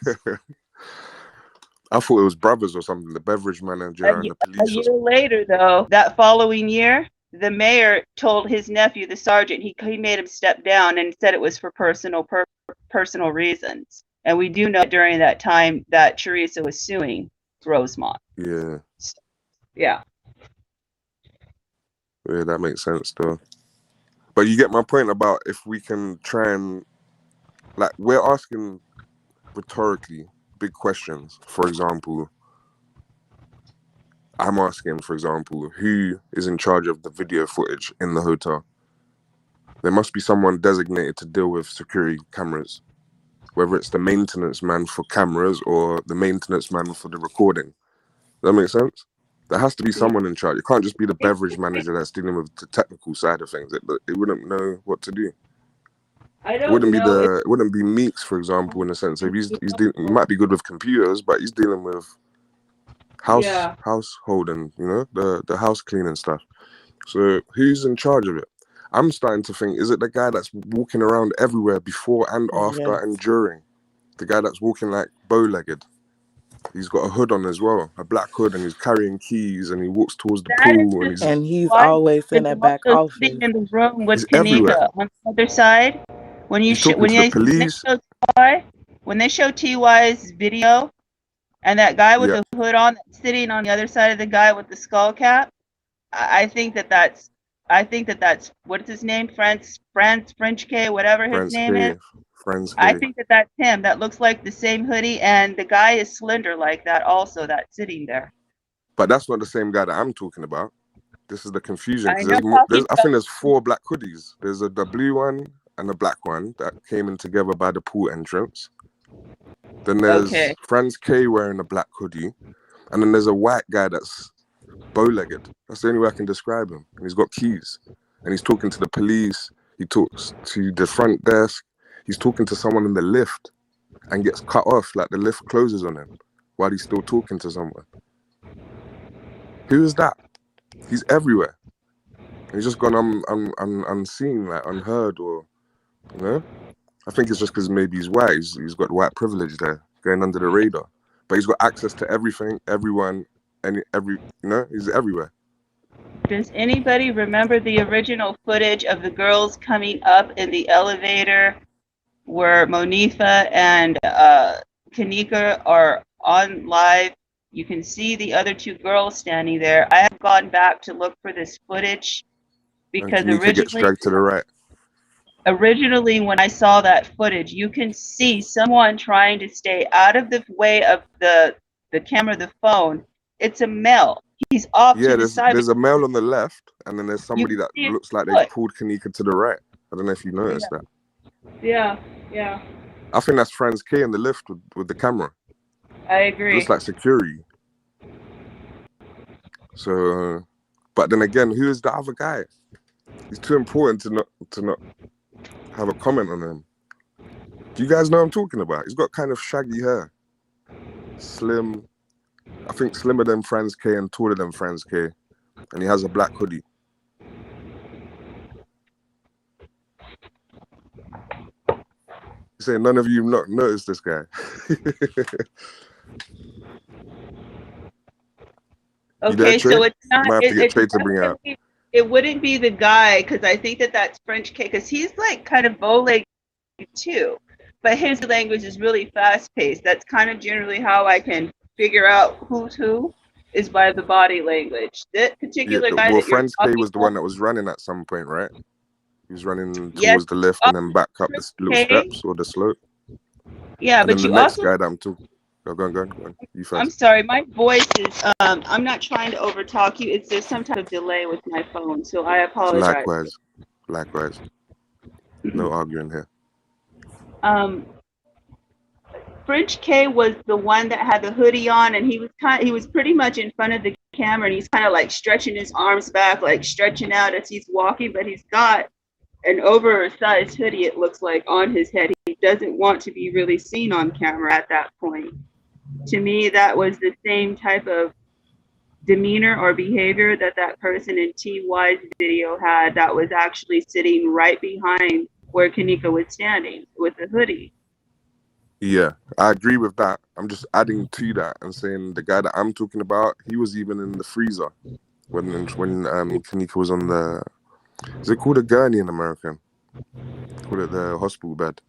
Speaker 8: I thought it was brothers or something, the beverage manager and the police.
Speaker 6: A year later, though, that following year, the mayor told his nephew, the sergeant, he made him step down and said it was for personal reasons. And we do know during that time that Teresa was suing Rosemont.
Speaker 8: Yeah.
Speaker 6: Yeah.
Speaker 8: Yeah, that makes sense though. But you get my point about if we can try and, like, we're asking rhetorically big questions. For example, I'm asking, for example, who is in charge of the video footage in the hotel? There must be someone designated to deal with security cameras, whether it's the maintenance man for cameras or the maintenance man for the recording. Does that make sense? There has to be someone in charge. It can't just be the beverage manager that's dealing with the technical side of things. It wouldn't know what to do. It wouldn't be Meeks, for example, in a sense. If he might be good with computers, but he's dealing with householding, you know, the house cleaning stuff. So who's in charge of it? I'm starting to think, is it the guy that's walking around everywhere before and after and during? The guy that's walking like bow-legged. He's got a hood on as well, a black hood, and he's carrying keys, and he walks towards the pool,
Speaker 9: and he's always in that back office.
Speaker 6: Sitting in the room with
Speaker 8: He's
Speaker 6: Kanika
Speaker 8: everywhere.
Speaker 6: on the other side. When
Speaker 8: He's talking to the police.
Speaker 6: When they show TY's video, and that guy with the hood on sitting on the other side of the guy with the skull cap, I think that's what's his name, French K, whatever his name is. I think that's him. That looks like the same hoodie, and the guy is slender like that also, that's sitting there.
Speaker 8: But that's not the same guy that I'm talking about. This is the confusion, because I think there's 4 black hoodies. There's the blue one and the black one that came in together by the pool entrance. Then there's Franz K wearing a black hoodie, and then there's a white guy that's bow-legged. That's the only way I can describe him. And he's got keys, and he's talking to the police. He talks to the front desk. He's talking to someone in the lift and gets cut off, like the lift closes on him while he's still talking to someone. Who is that? He's everywhere. And he's just gone unseen, like unheard, or, you know? I think it's just because maybe he's white. He's got white privilege there, going under the radar. But he's got access to everything, everyone, and he's everywhere.
Speaker 6: Does anybody remember the original footage of the girls coming up in the elevator where Monifa and Kanika are on live? You can see the other 2 girls standing there. I have gone back to look for this footage because originally when I saw that footage, you can see someone trying to stay out of the way of the camera, the phone. It's a male. He's off to the side.
Speaker 8: There's a male on the left, and then there's somebody that looks like they've pulled Kanika to the right. I don't know if you noticed that.
Speaker 6: Yeah.
Speaker 8: I think that's Franz K in the lift with the camera.
Speaker 6: I agree.
Speaker 8: Looks like security. So, but then again, who is the other guy? He's too important to not have a comment on him. Do you guys know what I'm talking about? He's got kind of shaggy hair. Slim. I think slimmer than Franz K and taller than Franz K. And he has a black hoodie. You say none of you not noticed this guy.
Speaker 6: Okay, so it's not.
Speaker 8: Might have to get Trey to bring out.
Speaker 6: It wouldn't be the guy, because I think that's French K, because he's like kind of bow-legged too, but his language is really fast-paced. That's kind of generally how I can figure out who's who, is by the body language. That particular guy that you're
Speaker 8: Franz K was the one that was running at some point, right? He was running towards the lift and then back up the little steps or the slope.
Speaker 6: Yeah,
Speaker 8: and
Speaker 6: but
Speaker 8: then
Speaker 6: you
Speaker 8: the next
Speaker 6: also
Speaker 8: guy that I'm talking. Go on. You first.
Speaker 6: I'm sorry, my voice is. I'm not trying to overtalk you. It's there's some type of delay with my phone, so I apologize.
Speaker 8: Likewise. No arguing here.
Speaker 6: French K was the one that had the hoodie on, and he was pretty much in front of the camera, and he's kind of like stretching his arms back, like stretching out as he's walking, but he's got an oversized hoodie, it looks like, on his head. He doesn't want to be really seen on camera at that point. To me, that was the same type of demeanor or behavior that person in TY's video had, that was actually sitting right behind where Kanika was standing with the hoodie.
Speaker 8: Yeah, I agree with that. I'm just adding to that and saying the guy that I'm talking about, he was even in the freezer when Kanika was on the, is it called a gurney in American? Call it the hospital bed.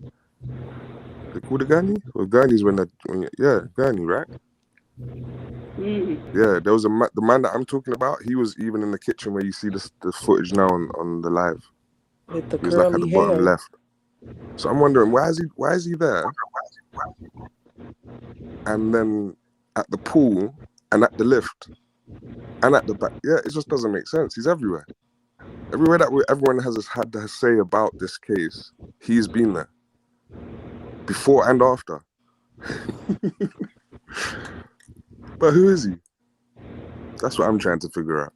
Speaker 8: They call it gurney? Well, gurney's gurney, right?
Speaker 6: Mm-hmm.
Speaker 8: Yeah, there was the man that I'm talking about. He was even in the kitchen where you see the footage now on the live.
Speaker 9: With the
Speaker 8: he was like at the bottom left. So I'm wondering, why is he there? And then at the pool and at the lift and at the back. Yeah, it just doesn't make sense. He's everywhere. Everywhere that everyone has had to say about this case, he's been there. Before and after. But who is he? That's what I'm trying to figure out.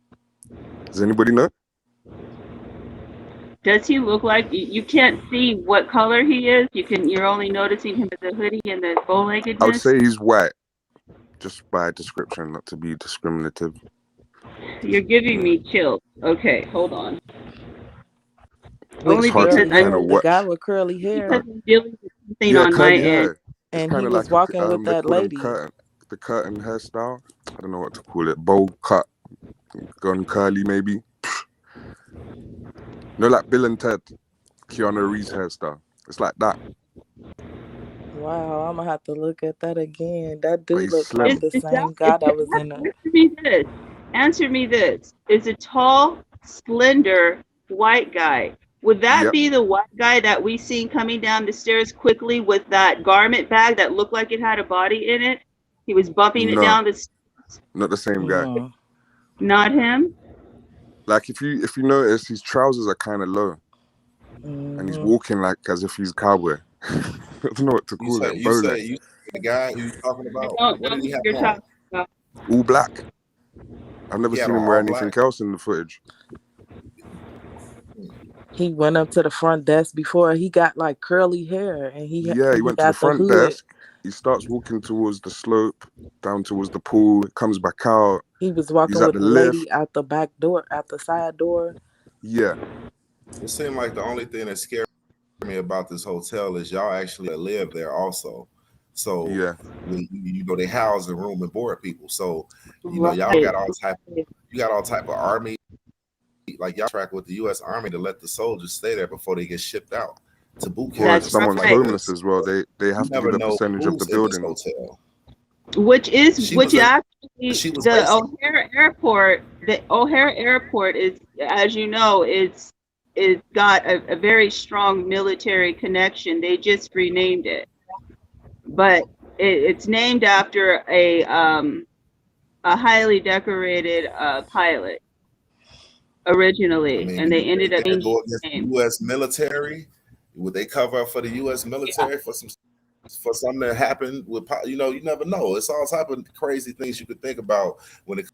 Speaker 8: Does anybody know?
Speaker 6: Does he look like, you can't see what color he is? You're only noticing him with the hoodie and the bow-leggedness?
Speaker 8: I would say he's white, just by description, not to be discriminative.
Speaker 6: You're giving me chills. Okay, hold on.
Speaker 9: Only because the guy with curly hair.
Speaker 6: Because I'm dealing with something on my end.
Speaker 9: And he was walking with that lady.
Speaker 8: The curtain hairstyle. I don't know what to call it. Bowl cut, gone curly maybe. No, like Bill and Ted, Keanu Reeves hairstyle. It's like that.
Speaker 9: Wow, I'm gonna have to look at that again. That dude looks like the same guy that was in the.
Speaker 6: Answer me this. Is a tall, slender, white guy. Would that be the white guy that we seen coming down the stairs quickly with that garment bag that looked like it had a body in it? He was bumping it down the stairs.
Speaker 8: Not the same guy.
Speaker 6: Not him?
Speaker 8: Like if you notice, his trousers are kind of low. And he's walking like as if he's a cowboy. I don't know what to call it.
Speaker 5: You say the guy you're talking about? What did he have on?
Speaker 8: All black. I've never seen him wear anything else in the footage.
Speaker 9: He went up to the front desk before. He got like curly hair, and he
Speaker 8: went to the front desk. He starts walking towards the slope, down towards the pool. Comes back out.
Speaker 9: He was walking with the lady out the back door, out the side door.
Speaker 8: Yeah.
Speaker 5: It seemed like the only thing that scared me about this hotel is y'all actually live there also. So they house and room and board people. So y'all got all type of army. Like y'all track with the U.S. Army to let the soldiers stay there before they get shipped out to boot camp.
Speaker 8: Or if someone's homeless as well, they have to give a percentage of the building.
Speaker 6: Which actually the O'Hare Airport. The O'Hare Airport is, as you know, it's got a very strong military connection. They just renamed it, but it's named after a highly decorated pilot originally, and they ended up changing the name.
Speaker 5: U.S. military. Would they cover up for the U.S. military for something that happened with, you never know. It's all type of crazy things you could think about when it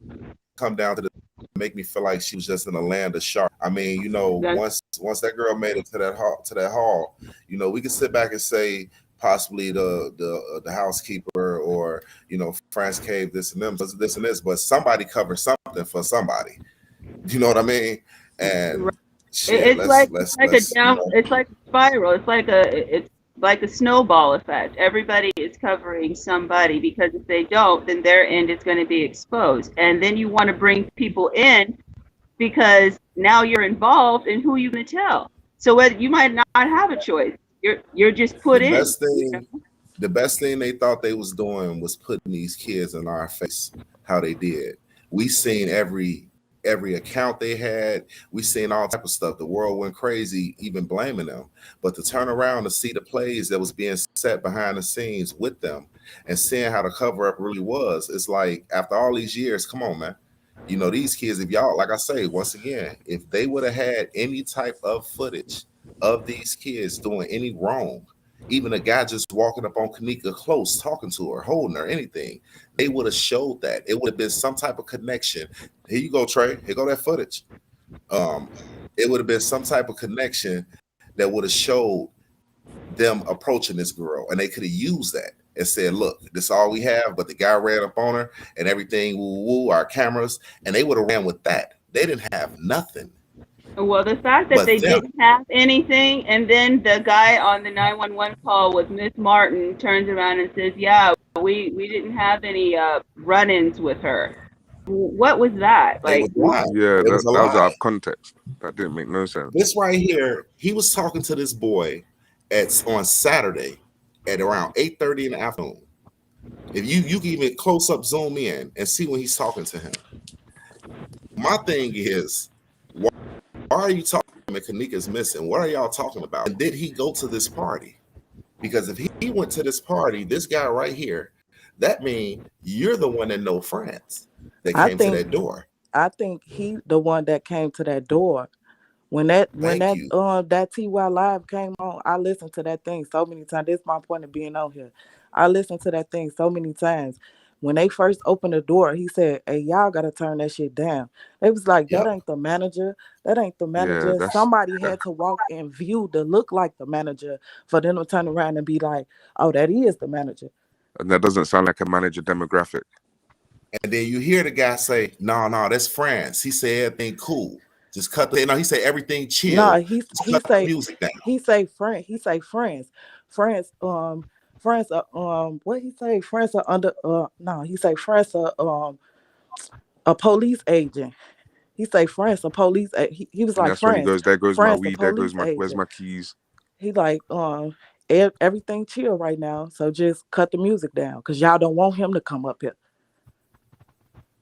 Speaker 5: come down to make me feel like she was just in a land of sharks. I mean, once that girl made it to that hall, we could sit back and say possibly the housekeeper, or France Cave, this and them, this and this, but somebody covered something for somebody. You know what I mean? And shit,
Speaker 6: it's like it's like a spiral. It's like a snowball effect. Everybody is covering somebody, because if they don't, then their end is going to be exposed. And then you want to bring people in because now you're involved, and who are you going to tell? So whether you might not have a choice, you're just put in.
Speaker 5: The best thing they thought they was doing was putting these kids in our face. How they did. We seen every account they had. We seen all type of stuff. The world went crazy, even blaming them. But to turn around to see the plays that was being set behind the scenes with them, and seeing how the cover up really was, it's like, after all these years, come on, man. These kids, if y'all, like I say, once again, if they would have had any type of footage of these kids doing any wrong, even a guy just walking up on Kanika close, talking to her, holding her, anything, they would have showed that. It would have been some type of connection. Here you go, Trey. Here go that footage. It would have been some type of connection that would have showed them approaching this girl, and they could have used that and said, look, this is all we have, but the guy ran up on her and everything, woo, our cameras, and they would have ran with that. They didn't have nothing.
Speaker 6: Well, the fact that they didn't have anything, and then the guy on the 911 call with Miss Martin turns around and says, yeah, we didn't have any run-ins with her. What was that? Like,
Speaker 8: yeah, that was out of context. That didn't make no sense.
Speaker 5: This right here, he was talking to this boy on Saturday at around 8:30 in the afternoon. If you can even close up zoom in and see when he's talking to him. My thing is, why are you talking about Kanika's missing? What are y'all talking about? And did he go to this party? Because if he went to this party, this guy right here, that means you're the one that know France that came to that door.
Speaker 9: I think he the one that came to that door. When that TY Live came on, I listened to that thing so many times. This is my point of being on here. I listened to that thing so many times. When they first opened the door, he said, hey, y'all got to turn that shit down. It was like, that ain't the manager. That ain't the manager. Yeah, somebody had to walk and view to look like the manager for them to turn around and be like, oh, that is the manager.
Speaker 8: And that doesn't sound like a manager demographic.
Speaker 5: And then you hear the guy say, no, that's France. He said everything cool. Just cut the, he say everything chill.
Speaker 9: No, he say music down. He say France. He say France. France, what he say? France under no, he say France a police agent. He say France a police he was like,
Speaker 8: that's
Speaker 9: France.
Speaker 8: When he goes, there goes
Speaker 9: France,
Speaker 8: my weed, there goes my agent. Where's my keys?
Speaker 9: He like everything chill right now, so just cut the music down because y'all don't want him to come up here.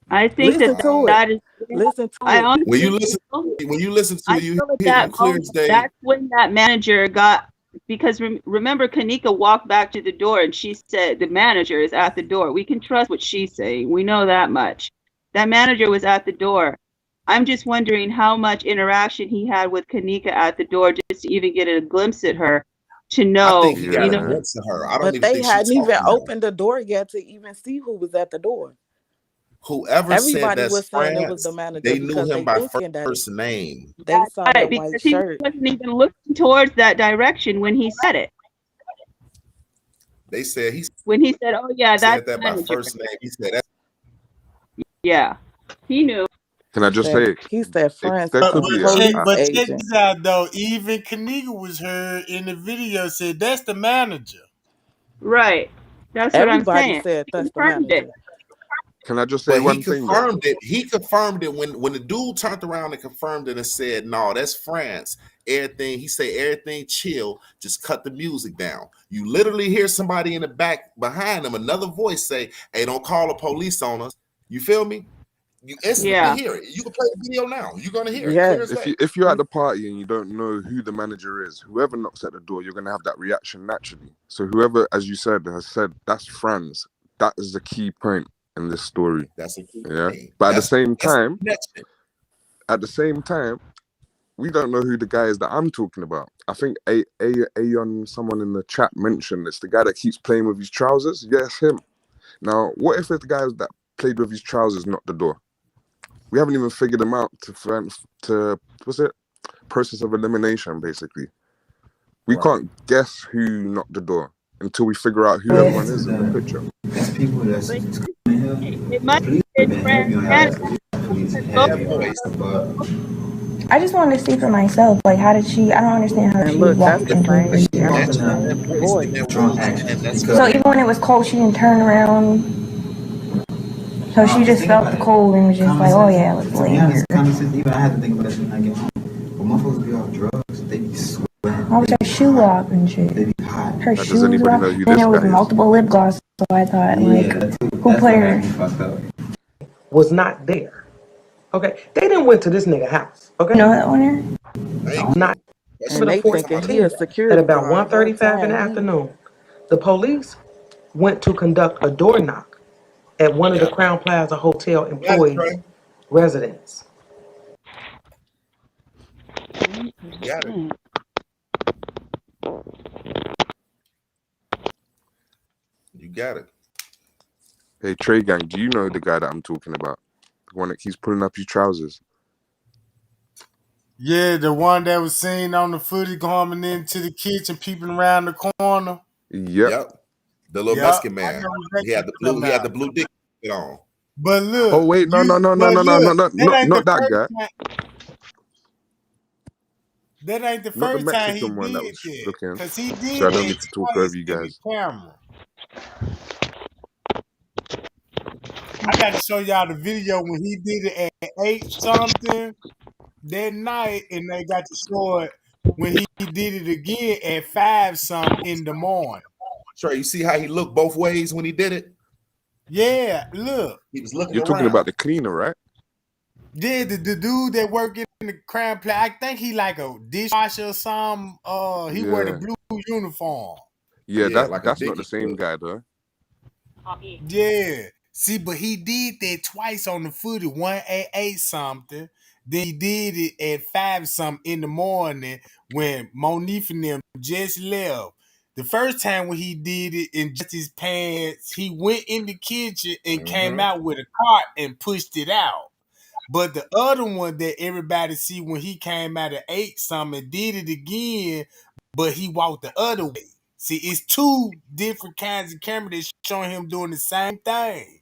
Speaker 6: I think
Speaker 9: listen to
Speaker 6: that
Speaker 9: it. Listen to
Speaker 6: it.
Speaker 5: When you listen to it, you hear clear as day.
Speaker 6: That's when that manager got, because remember, Kanika walked back to the door and she said the manager is at the door. We can trust what she's saying. We know that much. That manager was at the door. I'm just wondering how much interaction he had with Kanika at the door just to even get a glimpse at her. To know,
Speaker 5: I think he got a glimpse of her. I don't
Speaker 9: but they hadn't even opened the door yet to even see who was at the door.
Speaker 5: Whoever said that's
Speaker 9: was
Speaker 5: France,
Speaker 9: saying it was the manager,
Speaker 5: they knew him by first name.
Speaker 9: They saw that white shirt.
Speaker 6: He wasn't even looking towards that direction when he said it.
Speaker 5: They said
Speaker 6: when he said, "Oh yeah, that's
Speaker 5: that by first name." He said that.
Speaker 6: Yeah, he knew.
Speaker 8: Can I just say?
Speaker 9: He said France.
Speaker 1: But check this out though. Even Kanika was heard in the video said that's the manager.
Speaker 6: Right. That's
Speaker 9: Everybody
Speaker 6: what I'm saying.
Speaker 9: Said that's the manager.
Speaker 8: Can I just say one
Speaker 5: he
Speaker 8: thing?
Speaker 5: He confirmed it when the dude turned around and confirmed it and said, "No, that's France." Everything he said, everything chill. Just cut the music down. You literally hear somebody in the back behind him, another voice say, "Hey, don't call the police on us." You feel me? You instantly hear it. You can play the video now. You're gonna hear it.
Speaker 8: Yeah. If you're at the party and you don't know who the manager is, whoever knocks at the door, you're gonna have that reaction naturally. So whoever, as you said, has said that's France. That is the key point in this story.
Speaker 5: That's a key
Speaker 8: thing. But at the same time, we don't know who the guy is that I'm talking about. I think Aeon, someone in the chat mentioned this. The guy that keeps playing with his trousers. Yes, him. Now, what if it's the guy that played with his trousers knocked the door? We haven't even figured him out to what's it? Process of elimination, basically. We can't guess who knocked the door until we figure out who everyone is in the picture.
Speaker 6: It might be transparent.
Speaker 3: I just wanted to see for myself, like, how did she? I don't understand how
Speaker 9: And
Speaker 3: she
Speaker 9: look, that's
Speaker 3: walked
Speaker 9: the
Speaker 3: into
Speaker 9: same
Speaker 3: it.
Speaker 9: voice.
Speaker 3: So even when it was cold, she didn't turn around. So she just felt the cold and was just like, "Oh yeah, let's lay here." Even I had to think about that when I get home. When motherfuckers be off drugs, they be sweating. How was her shoe off and shit? They be hot. Her
Speaker 8: Does
Speaker 3: shoes
Speaker 8: anybody
Speaker 3: off.
Speaker 8: know who
Speaker 3: Then
Speaker 8: this
Speaker 3: there was
Speaker 8: guy is?
Speaker 3: multiple lip gloss. So I thought, like, who put her?
Speaker 10: Was not there. Okay, they didn't went to this nigga house. Okay,
Speaker 3: You know the owner?
Speaker 10: not
Speaker 9: And they thinking he a
Speaker 10: at
Speaker 9: security
Speaker 10: about
Speaker 9: guard.
Speaker 10: 1:35 in the afternoon. The police went to conduct a door knock at one of the Crown Plaza Hotel employees' residence.
Speaker 5: Got it. You got it.
Speaker 8: Hey, Tregang, do you know the guy that I'm talking about? The one that keeps pulling up his trousers?
Speaker 1: Yeah, the one that was seen on the footage coming into the kitchen, peeping around the corner.
Speaker 8: Yep.
Speaker 5: The little Mexican man. He had the blue dick on.
Speaker 1: But look.
Speaker 8: Oh wait, no, not that guy.
Speaker 1: That ain't the
Speaker 8: Not the
Speaker 1: first time he
Speaker 8: Mexican one that
Speaker 1: did
Speaker 8: was
Speaker 1: that.
Speaker 8: looking.
Speaker 1: Because he did
Speaker 8: So I don't
Speaker 1: that
Speaker 8: need to talk
Speaker 1: twice
Speaker 8: over you
Speaker 1: in the
Speaker 8: guys.
Speaker 1: camera. I got to show y'all the video when he did it at 8 something that night, and they got to show it when he did it again at 5 something in the morning.
Speaker 5: Trey, you see how he looked both ways when he did it?
Speaker 1: Yeah, look.
Speaker 5: He was looking
Speaker 8: You're
Speaker 5: around.
Speaker 8: talking about the cleaner, right?
Speaker 1: Yeah, the dude that work in the Crown Plaza, I think he like a dishwasher or something. He wear the blue uniform.
Speaker 8: Yeah,
Speaker 5: like
Speaker 8: that's not the same guy though.
Speaker 1: Yeah. See, but he did that twice on the footage. One at 8 something. Then he did it at 5 something in the morning when Monique and them just left. The first time when he did it in just his pants, he went in the kitchen and came out with a cart and pushed it out. But the other one that everybody see when he came out at 8 something and did it again, but he walked the other way. See, it's two different kinds of cameras that showing him doing the same thing.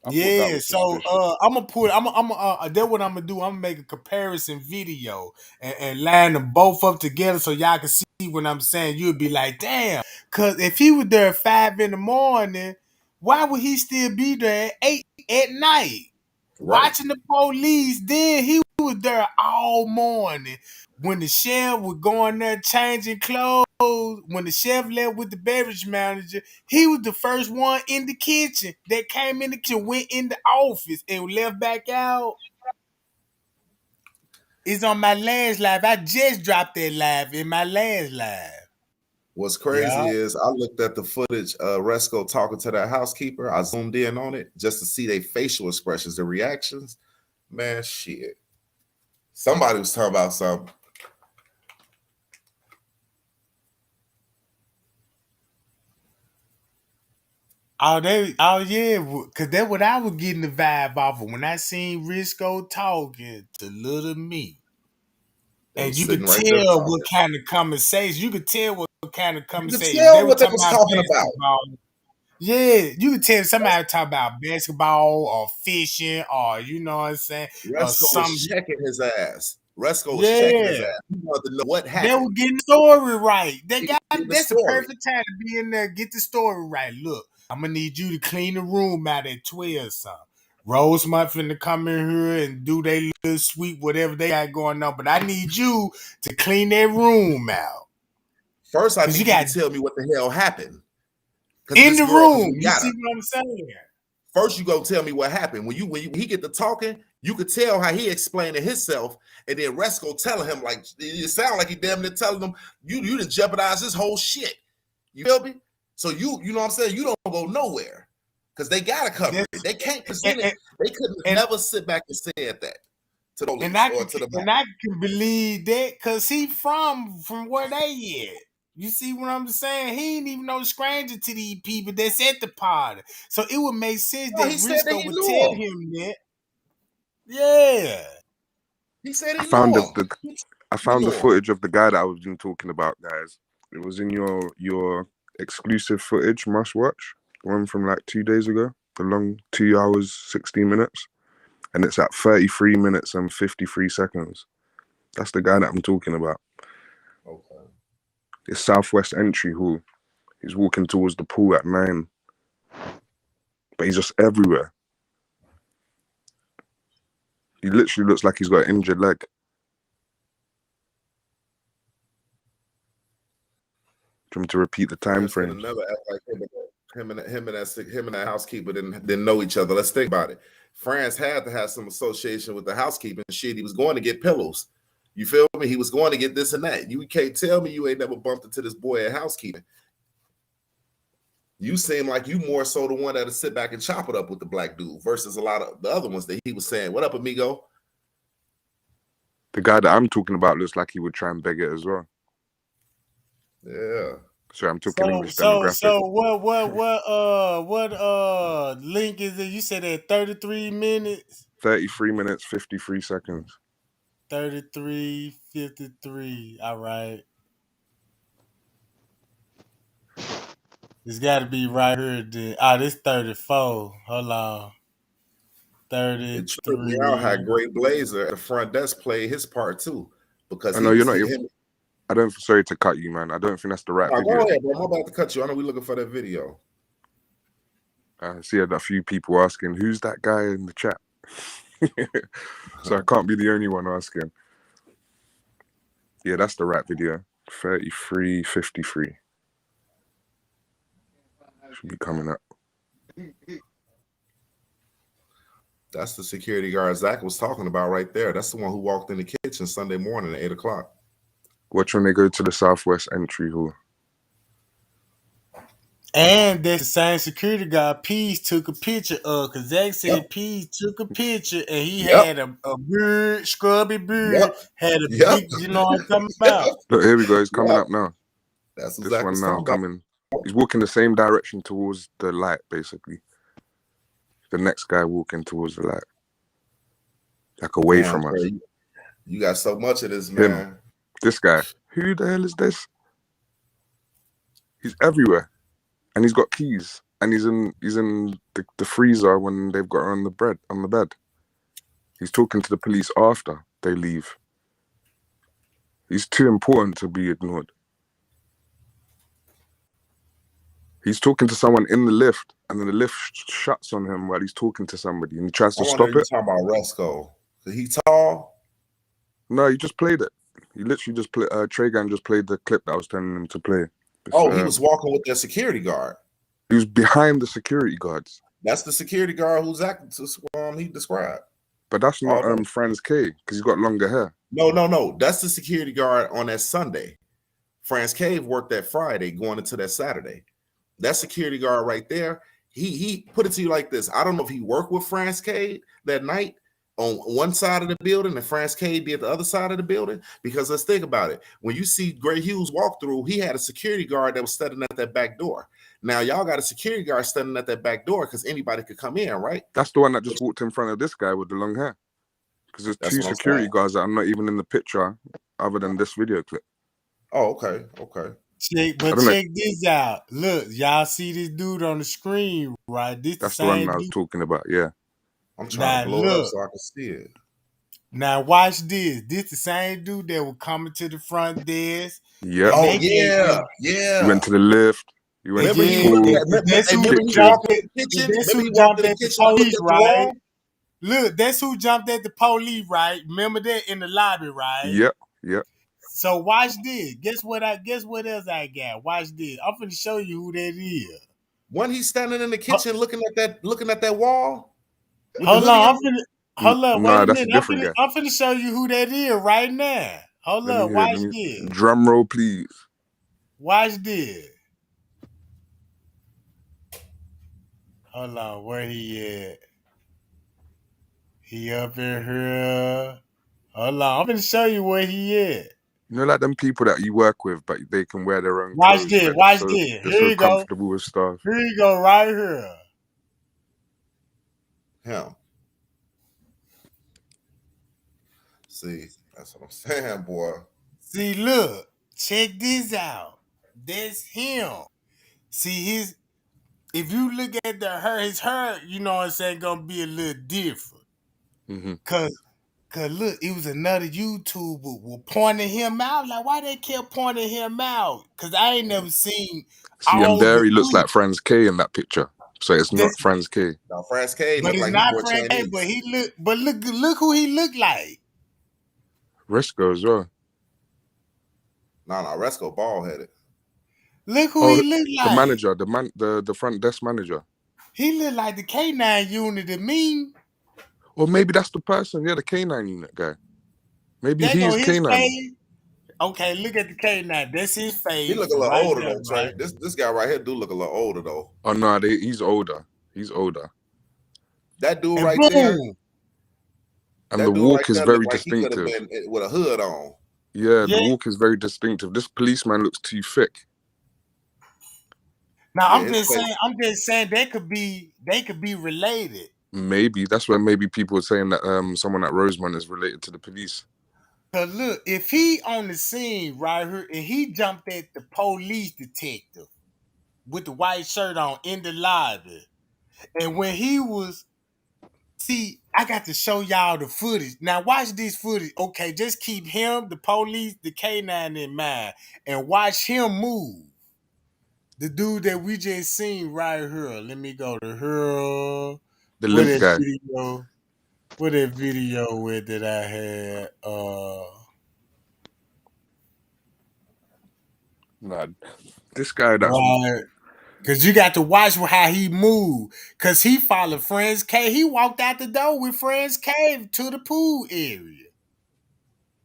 Speaker 1: Yeah, so I'm gonna put that's what I'm gonna do. I'm gonna make a comparison video and line them both up together so y'all can see what I'm saying. You'll be like, damn, cause if he was there at 5 in the morning, why would he still be there at 8 at night? Watching the police, then he was there all morning. When the chef was going there changing clothes, when the chef left with the beverage manager, he was the first one in the kitchen that came in the kitchen, went in the office, and left back out. It's on my last live. I just dropped that live in my last live.
Speaker 5: What's crazy is I looked at the footage of Resco talking to that housekeeper. I zoomed in on it just to see their facial expressions, the reactions. Man, shit. Somebody was talking about something.
Speaker 1: Yeah, because that's what I was getting the vibe off of when I seen Risco talking to little me. And you could tell what kind of conversation. You could tell what kind of conversation.
Speaker 5: You could tell what they was talking about.
Speaker 1: Yeah, you could tell somebody talk about basketball or fishing or you know what I'm saying.
Speaker 5: Resco was checking his ass. Resco was checking his ass. He wanted to know what happened.
Speaker 1: They were getting the story right. That's the perfect time to be in there. Get the story right. Look, I'm gonna need you to clean the room out at 12 something. Rose Muffin to come in here and do their little sweet whatever they got going on, but I need you to clean that room out.
Speaker 5: First, I need you to tell me what the hell happened.
Speaker 1: In the room, you see what I'm saying?
Speaker 5: First, you go tell me what happened. When he get to talking, you could tell how he explained it himself, and then Resco telling him like it sound like he damn near telling him you didn't jeopardize this whole shit. You feel me? So you know what I'm saying? You don't go nowhere because they gotta cover it. They can't present it. They couldn't never sit back and say that to the police or to the back.
Speaker 1: And I can believe that because he from where they at. You see what I'm saying? He ain't even no stranger to these people that's at the party. So it would make sense that Risco would tell him that. Yeah.
Speaker 5: He said he
Speaker 8: I found the footage of the guy that I was talking about, guys. It was in your exclusive footage must watch, one from like 2 days ago, the long 2 hours 16 minutes, and it's at 33 minutes and 53 seconds. That's the guy that I'm talking about.
Speaker 5: Okay.
Speaker 8: It's Southwest Entry Hall. He's walking towards the pool at 9, but he's just everywhere. He literally looks like he's got an injured leg. Do you want me to repeat the time frame?
Speaker 5: Never act like him and that housekeeper didn't know each other. Let's think about it. France had to have some association with the housekeeping shit. He was going to get pillows. You feel me? He was going to get this and that. You can't tell me you ain't never bumped into this boy at housekeeping. You seem like you more so the one that'll sit back and chop it up with the black dude versus a lot of the other ones that he was saying, "What up, amigo?"
Speaker 8: The guy that I'm talking about looks like he would try and beg it as well.
Speaker 5: Yeah.
Speaker 8: Sorry, I'm talking English demographic.
Speaker 1: So what link is it? You said at 33 minutes?
Speaker 8: 33 minutes, 53 seconds.
Speaker 1: 33:53. All right. It's got to be right here. This 34. Hold on. 33.
Speaker 5: It tripped me out how Great Blazer at the front desk played his part too, because
Speaker 8: I know you're not. I don't. Sorry to cut you, man. I don't think that's the right video.
Speaker 5: Go ahead, bro. I'm about to cut you. I know we're looking for that video.
Speaker 8: I see a few people asking, "Who's that guy in the chat?" So I can't be the only one asking. Yeah, that's the right video. 33:53 should be coming up.
Speaker 5: That's the security guard Zach was talking about right there. That's the one who walked in the kitchen Sunday morning at 8 o'clock.
Speaker 8: Watch when they go to the Southwest Entry Hall.
Speaker 1: And that's the same security guard Pease took a picture of, because Zach said Pease took a picture and he had a beard, scrubby beard, had a big, you know what I'm talking about.
Speaker 8: Look, here we go. He's coming up now.
Speaker 5: That's
Speaker 8: this one now coming. He's walking the same direction towards the light, basically. The next guy walking towards the light. Like away from us.
Speaker 5: You got so much of this, man.
Speaker 8: Him. This guy. Who the hell is this? He's everywhere. And he's got keys. And he's in the freezer when they've got her on the bed. He's talking to the police after they leave. He's too important to be ignored. He's talking to someone in the lift, and then the lift shuts on him while he's talking to somebody, and he tries to stop it.
Speaker 5: You're talking about Resco. Is he tall?
Speaker 8: No, he just played it. He literally just played. Tregang just played the clip that I was telling him to play.
Speaker 5: He was walking with that security guard.
Speaker 8: He was behind the security guards.
Speaker 5: That's the security guard who's he described.
Speaker 8: But that's not Franz K, because he's got longer hair.
Speaker 5: No. That's the security guard on that Sunday. Franz Cave worked that Friday going into that Saturday. That security guard right there, he put it to you like this. I don't know if he worked with Franz Cade that night on one side of the building and Franz Cade be at the other side of the building. Because let's think about it. When you see Gray Hughes walk through, he had a security guard that was standing at that back door. Now y'all got a security guard standing at that back door because anybody could come in, right?
Speaker 8: That's the one that just walked in front of this guy with the long hair. Because there's two security guards that are not even in the picture other than this video clip.
Speaker 5: Oh, okay.
Speaker 1: Check this out. Look, y'all see this dude on the screen, right?
Speaker 8: That's the one I was talking about, yeah.
Speaker 5: I'm trying to blow it up so I can see it.
Speaker 1: Now watch this. This the same dude that was coming to the front desk.
Speaker 8: Yeah.
Speaker 5: Oh, yeah.
Speaker 8: He went to the lift. He went to the pool.
Speaker 1: That's who jumped at the police, right? Look, that's who jumped at the police, right? Remember that in the lobby, right?
Speaker 8: Yep.
Speaker 1: So watch this. Guess what else I got? Watch this. I'm finna show you who that is.
Speaker 5: When he's standing in the kitchen looking at that wall.
Speaker 1: Hold on, wait a
Speaker 8: that's
Speaker 1: minute.
Speaker 8: A different guy.
Speaker 1: I'm finna show you who that is right now. Hold on, watch this.
Speaker 8: Drum roll, please.
Speaker 1: Watch this. Hold on, where he at? He up in here. Hold on, I'm gonna show you where he at.
Speaker 8: You know, like them people that you work with, but they can wear their own
Speaker 1: watch
Speaker 8: clothes.
Speaker 1: This, watch this.
Speaker 8: They're so comfortable with stuff.
Speaker 1: Here you go, right here.
Speaker 5: Him. See, that's what I'm saying, boy.
Speaker 1: See, look, check this out. That's him. See if you look at his hair, you know what I'm saying, gonna be a little different.
Speaker 8: Mm-hmm.
Speaker 1: Cause look, it was another YouTuber was pointing him out. Like, why they kept pointing him out? Cause I ain't never seen
Speaker 8: See, and
Speaker 1: all
Speaker 8: there
Speaker 1: the
Speaker 8: he looks
Speaker 1: food.
Speaker 8: like Franz K in that picture. So it's not
Speaker 1: That's,
Speaker 8: Franz K.
Speaker 5: Now, France K
Speaker 1: but
Speaker 5: look
Speaker 1: it's
Speaker 5: like he
Speaker 1: not
Speaker 5: more
Speaker 1: Frank A,
Speaker 5: Chinese.
Speaker 1: but look who he looked like.
Speaker 8: Risco as well.
Speaker 5: No, Resco bald headed.
Speaker 1: Look who
Speaker 8: Oh,
Speaker 1: he looked
Speaker 8: the
Speaker 1: like.
Speaker 8: manager, the front desk manager.
Speaker 1: He looked like the K9 unit to me.
Speaker 8: Or maybe that's the person. Yeah, the K9 unit guy. Maybe
Speaker 1: There
Speaker 8: he
Speaker 1: go
Speaker 8: is
Speaker 1: his
Speaker 8: K9.
Speaker 1: face. Okay, look at the K9. That's his
Speaker 5: He look
Speaker 1: face
Speaker 5: a little
Speaker 1: right
Speaker 5: older
Speaker 1: there,
Speaker 5: though, Trey.
Speaker 1: right?
Speaker 5: This guy right here do look a little older though.
Speaker 8: Oh no, he's older. He's older.
Speaker 5: That dude
Speaker 1: And
Speaker 5: right there.
Speaker 1: boom.
Speaker 8: And the
Speaker 5: That dude right
Speaker 8: walk is
Speaker 5: there
Speaker 8: very
Speaker 5: look like he could have
Speaker 8: distinctive.
Speaker 5: been with a hood on.
Speaker 8: Yeah, the
Speaker 1: Yeah.
Speaker 8: walk is very distinctive. This policeman looks too thick.
Speaker 1: Now
Speaker 5: Yeah,
Speaker 1: I'm
Speaker 5: his
Speaker 1: just
Speaker 5: face.
Speaker 1: saying they could be related.
Speaker 8: Maybe that's where maybe people are saying that someone at Rosemont is related to the police.
Speaker 1: Cause look, if he on the scene right here and he jumped at the police detective with the white shirt on in the lobby, and when he was, see, I got to show y'all the footage. Now watch this footage. Okay, just keep him, the police, the K9 in mind, and watch him move. The dude that we just seen right here. Let me go to her.
Speaker 8: The
Speaker 1: Where
Speaker 8: limp
Speaker 1: that
Speaker 8: guy.
Speaker 1: video? Where that video with that I had?
Speaker 8: Nah, this guy that's
Speaker 1: Right. Cause you got to watch how he moved. Cause he followed Friends Cave. He walked out the door with Friends Cave to the pool area.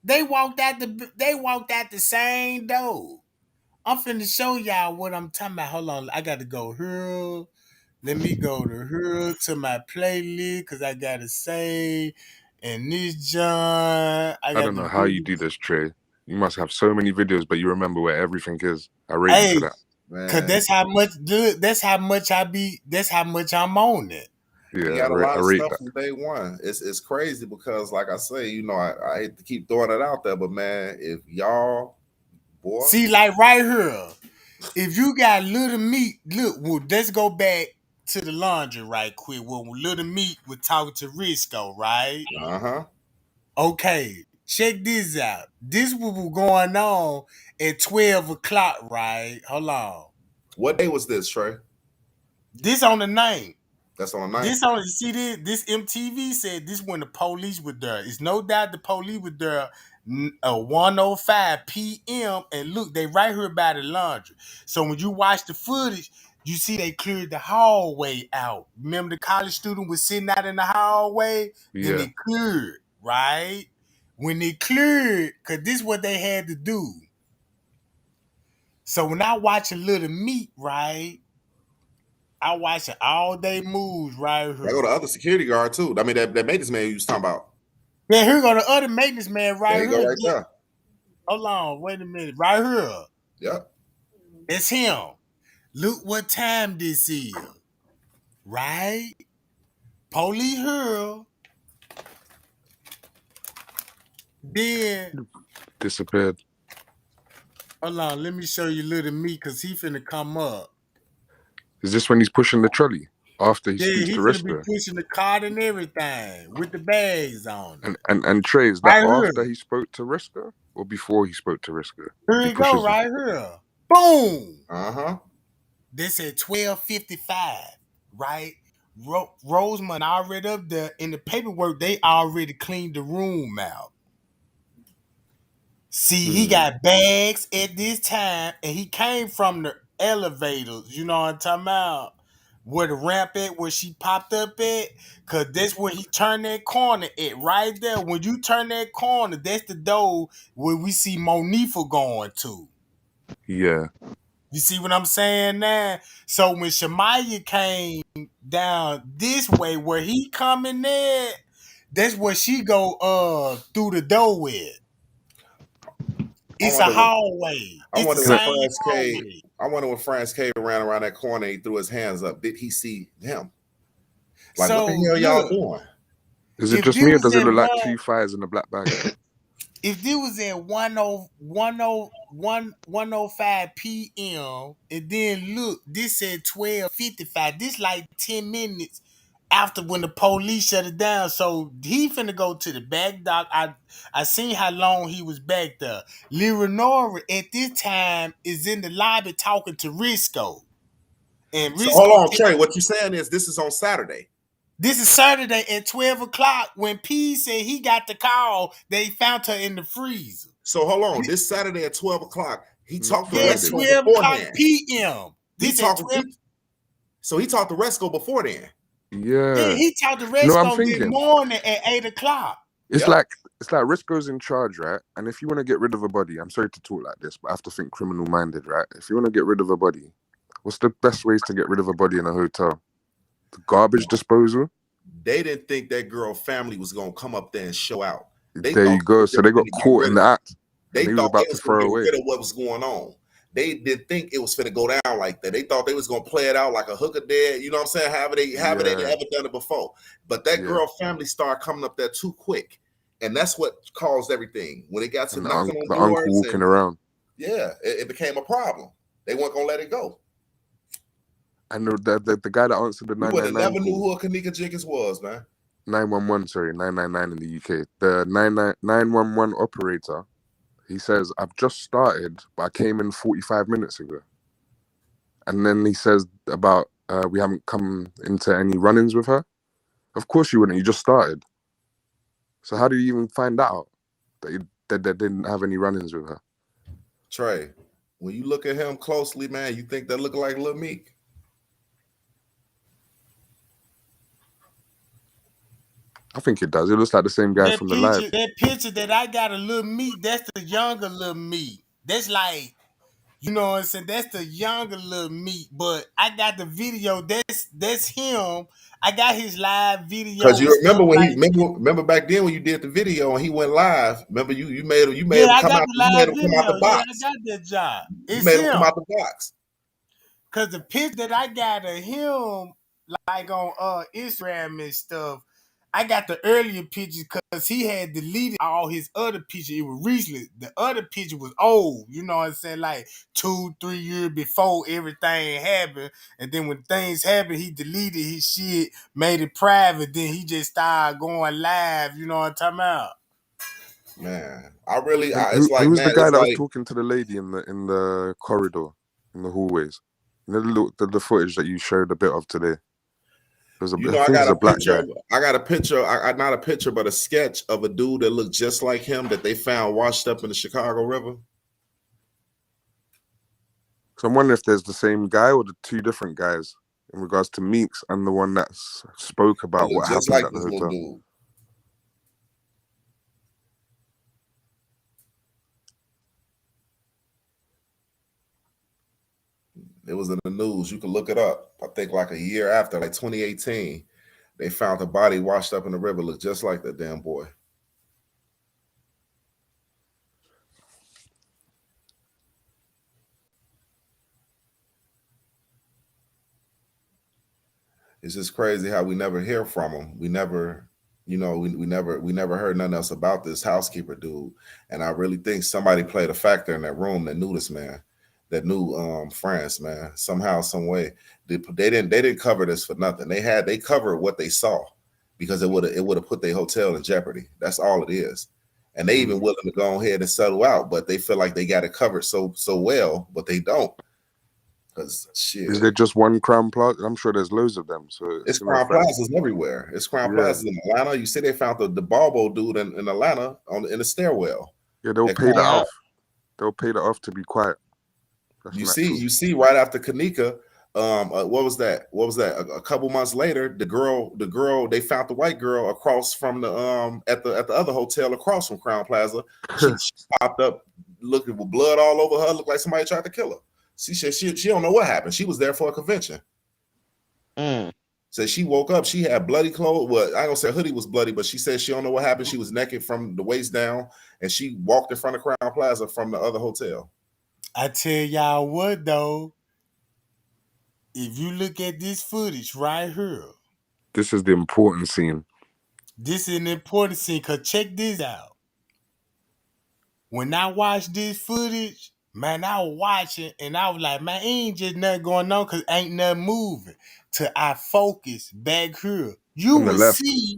Speaker 1: They walked out the same door. I'm finna show y'all what I'm talking about. Hold on. I got to go here. Let me go to here to my playlist because I gotta say, and this John, I
Speaker 8: I
Speaker 1: got
Speaker 8: don't
Speaker 1: the
Speaker 8: know how you
Speaker 1: video.
Speaker 8: do this, Trey. You must have so many videos, but you remember where everything is. I rate you
Speaker 1: Hey,
Speaker 8: for that.
Speaker 1: cause
Speaker 5: Man,
Speaker 1: that's how much I'm on it.
Speaker 5: he
Speaker 8: Yeah,
Speaker 5: got a lot
Speaker 8: I
Speaker 5: of
Speaker 8: rate
Speaker 5: stuff
Speaker 8: that.
Speaker 5: from day one. It's crazy because, like I say, you know, I hate to keep throwing it out there, but man, if y'all, boy,
Speaker 1: See, like right here, if you got Little Meat, look, well, let's go back to the laundry right quick. Well, Little Meat was talking to Risco, right?
Speaker 5: uh-huh.
Speaker 1: Okay, check this out. This what was going on at 12 o'clock, right? Hold on.
Speaker 5: What day was this, Trey?
Speaker 1: This on the 9th.
Speaker 5: That's on the 9th.
Speaker 1: This on see this MTV said this when the police were there. It's no doubt the police were there 1:05 p.m. and look, they right here by the laundry. So when you watch the footage, you see they cleared the hallway out. Remember the college student was sitting out in the hallway? Then
Speaker 8: Yeah,
Speaker 1: they cleared, right? When they cleared, cause this is what they had to do. So when I watch a Little Meat, right? I watch it all day moves right
Speaker 5: I go
Speaker 1: here.
Speaker 5: to other security guard too. I mean, that maintenance man you was talking about.
Speaker 1: Yeah, here go the other maintenance man
Speaker 5: There
Speaker 1: right
Speaker 5: you go,
Speaker 1: here.
Speaker 5: right there.
Speaker 1: Hold on, wait a minute. Right here.
Speaker 5: Yep.
Speaker 1: It's him. Look what time this is. Right? Police here. Then,
Speaker 8: disappeared.
Speaker 1: hold on, let me show you Little Me because he finna come up.
Speaker 8: Is this when he's pushing the trolley after he
Speaker 1: Yeah,
Speaker 8: speaks
Speaker 1: he
Speaker 8: to
Speaker 1: finna be
Speaker 8: Risker?
Speaker 1: pushing the cart and everything with the bags on it.
Speaker 8: And Trey, is that
Speaker 1: Right here.
Speaker 8: after he spoke to Risker or before he spoke to Risker?
Speaker 1: Here
Speaker 8: He
Speaker 1: you go,
Speaker 8: pushes him.
Speaker 1: right here. Boom.
Speaker 5: Uh-huh.
Speaker 1: This at 12:55, right? Rosemont already up there in the paperwork. They already cleaned the room out. See, he got bags at this time, and he came from the elevators. You know what I'm talking about? Where the ramp at, where she popped up at, cause that's where he turned that corner at, right there. When you turn that corner, that's the door where we see Monifa going to.
Speaker 8: Yeah.
Speaker 1: You see what I'm saying now? So when Shemaya came down this way, where he coming there, that's where she go through the door with. It's a hallway.
Speaker 5: I
Speaker 1: It's the
Speaker 5: wonder
Speaker 8: Can I,
Speaker 5: when
Speaker 1: same
Speaker 5: France K.
Speaker 1: hallway.
Speaker 5: I wonder when France K ran around that corner. He threw his hands up. Did he see him? Like, what
Speaker 1: So
Speaker 5: the hell y'all
Speaker 1: look,
Speaker 5: doing?
Speaker 8: is it
Speaker 1: if
Speaker 8: just
Speaker 1: this
Speaker 8: me or
Speaker 1: was
Speaker 8: does it
Speaker 1: that
Speaker 8: look like
Speaker 1: one,
Speaker 8: two thighs in a black bag?
Speaker 1: if this was at 1:05 p.m. and then look, this said 12:55. This like 10 minutes after when the police shut it down. So he finna go to the back dock. I seen how long he was back there. Leonora at this time is in the lobby talking to Risco. And
Speaker 5: So
Speaker 1: Risco,
Speaker 5: hold on, Trey. What you're saying is this is on Saturday.
Speaker 1: this is Saturday at 12 o'clock when P said he got the call. They found her in the freezer.
Speaker 5: So hold on. This Saturday at 12 o'clock, he talked to
Speaker 1: Yeah,
Speaker 5: Resco
Speaker 1: 12 o'clock
Speaker 5: beforehand.
Speaker 1: p.m. This at 12.
Speaker 5: So he talked to Resco before then.
Speaker 1: Yeah,
Speaker 8: Yeah.
Speaker 1: he talked to
Speaker 8: You know what I'm
Speaker 1: Resco this
Speaker 8: thinking?
Speaker 1: morning at 8 o'clock.
Speaker 8: It's like Risco's in charge, right? And if you want to get rid of a body, I'm sorry to talk like this, but I have to think criminal minded, right? If you want to get rid of a body, what's the best ways to get rid of a body in a hotel? The garbage disposal?
Speaker 5: They didn't think that girl family was gonna come up there and show out.
Speaker 8: There you go. So they got caught in the act.
Speaker 5: They
Speaker 8: thought
Speaker 5: they was gonna get rid of what was going on. They didn't think it was gonna go down like that. They thought they was gonna play it out like a hooker dead. You know what I'm saying? However they ever done it before. But that girl family started coming up there too quick, and that's what caused everything. When it got to knocking on
Speaker 8: the
Speaker 5: doors,
Speaker 8: uncle walking around.
Speaker 5: Yeah, it became a problem. They weren't gonna let it go.
Speaker 8: And the guy that answered the 999
Speaker 5: You would have never knew who Kanika Jenkins was, man.
Speaker 8: 911, sorry, 999 in the UK. The 911 operator, he says, I've just started, but I came in 45 minutes ago. And then he says about, we haven't come into any run-ins with her. Of course you wouldn't, you just started. So how do you even find out that they didn't have any run-ins with her?
Speaker 5: Trey, when you look at him closely, man, you think that look like Lil Meek?
Speaker 8: I think it does. It looks like the same guy from the live.
Speaker 1: That picture that I got of Lil Meek, that's the younger Lil Meek. That's like, you know what I'm saying? That's the younger Lil Meek. But I got the video. That's him. I got his live video.
Speaker 5: Because you remember when remember back then when you did the video and he went live. Remember you made him come out. You made him come out the box.
Speaker 1: Yeah, I got that job.
Speaker 5: You made him come out the box.
Speaker 1: Cause the picture that I got of him, like on Instagram and stuff, I got the earlier pictures because he had deleted all his other pictures. It was recently. The other picture was old, you know what I'm saying? Like 2-3 years before everything happened. And then when things happened, he deleted his shit, made it private. Then he just started going live, you know what I'm talking about?
Speaker 5: Man, it's
Speaker 8: who was the guy that was talking to the lady in the corridor, in the hallways? The footage that you showed a bit of today. I got a
Speaker 5: picture. I got a picture. Not a picture, but a sketch of a dude that looked just like him that they found washed up in the Chicago River.
Speaker 8: So I'm wondering if there's the same guy or the two different guys in regards to Meeks and the one that spoke about what happened at the hotel. Dude.
Speaker 5: It was in the news. You can look it up. I think like a year after, like 2018, they found a body washed up in the river. Looked just like that damn boy. It's just crazy how we never hear from him. We never, we never heard nothing else about this housekeeper dude. And I really think somebody played a factor in that room that knew this man. That knew France, man, somehow, some way. They didn't cover this for nothing. They covered what they saw because it would have put their hotel in jeopardy. That's all it is. And they even willing to go ahead and settle out, but they feel like they got it covered so well, but they don't. Because shit.
Speaker 8: Is there just one Crown Plaza? I'm sure there's loads of them. So
Speaker 5: it's Crown Plazas everywhere. It's Crown Plazas in Atlanta. You see, they found the Balbo dude in Atlanta in the stairwell.
Speaker 8: Yeah, they'll pay that off. They'll pay that off to be quiet.
Speaker 5: You see, right after Kanika, what was that? A couple months later, the girl, they found the white girl across from the at the other hotel across from Crown Plaza. She popped up, looking with blood all over her, looked like somebody tried to kill her. She said she don't know what happened. She was there for a convention. So she woke up, she had bloody clothes. Well, I don't say hoodie was bloody, but she said she don't know what happened. She was naked from the waist down, and she walked in front of Crown Plaza from the other hotel.
Speaker 1: I tell y'all what though, if you look at this footage right here,
Speaker 8: this is the important scene.
Speaker 1: This is an important scene because check this out. when I watched this footage, man, I was watching and I was like, man, ain't just nothing going on because ain't nothing moving. Till I focus back here. You
Speaker 8: On the
Speaker 1: will
Speaker 8: left.
Speaker 1: see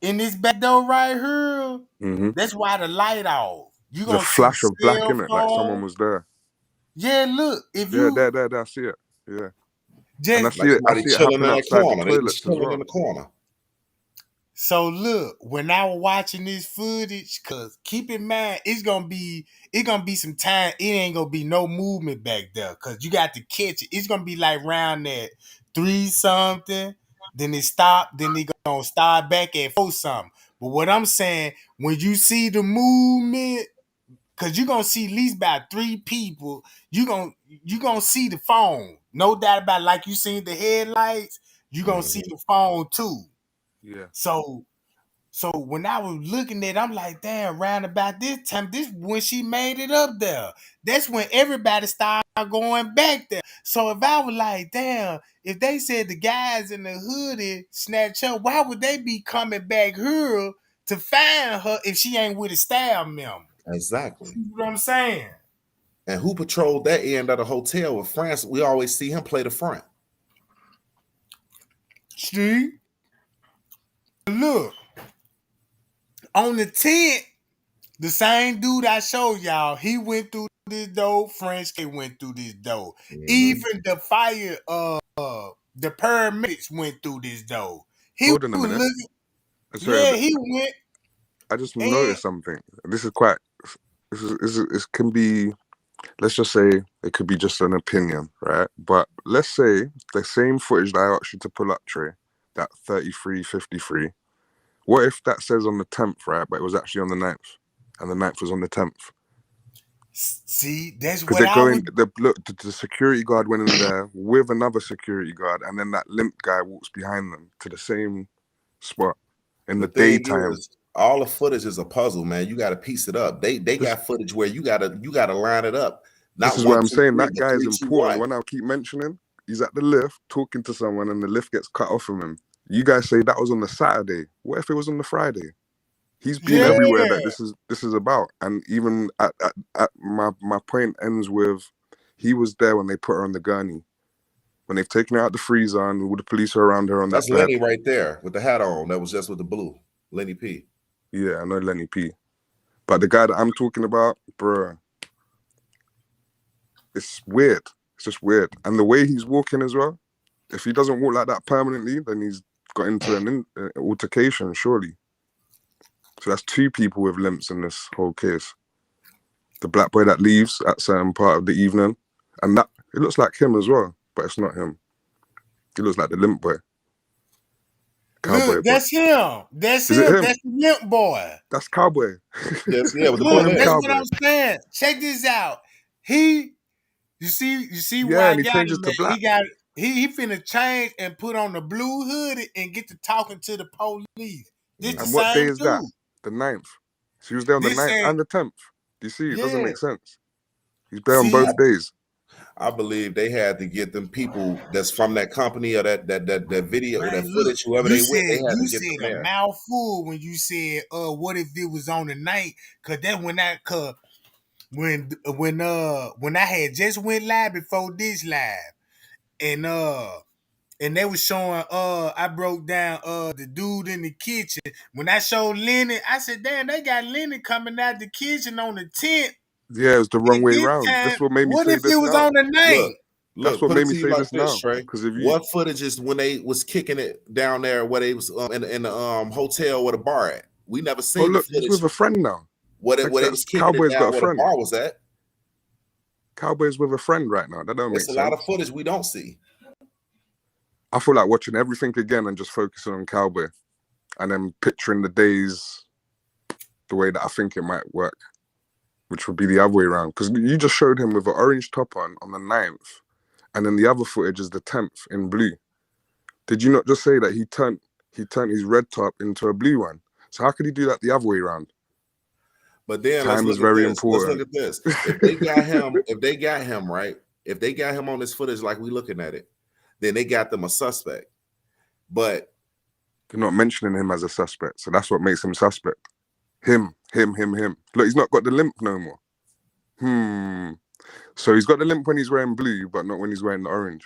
Speaker 1: in this back door right here,
Speaker 8: Mm-hmm.
Speaker 1: that's why the light off. You
Speaker 8: There's a
Speaker 1: gonna see
Speaker 8: flash of black
Speaker 1: cell
Speaker 8: in it, like someone
Speaker 1: phone.
Speaker 8: was there.
Speaker 1: Yeah, look, if
Speaker 8: Yeah,
Speaker 1: you
Speaker 8: I see it. Yeah. And
Speaker 1: just
Speaker 5: Like
Speaker 8: I
Speaker 5: somebody
Speaker 8: see it
Speaker 5: chilling
Speaker 8: happen
Speaker 5: in a
Speaker 8: outside the
Speaker 5: corner. They just
Speaker 8: toilets as
Speaker 5: chilling in
Speaker 8: well.
Speaker 5: the corner.
Speaker 1: so look, when I was watching this footage, cause keep in mind it's gonna be some time, it ain't gonna be no movement back there. Cause you got to catch it. It's gonna be like round at 3 something, then it stop, then it gonna start back at 4 something. But what I'm saying, when you see the movement, cause you're gonna see at least about 3 people, you gonna see the phone. No doubt about it. Like you seen the headlights, you gonna see the phone too.
Speaker 8: Yeah.
Speaker 1: So when I was looking at it, I'm like, damn, round about this time, this when she made it up there. That's when everybody started going back there. So if I was like, damn, if they said the guys in the hoodie snatch her, why would they be coming back here to find her if she ain't with a staff member?
Speaker 5: Exactly.
Speaker 1: You know what I'm saying?
Speaker 5: And who patrolled that end of the hotel with France? We always see him play the front.
Speaker 1: See? Look, on the 10th, the same dude I showed y'all, he went through this door. French K went through this door.
Speaker 5: Mm-hmm.
Speaker 1: Even the fire, the paramedics went through this door. He
Speaker 8: Hold on a
Speaker 1: was
Speaker 8: minute.
Speaker 1: looking.
Speaker 8: Sorry,
Speaker 1: Yeah, he went.
Speaker 8: I just
Speaker 1: And
Speaker 8: noticed something. This is quite. This can be. Let's just say it could be just an opinion, right? But let's say the same footage that I asked you to pull up, Trey, that 33:53. What if that says on the 10th, right? But it was actually on the 9th, and the 9th was on the 10th.
Speaker 1: See, that's
Speaker 8: Because
Speaker 1: what
Speaker 8: they're
Speaker 1: I
Speaker 8: going.
Speaker 1: would.
Speaker 8: The security guard went in there with another security guard, and then that limp guy walks behind them to the same spot in the
Speaker 5: thing
Speaker 8: daytime.
Speaker 5: is, all the footage is a puzzle, man. You got to piece it up. They got footage where you gotta line it up.
Speaker 8: This
Speaker 5: Not
Speaker 8: is what
Speaker 5: 1,
Speaker 8: I'm
Speaker 5: 2,
Speaker 8: saying.
Speaker 5: 3,
Speaker 8: That
Speaker 5: but
Speaker 8: guy is
Speaker 5: 3, 2,
Speaker 8: important.
Speaker 5: 1.
Speaker 8: The one I keep mentioning, he's at the lift talking to someone, and the lift gets cut off from him. You guys say that was on the Saturday. What if it was on the Friday? He's been
Speaker 1: Yeah,
Speaker 8: everywhere that this is about. And even at my point ends with, he was there when they put her on the gurney. When they've taken her out the freezer and all the police are around her on
Speaker 5: That's
Speaker 8: that bed.
Speaker 5: Lenny right there with the hat on. That was just with the blue. Lenny P.
Speaker 8: Yeah, I know Lenny P. But the guy that I'm talking about, bruh, it's weird. It's just weird. And the way he's walking as well, if he doesn't walk like that permanently, then he's got into an altercation, surely. So that's 2 people with limps in this whole case. The black boy that leaves at certain part of the evening, and that it looks like him as well, but it's not him. It looks like the limp boy. Cowboy
Speaker 1: look,
Speaker 8: boy.
Speaker 1: that's him. That's
Speaker 8: Is it
Speaker 1: him.
Speaker 8: him?
Speaker 1: That's the limp boy.
Speaker 8: That's Cowboy.
Speaker 5: Yes, yeah, with the
Speaker 8: Call
Speaker 1: Look,
Speaker 8: him
Speaker 5: blue
Speaker 1: that's
Speaker 5: hair.
Speaker 1: what
Speaker 8: Cowboy.
Speaker 1: I'm saying. Check this out. You see where
Speaker 8: Yeah,
Speaker 1: I
Speaker 8: and he
Speaker 1: got
Speaker 8: changes
Speaker 1: him
Speaker 8: to
Speaker 1: at.
Speaker 8: black.
Speaker 1: He finna change and put on the blue hoodie and get to talking to the police. This the
Speaker 8: And what day
Speaker 1: same
Speaker 8: is that?
Speaker 1: dude.
Speaker 8: The 9th. So he was there on the
Speaker 1: This
Speaker 8: 9th
Speaker 1: ain't
Speaker 8: and the 10th. Do you see? It doesn't
Speaker 1: yeah.
Speaker 8: make sense. He's there on
Speaker 1: See,
Speaker 8: both days.
Speaker 5: I believe they had to get them people that's from that company or that video,
Speaker 1: man,
Speaker 5: that
Speaker 1: look,
Speaker 5: footage, whoever they with, they had to
Speaker 1: you
Speaker 5: get them
Speaker 1: said a
Speaker 5: there.
Speaker 1: mouthful when you said, what if it was on the night? Cause that when I had just went live before this live, and they was showing I broke down the dude in the kitchen. When I showed Lenny, I said, damn, they got Lenny coming out the kitchen on the 10th.
Speaker 8: Yeah, it was the wrong
Speaker 1: And
Speaker 8: way
Speaker 1: this
Speaker 8: around.
Speaker 1: time,
Speaker 8: This what made me
Speaker 1: what
Speaker 8: say
Speaker 1: if it
Speaker 8: this
Speaker 1: was on
Speaker 8: now.
Speaker 1: the night?
Speaker 8: That's
Speaker 5: Look,
Speaker 8: what
Speaker 5: put it
Speaker 8: made me
Speaker 5: to you
Speaker 8: say
Speaker 5: like
Speaker 8: this
Speaker 5: this,
Speaker 8: now.
Speaker 5: Trey.
Speaker 8: Because if you
Speaker 5: What footage is when they was kicking it down there where they was in the hotel where the bar at? We never seen the
Speaker 8: look, he's with
Speaker 5: footage
Speaker 8: a friend now.
Speaker 5: where
Speaker 8: Check
Speaker 5: they
Speaker 8: that.
Speaker 5: was kicking it
Speaker 8: Cowboy's got
Speaker 5: down
Speaker 8: a
Speaker 5: where the
Speaker 8: friend.
Speaker 5: bar was at.
Speaker 8: Cowboy's with a friend right now. That don't
Speaker 5: It's
Speaker 8: make
Speaker 5: a lot of
Speaker 8: sense.
Speaker 5: footage we don't see.
Speaker 8: I feel like watching everything again and just focusing on Cowboy, and then picturing the days the way that I think it might work, which would be the other way around. Because you just showed him with an orange top on the 9th, and then the other footage is the 10th in blue. Did you not just say that he turned his red top into a blue one? So how could he do that the other way around?
Speaker 5: But then
Speaker 8: Time is
Speaker 5: let's look
Speaker 8: very
Speaker 5: at this. Let's look
Speaker 8: important.
Speaker 5: at this. If they got him right, if they got him on this footage like we looking at it, then they got them a suspect. But
Speaker 8: They're not mentioning him as a suspect, so that's what makes him suspect. Him Him. Look, he's not got the limp no more. So he's got the limp when he's wearing blue, but not when he's wearing the orange.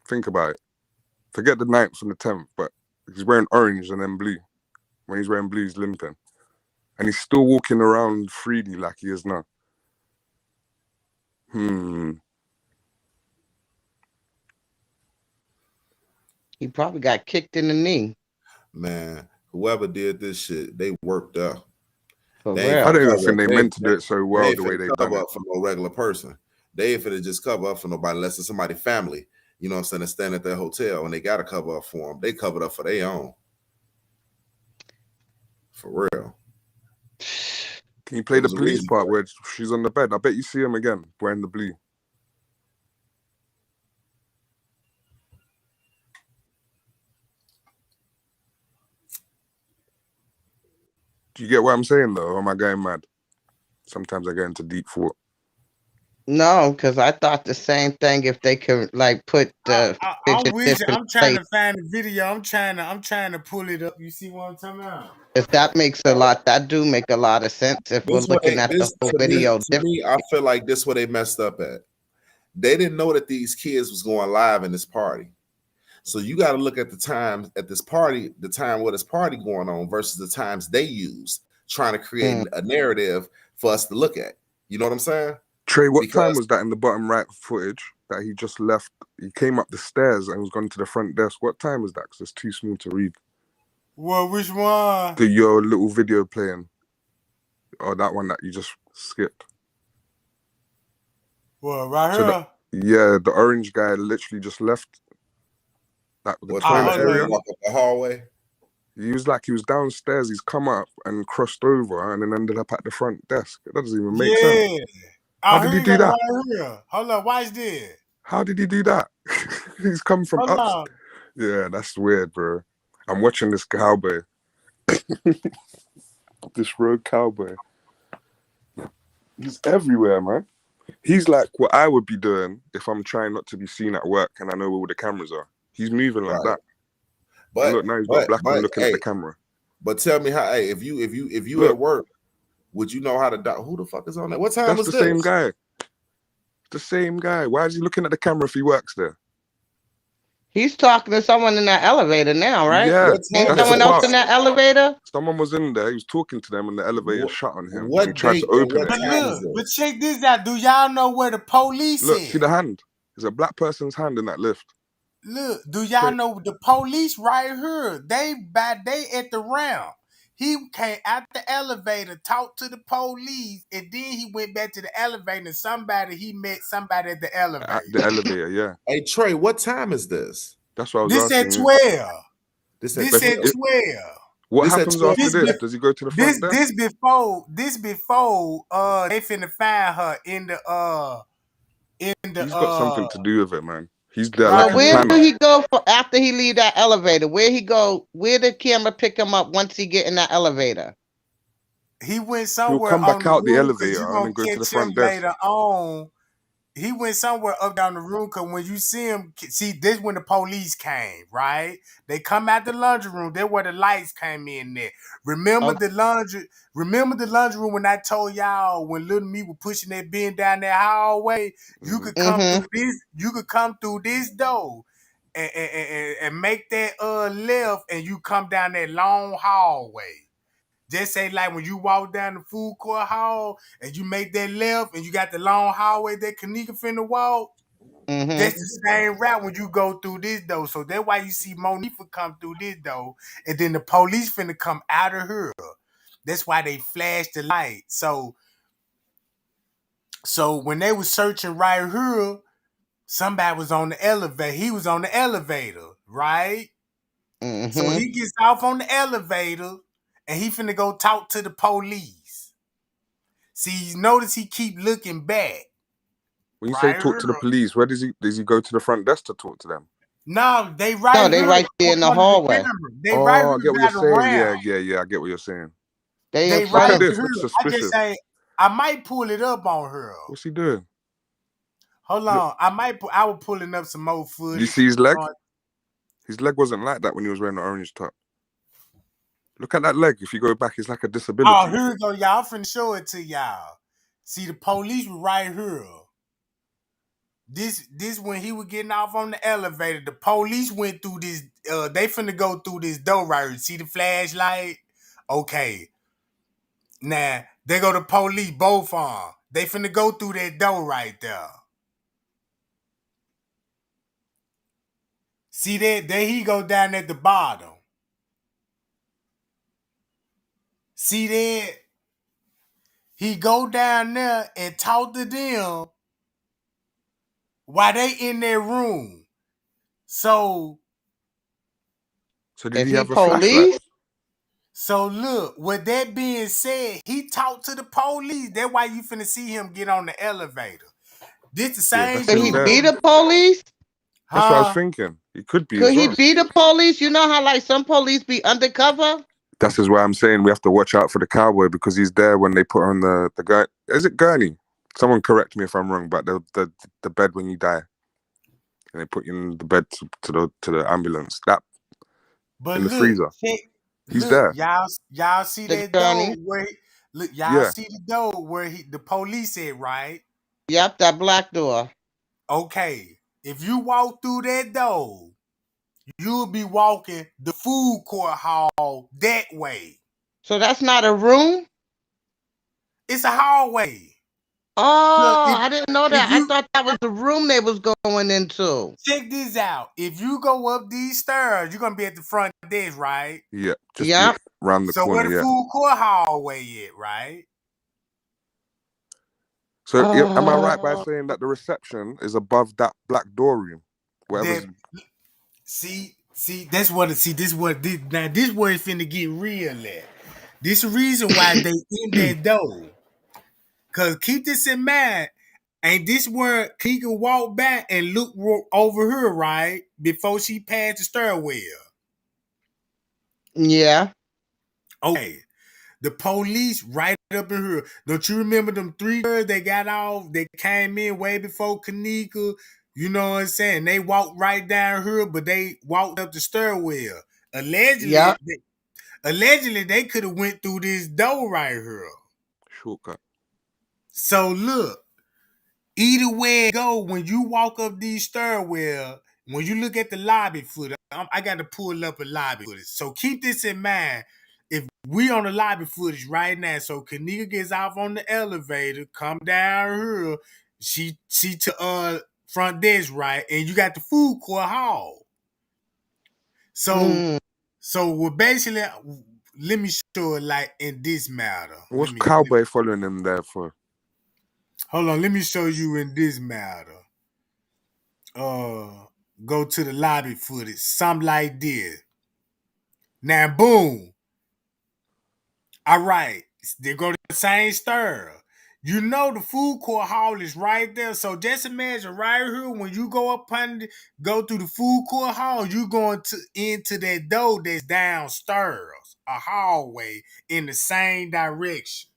Speaker 8: Think about it. Forget the 9th and the 10th, but he's wearing orange and then blue. When he's wearing blue, he's limping. And he's still walking around freely like he is now.
Speaker 4: He probably got kicked in the knee.
Speaker 5: Man, whoever did this shit, they worked up.
Speaker 8: I don't even think they meant to do it so well the way they done it.
Speaker 5: For no regular person. They ain't finna just cover up for nobody unless it's somebody's family. You know what I'm saying? They stand at their hotel and they got to cover up for them. They covered up for their own. For real.
Speaker 8: Can you play the police part where she's on the bed? I bet you see him again wearing the blue. Do you get what I'm saying though? Or am I going mad? Sometimes I go into deep thought.
Speaker 4: No, because I thought the same thing. If they could like put the
Speaker 1: I'm with you. I'm trying to find the video. I'm trying to pull it up. You see what I'm talking about?
Speaker 4: If that makes a lot, that do make a lot of sense. If we're looking at the whole video,
Speaker 5: to me, I feel like this is where they messed up at. They didn't know that these kids was going live in this party. So you got to look at the times at this party, the time where this party going on versus the times they use, trying to create a narrative for us to look at. You know what I'm saying?
Speaker 8: Trey, what time was that in the bottom right footage that he just left? He came up the stairs and was gone to the front desk. What time was that? Because it's too small to read.
Speaker 1: Well, which one?
Speaker 8: Your little video playing. Or that one that you just skipped.
Speaker 1: Well, right here.
Speaker 8: The orange guy literally just left. Like the toilet area.
Speaker 5: Walk up the hallway.
Speaker 8: He was downstairs. He's come up and crossed over and then ended up at the front desk. It doesn't even make sense. How did he do that?
Speaker 1: Right, hold on, watch this.
Speaker 8: How did he do that? He's come from up. Yeah, that's weird, bro. I'm watching this cowboy. This rogue cowboy. He's everywhere, man. He's like what I would be doing if I'm trying not to be seen at work and I know where all the cameras are. He's moving like that. But look, now he's got black on looking at the camera.
Speaker 5: But tell me how, if you look, at work, would you know how to who the fuck is on that? What time was this?
Speaker 8: That's the same guy. The same guy. Why is he looking at the camera if he works there?
Speaker 4: He's talking to someone in that elevator now, right?
Speaker 8: Yeah.
Speaker 4: Ain't someone else in that elevator?
Speaker 8: Someone was in there. He was talking to them and the elevator shut on him.
Speaker 5: What
Speaker 8: he tried to open it.
Speaker 1: But look, but check this out. Do y'all know where the police is?
Speaker 8: Look, see the hand. There's a black person's hand in that lift.
Speaker 1: Look, do y'all know the police right here? They at the ramp. He came out the elevator, talked to the police, and then he went back to the elevator. And he met somebody at the elevator.
Speaker 8: At the elevator, yeah.
Speaker 5: Hey Trey, what time is this?
Speaker 8: That's what I was asking.
Speaker 1: This at 12.
Speaker 5: This
Speaker 1: at 12.
Speaker 8: What happens after this? Does he go to the front desk?
Speaker 1: This before they finna find her in the
Speaker 8: He's got something to do with it, man. He's there.
Speaker 4: Where do he go after he leave that elevator? Where he go? Where did camera pick him up once he get in that elevator?
Speaker 1: He went somewhere.
Speaker 8: He'll come back out the elevator and then go to the front desk.
Speaker 1: Later on, he went somewhere up down the room because when you see him, this when the police came, right? They come out the laundry room. That's where the lights came in there. Remember the laundry room when I told y'all when Little Me was pushing that bin down that hallway, you could come through this, you could come through this door and make that left and you come down that long hallway. Just say like when you walk down the food court hall and you make that left and you got the long hallway that Kanika finna walk, that's the same route when you go through this door. So that's why you see Monifa come through this door and then the police finna come out of her. That's why they flashed the light. So when they was searching right here, somebody was on the elevator. He was on the elevator, right? So he gets off on the elevator. And he finna go talk to the police. See, you notice he keep looking back.
Speaker 8: When you say talk to the police, where does he go to the front desk to talk to them?
Speaker 1: No, they right
Speaker 4: there in the hallway.
Speaker 1: They right
Speaker 8: I get what you're saying. Yeah, I get what you're saying.
Speaker 4: They
Speaker 1: right
Speaker 8: here. I
Speaker 1: just say I might pull it up on her.
Speaker 8: What's he doing?
Speaker 1: Hold on. I was pulling up some more footage.
Speaker 8: You see his leg? His leg wasn't like that when he was wearing the orange top. Look at that leg. If you go back, it's like a
Speaker 1: Oh,
Speaker 8: disability.
Speaker 1: here we go, y'all. I'm finna show it to y'all. See, the police was right here. This when he was getting off on the elevator. The police went through this. They finna go through this door right here. See the flashlight? Okay. Now they go to police, both on. They finna go through that door right there. See that? There he go down at the bottom. See that? He go down there and talk to them while they in their room. So
Speaker 8: did
Speaker 4: Is
Speaker 8: he
Speaker 4: he
Speaker 8: have a flashlight?
Speaker 4: police?
Speaker 1: So look, with that being said, he talked to the police. That's why you finna see him get on the elevator. This the
Speaker 8: Yeah,
Speaker 1: same
Speaker 8: that's
Speaker 4: Could
Speaker 8: him
Speaker 4: he
Speaker 1: dude
Speaker 8: there.
Speaker 4: be
Speaker 1: from
Speaker 4: the police?
Speaker 8: That's what I was
Speaker 1: huh?
Speaker 8: thinking. He could be
Speaker 4: Could
Speaker 8: as
Speaker 4: he
Speaker 8: well.
Speaker 4: be the police? You know how like some police be undercover?
Speaker 8: That's is why I'm saying we have to watch out for the cowboy because he's there when they put on the guy. Is it gurney? Someone correct me if I'm wrong, but the bed when you die and they put you in the bed to the ambulance. That
Speaker 1: But
Speaker 8: in the
Speaker 1: look,
Speaker 8: freezer.
Speaker 1: check,
Speaker 8: He's
Speaker 1: look,
Speaker 8: there.
Speaker 1: y'all see
Speaker 4: The
Speaker 1: that door
Speaker 4: gurney?
Speaker 1: where look, y'all
Speaker 8: Yeah.
Speaker 1: see the door where the police at, right?
Speaker 4: Yep, that black door.
Speaker 1: Okay. If you walk through that door, you'll be walking the food court hall that way.
Speaker 4: So that's not a room?
Speaker 1: It's a hallway. Look,
Speaker 4: Oh, I didn't know
Speaker 1: if
Speaker 4: that. I
Speaker 1: you
Speaker 4: thought that was the room they was going into.
Speaker 1: check this out. If you go up these stairs, you're gonna be at the front desk, right?
Speaker 8: Yeah. Just be
Speaker 4: Yep.
Speaker 8: around the
Speaker 1: So where
Speaker 8: corner.
Speaker 1: the
Speaker 8: Yeah.
Speaker 1: food court hallway at, right?
Speaker 8: So am I right by
Speaker 4: Oh,
Speaker 8: saying that the reception is above that black door room?
Speaker 1: That
Speaker 8: Whatever's.
Speaker 1: that's what now this where it's finna get real at. This reason why they in that door. Cause keep this in mind. Ain't this where he can walk back and look over her, right? Before she passed the stairwell.
Speaker 4: yeah.
Speaker 1: Okay. The police right up in here. Don't you remember them three girls that got off? They came in way before Kanika. You know what I'm saying? They walked right down here, but they walked up the stairwell. Allegedly,
Speaker 4: Yep.
Speaker 1: they could have went through this door right here.
Speaker 8: Shortcut.
Speaker 1: So look, either way it go, when you walk up these stairwell, when you look at the lobby footage, I got to pull up a lobby footage. So keep this in mind. If we on the lobby footage right now, so Kanika gets off on the elevator, come down here, she to front desk, right, and you got the food court hall. So
Speaker 4: Mm.
Speaker 1: we're basically, let me show it like in this matter.
Speaker 8: What's cowboy following him there for?
Speaker 1: Hold on, let me show you in this matter. Go to the lobby footage, something like this. Now, boom. All right, they go to the same stir. You know the food court hall is right there. So just imagine right here when you go up under, go through the food court hall, you going to into that door that's downstairs, a hallway in the same direction.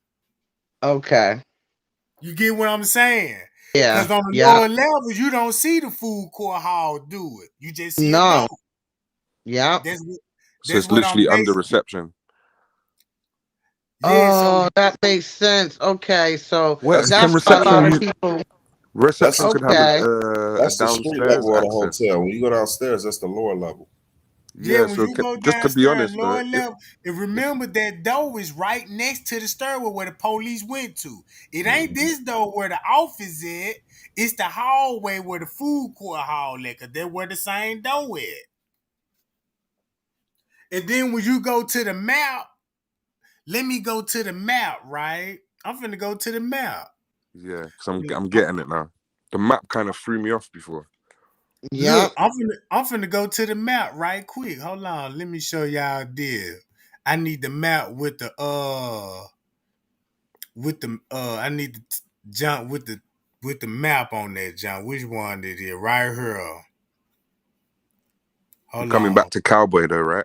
Speaker 4: Okay.
Speaker 1: You get what I'm saying?
Speaker 4: Yeah.
Speaker 1: Because on the
Speaker 4: Yep.
Speaker 1: lower levels, you don't see the food court hall do it. You just see a door.
Speaker 4: No. Yep.
Speaker 1: That's
Speaker 8: So it's
Speaker 1: what I'm
Speaker 8: literally under
Speaker 1: basing.
Speaker 8: reception.
Speaker 1: Yeah, so
Speaker 4: Oh, that makes sense. Okay, so
Speaker 8: Where
Speaker 5: That's
Speaker 8: can
Speaker 4: that's why a lot of
Speaker 8: reception?
Speaker 4: people.
Speaker 8: Reception
Speaker 5: that's
Speaker 8: could have
Speaker 4: Okay.
Speaker 8: a
Speaker 5: that's the street
Speaker 8: downstairs
Speaker 5: level of the
Speaker 8: access.
Speaker 5: hotel. When you go downstairs, that's the lower level.
Speaker 1: yeah,
Speaker 8: Yeah.
Speaker 1: when
Speaker 8: So
Speaker 1: you go
Speaker 8: just to be
Speaker 1: downstairs,
Speaker 8: honest, though,
Speaker 1: lower level, and
Speaker 8: if
Speaker 1: remember that door is right next to the stairwell where the police went to. It ain't
Speaker 5: Mhm.
Speaker 1: this door where the office is. It's the hallway where the food court hall is, because they're where the same door is. And then when you go to the map, let me go to the map, right? I'm finna go to the map.
Speaker 8: yeah, because I'm getting it now. The map kind of threw me off before.
Speaker 1: Look,
Speaker 4: Yep.
Speaker 1: I'm finna go to the map right quick. Hold on, let me show y'all this. I need the map I need to jump with the map on that jump. Which one it is? Right here.
Speaker 8: We're
Speaker 1: Hold
Speaker 8: coming
Speaker 1: on.
Speaker 8: back to cowboy though, right?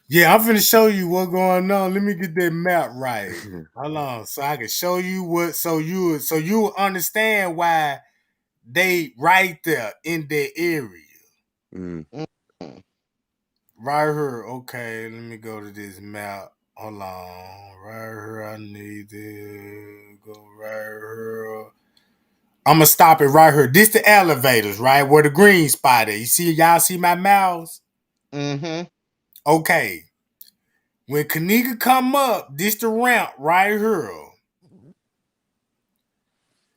Speaker 1: Yeah, I'm finna show you what's going on. Let me get that map right. Hold on, so I can show you what, so you will understand why they right there in that area.
Speaker 8: Mm.
Speaker 4: Mm.
Speaker 1: Right here. Okay, let me go to this map. Hold on. Right here. I need to go right here. I'm gonna stop it right here. This the elevators, right? Where the green spot is. You see, y'all see my mouse?
Speaker 4: Mm-hmm.
Speaker 1: Okay. When Kanika come up, this the ramp right here.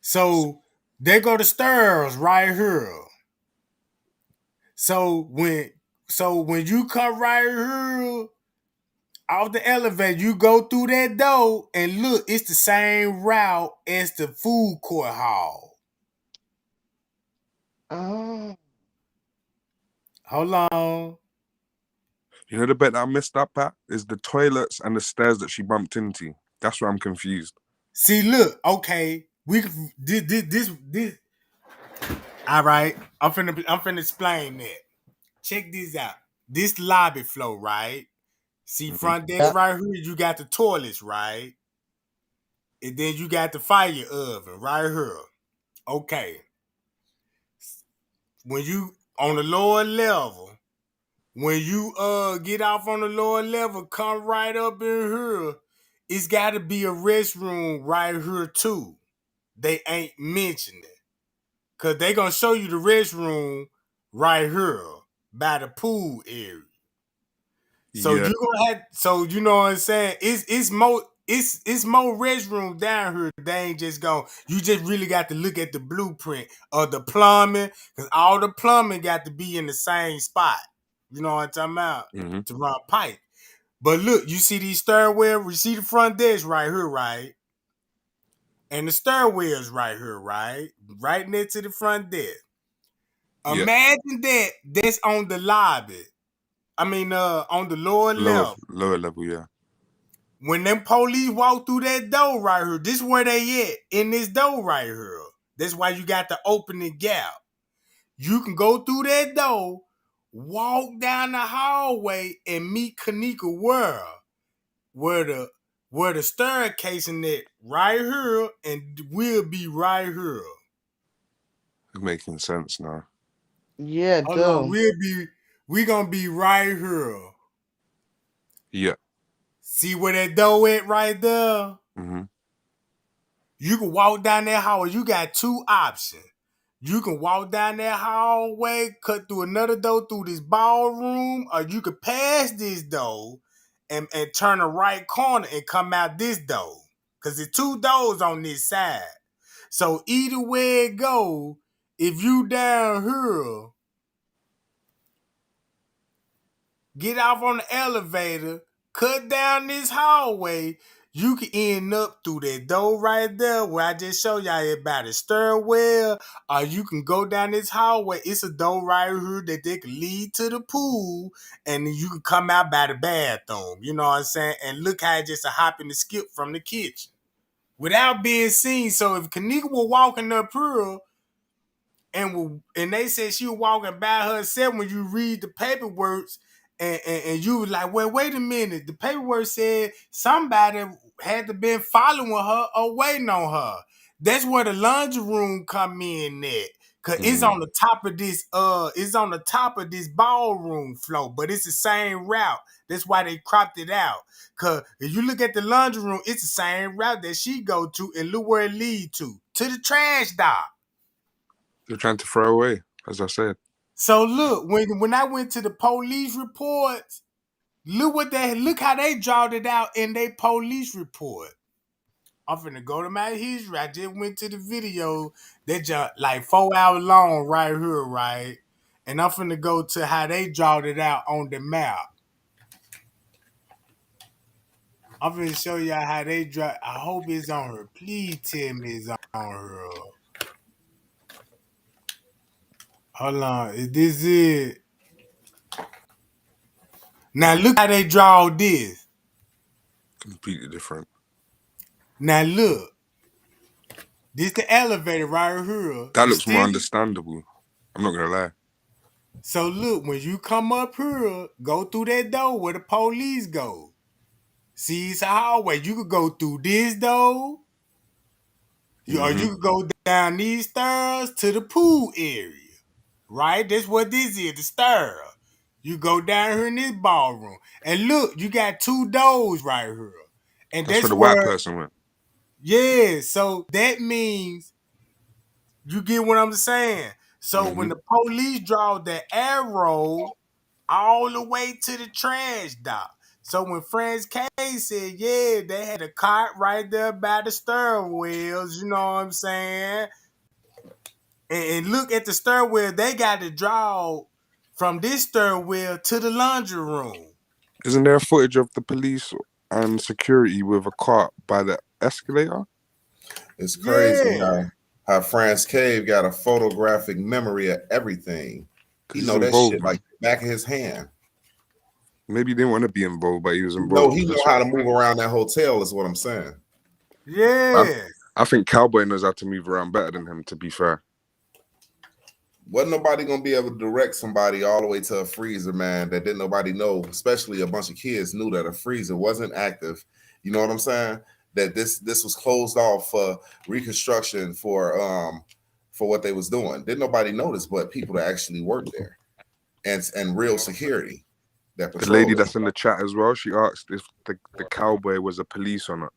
Speaker 1: So they go the stairs right here. So when you come right here off the elevator, you go through that door and look, it's the same route as the food court hall.
Speaker 4: Oh.
Speaker 1: Hold on.
Speaker 8: You know the bit that I missed up at is the toilets and the stairs that she bumped into. That's where I'm confused.
Speaker 1: See, look, okay. This. All right. I'm finna explain that. Check this out. This lobby flow, right? See,
Speaker 8: Hmm.
Speaker 1: front desk
Speaker 4: Yeah.
Speaker 1: right here, you got the toilets, right? And then you got the fire oven right here. Okay. When you on the lower level, when you get off on the lower level, come right up in here. It's gotta be a restroom right here too. They ain't mentioned it. Cause they gonna show you the restroom right here by the pool area. So
Speaker 8: Yeah.
Speaker 1: you gonna have, so you know what I'm saying? It's more restroom down here. They ain't just going. You just really got to look at the blueprint of the plumbing, because all the plumbing got to be in the same spot. You know what I'm talking about?
Speaker 8: Hmm.
Speaker 1: To run pipe. But look, you see these stairwell. You see the front desk right here, right? And the stairwells right here, right? Right next to the front desk.
Speaker 8: Yeah.
Speaker 1: Imagine that's on the lobby. I mean, on the lower level.
Speaker 8: Lower level. Yeah.
Speaker 1: When them police walk through that door right here, this where they at, in this door right here. That's why you got the opening gap. You can go through that door, walk down the hallway, and meet Kanika World, where the staircase in it right here, and we'll be right here.
Speaker 8: It's making sense now.
Speaker 4: Yeah,
Speaker 1: Hold on,
Speaker 4: do.
Speaker 1: we gonna be right here.
Speaker 8: Yeah.
Speaker 1: See where that door at right there?
Speaker 8: Hmm.
Speaker 1: You can walk down that hallway. You got two options. You can walk down that hallway, cut through another door through this ballroom, or you could pass this door and turn a right corner and come out this door. Because there's two doors on this side. So either way it go, if you down here, get off on the elevator, cut down this hallway, you can end up through that door right there where I just showed y'all about the stairwell, or you can go down this hallway. It's a door right here that they can lead to the pool, and then you can come out by the bathroom. You know what I'm saying? And look how it just a hop and a skip from the kitchen without being seen. So if Kanika was walking up here, and they said she was walking by herself, when you read the paperwork, and you was like, well, wait a minute. The paperwork said somebody had to been following her or waiting on her. That's where the laundry room come in at. Cause it's
Speaker 8: Hmm.
Speaker 1: on the top of this ballroom floor, but it's the same route. That's why they cropped it out. Cause if you look at the laundry room, it's the same route that she go to, and look where it lead to the trash dock.
Speaker 8: They're trying to throw away, as I said.
Speaker 1: So look, when I went to the police reports, look how they drawed it out in their police report. I'm finna go to my history. I just went to the video that just like 4 hours long right here, right? And I'm finna go to how they drawed it out on the map. I'm finna show y'all how they draw. I hope it's on her. Please tell me it's on her. Hold on. Is this it? Now look how they draw this.
Speaker 8: Completely different.
Speaker 1: Now look. This the elevator right here.
Speaker 8: That
Speaker 1: You
Speaker 8: looks more
Speaker 1: still
Speaker 8: understandable. I'm not gonna lie.
Speaker 1: so look, when you come up here, go through that door where the police go. See, it's a hallway. You could go through this door, or
Speaker 8: Hmm.
Speaker 1: you could go down these stairs to the pool area. Right? That's what this is, the stair. You go down here in this ballroom. And look, you got 2 doors right here. And
Speaker 8: That's where
Speaker 1: that's
Speaker 8: the white
Speaker 1: where,
Speaker 8: person went.
Speaker 1: yeah, so that means, you get what I'm saying? So when the police draw the arrow all the way to the trash dock. So when Franz K said, yeah, they had a cart right there by the steering wheels, you know what I'm saying? And look at the steering wheel, they got to draw from this steering wheel to the laundry room.
Speaker 8: Isn't there footage of the police and security with a cart by the escalator?
Speaker 5: It's crazy how Franz Cave got a photographic memory of everything. He
Speaker 8: He's
Speaker 5: know that
Speaker 8: involved,
Speaker 5: shit like the back of his hand.
Speaker 8: Maybe he didn't want to be involved, but he was involved.
Speaker 5: No, he know how to move around that hotel is what I'm saying.
Speaker 1: Yeah.
Speaker 8: I think Cowboy knows how to move around better than him, to be fair.
Speaker 5: Wasn't nobody gonna be able to direct somebody all the way to a freezer, man, that didn't nobody know, especially a bunch of kids knew that a freezer wasn't active. You know what I'm saying? That this was closed off for reconstruction for what they was doing. Didn't nobody notice but people that actually worked there and real security. That
Speaker 8: the lady
Speaker 5: it.
Speaker 8: that's in the chat as well, she asked if the cowboy was a police or not.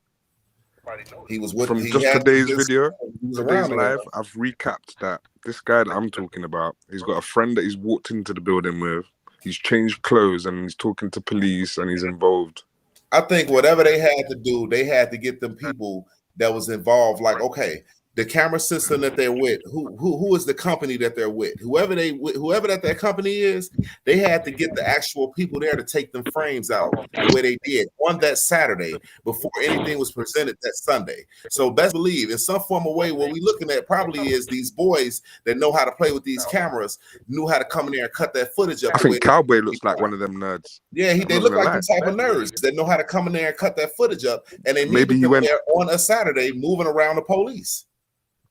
Speaker 5: He was with
Speaker 8: from
Speaker 5: he
Speaker 8: just
Speaker 5: had
Speaker 8: today's
Speaker 5: this,
Speaker 8: video, today's
Speaker 5: there.
Speaker 8: live. I've recapped that this guy that I'm talking about, he's got a friend that he's walked into the building with. He's changed clothes and he's talking to police and he's involved.
Speaker 5: I think whatever they had to do, they had to get them people that was involved. Like, okay, the camera system that they're with, who is the company that they're with? Whoever that company is, they had to get the actual people there to take them frames out the way they did on that Saturday before anything was presented that Sunday. So best believe in some form of way, what we're looking at probably is these boys that know how to play with these cameras knew how to come in there and cut that footage up.
Speaker 8: I think Cowboy looks like one of them nerds.
Speaker 5: Yeah, they look like the type of nerds that know how to come in there and cut that footage up, and they
Speaker 8: maybe
Speaker 5: he went there on a Saturday moving around the police.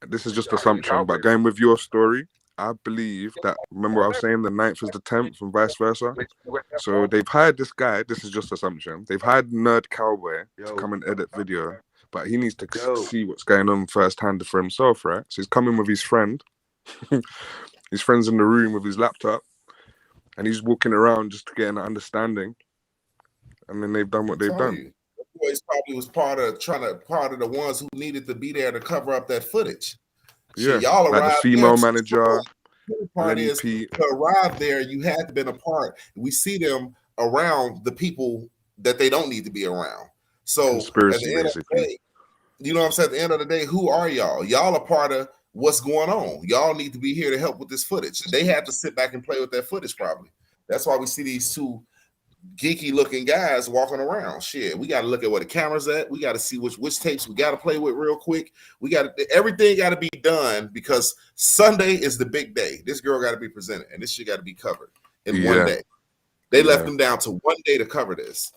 Speaker 8: This is just assumption, but going with your story, I believe that, remember I was saying the 9th is the 10th and vice versa. So they've hired this guy, this is just assumption. They've hired Nerd Cowboy to come and edit video, but he needs to see what's going on firsthand for himself, right? So he's coming with his friend. His friend's in the room with his laptop, and he's walking around just to get an understanding. And then they've done what they've done.
Speaker 5: The boys probably was part of the ones who needed to be there to cover up that footage.
Speaker 8: Yeah,
Speaker 5: y'all
Speaker 8: like
Speaker 5: arrived
Speaker 8: the female
Speaker 5: there,
Speaker 8: manager.
Speaker 5: The part is to arrive there, you had to been a part. We see them around the people that they don't need to be around. So
Speaker 8: conspiracy,
Speaker 5: at the end of the day, you know what I'm saying? At the end of the day, who are y'all? Y'all are part of what's going on. Y'all need to be here to help with this footage. They had to sit back and play with that footage probably. That's why we see these two geeky looking guys walking around. Shit, we got to look at where the camera's at. We got to see which tapes we got to play with real quick. Everything got to be done because Sunday is the big day. This girl got to be presented and this shit got to be covered in one day. They left them down to one day to cover this.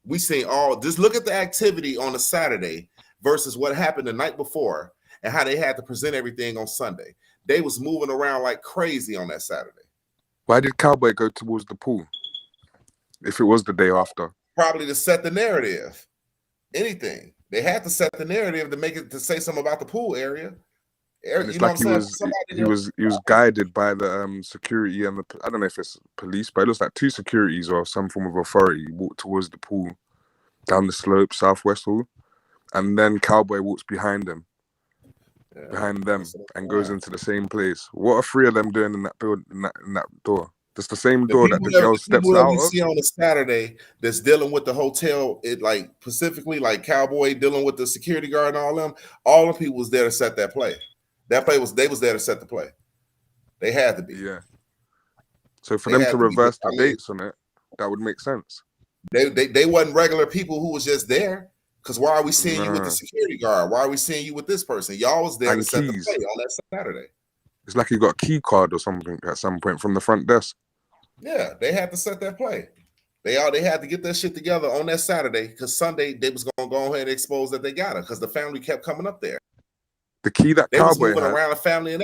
Speaker 5: We seen just look at the activity on a Saturday versus what happened the night before and how they had to present everything on Sunday. They was moving around like crazy on that Saturday.
Speaker 8: Why did Cowboy go towards the pool? If it was the day after,
Speaker 5: probably to set the narrative. Anything they had to set the narrative to say something about the pool area.
Speaker 8: And it's like he was guided by the security and I don't know if it's police, but it looks like 2 securities or some form of authority walked towards the pool down the slope, Southwest Hall, and then Cowboy walks behind them, and goes into the same place. What are 3 of them doing in that building, in that door? It's the same door that the girl steps out of.
Speaker 5: We see on a Saturday that's dealing with the hotel, it like specifically like Cowboy dealing with the security guard and all them. All the people was there to set that play. They was there to set the play. They had to be.
Speaker 8: Yeah. So for them to reverse the dates on it, that would make sense.
Speaker 5: They wasn't regular people who was just there. Because why are we seeing you with the security guard? Why are we seeing you with this person? Y'all was there to set the play on that Saturday.
Speaker 8: It's like you got a key card or something at some point from the front desk.
Speaker 5: Yeah, they had to set that play. They had to get that shit together on that Saturday because Sunday they was gonna go ahead and expose that they got her because the family kept coming up there.
Speaker 8: The key that
Speaker 5: they
Speaker 8: Cowboy
Speaker 5: was moving
Speaker 8: had,
Speaker 5: around the family and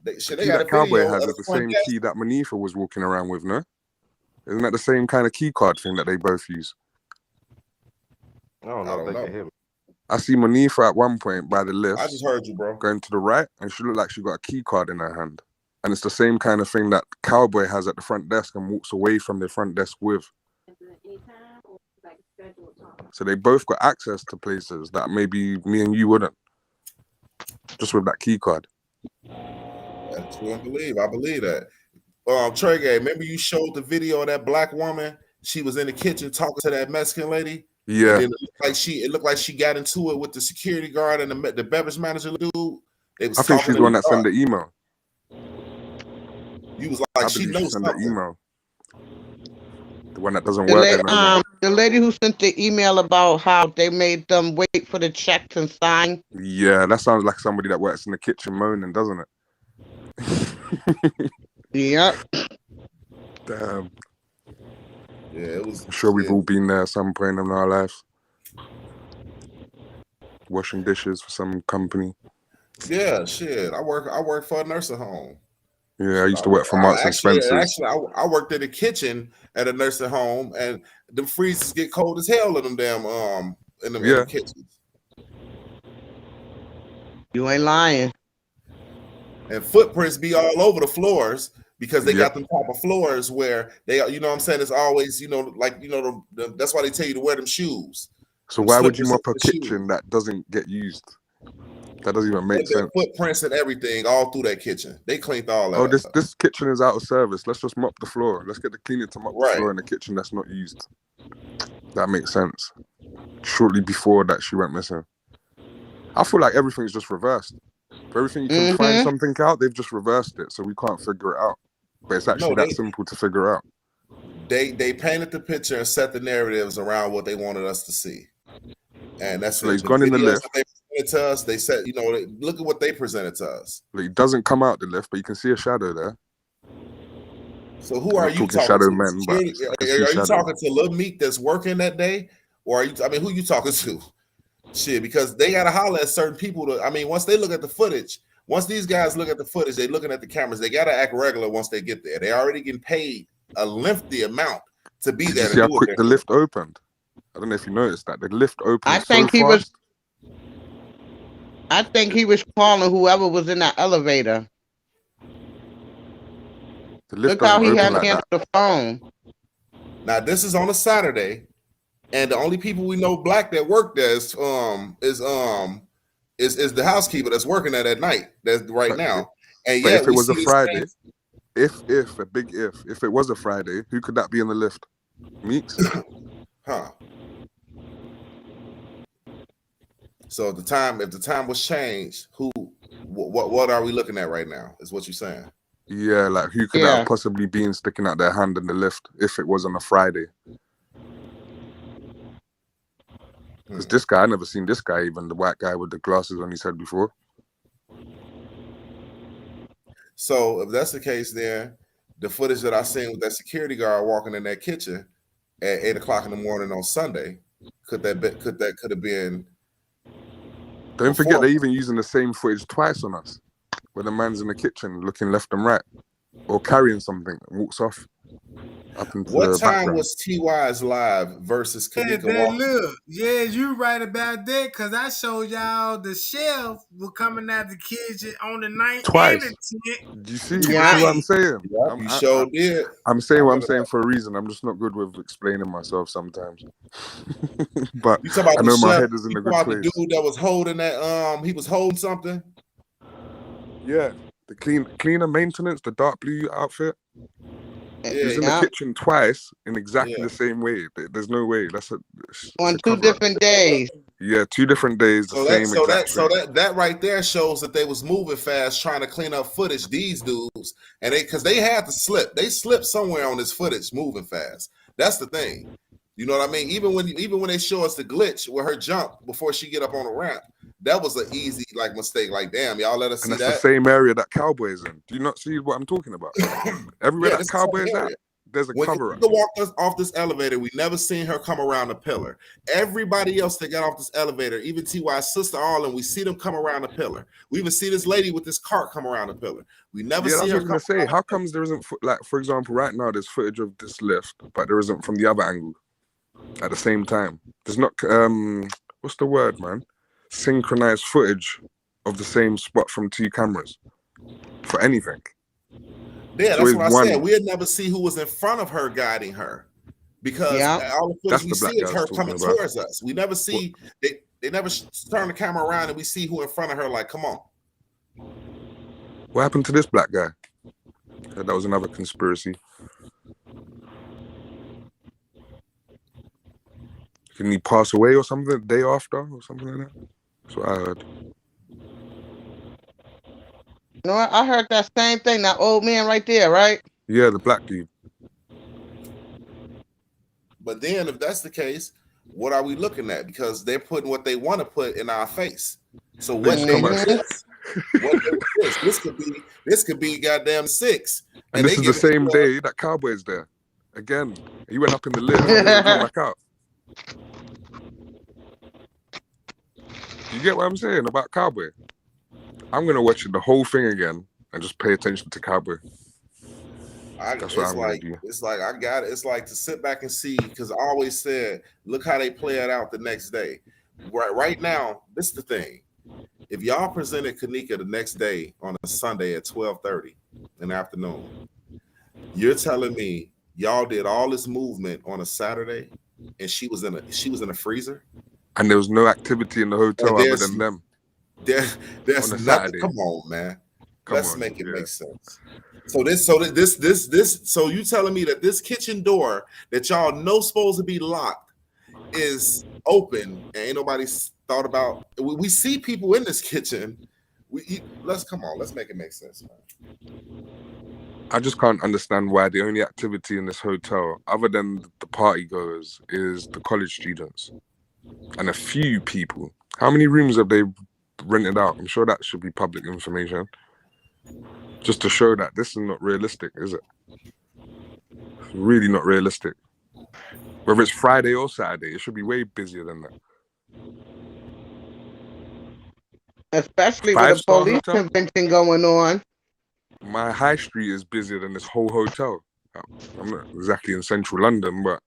Speaker 8: everything. The key that Cowboy has is the same key that Manifa was walking around with, no? Isn't that the same kind of key card thing that they both use?
Speaker 5: I don't know.
Speaker 8: I see Manifa at one point by the lift.
Speaker 5: I just heard you, bro.
Speaker 8: Going to the right, and she looked like she got a key card in her hand. And it's the same kind of thing that Cowboy has at the front desk and walks away from the front desk with. So they both got access to places that maybe me and you wouldn't. Just with that key card.
Speaker 5: That's what I believe. I believe that. Tregang, remember you showed the video of that black woman? She was in the kitchen talking to that Mexican lady.
Speaker 8: Yeah.
Speaker 5: And then it looked like she got into it with the security guard and the beverage manager dude. They was
Speaker 8: I think she's the one that sent the email.
Speaker 5: You was like, she knows something.
Speaker 8: The email. The one that doesn't work.
Speaker 4: The lady who sent the email about how they made them wait for the checks and sign.
Speaker 8: Yeah, that sounds like somebody that works in the kitchen moaning, doesn't it?
Speaker 4: Yep.
Speaker 8: Damn.
Speaker 5: Yeah, it was.
Speaker 8: I'm sure we've all been there at some point in our lives. Washing dishes for some company.
Speaker 5: Yeah, shit. I work for a nursing home.
Speaker 8: Yeah, I used to work for Marks and Spencer's.
Speaker 5: Actually, I worked in the kitchen at a nursing home, and the freezers get cold as hell in them damn in the kitchens.
Speaker 4: You ain't lying.
Speaker 5: And footprints be all over the floors because they got them type of floors where they, you know what I'm saying, it's always, that's why they tell you to wear them shoes.
Speaker 8: So why would you mop a kitchen that doesn't get used? That doesn't even make sense.
Speaker 5: Footprints and everything all through that kitchen. They cleaned all that.
Speaker 8: Oh, this kitchen is out of service. Let's just mop the floor. Let's get the cleaner to mop the floor in the kitchen that's not used. That makes sense. Shortly before that, she went missing. I feel like everything's just reversed. For everything you can find something out, they've just reversed it, so we can't figure it out. But it's actually that simple to figure out.
Speaker 5: They painted the picture and set the narratives around what they wanted us to see. And that's
Speaker 8: so he's gone in the lift.
Speaker 5: They presented to us. They said, look at what they presented to us.
Speaker 8: He doesn't come out the lift, but you can see a shadow there.
Speaker 5: So who are you talking
Speaker 8: shadow
Speaker 5: to?
Speaker 8: Men, but
Speaker 5: are you talking to Lil Meek that's working that day, or are you? I mean, who you talking to? Shit, because they gotta holler at certain people. Once they look at the footage, once these guys look at the footage, they're looking at the cameras. They gotta act regular once they get there. They already getting paid a lengthy amount to be there.
Speaker 8: Did you see how quick the lift opened? I don't know if you noticed that the lift opened. I think
Speaker 4: he was calling whoever was in that elevator.
Speaker 8: The lift
Speaker 4: Look how he had the phone.
Speaker 5: Now this is on a Saturday, and the only people we know black that work there is the housekeeper that's working there at night. That's right now. And
Speaker 8: but if it was a Friday, if it was a Friday, who could that be in the lift? Meeks?
Speaker 5: Huh. So if the time was changed, what are we looking at right now? Is what you're saying?
Speaker 8: Yeah, like who could that have possibly been sticking out their hand in the lift if it was on a Friday? Because this guy, I never seen this guy, even the white guy with the glasses on his head before.
Speaker 5: So if that's the case, then the footage that I seen with that security guard walking in that kitchen at 8 o'clock in the morning on Sunday, could have been?
Speaker 8: Don't forget they're even using the same footage twice on us, where the man's in the kitchen looking left and right, or carrying something and walks off. Up into
Speaker 5: what time was TY's live versus Kanika
Speaker 1: look, yeah, you right about that, because I showed y'all the chef was coming out the kitchen on the night
Speaker 8: twice.
Speaker 1: And the 10th.
Speaker 8: Do you see what I'm saying?
Speaker 5: Yep, you sure did.
Speaker 8: I'm saying what I'm saying for a reason. I'm just not good with explaining myself sometimes. But
Speaker 5: you talking about
Speaker 8: I know my
Speaker 5: chef,
Speaker 8: head is in a good place.
Speaker 5: The dude that was holding that, he was holding something.
Speaker 8: Yeah, the cleaner maintenance, the dark blue outfit. He's in the kitchen twice in exactly the same way. There's no way. That's
Speaker 4: on 2 different days.
Speaker 8: Yeah, 2 different days.
Speaker 5: That right there shows that they was moving fast, trying to clean up footage. These dudes, and because they had to slip. They slipped somewhere on this footage, moving fast. That's the thing. You know what I mean? Even when they show us the glitch with her jump before she get up on the ramp, that was an easy mistake. Like, damn, y'all let us see that.
Speaker 8: And that's the same area that Cowboy's in. Do you not see what I'm talking about? Everywhere that Cowboy's at, there's a cover up.
Speaker 5: When we walked off this elevator, we never seen her come around the pillar. Everybody else that got off this elevator, even T.Y.'s sister Arlen, we see them come around the pillar. We even see this lady with this cart come around the pillar. We never see her.
Speaker 8: Gonna say, how comes there isn't, like, for example, right now there's footage of this lift, but there isn't from the other angle at the same time? There's not what's the word, man? Synchronized footage of the same spot from 2 cameras for anything.
Speaker 5: Yeah, that's what I said. We'd never see who was in front of her guiding her, because all the footage we see is her coming towards us. We never see they never turn the camera around and we see who in front of her. Like, come on.
Speaker 8: What happened to this black guy? That was another conspiracy. Didn't he pass away or something the day after or something like that? That's what I heard.
Speaker 4: No, I heard that same thing. That old man right there, right?
Speaker 8: Yeah, the black dude.
Speaker 5: But then, if that's the case, what are we looking at? Because they're putting what they want to put in our face. So what day was this? What day was this? This could be goddamn 6.
Speaker 8: And this is the same day that Cowboy's there. Again, he went up in the lift and he come back out. You get what I'm saying about Cowboy? I'm gonna watch the whole thing again and just pay attention to Cowboy. That's what I'm gonna do.
Speaker 5: It's like I got it. It's like to sit back and see, because I always said, look how they play it out the next day. Right now, this is the thing. If y'all presented Kanika the next day on a Sunday at 12:30 in the afternoon, you're telling me y'all did all this movement on a Saturday and she was in a freezer?
Speaker 8: And there was no activity in the hotel other than them.
Speaker 5: There's nothing. Come on, man. Let's make it make sense. So you telling me that this kitchen door that y'all know supposed to be locked is open and ain't nobody thought about? We see people in this kitchen. Let's make it make sense, man.
Speaker 8: I just can't understand why the only activity in this hotel, other than the party goers, is the college students and a few people. How many rooms have they rented out? I'm sure that should be public information. Just to show that this is not realistic, is it? It's really not realistic. Whether it's Friday or Saturday, it should be way busier than that.
Speaker 4: Especially with a police convention going on.
Speaker 8: My high street is busier than this whole hotel. I'm not exactly in central London, but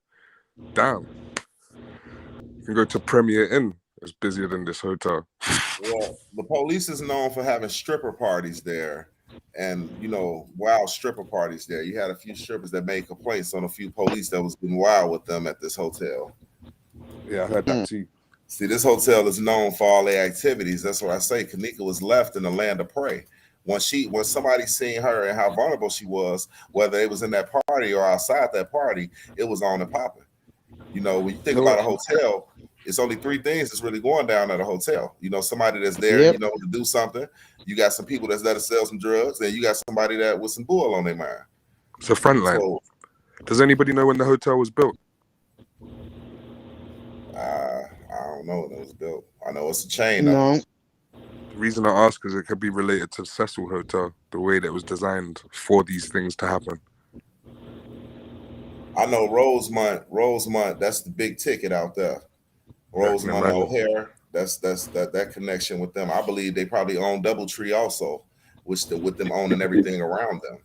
Speaker 8: damn. You can go to Premier Inn. It's busier than this hotel.
Speaker 5: Well, the police is known for having stripper parties there. And, wild stripper parties there. You had a few strippers that made complaints on a few police that was being wild with them at this hotel.
Speaker 8: Yeah, I heard that too.
Speaker 5: See, this hotel is known for all their activities. That's what I say. Kanika was left in the land of prey. When somebody seen her and how vulnerable she was, whether it was in that party or outside that party, it was on and popping. When you think about a hotel, it's only 3 things that's really going down at a hotel. Somebody that's there, to do something. You got some people that's there to sell some drugs, and you got somebody that with some bull on their mind.
Speaker 8: It's a front line. So, does anybody know when the hotel was built?
Speaker 5: I don't know when it was built. I know it's a chain.
Speaker 4: No.
Speaker 8: The reason I ask is it could be related to Cecil Hotel, the way that it was designed for these things to happen.
Speaker 5: I know Rosemont, that's the big ticket out there. Rosemont O'Hare, that's that connection with them. I believe they probably own DoubleTree also, with them owning everything around them.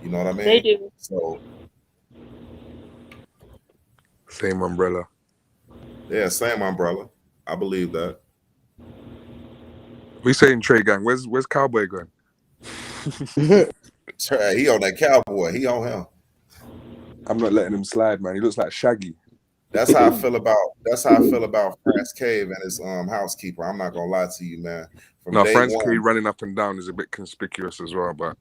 Speaker 5: You know what I mean?
Speaker 6: They do.
Speaker 5: So
Speaker 8: same umbrella.
Speaker 5: Yeah, same umbrella. I believe that.
Speaker 8: We saying Tregang. Where's Cowboy going?
Speaker 5: He on that Cowboy. He on him.
Speaker 8: I'm not letting him slide, man. He looks like Shaggy.
Speaker 5: That's how I feel about France Cave and his housekeeper. I'm not gonna lie to you, man.
Speaker 8: France Cave running up and down is a bit conspicuous as well, but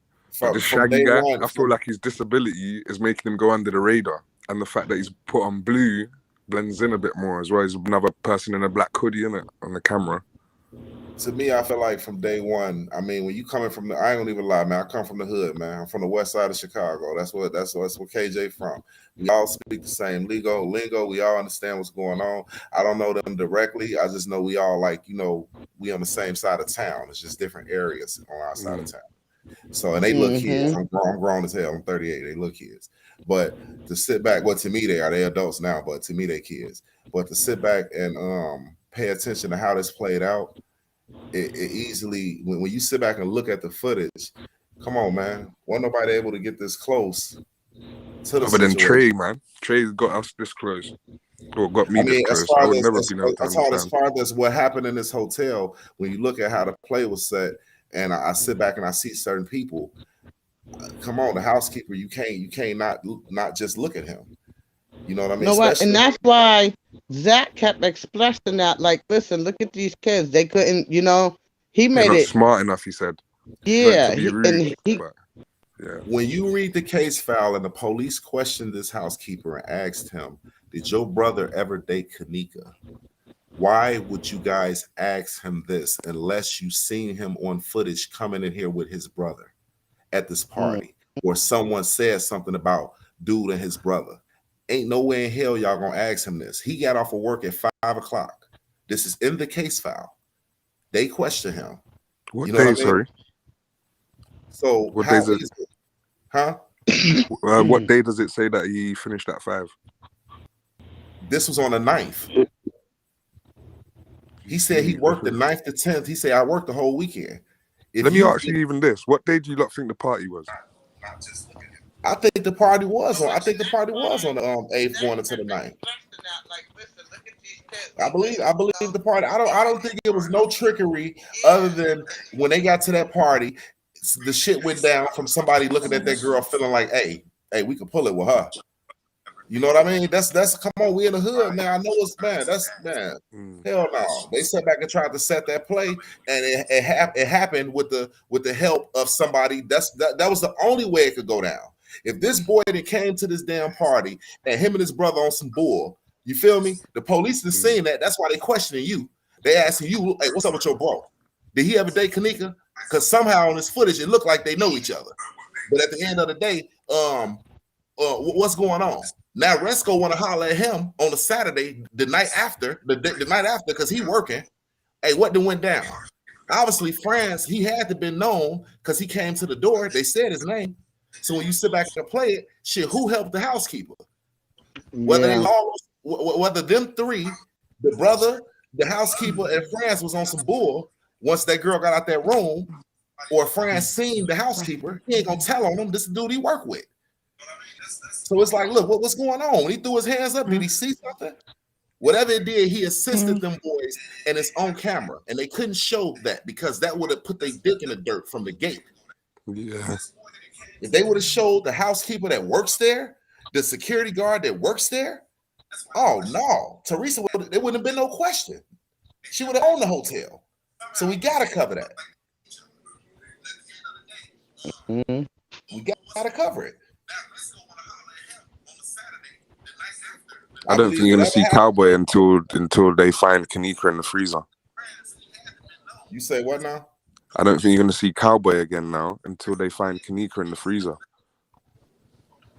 Speaker 8: this Shaggy guy, I feel like his disability is making him go under the radar, and the fact that he's put on blue blends in a bit more as well. He's another person in a black hoodie, innit, on the camera.
Speaker 5: To me, I feel like from day one, I mean, when you coming from I ain't gonna even lie, man. I come from the hood, man. I'm from the west side of Chicago. That's where KJ from. We all speak the same lingo. We all understand what's going on. I don't know them directly. I just know we all we on the same side of town. It's just different areas on our side of town. So, and they look kids. I'm grown as hell. I'm 38. They look kids. But to sit back, to me they adults now, but to me they kids. But to sit back and pay attention to how this played out, it easily, when you sit back and look at the footage, come on, man. Wasn't nobody able to get this close to the situation.
Speaker 8: But then Trey, man. Trey got us this close. Or got me this close. I would never been able to understand.
Speaker 5: As far as what happened in this hotel, when you look at how the play was set, and I sit back and I see certain people, come on, the housekeeper, you can't not just look at him. You know what I mean?
Speaker 4: You know what?
Speaker 5: Especially,
Speaker 4: And that's why Zach kept expressing that, like, listen, look at these kids. They couldn't, he
Speaker 8: They're
Speaker 4: made
Speaker 8: not
Speaker 4: it.
Speaker 8: smart enough, he said. Not
Speaker 4: Yeah,
Speaker 8: to be rude, but yeah.
Speaker 5: when you read the case file and the police questioned this housekeeper and asked him, did your brother ever date Kanika? Why would you guys ask him this unless you seen him on footage coming in here with his brother at this party, or someone said something about dude and his brother? Ain't no way in hell y'all gonna ask him this. He got off of work at 5 o'clock. This is in the case file. They question him.
Speaker 8: What
Speaker 5: you know
Speaker 8: day,
Speaker 5: what I mean?
Speaker 8: sorry?
Speaker 5: So
Speaker 8: what
Speaker 5: how
Speaker 8: is it?
Speaker 5: Huh?
Speaker 8: What day does it say that he finished at 5?
Speaker 5: This was on the 9th. He said he worked the 9th to 10th. He said, I worked the whole weekend.
Speaker 8: Let me ask you even this. What day do you lot think the party was?
Speaker 5: I think the party was on. I think the party was on the 8th going into the 9th. I believe the party. I don't think it was no trickery other than when they got to that party, the shit went down from somebody looking at that girl feeling like, hey, we could pull it with her. You know what I mean? That's come on, we in the hood, man. I know it's man. That's man. Hell no. They sat back and tried to set that play, and it happened with the help of somebody. That was the only way it could go down. If this boy that came to this damn party and him and his brother on some bull, you feel me? The police is seeing that. That's why they questioning you. They asking you, hey, what's up with your bro? Did he ever date Kanika? Because somehow on this footage it looked like they know each other. But at the end of the day, what's going on? Now Resco want to holler at him on a Saturday, the night after, because he working. Hey, what done went down? Obviously, France, he had to been known because he came to the door. They said his name. So when you sit back and play it, shit, who helped the housekeeper? Whether they lost, whether them three, the brother, the housekeeper, and France was on some bull. Once that girl got out that room, or France seen the housekeeper, he ain't gonna tell on him. This is the dude he work with. So it's like, look, what's going on? When he threw his hands up, did he see something? Whatever it did, he assisted them boys and it's on camera. And they couldn't show that because that would have put their dick in the dirt from the gate.
Speaker 8: Yeah.
Speaker 5: If they would have showed the housekeeper that works there, the security guard that works there, oh no, Teresa, there wouldn't have been no question. She would have owned the hotel. So we got to cover that. We got to cover it.
Speaker 8: I don't think you're gonna see Cowboy until they find Kanika in the freezer.
Speaker 5: You say what now?
Speaker 8: I don't think you're gonna see Cowboy again now until they find Kanika in the freezer.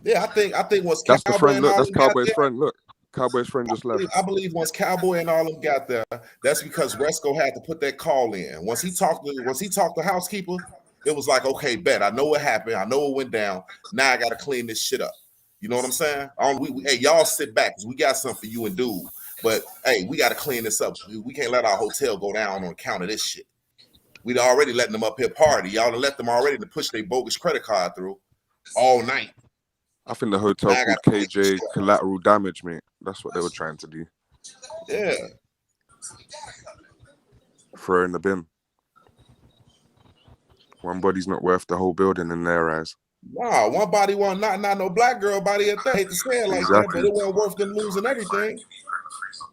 Speaker 5: Yeah, I think once
Speaker 8: that's
Speaker 5: Cowboy
Speaker 8: the friend.
Speaker 5: and
Speaker 8: Look,
Speaker 5: all
Speaker 8: that's
Speaker 5: them got
Speaker 8: Cowboy's
Speaker 5: there,
Speaker 8: friend. Look, Cowboy's friend just left.
Speaker 5: I believe once Cowboy and all them got there, that's because Resco had to put that call in. Once he talked to housekeeper, it was like, okay, bet I know what happened. I know what went down. Now I got to clean this shit up. You know what I'm saying? Hey, y'all sit back because we got something for you and dude. But hey, we got to clean this up. We can't let our hotel go down on account of this shit. We'd already letting them up here party. Y'all done let them already to push their bogus credit card through all night.
Speaker 8: I think the hotel called KJ Collateral Damage, mate. That's what they were trying to do.
Speaker 5: Yeah.
Speaker 8: Throw in the bin. One body's not worth the whole building in their eyes.
Speaker 5: Nah, one body wasn't not no black girl body at that. I hate to say it like that, but it wasn't worth them losing everything.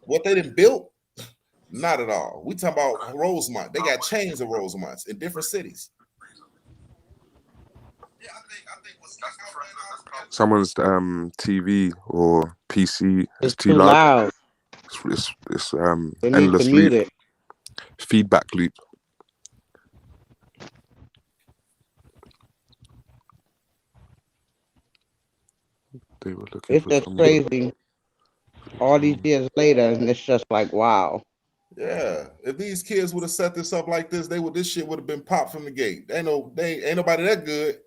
Speaker 5: What they done built, not at all. We talking about Rosemont. They got chains of Rosemonts in different cities.
Speaker 8: Someone's TV or PC is too
Speaker 4: loud.
Speaker 8: It's endless loop. Feedback loop. They were looking
Speaker 4: it's just crazy. All these years later, and it's just like, wow.
Speaker 5: Yeah, if these kids would have set this up like this, this shit would have been popped from the gate. Ain't nobody that good.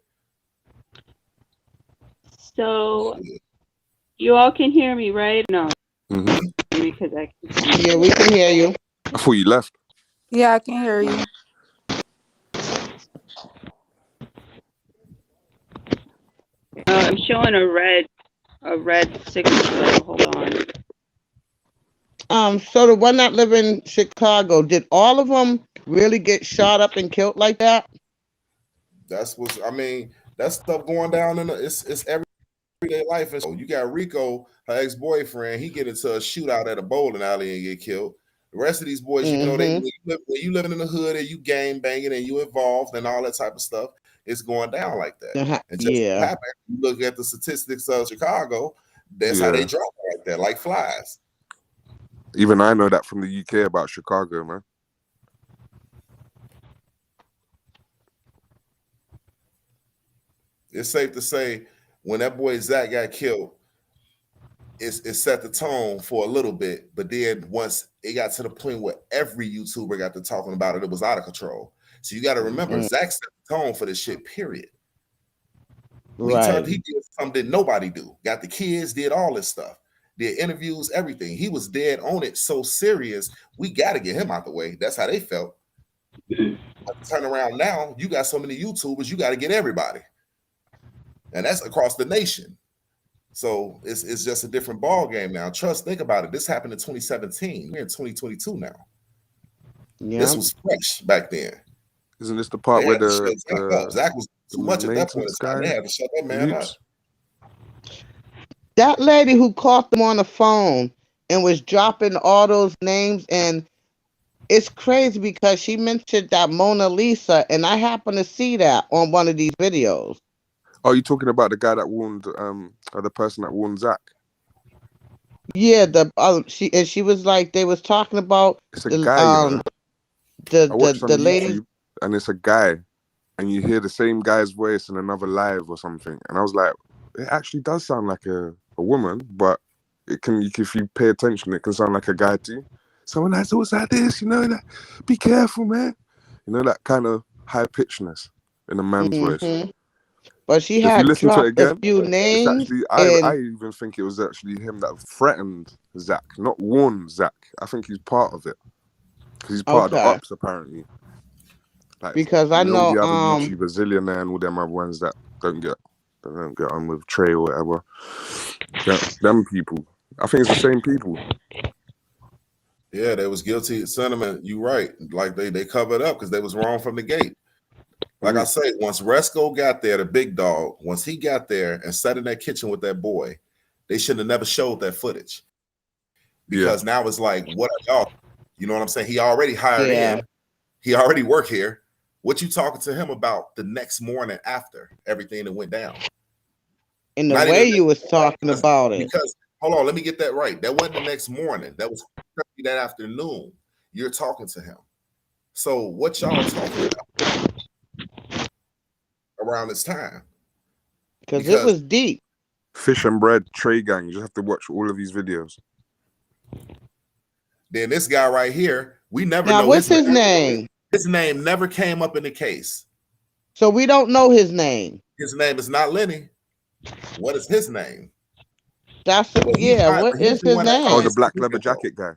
Speaker 6: So you all can hear me, right? No.
Speaker 8: Mm-hmm.
Speaker 6: Because
Speaker 4: yeah, we can hear you.
Speaker 8: I thought you left.
Speaker 11: Yeah, I can hear you.
Speaker 6: I'm showing a red signature. Hold on.
Speaker 4: So the one that live in Chicago, did all of them really get shot up and killed like that?
Speaker 5: That's what I mean. That stuff going down in it's everyday life. And so you got Rico, her ex-boyfriend, he get into a shootout at a bowling alley and get killed. The rest of these boys, you know, when you living in the hood and you gang banging and you involved and all that type of stuff, it's going down like that. And just happen, you look at the statistics of Chicago, that's how they drop it like that, like flies.
Speaker 8: Even I know that from the UK about Chicago, man.
Speaker 5: It's safe to say when that boy Zach got killed, it set the tone for a little bit. But then once it got to the point where every YouTuber got to talking about it, it was out of control. So you got to remember, Zach set the tone for this shit, period. He did something nobody do. Got the kids, did all this stuff. Did interviews, everything. He was dead on it, so serious. We got to get him out the way. That's how they felt. Turn around now, you got so many YouTubers, you got to get everybody. And that's across the nation. So it's just a different ball game now. Trust, think about it. This happened in 2017. We're in 2022 now. Yeah. This was fresh back then.
Speaker 8: Isn't this the part where the
Speaker 5: Zach was too much at that point in time. They had to shut that man up.
Speaker 4: That lady who caught them on the phone and was dropping all those names, and it's crazy because she mentioned that Mona Lisa, and I happened to see that on one of these videos.
Speaker 8: Oh, you talking about the guy that warned, or the person that warned Zach?
Speaker 4: Yeah, she was like, they was talking about
Speaker 8: it's a guy.
Speaker 4: The lady,
Speaker 8: YouTube, and it's a guy, and you hear the same guy's voice in another live or something, and I was like, it actually does sound like a woman, but it can, if you pay attention, it can sound like a guy too. So when I thought like this, you know, that be careful, man. You know, that kind of high pitchedness in a man's voice.
Speaker 4: But she had dropped a few names.
Speaker 8: Actually, I even think it was actually him that threatened Zach, not warned Zach. I think he's part of it because he's part of the ops apparently. Like,
Speaker 4: because I know
Speaker 8: the other YouTubers, Zillionaire and all them other ones that don't get on with Trey or whatever. Them people, I think it's the same people.
Speaker 5: Yeah, they was guilty of sentiment. You right. Like they covered up because they was wrong from the gate. Like I say, once Resco got there, the big dog, once he got there and sat in that kitchen with that boy, they should have never showed that footage. Because now it's like, what are y'all? You know what I'm saying? He already hired in. He already worked here. What you talking to him about the next morning after everything that went down?
Speaker 4: And the way you was talking about it.
Speaker 5: Because, hold on, let me get that right. That wasn't the next morning. That was that afternoon. You're talking to him. So what y'all talking about around this time?
Speaker 4: Because it was deep.
Speaker 8: Fish and Bread, Tregang. You just have to watch all of these videos.
Speaker 5: Then this guy right here, we never know.
Speaker 4: What's his name?
Speaker 5: His name never came up in the case.
Speaker 4: So we don't know his name.
Speaker 5: His name is not Lenny. What is his name?
Speaker 4: What is his name?
Speaker 8: Oh, the black leather jacket guy.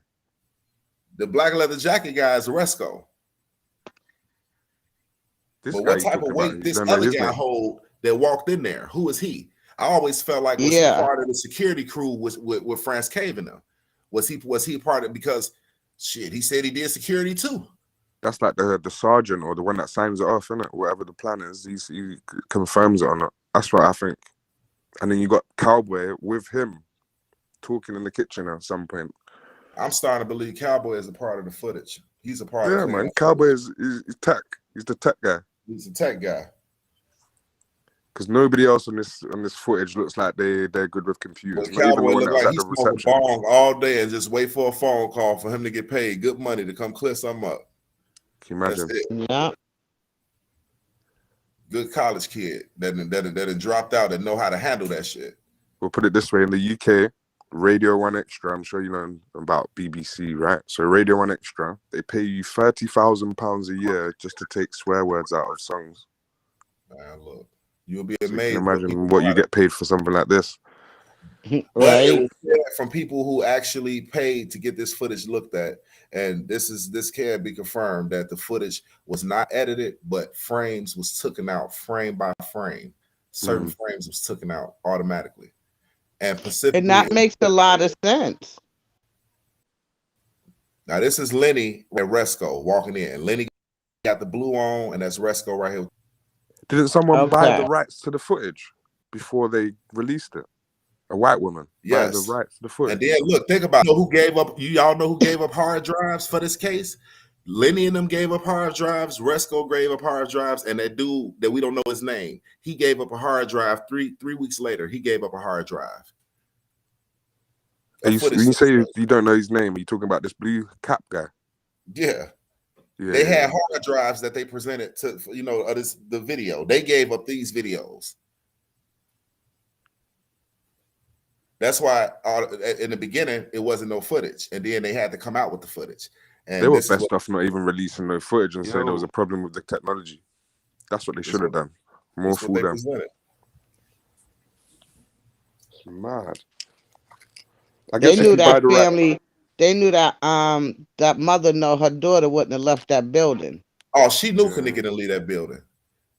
Speaker 5: The black leather jacket guy is Resco. But what type of weight this other guy hold that walked in there? Who is he? I always felt like was he part of the security crew with France Cave in them? Was he part of, because shit, he said he did security too.
Speaker 8: That's like the sergeant or the one that signs it off, isn't it? Whatever the plan is, he confirms it or not. That's what I think. And then you got Cowboy with him talking in the kitchen at some point.
Speaker 5: I'm starting to believe Cowboy is a part of the footage. He's a part of it.
Speaker 8: Yeah, man. Cowboy is tech. He's the tech guy.
Speaker 5: He's the tech guy.
Speaker 8: Because nobody else on this footage looks like they're good with computers.
Speaker 5: Well, Cowboy look like he's smoking bong all day and just wait for a phone call for him to get paid good money to come clear something up.
Speaker 8: Can you imagine?
Speaker 4: Yeah.
Speaker 5: Good college kid that dropped out and know how to handle that shit.
Speaker 8: We'll put it this way: in the UK, Radio 1 Extra, I'm sure you know about BBC, right? So Radio 1 Extra, they pay you £30,000 a year just to take swear words out of songs.
Speaker 5: Man, look, you'll be amazed.
Speaker 8: You can imagine what you get paid for something like this.
Speaker 5: Right. From people who actually paid to get this footage looked at, and this can be confirmed that the footage was not edited, but frames was taken out frame by frame. Certain frames was taken out automatically, and
Speaker 4: that makes a lot of sense.
Speaker 5: Now this is Lenny and Resco walking in. Lenny got the blue on, and that's Resco right here.
Speaker 8: Didn't someone buy the
Speaker 4: Okay.
Speaker 8: rights to the footage before they released it? A white woman buy the
Speaker 5: Yes.
Speaker 8: rights to the
Speaker 5: And
Speaker 8: footage.
Speaker 5: then look, think about it. You know who gave up. Y'all know who gave up hard drives for this case? Lenny and them gave up hard drives. Resco gave up hard drives, and that dude that we don't know his name, he gave up a hard drive three weeks later. He gave up a hard drive.
Speaker 8: When you say you don't know his name, are you talking about this blue cap guy?
Speaker 5: Yeah.
Speaker 8: Yeah,
Speaker 5: They had hard drives that they presented to, the video. They gave up these videos. That's why in the beginning it wasn't no footage, and then they had to come out with the footage. And
Speaker 8: they were best off not even releasing no footage and say there was a problem with the technology. That's what they should have done. More for them. Mad. I guess
Speaker 4: They knew that family. They knew that that mother know her daughter wouldn't have left that building.
Speaker 5: Oh, she knew Kanika didn't leave that building.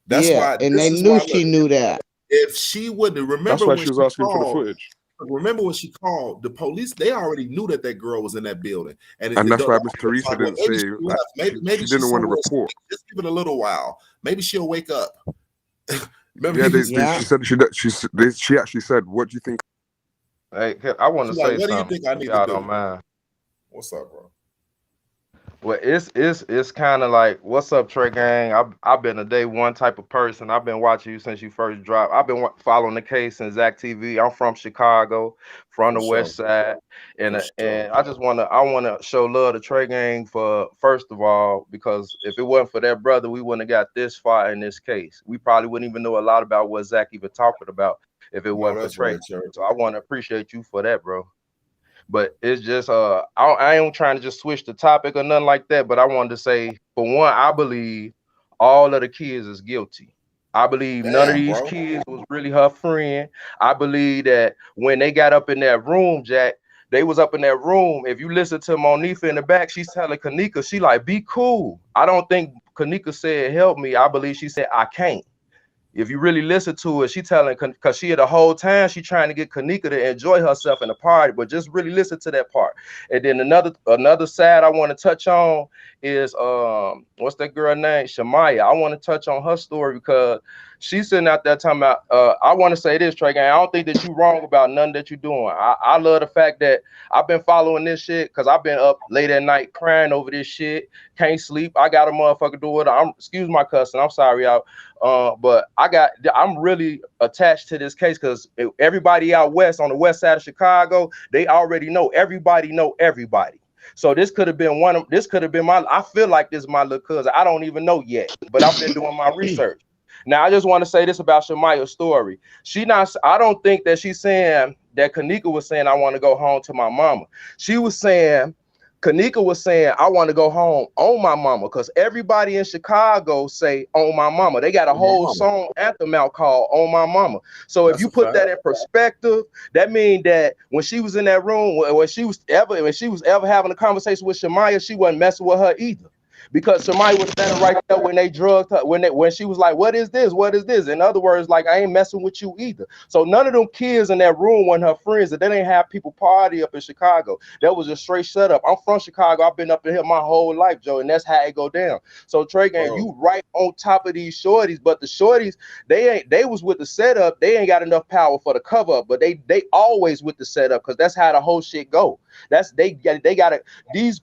Speaker 5: That's why.
Speaker 4: And they knew she knew that.
Speaker 5: If she wouldn't remember,
Speaker 8: that's why she was asking for the footage.
Speaker 5: Remember when she called the police? They already knew that girl was in that building,
Speaker 8: and that's why Miss Teresa didn't say. Maybe she didn't want to report.
Speaker 5: Just give it a little while. Maybe she'll wake up.
Speaker 8: She said she actually said, "What do you think?"
Speaker 12: Hey, I want to say
Speaker 5: what
Speaker 12: something.
Speaker 5: What do you think I need
Speaker 12: y'all
Speaker 5: to do?
Speaker 12: Don't mind.
Speaker 5: What's up, bro?
Speaker 12: Well, it's kind of like, what's up, Tregang? I've been a day one type of person. I've been watching you since you first dropped. I've been following the case since Zach TV. I'm from Chicago, from the West Side, and I just wanna show love to Tregang for, first of all, because if it wasn't for that brother, we wouldn't have got this far in this case. We probably wouldn't even know a lot about what Zach even talking about if it wasn't for Tregang. So I want to appreciate you for that, bro. But it's just I ain't trying to just switch the topic or nothing like that. But I wanted to say, for one, I believe all of the kids is guilty. I believe none of these kids was really her friend. I believe that when they got up in that room, Jack, they was up in that room. If you listen to Monifa in the back, she's telling Kanika, she like, be cool. I don't think Kanika said help me. I believe she said I can't. If you really listen to it, she telling, because she had the whole time she trying to get Kanika to enjoy herself in the party, but just really listen to that part. And then another side I want to touch on is what's that girl name? Shamaya. I want to touch on her story because she's sitting out there talking about I want to say this, Tregang. I don't think that you're wrong about nothing that you're doing. I love the fact that I've been following this shit because I've been up late at night crying over this shit. Can't sleep. I got a motherfucker do it. Excuse my cussing. I'm sorry, y'all. But I'm really attached to this case because everybody out west on the west side of Chicago, they already know everybody. So this could have been I feel like this is my little cousin. I don't even know yet, but I've been doing my research. Now I just want to say this about Shamaya's story. I don't think that she's saying that Kanika was saying I want to go home to my mama. Kanika was saying, I want to go home on my mama, because everybody in Chicago say on my mama. They got a whole song anthem out called On My Mama. So if you put that in perspective, that means that when she was in that room, when she was ever having a conversation with Shamaya, she wasn't messing with her either. Because somebody was standing right there when they drugged her, when she was like, what is this? What is this? In other words, like, I ain't messing with you either. So none of them kids in that room weren't her friends, that they didn't have people party up in Chicago. That was a straight shut up. I'm from Chicago. I've been up in here my whole life, Joe, and that's how it go down. So Tregang, you right on top of these shorties, but the shorties, they was with the setup. They ain't got enough power for the cover up, but they always with the setup, because that's how the whole shit go. They got it. These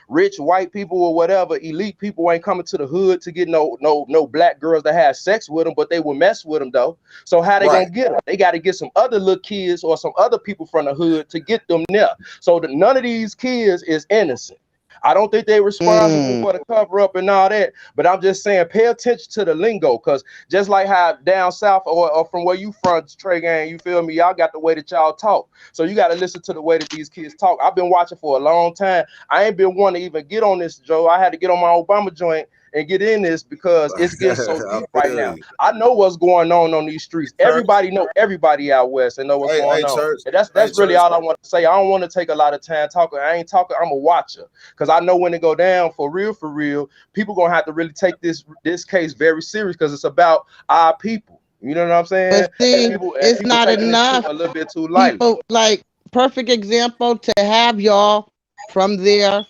Speaker 12: rich white people or whatever, elite people ain't coming to the hood to get no black girls that have sex with them, but they will mess with them though. So how they gonna get them? They got to get some other little kids or some other people from the hood to get them there. So that none of these kids is innocent. I don't think they're responsible for the cover up and all that, but I'm just saying, pay attention to the lingo, because just like how down south or from where you from, Tregang, you feel me? Y'all got the way that y'all talk. So you got to listen to the way that these kids talk. I've been watching for a long time. I ain't been wanting to even get on this, Joe. I had to get on my Obama joint and get in this because it's getting so deep right now. I know what's going on these streets. Everybody know everybody out west and know what's going on. And that's really all I want to say. I don't want to take a lot of time talking. I ain't talking. I'm a watcher, because I know when it go down for real, people gonna have to really take this case very serious, because it's about our people. You know what I'm saying?
Speaker 4: But see, it's
Speaker 12: people
Speaker 4: not enough.
Speaker 12: a little bit too lightly.
Speaker 4: People, like, perfect example to have y'all from there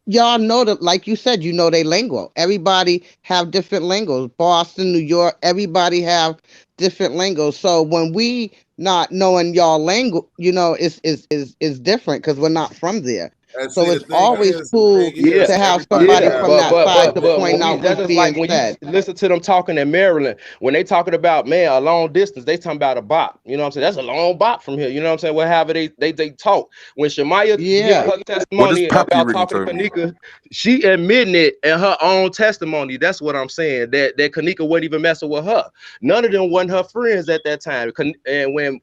Speaker 4: y'all know that, like you said, you know they lingo. Everybody have different lingos. Boston, New York, everybody have different lingos. So when we not knowing y'all lingo, you know, is different because we're not from there.
Speaker 5: And
Speaker 4: So
Speaker 5: see,
Speaker 4: it's always
Speaker 5: the
Speaker 4: cool
Speaker 5: thing is,
Speaker 4: to have
Speaker 5: everybody
Speaker 4: somebody
Speaker 12: Yeah,
Speaker 5: have
Speaker 4: from
Speaker 12: but
Speaker 4: that
Speaker 12: but
Speaker 4: side
Speaker 12: but
Speaker 4: to
Speaker 12: but
Speaker 4: point
Speaker 12: when we
Speaker 4: out
Speaker 12: that's
Speaker 4: what's
Speaker 12: just like
Speaker 4: being
Speaker 12: when you
Speaker 4: said.
Speaker 12: listen to them talking in Maryland, when they talking about man a long distance, they talking about a bop. You know what I'm saying? That's a long bop from here. You know what I'm saying? Whatever they talk. When Shemaya give her
Speaker 8: What does
Speaker 12: testimony
Speaker 8: Pappy
Speaker 12: about
Speaker 8: really
Speaker 12: talking to
Speaker 8: told you?
Speaker 12: Kanika, she admitting it in her own testimony. That's what I'm saying. That Kanika wasn't even messing with her. None of them wasn't her friends at that time. And when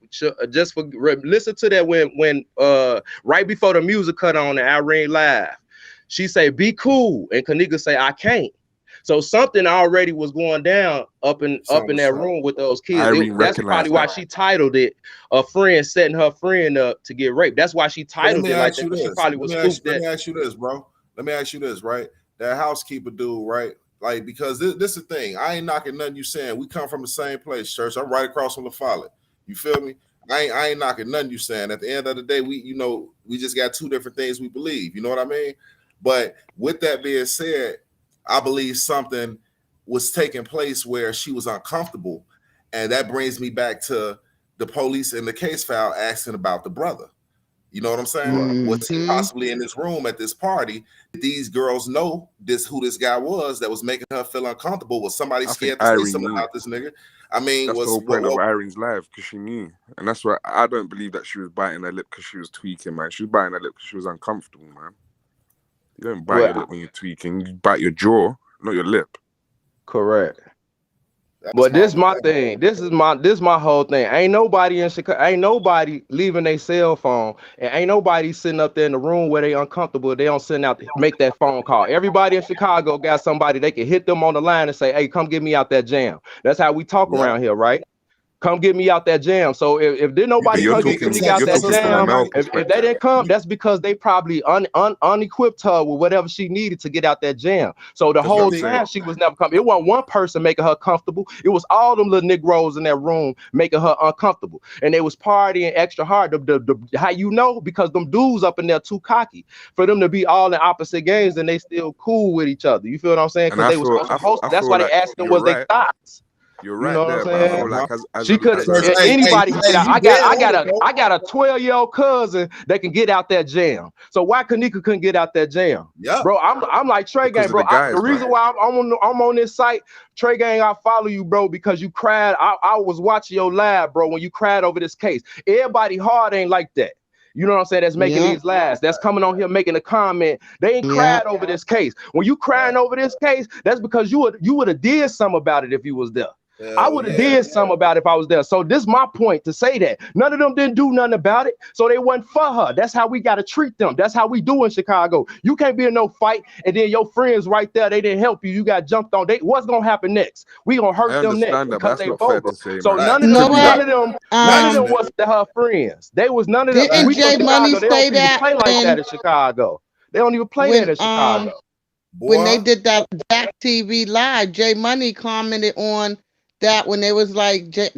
Speaker 12: just for listen to that when right before the music cut on and I ran live. She say, be cool. And Kanika say, I can't. So something already was going down up in that room with those kids.
Speaker 8: Irene
Speaker 12: That's probably
Speaker 8: recognized
Speaker 12: why
Speaker 8: that.
Speaker 12: she titled it "A Friend Setting Her Friend Up to Get Raped." That's why she
Speaker 5: So let
Speaker 12: titled
Speaker 5: me
Speaker 12: it like
Speaker 5: ask
Speaker 12: that.
Speaker 5: you
Speaker 12: But she
Speaker 5: this.
Speaker 12: probably was spooked
Speaker 5: Let
Speaker 12: that.
Speaker 5: me ask you this, bro. Let me ask you this, right? That housekeeper dude, right? Like, because this is the thing. I ain't knocking nothing you saying. We come from the same place, church. I'm right across from the Follett. You feel me? I ain't knocking nothing you saying. At the end of the day, we just got two different things we believe. You know what I mean? But with that being said, I believe something was taking place where she was uncomfortable. And that brings me back to the police in the case file asking about the brother. You know what I'm saying? Was he possibly in this room at this party? Did these girls know who this guy was that was making her feel uncomfortable? Was somebody
Speaker 8: I think
Speaker 5: scared to say
Speaker 8: Irene
Speaker 5: something
Speaker 8: knew.
Speaker 5: about this nigga? I mean,
Speaker 8: That's the
Speaker 5: was
Speaker 8: whole point of Irene's life, because she knew. And that's why I don't believe that she was biting her lip because she was tweaking, man. She was biting her lip because she was uncomfortable, man. You don't bite your
Speaker 12: Well,
Speaker 8: lip when you're tweaking. You bite your jaw, not your lip.
Speaker 12: correct.
Speaker 5: That's
Speaker 12: But
Speaker 5: my
Speaker 12: this my
Speaker 5: understanding.
Speaker 12: thing. This my whole thing. Ain't nobody in Chicago. Ain't nobody leaving their cell phone, and ain't nobody sitting up there in the room where they uncomfortable. They don't send out to make that phone call. Everybody in Chicago got somebody they can hit them on the line and say, "Hey, come get me out that jam." That's how we talk
Speaker 5: Yep.
Speaker 12: around here, right? Come get me out that jam. So if did
Speaker 5: You
Speaker 12: nobody
Speaker 8: But
Speaker 5: think
Speaker 8: you're
Speaker 12: come get
Speaker 5: Kanika
Speaker 8: talking
Speaker 12: Kanika out
Speaker 5: text
Speaker 8: you're
Speaker 5: her
Speaker 12: that
Speaker 8: talking
Speaker 5: sister
Speaker 8: from a
Speaker 5: that
Speaker 12: jam,
Speaker 8: male
Speaker 5: night?
Speaker 12: if they
Speaker 8: perspective.
Speaker 12: didn't come, that's because they probably unequipped her with whatever she needed to get out that jam. So the
Speaker 5: Because you
Speaker 12: whole
Speaker 5: think
Speaker 12: time she was never coming. It wasn't one person making her comfortable. It was all them little Negroes in that room making her uncomfortable. And they was partying extra hard. How you know? Because them dudes up in there too cocky for them to be all in opposite games and they still cool with each other. You feel what I'm saying?
Speaker 8: And
Speaker 12: Because they was supposed.
Speaker 8: I
Speaker 12: That's
Speaker 8: feel
Speaker 12: why they
Speaker 8: like
Speaker 12: asked them
Speaker 8: you're
Speaker 12: was they
Speaker 8: right.
Speaker 12: thoughts.
Speaker 8: You're
Speaker 12: You
Speaker 8: right
Speaker 12: know what I'm
Speaker 8: there, but I feel
Speaker 12: saying?
Speaker 8: like
Speaker 12: She could
Speaker 8: as a
Speaker 12: anybody can get out.
Speaker 5: you dead on it,
Speaker 12: I got a 12-year-old cousin that can get out that jam. So why Kanika couldn't get out that jam?
Speaker 5: Yep.
Speaker 12: Bro, I'm like
Speaker 8: because
Speaker 12: Tregang,
Speaker 8: of
Speaker 12: bro.
Speaker 8: the
Speaker 12: The
Speaker 8: guys,
Speaker 12: reason
Speaker 8: man.
Speaker 12: why I'm on this site, Tregang, I follow you, bro, because you cried. I was watching your live, bro, when you cried over this case. Everybody hard ain't like that. You know what I'm saying? That's making these lives. That's coming on here making a comment. They ain't cried over this case. When you crying over this case, that's because you would have did something about it if you was there. I
Speaker 5: Hell
Speaker 12: would have
Speaker 5: yeah.
Speaker 12: did something about it if I was there. So this is my point to say that none of them didn't do nothing about it. So they wasn't for her. That's how we got to treat them. That's how we do in Chicago. You can't be in no fight and then your friends right there, they didn't help you. You got jumped on. What's gonna happen next? We gonna
Speaker 8: I
Speaker 12: hurt them next
Speaker 8: understand that, but
Speaker 12: because
Speaker 8: that's
Speaker 12: they
Speaker 8: not fair
Speaker 12: bogus.
Speaker 8: to say,
Speaker 12: So
Speaker 8: man.
Speaker 12: none
Speaker 5: Facts.
Speaker 12: of
Speaker 4: know
Speaker 12: them,
Speaker 4: what?
Speaker 12: none of
Speaker 5: Facts,
Speaker 12: them
Speaker 5: man.
Speaker 12: was her friends. They was none of them.
Speaker 4: Didn't
Speaker 12: We from
Speaker 4: Jay Money
Speaker 12: Chicago. They don't
Speaker 4: say
Speaker 12: even
Speaker 4: that
Speaker 12: play like that
Speaker 4: when
Speaker 12: in Chicago. They don't even play that
Speaker 4: when
Speaker 12: in Chicago.
Speaker 4: when they
Speaker 5: Boy,
Speaker 4: did that Jack TV live, Jay Money commented on that when they was like Zach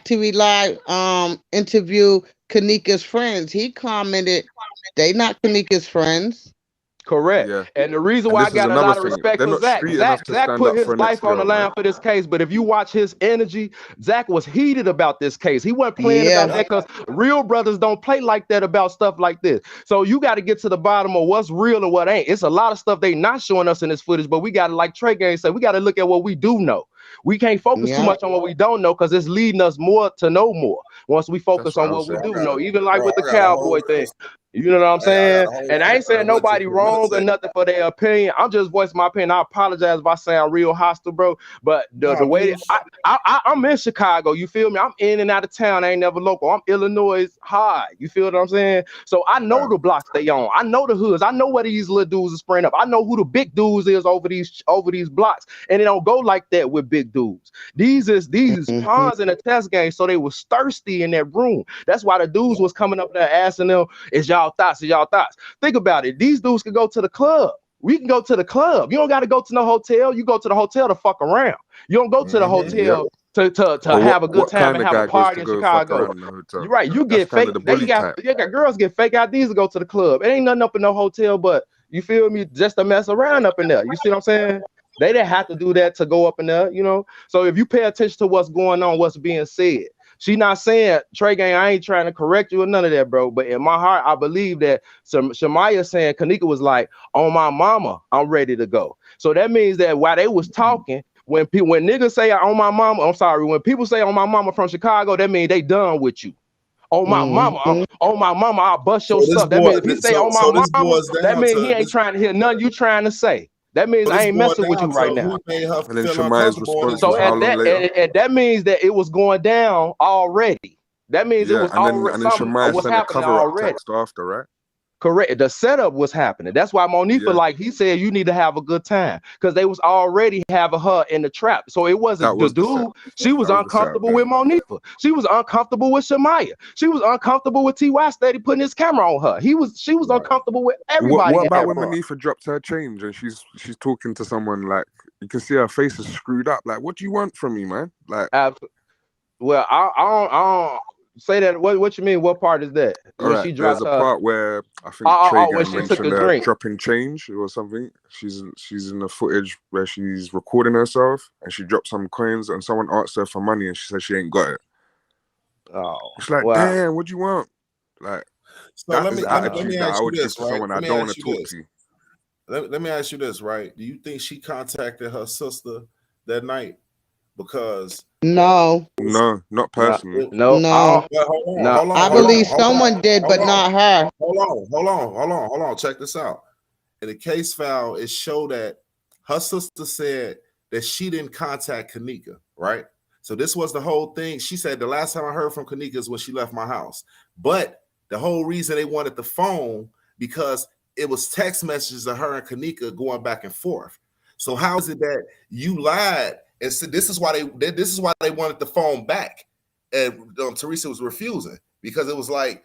Speaker 4: TV live interview Kanika's friends. He commented they not Kanika's friends.
Speaker 12: Correct.
Speaker 8: Yeah.
Speaker 12: And the reason
Speaker 8: And
Speaker 12: why I
Speaker 8: this is
Speaker 12: got a
Speaker 8: another
Speaker 12: lot of
Speaker 8: thing.
Speaker 12: respect
Speaker 8: They're
Speaker 12: for
Speaker 8: not
Speaker 12: Zach.
Speaker 8: street enough to
Speaker 12: Zach
Speaker 8: stand
Speaker 12: put
Speaker 8: up
Speaker 12: his
Speaker 8: for a next
Speaker 12: life on the
Speaker 8: girl, man.
Speaker 12: line for this case. But if you watch his energy, Zach was heated about this case. He wasn't playing about
Speaker 4: Yeah.
Speaker 12: that because real brothers don't play like that about stuff like this. So you got to get to the bottom of what's real and what ain't. It's a lot of stuff they not showing us in this footage, but we got to, like Tregang said, we got to look at what we do know. We can't focus too
Speaker 4: Yeah.
Speaker 12: much on what we don't know because it's leading us more to know more once we
Speaker 8: That's
Speaker 12: focus
Speaker 8: what
Speaker 12: on
Speaker 8: I'm
Speaker 12: what we
Speaker 8: saying.
Speaker 12: do know. Even like with the
Speaker 5: I got a
Speaker 12: cowboy
Speaker 5: whole
Speaker 12: thing.
Speaker 5: sister.
Speaker 12: You know what I'm
Speaker 5: I got
Speaker 12: saying?
Speaker 5: a whole
Speaker 12: And I ain't
Speaker 5: sister
Speaker 12: saying
Speaker 5: that went to
Speaker 12: nobody
Speaker 5: the
Speaker 12: wrong or
Speaker 5: military.
Speaker 12: nothing for their opinion. I'm just voicing my opinion. I apologize if I sound real hostile, bro. But the
Speaker 5: Nah,
Speaker 12: way
Speaker 5: man.
Speaker 12: that I'm in Chicago, you feel me? I'm in and out of town. I ain't never local. I'm Illinois high. You feel what I'm saying? So I know the blocks they on. I know the hoods. I know where these little dudes are spraying up. I know who the big dudes is over these blocks. And it don't go like that with big dudes. These is pawns in a test game, so they was thirsty in that room. That's why the dudes was coming up there asking them, "Is y'all thoughts? Is y'all thoughts?" Think about it. These dudes could go to the club. We can go to the club. You don't got to go to no hotel. You go to the hotel to fuck around. You don't go to the
Speaker 8: Yep.
Speaker 12: hotel to have a good time and have a party in Chicago. You're right. You get fake. They got girls get fake IDs to go to the club. It ain't nothing up in no hotel, but you feel me? Just to mess around up in there. You see what I'm saying? They didn't have to do that to go up in there, you know. So if you pay attention to what's going on, what's being said, she not saying Tregang. I ain't trying to correct you or none of that, bro. But in my heart, I believe that Shamaya saying Kanika was like, "On my mama, I'm ready to go." So that means that while they was talking. When niggas say on my mama, I'm sorry. When people say on my mama from Chicago, that means they done with you. On my mama, on my mama, I'll bust your stuff. That means if he say on my mama, that means he ain't trying to hear nothing you trying to say. That means I ain't messing with you right now.
Speaker 8: And then Shemaya's response
Speaker 12: so
Speaker 8: was how long later?
Speaker 12: And that means that it was going down already. That means it was already something was happening already.
Speaker 8: Text after, right?
Speaker 12: Correct. The setup was happening. That's why Monifa, like he said, you need to have a good time because they was already having her in the trap. So it wasn't the dude. She was uncomfortable with Monifa. She was uncomfortable with Shamaya. She was uncomfortable with TY steady putting his camera on her. She was uncomfortable with everybody.
Speaker 8: What about when Monifa dropped her change and she's talking to someone, like you can see her face is screwed up. Like, what do you want from me, man? Like,
Speaker 12: well, I don't say that. What you mean? What part is that? When she dropped
Speaker 8: there's a part where I think Tregang mentioned her dropping change or something. She's in the footage where she's recording herself and she dropped some coins and someone asked her for money and she said she ain't got it.
Speaker 12: Oh,
Speaker 8: it's like, damn, what do you want? Like,
Speaker 5: so let me ask you this, right?
Speaker 8: I don't want to talk to you.
Speaker 5: Let me ask you this, right? Do you think she contacted her sister that night? Because
Speaker 4: no,
Speaker 8: not personally.
Speaker 12: No.
Speaker 5: Hold on.
Speaker 4: I believe someone did, but not her.
Speaker 5: Hold on. Check this out. In the case file, it showed that her sister said that she didn't contact Kanika, right? So this was the whole thing. She said the last time I heard from Kanika is when she left my house. But the whole reason they wanted the phone because it was text messages of her and Kanika going back and forth. So how is it that you lied? And so this is why they wanted the phone back, and Teresa was refusing because it was like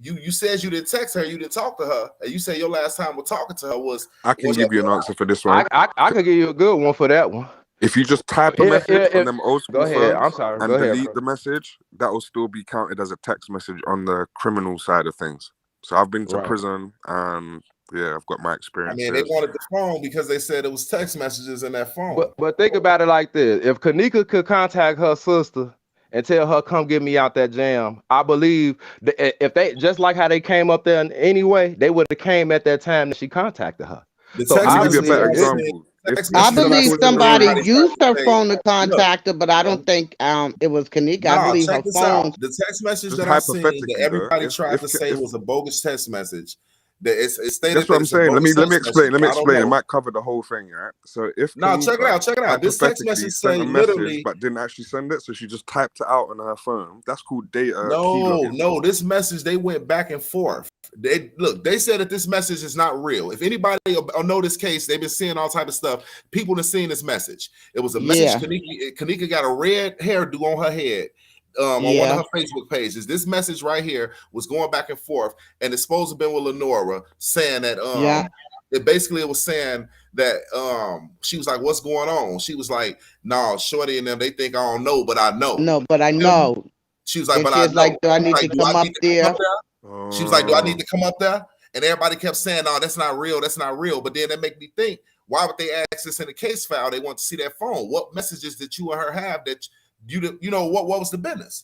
Speaker 5: you said you didn't text her, you didn't talk to her, and you said your last time with talking to her was.
Speaker 8: I can give you an answer for this one.
Speaker 12: I can give you a good one for that one.
Speaker 8: If you just type a message on them old school phones
Speaker 12: I'm sorry.
Speaker 8: and delete the message, that will still be counted as a text message on the criminal side of things. So I've been to prison and. Yeah, I've got my experience.
Speaker 5: I mean, they wanted the phone because they said it was text messages in that phone.
Speaker 12: But think about it like this: if Kanika could contact her sister and tell her, "Come get me out that jam," I believe that if they just like how they came up there anyway, they would have came at that time that she contacted her.
Speaker 8: I'll give you a better example.
Speaker 4: I believe somebody used her phone to contact her, but I don't think it was Kanika. I believe her phone.
Speaker 5: The text message that I seen that everybody tried to say was a bogus text message. It's stated
Speaker 8: that's what I'm saying. Let me explain. It might cover the whole thing, right? So if
Speaker 5: check it out. This text message sent a message,
Speaker 8: but didn't actually send it, so she just typed it out on her phone. That's called data.
Speaker 5: No. This message they went back and forth. They said that this message is not real. If anybody know this case, they've been seeing all type of stuff. People have seen this message. It was a message. Kanika got a red hairdo on her head. On one of her Facebook pages, this message right here was going back and forth, and it's supposed to have been with Lenora saying that it was saying that she was like, "What's going on?" She was like, "No, Shorty and them, they think I don't know, but I know."
Speaker 4: No, but I know.
Speaker 5: She was like, "But
Speaker 4: I know." Like, do I need to come up there?
Speaker 5: She was like, "Do I need to come up there?" And everybody kept saying, "No, that's not real. That's not real." But then that make me think, why would they ask this in the case file? They want to see that phone. What messages did you and her have that? You know what was the business?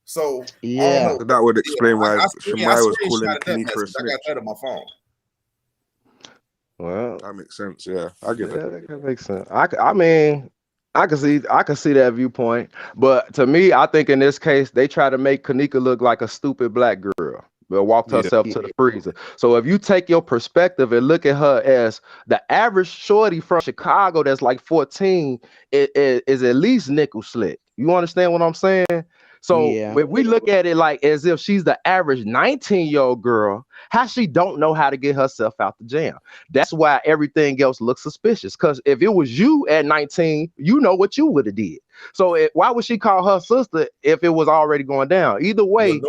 Speaker 5: So
Speaker 8: so that would explain why Shamaya was calling Kanika a snitch.
Speaker 5: I got that on my phone.
Speaker 12: Well,
Speaker 8: that makes sense. Yeah, I get it.
Speaker 12: That makes sense. I mean, I can see that viewpoint, but to me, I think in this case they try to make Kanika look like a stupid black girl. Walked herself to the freezer. So if you take your perspective and look at her as the average shorty from Chicago that's like 14 is at least nickel slick. You understand what I'm saying? So if we look at it like as if she's the average 19-year-old girl, how she don't know how to get herself out the jam. That's why everything else looks suspicious. Because if it was you at 19, you know what you would have did. So why would she call her sister if it was already going down? Either way,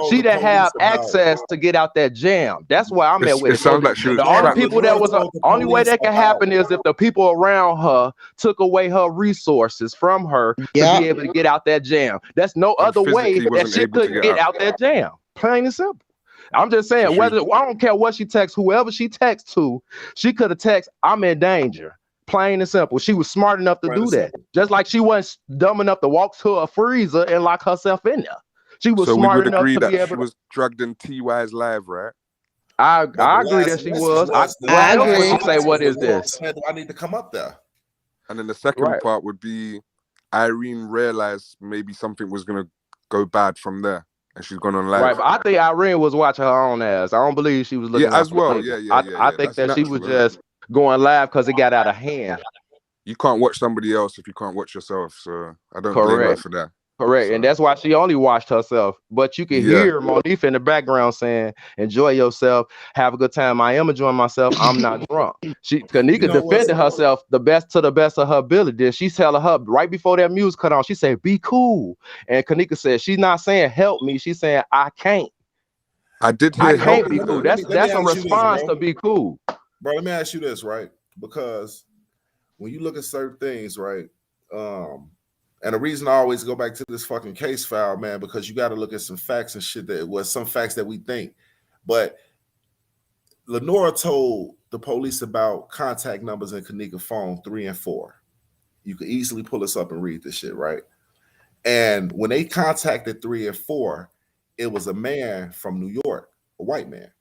Speaker 12: she didn't have access to get out that jam. That's why I'm at with
Speaker 8: it. Sounds like she was
Speaker 12: the only
Speaker 8: trapped.
Speaker 12: people that was only way that can happen is if the people around her took away her resources from her to be able to get out that jam. That's no other way that she couldn't get out that jam. Plain and simple. I'm just saying, I don't care what she texts, whoever she texts to, she could have texted, I'm in danger. Plain and simple. She was smart enough to do that. Just like she wasn't dumb enough to walk to a freezer and lock herself in there. She was smart enough to be able to.
Speaker 8: She was drugged in TY's live, right?
Speaker 12: I agree that she was. Why else would she say, what is this?
Speaker 5: I need to come up there.
Speaker 8: And then the second part would be Irene realized maybe something was going to go bad from there. And she's gone on live.
Speaker 12: Right, but I think Irene was watching her own ass. I don't believe she was looking
Speaker 8: as well.
Speaker 12: I think that she was just going live because it got out of hand.
Speaker 8: You can't watch somebody else if you can't watch yourself. So I don't blame her for that.
Speaker 12: Correct. So. And that's why she only watched herself. But you can hear Monifa in the background saying, enjoy yourself, have a good time. I am enjoying myself. I'm not drunk. Kanika defended herself to the best of her ability. Then she's telling her right before that music cut on, she said, be cool. And Kanika said, she's not saying help me. She's saying, I can't.
Speaker 8: I did hear
Speaker 12: I can't be cool. That's a response to be cool.
Speaker 5: Bro, let me ask you this, right? Because when you look at certain things, right? And the reason I always go back to this fucking case file, man, because you got to look at some facts and shit that was some facts that we think. But Lenora told the police about contact numbers in Kanika phone 3 and 4. You could easily pull this up and read this shit, right? And when they contacted 3 and 4, it was a man from New York, a white man,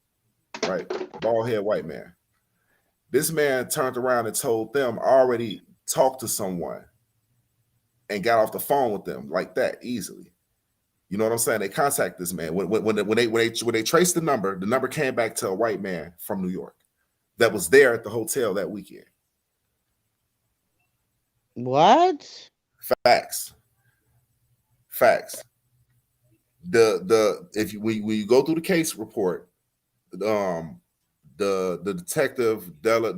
Speaker 5: right? Bald head white man. This man turned around and told them, I already talked to someone and got off the phone with them like that easily. You know what I'm saying? They contact this man. When they traced the number came back to a white man from New York that was there at the hotel that weekend.
Speaker 4: What?
Speaker 5: Facts. When you go through the case report, the detective Della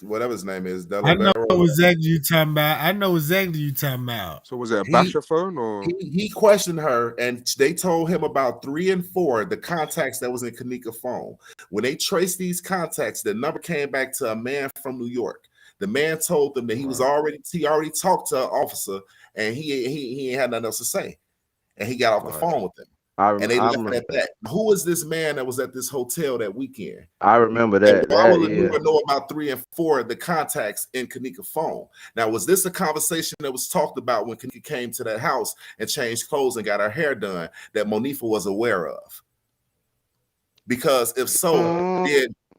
Speaker 5: whatever his name is,
Speaker 1: I know exactly you talking about. I know exactly you talking about.
Speaker 8: So was it a basher phone or
Speaker 5: he questioned her and they told him about 3 and 4, the contacts that was in Kanika phone. When they traced these contacts, the number came back to a man from New York. The man told them that he already talked to an officer and he ain't had nothing else to say. And he got off the phone with them. And they left it at that. Who was this man that was at this hotel that weekend?
Speaker 12: I remember that.
Speaker 5: And why would Lenora know about 3 and 4, the contacts in Kanika phone? Now, was this a conversation that was talked about when Kanika came to that house and changed clothes and got her hair done that Monifa was aware of? Because if so,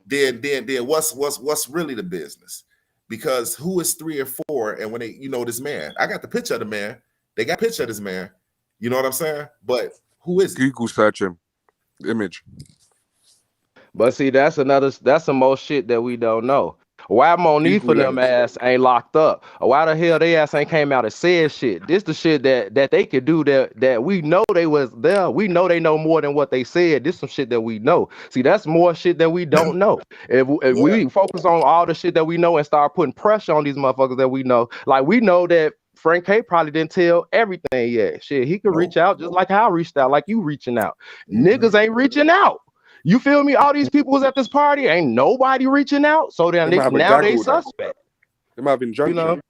Speaker 5: then what's really the business? Because who is 3 and 4? And when they, this man, I got the picture of the man. They got a picture of this man. You know what I'm saying? But who is
Speaker 8: Google search him? Image.
Speaker 12: But see, that's some more shit that we don't know. Why Monifa them ass ain't locked up? Or why the hell they ass ain't came out and said shit? This the shit that they could do that we know they was there. We know they know more than what they said. This some shit that we know. See, that's more shit that we don't know. If we focus on all the shit that we know and start putting pressure on these motherfuckers that we know, like we know that Frank K probably didn't tell everything yet. Shit, he could reach out just like how I reached out, like you reaching out. Niggas ain't reaching out. You feel me? All these people was at this party, ain't nobody reaching out. So then now they suspect.
Speaker 8: They might have been junction.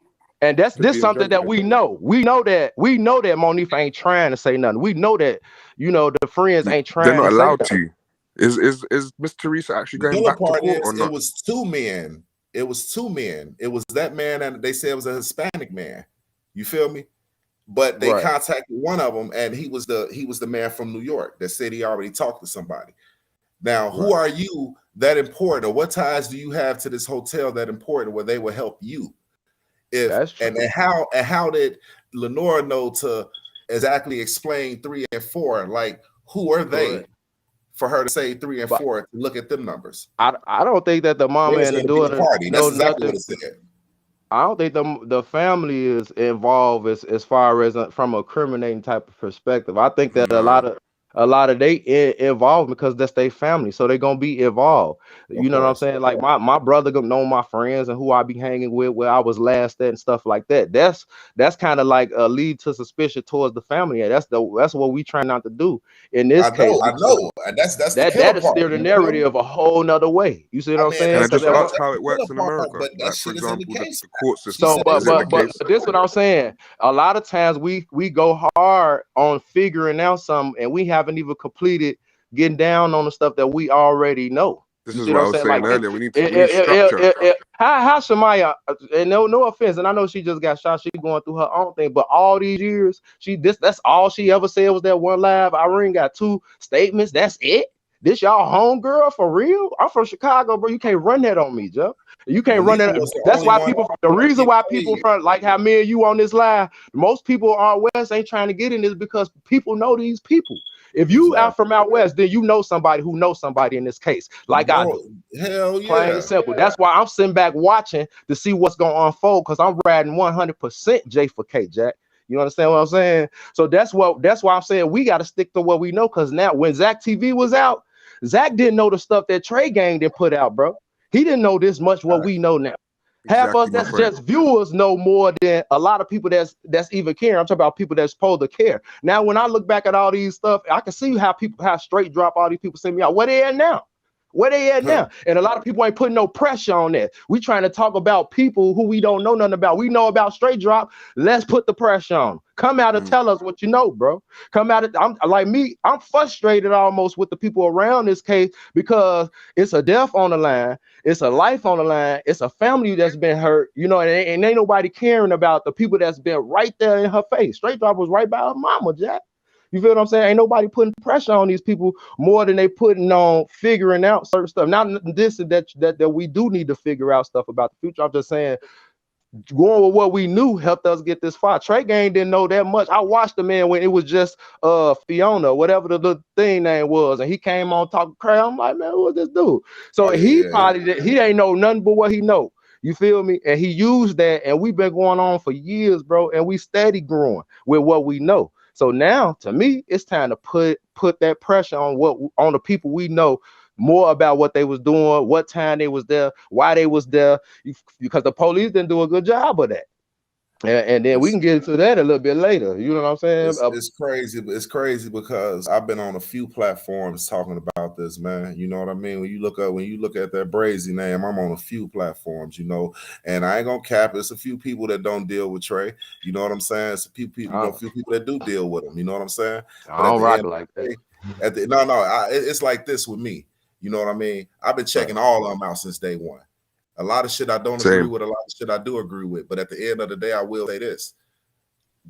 Speaker 12: And this something that we know. We know that Monifa ain't trying to say nothing. We know that the friends ain't trying.
Speaker 8: They're not
Speaker 12: to
Speaker 8: allowed
Speaker 12: say
Speaker 8: to. Is Miss Teresa actually going back to court or not?
Speaker 5: It was 2 men. It was 2 men. It was that man, and they said it was a Hispanic man. You feel me? But they contacted one of them, and he was the man from New York that said he already talked to somebody. Now, who are you that important, or what ties do you have to this hotel that important where they will help you?
Speaker 12: That's true.
Speaker 5: And how did Lenora know to exactly explain 3 and 4? Like, who are they for her to say 3 and 4 to look at them numbers?
Speaker 12: I don't think that the mama and the daughter know
Speaker 5: exactly
Speaker 12: nothing.
Speaker 5: What it said.
Speaker 12: I don't think the family is involved as far as from a criminating type of perspective. I think that a lot a lot of they involved because that's their family, so they're gonna be involved. You know what I'm saying? Like my brother gonna know my friends and who I be hanging with, where I was last at and stuff like that. That's kind of like a lead to suspicion towards the family. And that's what we try not to do in this case.
Speaker 5: I know. And that's the killer
Speaker 12: That'll
Speaker 5: part.
Speaker 12: steer the narrative a whole nother way. You see what I'm saying?
Speaker 8: Can I just
Speaker 5: that's
Speaker 8: ask how it works in
Speaker 5: part,
Speaker 8: America?
Speaker 5: but that
Speaker 8: Like, for
Speaker 5: shit is in the
Speaker 8: example, the
Speaker 5: case.
Speaker 8: court system.
Speaker 12: So,
Speaker 8: Is it the case?
Speaker 12: but this what I'm saying. A lot of times we go hard on figuring out something, and we haven't even completed getting down on the stuff that we already know.
Speaker 8: This is what I was saying earlier. We need
Speaker 12: structure.
Speaker 8: structure.
Speaker 12: How Shamaya, and no offense, and I know she just got shot. She's going through her own thing, but all these years, that's all she ever said was that one live. Irene got 2 statements. That's it. This y'all home girl for real? I'm from Chicago, bro. You can't run that on me, Joe. You can't run that. That's why people. The reason why people from like how me and you on this live, most people out west ain't trying to get in this because people know these people. If you out from out west, then you know somebody who knows somebody in this case, like I do.
Speaker 5: Hell yeah.
Speaker 12: Plain and simple. That's why I'm sitting back watching to see what's going to unfold because I'm riding 100% J for K, Jack. You understand what I'm saying? So that's why I'm saying we got to stick to what we know because now when Zach TV was out, Zach didn't know the stuff that Tregang didn't put out, bro. He didn't know this much what we know now. Half us that's just viewers know more than a lot of people that's even caring. I'm talking about people that's supposed to care. Now, when I look back at all these stuff, I can see how people have straight drop all these people send me out. Where they at now? Where they at now? And a lot of people ain't putting no pressure on that. We trying to talk about people who we don't know nothing about. We know about straight drop. Let's put the pressure on. Come out and tell us what you know, bro. Come out. I'm frustrated almost with the people around this case because it's a death on the line. It's a life on the line. It's a family that's been hurt, you know, and ain't nobody caring about the people that's been right there in her face. Straight drop was right by her mama, Jack. You feel what I'm saying? Ain't nobody putting pressure on these people more than they putting on figuring out certain stuff. Not this and that we do need to figure out stuff about the future. I'm just saying going with what we knew helped us get this far. Tregang didn't know that much. I watched the man when it was just Fiona, whatever the thing name was, and he came on talking crap. I'm like, man, who is this dude? So he ain't know nothing but what he know. You feel me? And he used that, and we've been going on for years, bro, and we steady growing with what we know. So now, to me, it's time to put that pressure on the people we know more about what they was doing, what time they was there, why they was there, because the police didn't do a good job of that. And then we can get into that a little bit later. You know what I'm saying?
Speaker 5: It's crazy, but it's crazy because I've been on a few platforms talking about this, man. You know what I mean? When you look at that Brazy name, I'm on a few platforms, you know, and I ain't gonna cap. It's a few people that don't deal with Trey. You know what I'm saying? It's a few people, a few people that do deal with him. You know what I'm saying?
Speaker 12: I don't rock like that.
Speaker 5: It's like this with me. You know what I mean? I've been checking all of them out since day one. A lot of shit I don't agree with, a lot of shit I do agree with. But at the end of the day, I will say this.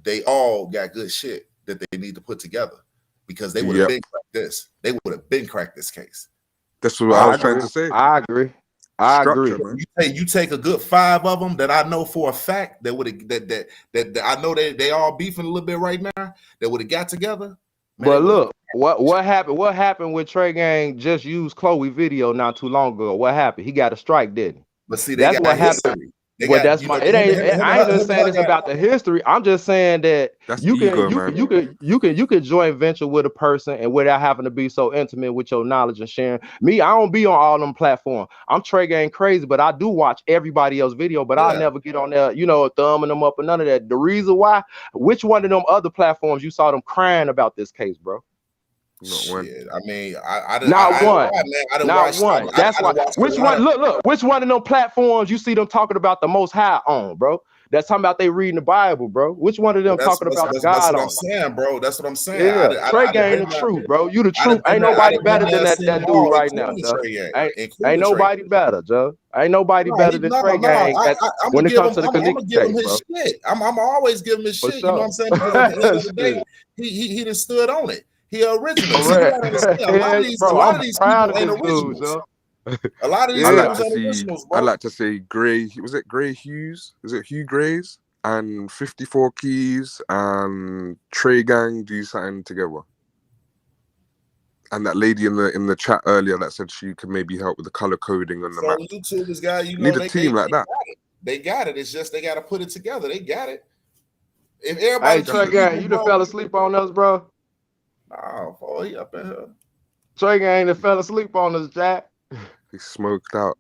Speaker 5: They all got good shit that they need to put together because they would have been cracked this. They would have been cracked this case.
Speaker 8: That's what I was trying to say.
Speaker 12: I agree.
Speaker 8: Man.
Speaker 5: You take a good 5 of them that I know for a fact that I know they all beefing a little bit right now that would have got together.
Speaker 12: Man, but look, what happened? What happened with Tregang just used Chloe video not too long ago? What happened? He got a strike, didn't he?
Speaker 5: But see,
Speaker 12: that's what happened. Well, that's my. It ain't. I ain't just saying this about the history. I'm just saying that you can joint venture with a person and without having to be so intimate with your knowledge and sharing. Me, I don't be on all them platforms. I'm Tregang crazy, but I do watch everybody else's video. But I never get on there, you know, thumbing them up or none of that. The reason why, which one of them other platforms you saw them crying about this case, bro?
Speaker 5: Shit. I mean,
Speaker 12: not one. That's why. Which one? Look. Which one of them platforms you see them talking about the Most High on, bro? That's talking about they reading the Bible, bro. Which one of them talking about God?
Speaker 5: That's what I'm saying, bro. That's what I'm saying.
Speaker 12: Yeah, Tregang the truth, bro. You the truth. Ain't nobody better than that dude right now, Ain't nobody better, Joe. Ain't nobody better than Tregang when it comes to the Kanika case, bro.
Speaker 5: I'm always giving him shit. You know what I'm saying? Because at the end of the day, he just stood on it. He original. A lot of these people ain't originals. A lot of these people ain't originals, bro.
Speaker 8: I like to say Gray. Was it Gray Hughes? Is it Hugh Grays? And 54 Keys and Tregang do something together. And that lady in the chat earlier that said she could maybe help with the color coding on the map.
Speaker 5: YouTubers, guy, you
Speaker 8: need a team like that.
Speaker 5: They got it. It's just they got to put it together. They got it. If
Speaker 12: Hey,
Speaker 5: everybody,
Speaker 12: Tregang, you done fell asleep on us, bro.
Speaker 5: Oh, he up in here.
Speaker 12: Tregang ain't fell asleep on us, Jack.
Speaker 8: He smoked out.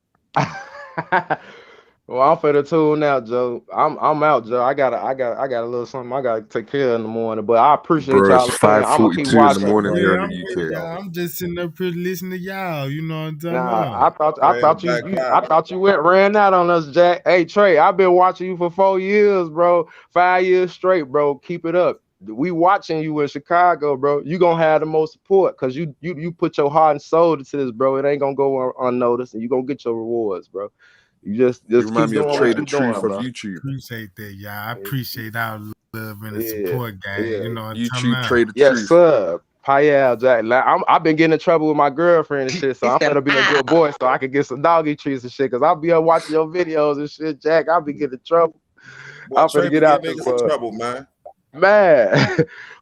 Speaker 12: Well, I'm finna tune out, Joe. I'm out, Joe. I got a little something I gotta take care of in the morning. But I appreciate
Speaker 8: Bro, it's
Speaker 12: y'all again. I'm gonna keep
Speaker 8: 5:42 in the
Speaker 12: watching,
Speaker 8: morning
Speaker 12: bro.
Speaker 8: here in
Speaker 1: Yeah,
Speaker 8: the
Speaker 1: I'm with
Speaker 8: UK.
Speaker 1: y'all. I'm just sitting up here listening to y'all. You know what I'm talking
Speaker 12: Nah,
Speaker 1: about?
Speaker 12: I thought you ran out on us, Jack. Hey Trey, I've been watching you for 4 years, bro. 5 years straight, bro. Keep it up. We watching you in Chicago, bro. You gonna have the most support because you put your heart and soul into this, bro. It ain't gonna go unnoticed, and you gonna get your rewards, bro. You just
Speaker 8: You remind
Speaker 12: keep
Speaker 8: me of
Speaker 12: doing
Speaker 8: Trey
Speaker 12: what
Speaker 8: the
Speaker 12: you doing,
Speaker 8: Truth of
Speaker 12: bro.
Speaker 8: YouTube.
Speaker 1: Appreciate that, y'all. I appreciate our love and the
Speaker 12: Yeah,
Speaker 1: support, gang.
Speaker 12: yeah.
Speaker 1: You know what I'm talking
Speaker 8: YouTube
Speaker 1: about?
Speaker 8: Trey the
Speaker 12: Yes,
Speaker 8: Truth.
Speaker 12: sir. Payal, Jack. Like, I've been getting in trouble with my girlfriend and shit, so I'm gonna be a good boy so I can get some doggy treats and shit. Cause I'll be up watching your videos and shit, Jack. I'll be getting in trouble.
Speaker 5: Boy,
Speaker 12: I'm
Speaker 5: Trey
Speaker 12: finna get
Speaker 5: be
Speaker 12: out
Speaker 5: getting
Speaker 12: this
Speaker 5: niggas in
Speaker 12: mud.
Speaker 5: trouble, man.
Speaker 12: Man.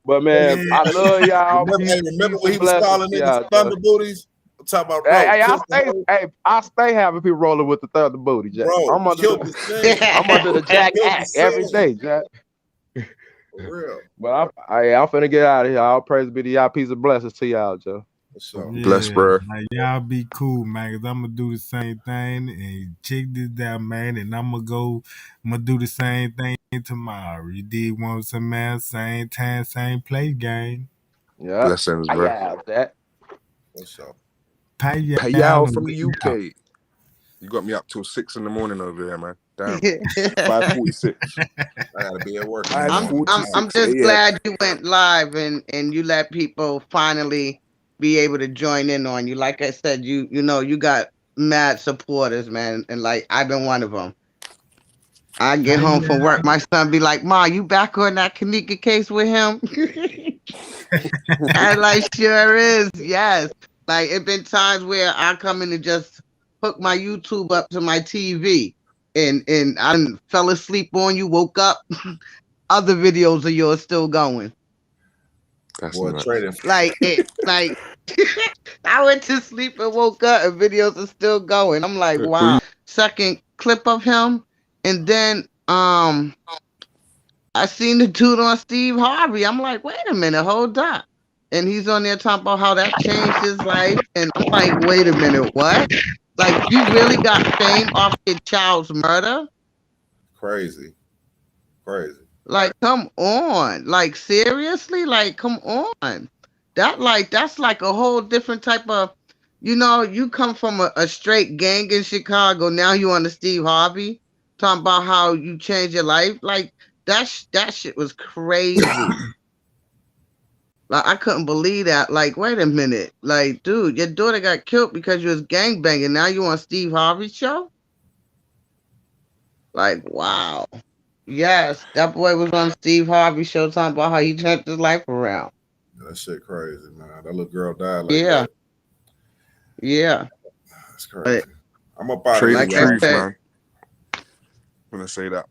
Speaker 12: But man, I love y'all.
Speaker 5: Remember when
Speaker 12: Peace
Speaker 5: he
Speaker 12: and
Speaker 5: was
Speaker 12: blessings
Speaker 5: calling
Speaker 12: to
Speaker 5: niggas
Speaker 12: y'all,
Speaker 5: thunder
Speaker 12: Jack.
Speaker 5: booties? I'm talking about, bro,
Speaker 12: Hey,
Speaker 5: killed
Speaker 12: I stay having people rolling with the thunder booty, Jack.
Speaker 5: bro,
Speaker 12: I'm under
Speaker 5: killed the scene.
Speaker 12: I'm under the Jack
Speaker 5: Killed the
Speaker 12: Act every
Speaker 5: scene.
Speaker 12: day, Jack.
Speaker 5: For real.
Speaker 12: But I'm finna get out of here. All praise be to y'all. Peace and blessings to y'all, Joe.
Speaker 5: So.
Speaker 8: Bless,
Speaker 1: Yeah,
Speaker 8: bro.
Speaker 1: like y'all be cool, man. Cause I'm gonna do the same thing and check this out, man. And I'm gonna do the same thing tomorrow. You did want some man, same time, same place, gang.
Speaker 12: Yeah.
Speaker 8: Blessings, bro.
Speaker 12: That.
Speaker 5: What's up?
Speaker 1: Pay
Speaker 8: Payal
Speaker 1: y'all and
Speaker 8: from the
Speaker 1: we out.
Speaker 8: UK. You got me up till 6 in the morning over here, man. Damn. 5:46.
Speaker 5: I gotta be at work in the morning.
Speaker 4: I'm
Speaker 8: 5:46
Speaker 4: just
Speaker 8: a.m.
Speaker 4: glad you went live and you let people finally be able to join in on you. Like I said, you know you got mad supporters, man, and like I've been one of them. I get
Speaker 1: Pay
Speaker 4: home from
Speaker 1: y'all.
Speaker 4: work, my son be like, "Ma, you back on that Kanika case with him?" I like sure is, yes. Like it been times where I come in and just hook my YouTube up to my TV, and I fell asleep on you, woke up, other videos of yours still going.
Speaker 8: That's
Speaker 5: Boy,
Speaker 8: nuts.
Speaker 5: trading.
Speaker 4: Like I went to sleep and woke up and videos are still going. I'm like,
Speaker 8: Who
Speaker 4: wow.
Speaker 8: you?
Speaker 4: Second clip of him, and then I seen the dude on Steve Harvey. I'm like, wait a minute, hold up. And he's on there talking about how that changed his life. And I'm like, wait a minute, what? Like, you really got fame off your child's murder?
Speaker 5: Crazy.
Speaker 4: Like, come on. Like, seriously? Like, come on. That's like a whole different type of, you come from a straight gang in Chicago. Now you on the Steve Harvey talking about how you changed your life. Like, that shit was crazy. Like, I couldn't believe that. Like, wait a minute. Like, dude, your daughter got killed because you was gangbanging. Now you on Steve Harvey's show? Like, wow. Yes, that boy was on Steve Harvey's show talking about how he turned his life around.
Speaker 5: That shit crazy, man. That little girl died like
Speaker 4: Yeah.
Speaker 5: that.
Speaker 4: Yeah.
Speaker 5: That's crazy. I'm up out of
Speaker 8: Trey
Speaker 5: here,
Speaker 8: the
Speaker 4: Like I
Speaker 5: y'all.
Speaker 8: Truth,
Speaker 4: said,
Speaker 8: man. I'm gonna say that.